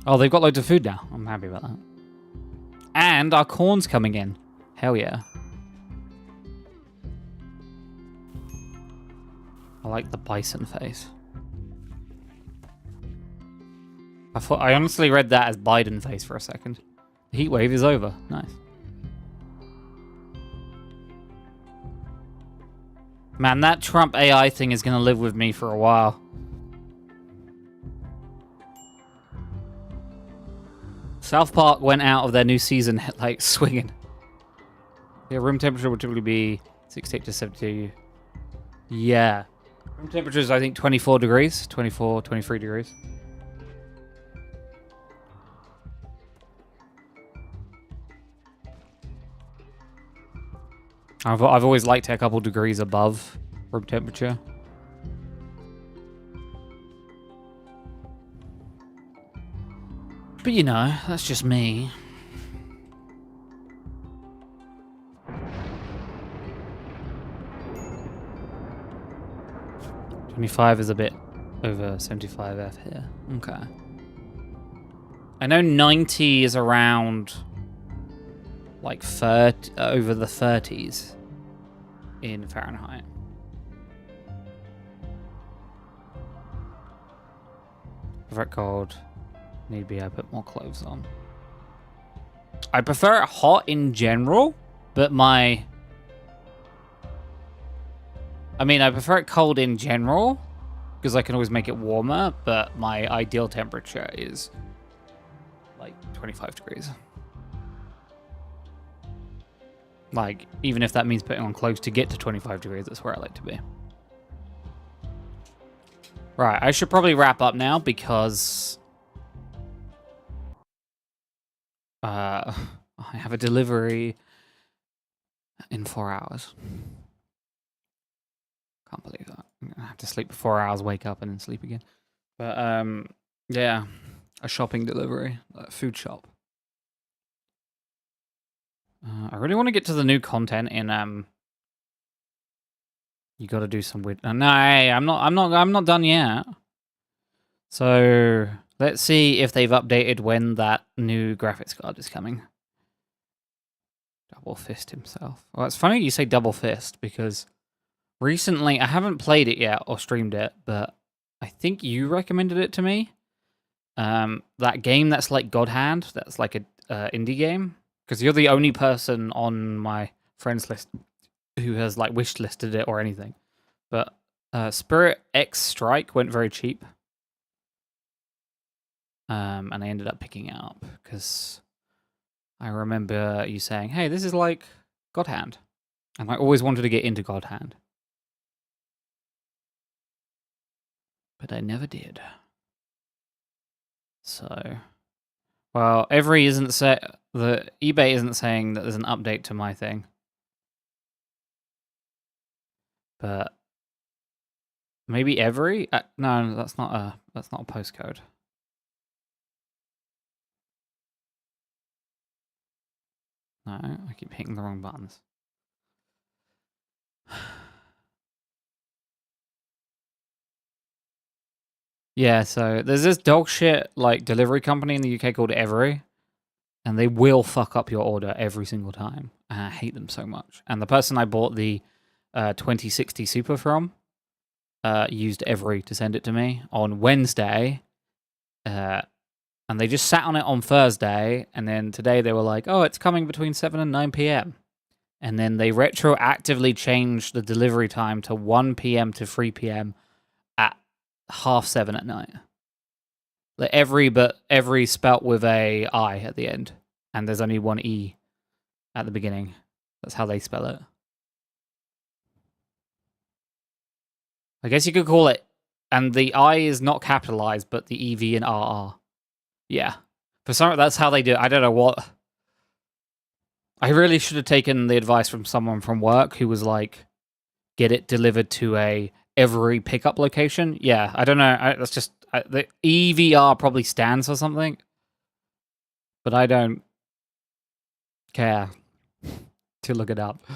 Oh, they've got loads of food now. I'm happy about that. And our corn's coming in. Hell yeah. I like the bison face. I honestly read that as Biden face for a second. The heat wave is over. Nice. Man, that Trump AI thing is going to live with me for a while. South Park went out of their new season like swinging. Yeah, room temperature would typically be 68 to 72. Yeah. Room temperature is, I think, 24 degrees. 24, 23 degrees. I've always liked it a couple degrees above room temperature. But you know, that's just me. $25 is a bit over 75F here. Okay. I know 90 is around like 30, over the 30s in Fahrenheit. Prefer it cold. Need be I put more clothes on. I prefer it hot in general, but I prefer it cold in general because I can always make it warmer, but my ideal temperature is like 25 degrees. Like, even if that means putting on clothes to get to 25 degrees, that's where I like to be. Right, I should probably wrap up now because I have a delivery in 4 hours. Can't believe that. I'm gonna have to sleep for 4 hours, wake up, and then sleep again. But yeah, a shopping delivery, a food shop. I really want to get to the new content in You got to do some weird. No, I'm not done yet. So let's see if they've updated when that new graphics card is coming. Double Fist himself. Well, it's funny you say Double Fist because recently I haven't played it yet or streamed it, but I think you recommended it to me. That game that's like God Hand, that's like a indie game, because you're the only person on my friends list who has like wish listed it or anything. But Spirit X Strike went very cheap. And I ended up picking it up because I remember you saying, hey, this is like God Hand. And I always wanted to get into God Hand. But I never did. So, well, Every isn't the eBay isn't saying that there's an update to my thing. But maybe Every? No, that's not a postcode. No, I keep hitting the wrong buttons. Yeah, so there's this dog shit like delivery company in the UK called Every, and they will fuck up your order every single time. And I hate them so much. And the person I bought the 2060 Super from used Every to send it to me on Wednesday, and they just sat on it on Thursday, and then today they were like, oh, it's coming between 7 and 9 p.m. And then they retroactively changed the delivery time to 1 p.m. to 3 p.m. at 7:30 at night. Like every spelt with a I at the end, and there's only one E at the beginning. That's how they spell it. I guess you could call it, and the I is not capitalized, but the EV and R are. Yeah. For some, that's how they do it. I don't know what. I really should have taken the advice from someone from work who was like, get it delivered to a Every pickup location. Yeah, I don't know. That's just the EVR probably stands for something, but I don't care to look it up.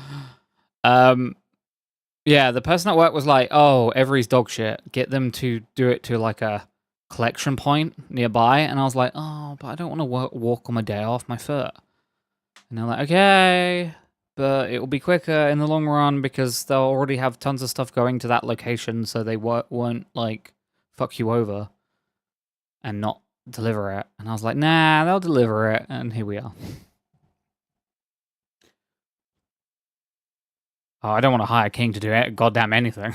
Yeah, the person at work was like, "Oh, Every's dog shit. Get them to do it to like a collection point nearby." And I was like, "Oh, but I don't want to walk on my day off my foot." And they're like, "Okay, but it will be quicker in the long run because they'll already have tons of stuff going to that location, so they won't like fuck you over and not deliver it." And I was like, "Nah, they'll deliver it." And here we are. Oh, I don't want to hire King to do it. Goddamn anything.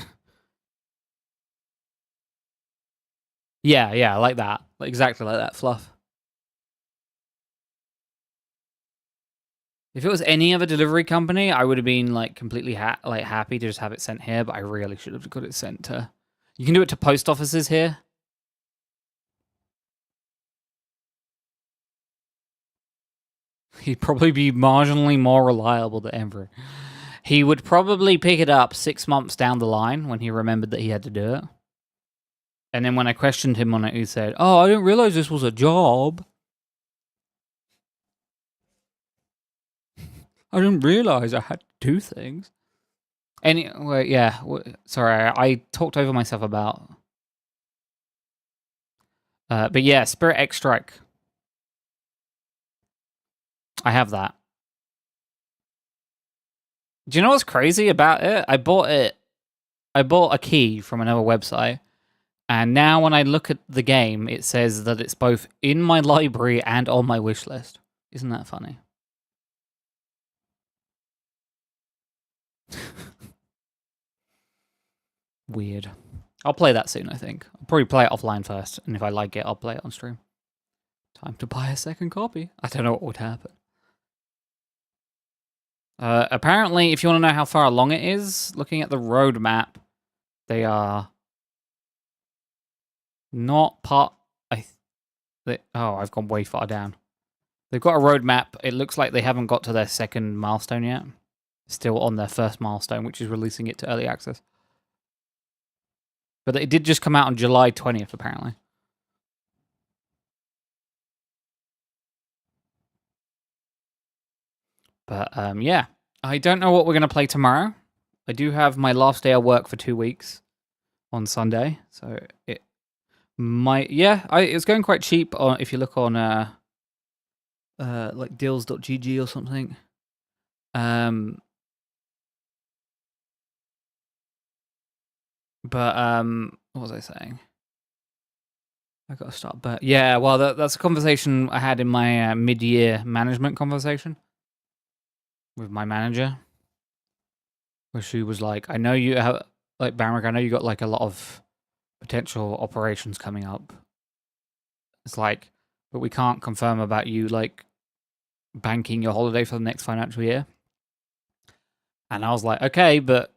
Yeah, like that. Exactly like that, Fluff. If it was any other delivery company, I would have been like completely happy to just have it sent here, but I really should have got it sent to... You can do it to post offices here. He'd probably be marginally more reliable than Every. He would probably pick it up 6 months down the line when he remembered that he had to do it. And then when I questioned him on it, he said, "Oh, I didn't realize this was a job. I didn't realize I had to do things." Anyway, yeah. Sorry, I talked over myself about. But yeah, Spirit X Strike. I have that. Do you know what's crazy about it? I bought a key from another website, and now when I look at the game, it says that it's both in my library and on my wish list. Isn't that funny? Weird. I'll play that soon, I think. I'll probably play it offline first, and if I like it, I'll play it on stream. Time to buy a second copy. I don't know what would happen. Apparently, if you want to know how far along it is, looking at the roadmap, they are not part. I've gone way far down. They've got a roadmap. It looks like they haven't got to their second milestone yet. Still on their first milestone, which is releasing it to early access. But it did just come out on July 20th, apparently. But yeah, I don't know what we're going to play tomorrow. I do have my last day of work for 2 weeks on Sunday. So it might, yeah, it's going quite cheap if you look on like deals.gg or something. But what was I saying? I got to start. But yeah, well, that's a conversation I had in my mid-year management conversation with my manager, where she was like, "I know you have, like, Banrik, I know you got like a lot of potential operations coming up. It's like, but we can't confirm about you like banking your holiday for the next financial year." And I was like, "Okay, but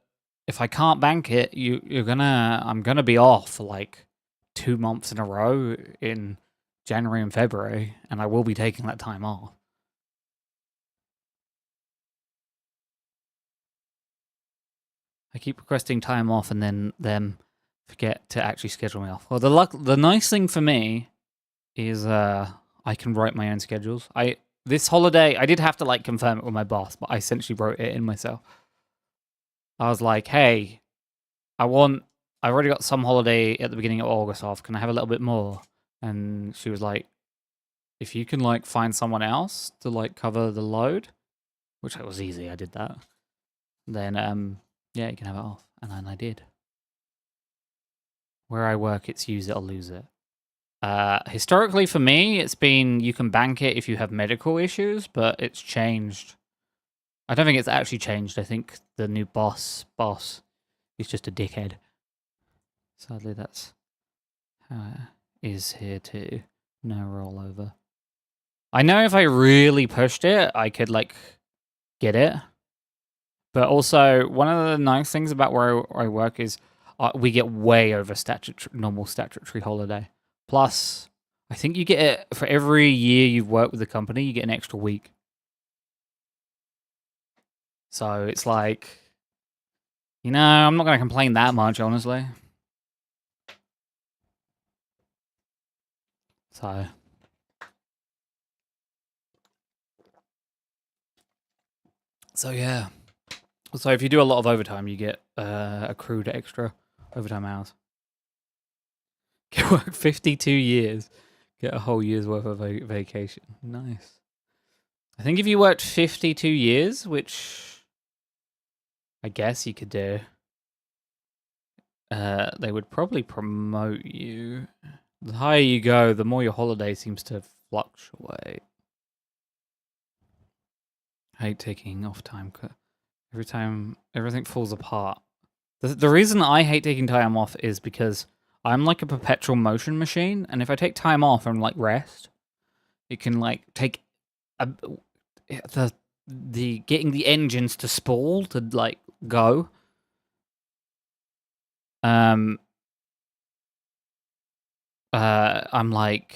if I can't bank it, I'm gonna be off for like 2 months in a row in January and February, and I will be taking that time off." I keep requesting time off and then them forget to actually schedule me off. Well, the nice thing for me is I can write my own schedules. This holiday I did have to like confirm it with my boss, but I essentially wrote it in myself. I was like, "Hey, I've already got some holiday at the beginning of August off. Can I have a little bit more?" And she was like, "If you can like find someone else to like cover the load," which was easy. I did that. Then yeah, you can have it off, and then I did. Where I work, it's use it or lose it. Historically, for me, it's been you can bank it if you have medical issues, but it's changed. I don't think it's actually changed. I think the new boss is just a dickhead. Sadly, that's how it is here too. No rollover. I know if I really pushed it, I could like get it. But also, one of the nice things about where I work is we get way over normal statutory holiday. Plus, I think you get it for every year you've worked with the company, you get an extra week. So it's like, I'm not going to complain that much, honestly. So yeah. So if you do a lot of overtime, you get accrued extra overtime hours. Get work 52 years, get a whole year's worth of vacation. Nice. I think if you worked 52 years, which I guess you could do, they would probably promote you. The higher you go, the more your holiday seems to fluctuate. I hate taking off time. Every time everything falls apart. The reason I hate taking time off is because I'm like a perpetual motion machine, and if I take time off and like rest, it can like take the getting the engines to spool to like go. I'm like,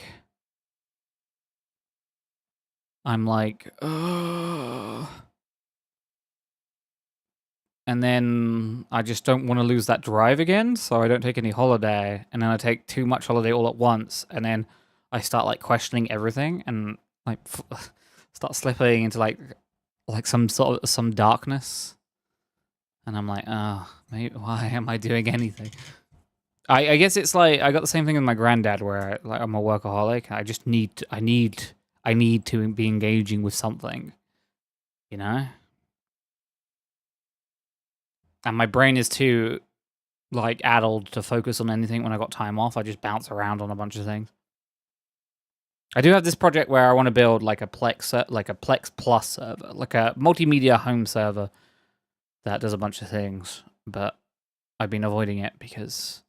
and then I just don't want to lose that drive again, so I don't take any holiday, and then I take too much holiday all at once, and then I start like questioning everything and like start slipping into like some sort of some darkness, and I'm like, oh, maybe, why am I doing anything? I guess it's like I got the same thing with my granddad, where like I'm a workaholic. I just I need to be engaging with something, you know. And my brain is too like addled to focus on anything when I got time off. I just bounce around on a bunch of things. I do have this project where I want to build like a Plex Plus server, like a multimedia home server that does a bunch of things, but I've been avoiding it because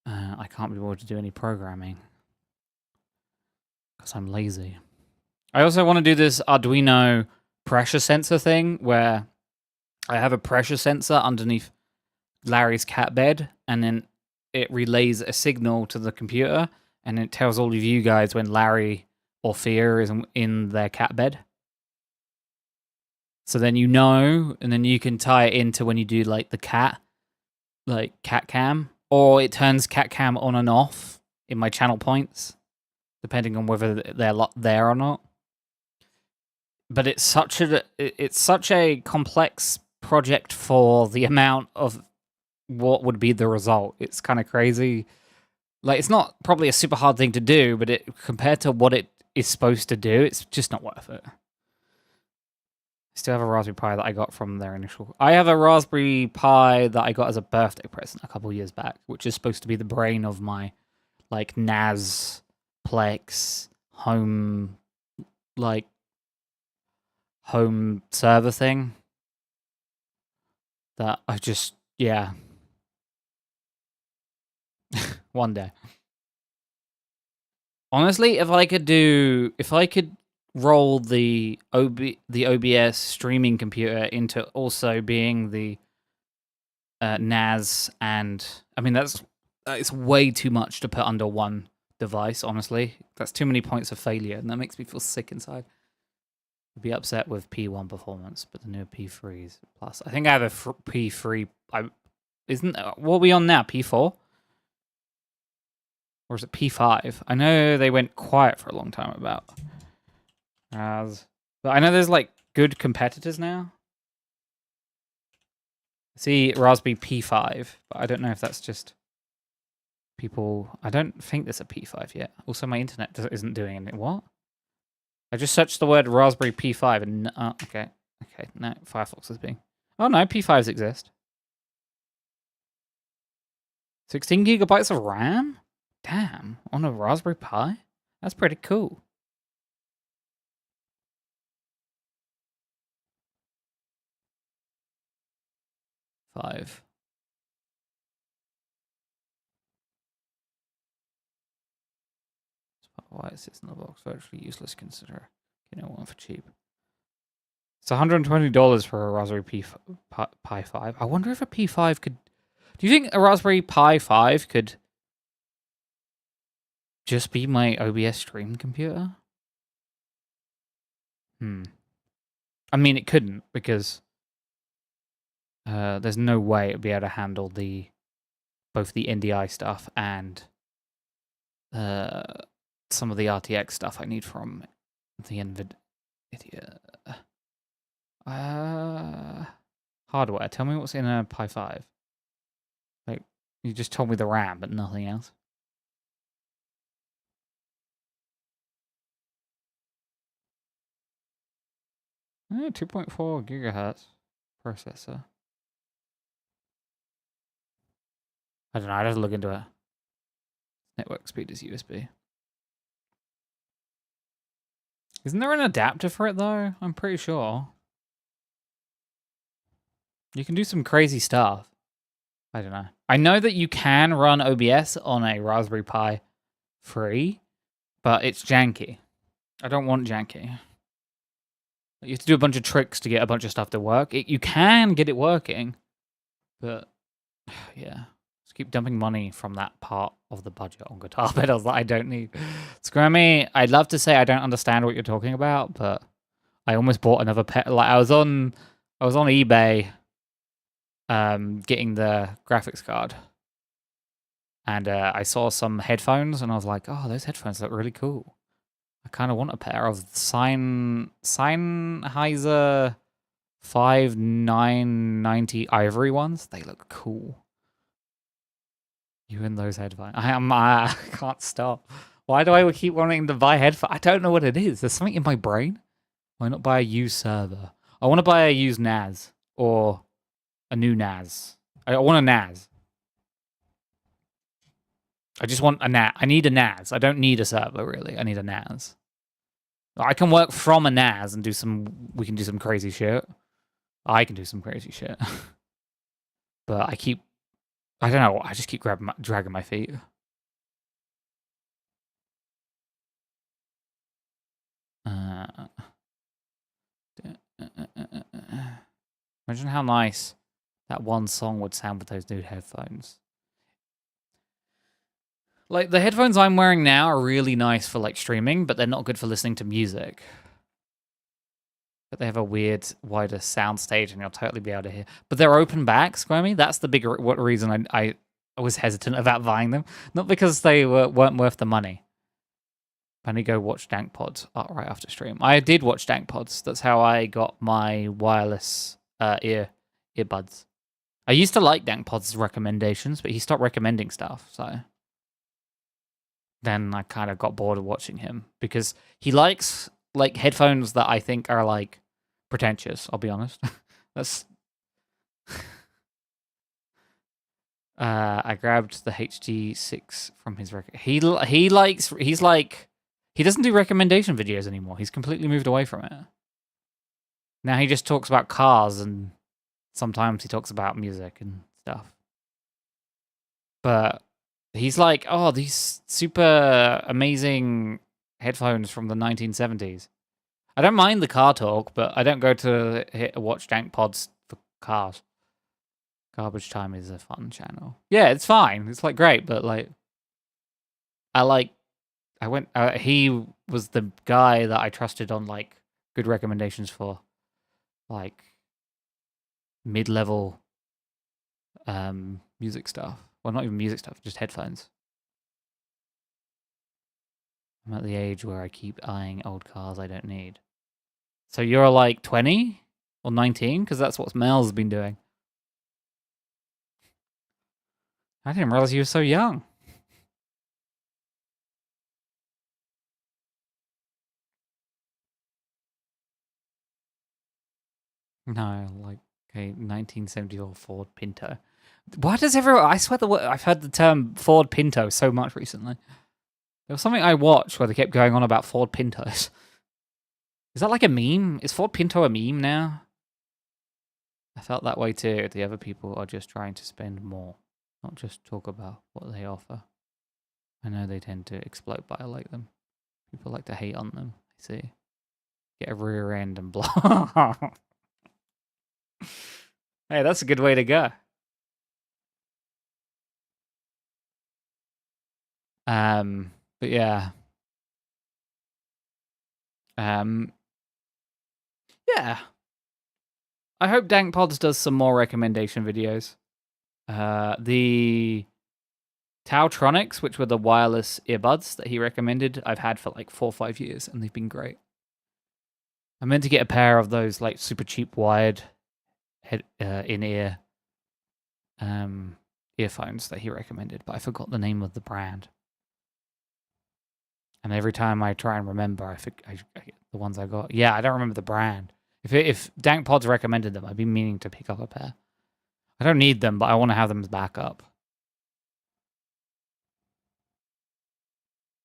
I can't be able to do any programming because I'm lazy. I also want to do this Arduino pressure sensor thing where I have a pressure sensor underneath Larry's cat bed, and then it relays a signal to the computer, and it tells all of you guys when Larry or Fia is in their cat bed. So then you know, and then you can tie it into when you do like the cat cam, or it turns cat cam on and off in my channel points, depending on whether they're there or not. But it's such a complex project for the amount of what would be the result. It's kind of crazy. Like, it's not probably a super hard thing to do, but compared to what it is supposed to do, it's just not worth it. I still have a Raspberry Pi that I got from their initial... I have a Raspberry Pi that I got as a birthday present a couple years back, which is supposed to be the brain of my, like, NAS, Plex, home server thing. That I just... Yeah. One day. Honestly, if I could roll the OBS streaming computer into also being the NAS, and I mean it's way too much to put under one device. Honestly, that's too many points of failure, and that makes me feel sick inside. I'd be upset with P1 performance, but the new P3s plus. I think I have a P3. What are we on now? P4. Or is it P5? I know they went quiet for a long time about but I know there's like good competitors now. I see Raspberry P5, but I don't know if that's just people. I don't think there's a P5 yet. Also, my internet isn't doing anything. What? I just searched the word Raspberry P5 and okay, no, Firefox is being. Oh no, P5s exist. 16 gigabytes of RAM. Damn, on a Raspberry Pi? That's pretty cool. Five. Why it sits in the box, virtually useless. Consider one for cheap. It's $120 for a Raspberry Pi 5. I wonder if a P5 could... Do you think a Raspberry Pi 5 could just be my OBS stream computer? I mean, it couldn't, because there's no way it'd be able to handle both the NDI stuff and some of the RTX stuff I need from the NVIDIA. Hardware. Tell me what's in a Pi 5. Like, you just told me the RAM, but nothing else. Oh, 2.4 gigahertz processor. I don't know. I'd have to look into it. Network speed is USB. Isn't there an adapter for it, though? I'm pretty sure. You can do some crazy stuff. I don't know. I know that you can run OBS on a Raspberry Pi free, but it's janky. I don't want janky. You have to do a bunch of tricks to get a bunch of stuff to work. You can get it working, but yeah. Just keep dumping money from that part of the budget on guitar pedals that I don't need. Scrammy, I'd love to say I don't understand what you're talking about, but I almost bought another pedal. Like I was on eBay getting the graphics card. And I saw some headphones, and I was like, "Oh, those headphones look really cool. I kind of want a pair of Sennheiser 5990 ivory ones. They look cool. You and those headphones. I can't stop. Why do I keep wanting to buy headphones? I don't know what it is. There's something in my brain. Why not buy a used server? I want to buy a used NAS or a new NAS. I want a NAS. I just want a NAS. I need a NAS. I don't need a server, really. I need a NAS. I can work from a NAS and we can do some crazy shit. I can do some crazy shit. But I don't know, I just keep dragging my feet. Imagine how nice that one song would sound with those new headphones. Like, the headphones I'm wearing now are really nice for, like, streaming, but they're not good for listening to music. But they have a weird, wider sound stage, and you'll totally be able to hear. But they're open back, Squirmy. That's the bigger reason I was hesitant about buying them. Not because they weren't worth the money. I need to go watch Dank Pods right after stream. I did watch Dank Pods. That's how I got my wireless earbuds. I used to like Dank Pods' recommendations, but he stopped recommending stuff, so then I kind of got bored of watching him because he likes like headphones that I think are like pretentious. I'll be honest. That's. I grabbed the HD6 from his record. He doesn't do recommendation videos anymore. He's completely moved away from it. Now he just talks about cars and sometimes he talks about music and stuff. But he's like, oh, these super amazing headphones from the 1970s. I don't mind the car talk, but I don't go to watch Dank Pods for cars. Garbage Time is a fun channel. Yeah, it's fine. It's like great, but like, he was the guy that I trusted on like good recommendations for like mid-level music stuff. Well, not even music stuff, just headphones. I'm at the age where I keep eyeing old cars I don't need. So you're like 20 or 19? Because that's what Mel's been doing. I didn't realize you were so young. No, like a 1974 Ford Pinto. Why does everyone... I swear I've heard the term Ford Pinto so much recently. There was something I watched where they kept going on about Ford Pintos. Is that like a meme? Is Ford Pinto a meme now? I felt that way too. The other people are just trying to spend more, not just talk about what they offer. I know they tend to explode, but I like them. People like to hate on them, I see. Get a rear end and blah. Hey, that's a good way to go. But yeah. Yeah. I hope Dank Pods does some more recommendation videos. The Tautronics, which were the wireless earbuds that he recommended, I've had for like 4 or 5 years, and they've been great. I meant to get a pair of those like super cheap wired in-ear earphones that he recommended, but I forgot the name of the brand. And every time I try and remember, I get the ones I got. Yeah, I don't remember the brand. If Dank Pods recommended them, I'd be meaning to pick up a pair. I don't need them, but I want to have them as backup.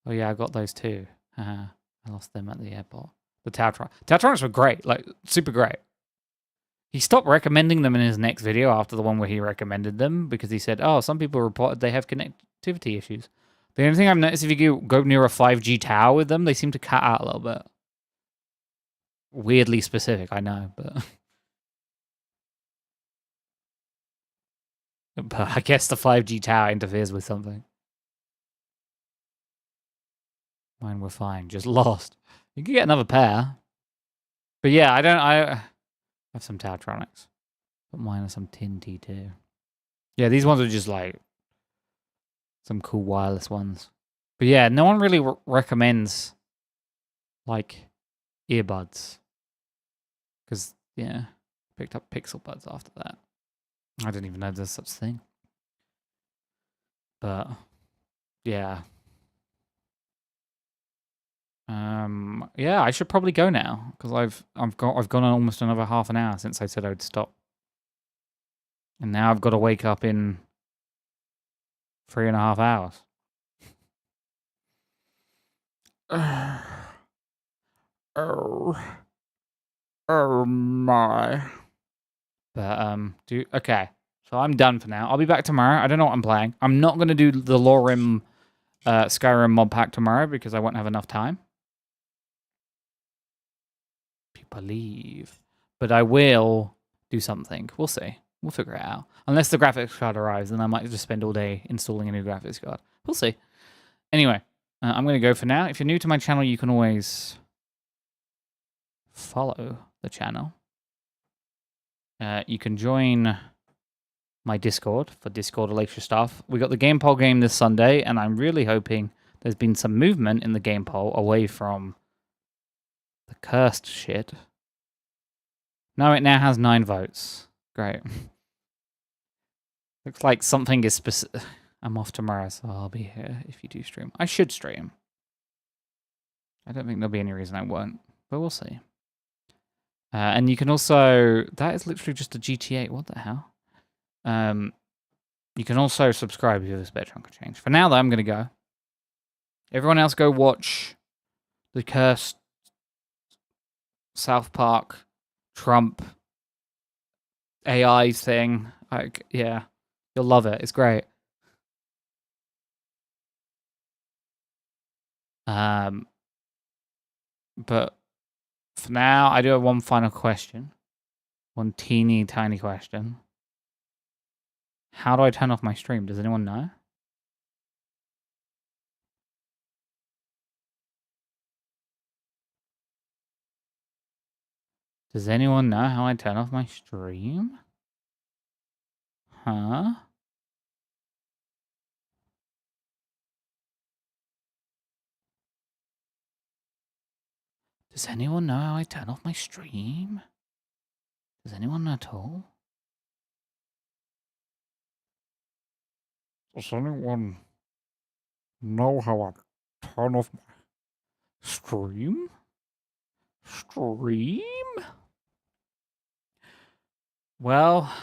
Oh yeah, I got those too. I lost them at the airport. The Tautronics were great, like super great. He stopped recommending them in his next video after the one where he recommended them because he said, oh, some people reported they have connectivity issues. The only thing I've noticed, if you go near a 5G tower with them, they seem to cut out a little bit. Weirdly specific, I know, but... but I guess the 5G tower interferes with something. Mine were fine, just lost. You can get another pair. But yeah, I have some Tautronics. But mine are some Tinty too. Yeah, these ones are just like some cool wireless ones. But yeah, no one really recommends like earbuds. Because, yeah, picked up Pixel Buds after that. I didn't even know there's such thing. But yeah. Yeah, I should probably go now because I've gone on almost another half an hour since I said I would stop. And now I've got to wake up in 3.5 hours. Oh my. But okay. So I'm done for now. I'll be back tomorrow. I don't know what I'm playing. I'm not gonna do the Lorim Skyrim mod pack tomorrow because I won't have enough time. People leave. But I will do something. We'll see. We'll figure it out. Unless the graphics card arrives, then I might just spend all day installing a new graphics card. We'll see. Anyway, I'm going to go for now. If you're new to my channel, you can always follow the channel. You can join my Discord for Discord-related stuff. We got the game poll game this Sunday, and I'm really hoping there's been some movement in the game poll away from the cursed shit. No, it now has 9 votes. Great. Looks like something is specific. I'm off tomorrow, so I'll be here if you do stream. I should stream. I don't think there'll be any reason I won't, but we'll see. And you can also... That is literally just a GTA. What the hell? You can also subscribe if you have a spare chunk of change. For now, though, I'm going to go. Everyone else go watch the cursed South Park Trump AI thing. Yeah, you'll love it. It's great. But for now, I do have one final question. One teeny tiny question. How do I turn off my stream? Does anyone know? Does anyone know how I turn off my stream? Huh? Does anyone know how I turn off my stream? Does anyone at all? Does anyone know how I turn off my stream? Stream? Well...